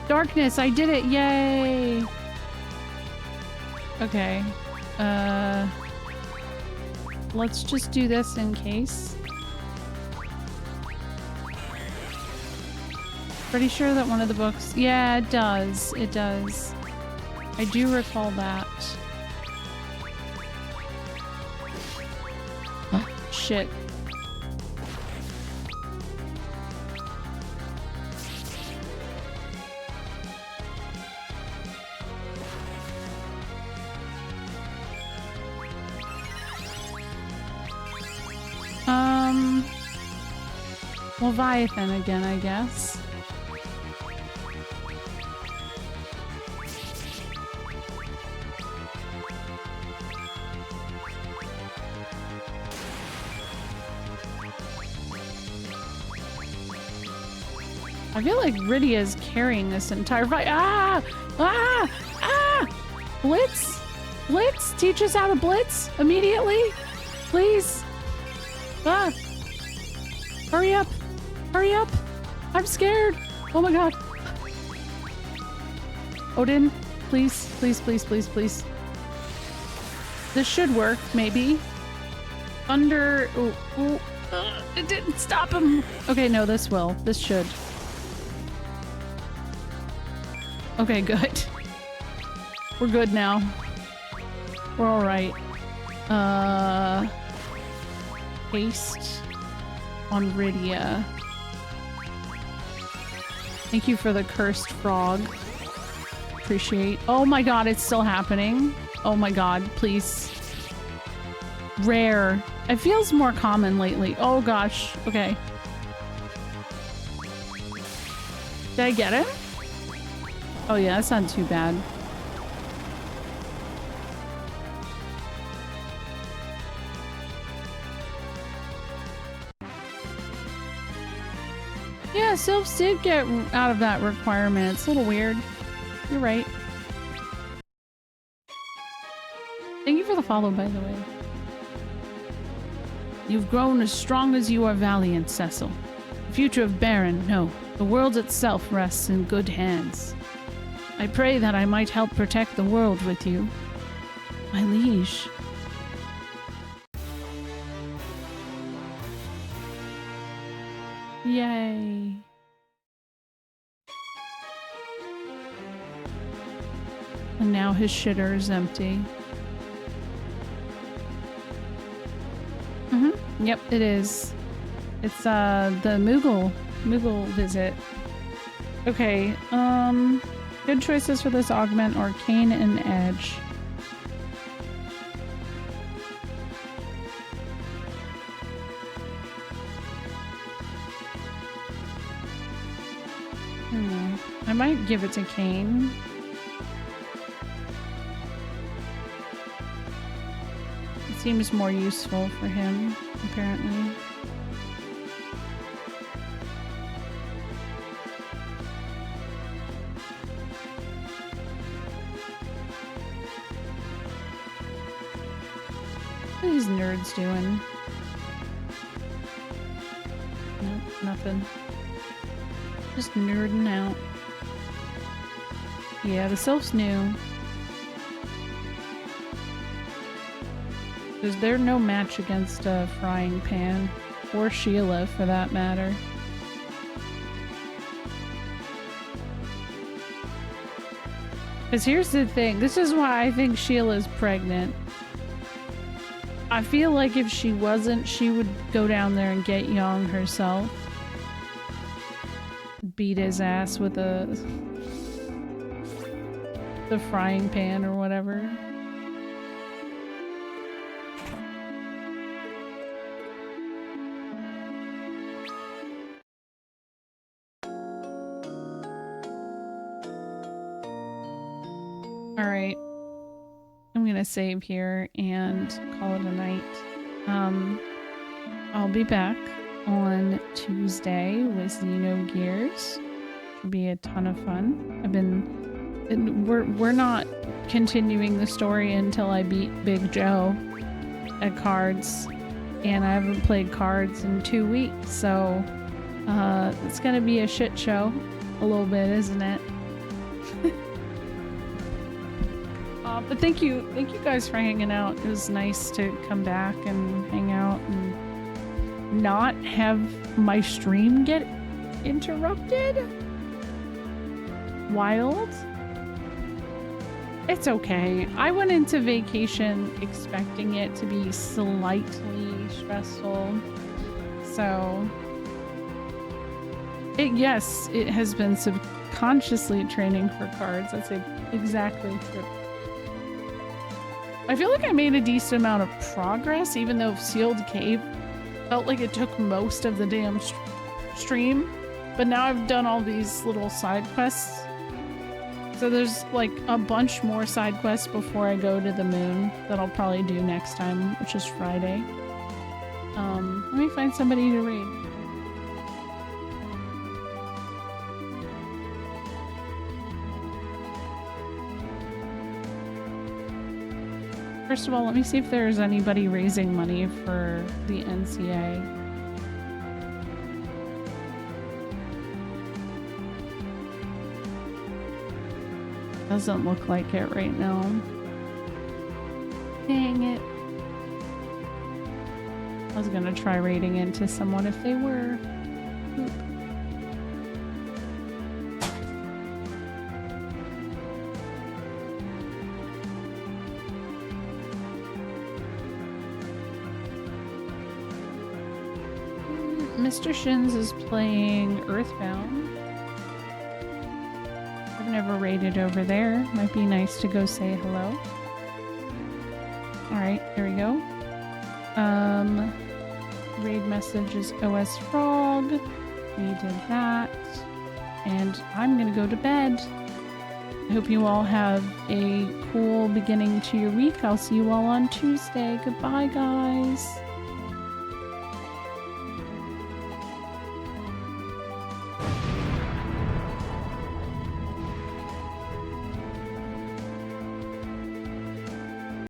Darkness, I did it, yay! Okay. Let's just do this in case. Pretty sure that one of the books... Yeah, it does. It does. I do recall that. Shit. Leviathan again, I guess. I feel like Rydia is carrying this entire fight. Blitz? Blitz? Teach us how to blitz immediately? Please? Hurry up. I'm scared. Oh my god. Odin, please. This should work, maybe. Thunder. Ooh. It didn't stop him. Okay, no, this will. This should. Okay, good. We're good now. We're alright. Haste on Rydia. Thank you for the cursed frog. Appreciate. Oh my god, it's still happening. Oh my god, please. Rare. It feels more common lately. Oh gosh. Okay. Did I get it? Oh yeah, that's not too bad. Yeah, Sylphs did get out of that requirement. It's a little weird. You're right. Thank you for the follow, by the way. You've grown as strong as you are valiant, Cecil. The future of Baron, no. The world itself rests in good hands. I pray that I might help protect the world with you. My liege. Yay. And now his shitter is empty. Yep, it is. It's the Moogle visit. Okay, good choices for this augment: Arcane and Edge. I might give it to Kane. It seems more useful for him, apparently. What are these nerds doing? Nope, nothing. Just nerding out. Yeah, the sylphs knew. They're no match against a frying pan. Or Sheila, for that matter. Because here's the thing. This is why I think Sheila's pregnant. I feel like if she wasn't, she would go down there and get Young herself. Beat his ass with the frying pan or whatever. All right. I'm gonna save here and call it a night. I'll be back on Tuesday with Xenogears. Should be a ton of fun. We're not continuing the story until I beat Big Joe at cards, and I haven't played cards in 2 weeks, so it's gonna be a shit show a little bit, isn't it? But thank you guys for hanging out. It was nice to come back and hang out and not have my stream get interrupted. Wild. It's okay. I went into vacation expecting it to be slightly stressful. So, yes, it has been subconsciously training for cards. That's exactly true. I feel like I made a decent amount of progress, even though Sealed Cave felt like it took most of the damn stream. But now I've done all these little side quests. So there's like a bunch more side quests before I go to the moon that I'll probably do next time, which is Friday. Let me find somebody to raid. First of all, let me see if there's anybody raising money for the NCA. Doesn't look like it right now. Dang it. I was gonna try raiding into someone if they were. Oop. Mr. Shins is playing Earthbound. I've never raided over there. Might be nice to go say hello. Alright, there we go. Raid message is OS Frog. We did that. And I'm gonna go to bed. I hope you all have a cool beginning to your week. I'll see you all on Tuesday. Goodbye, guys.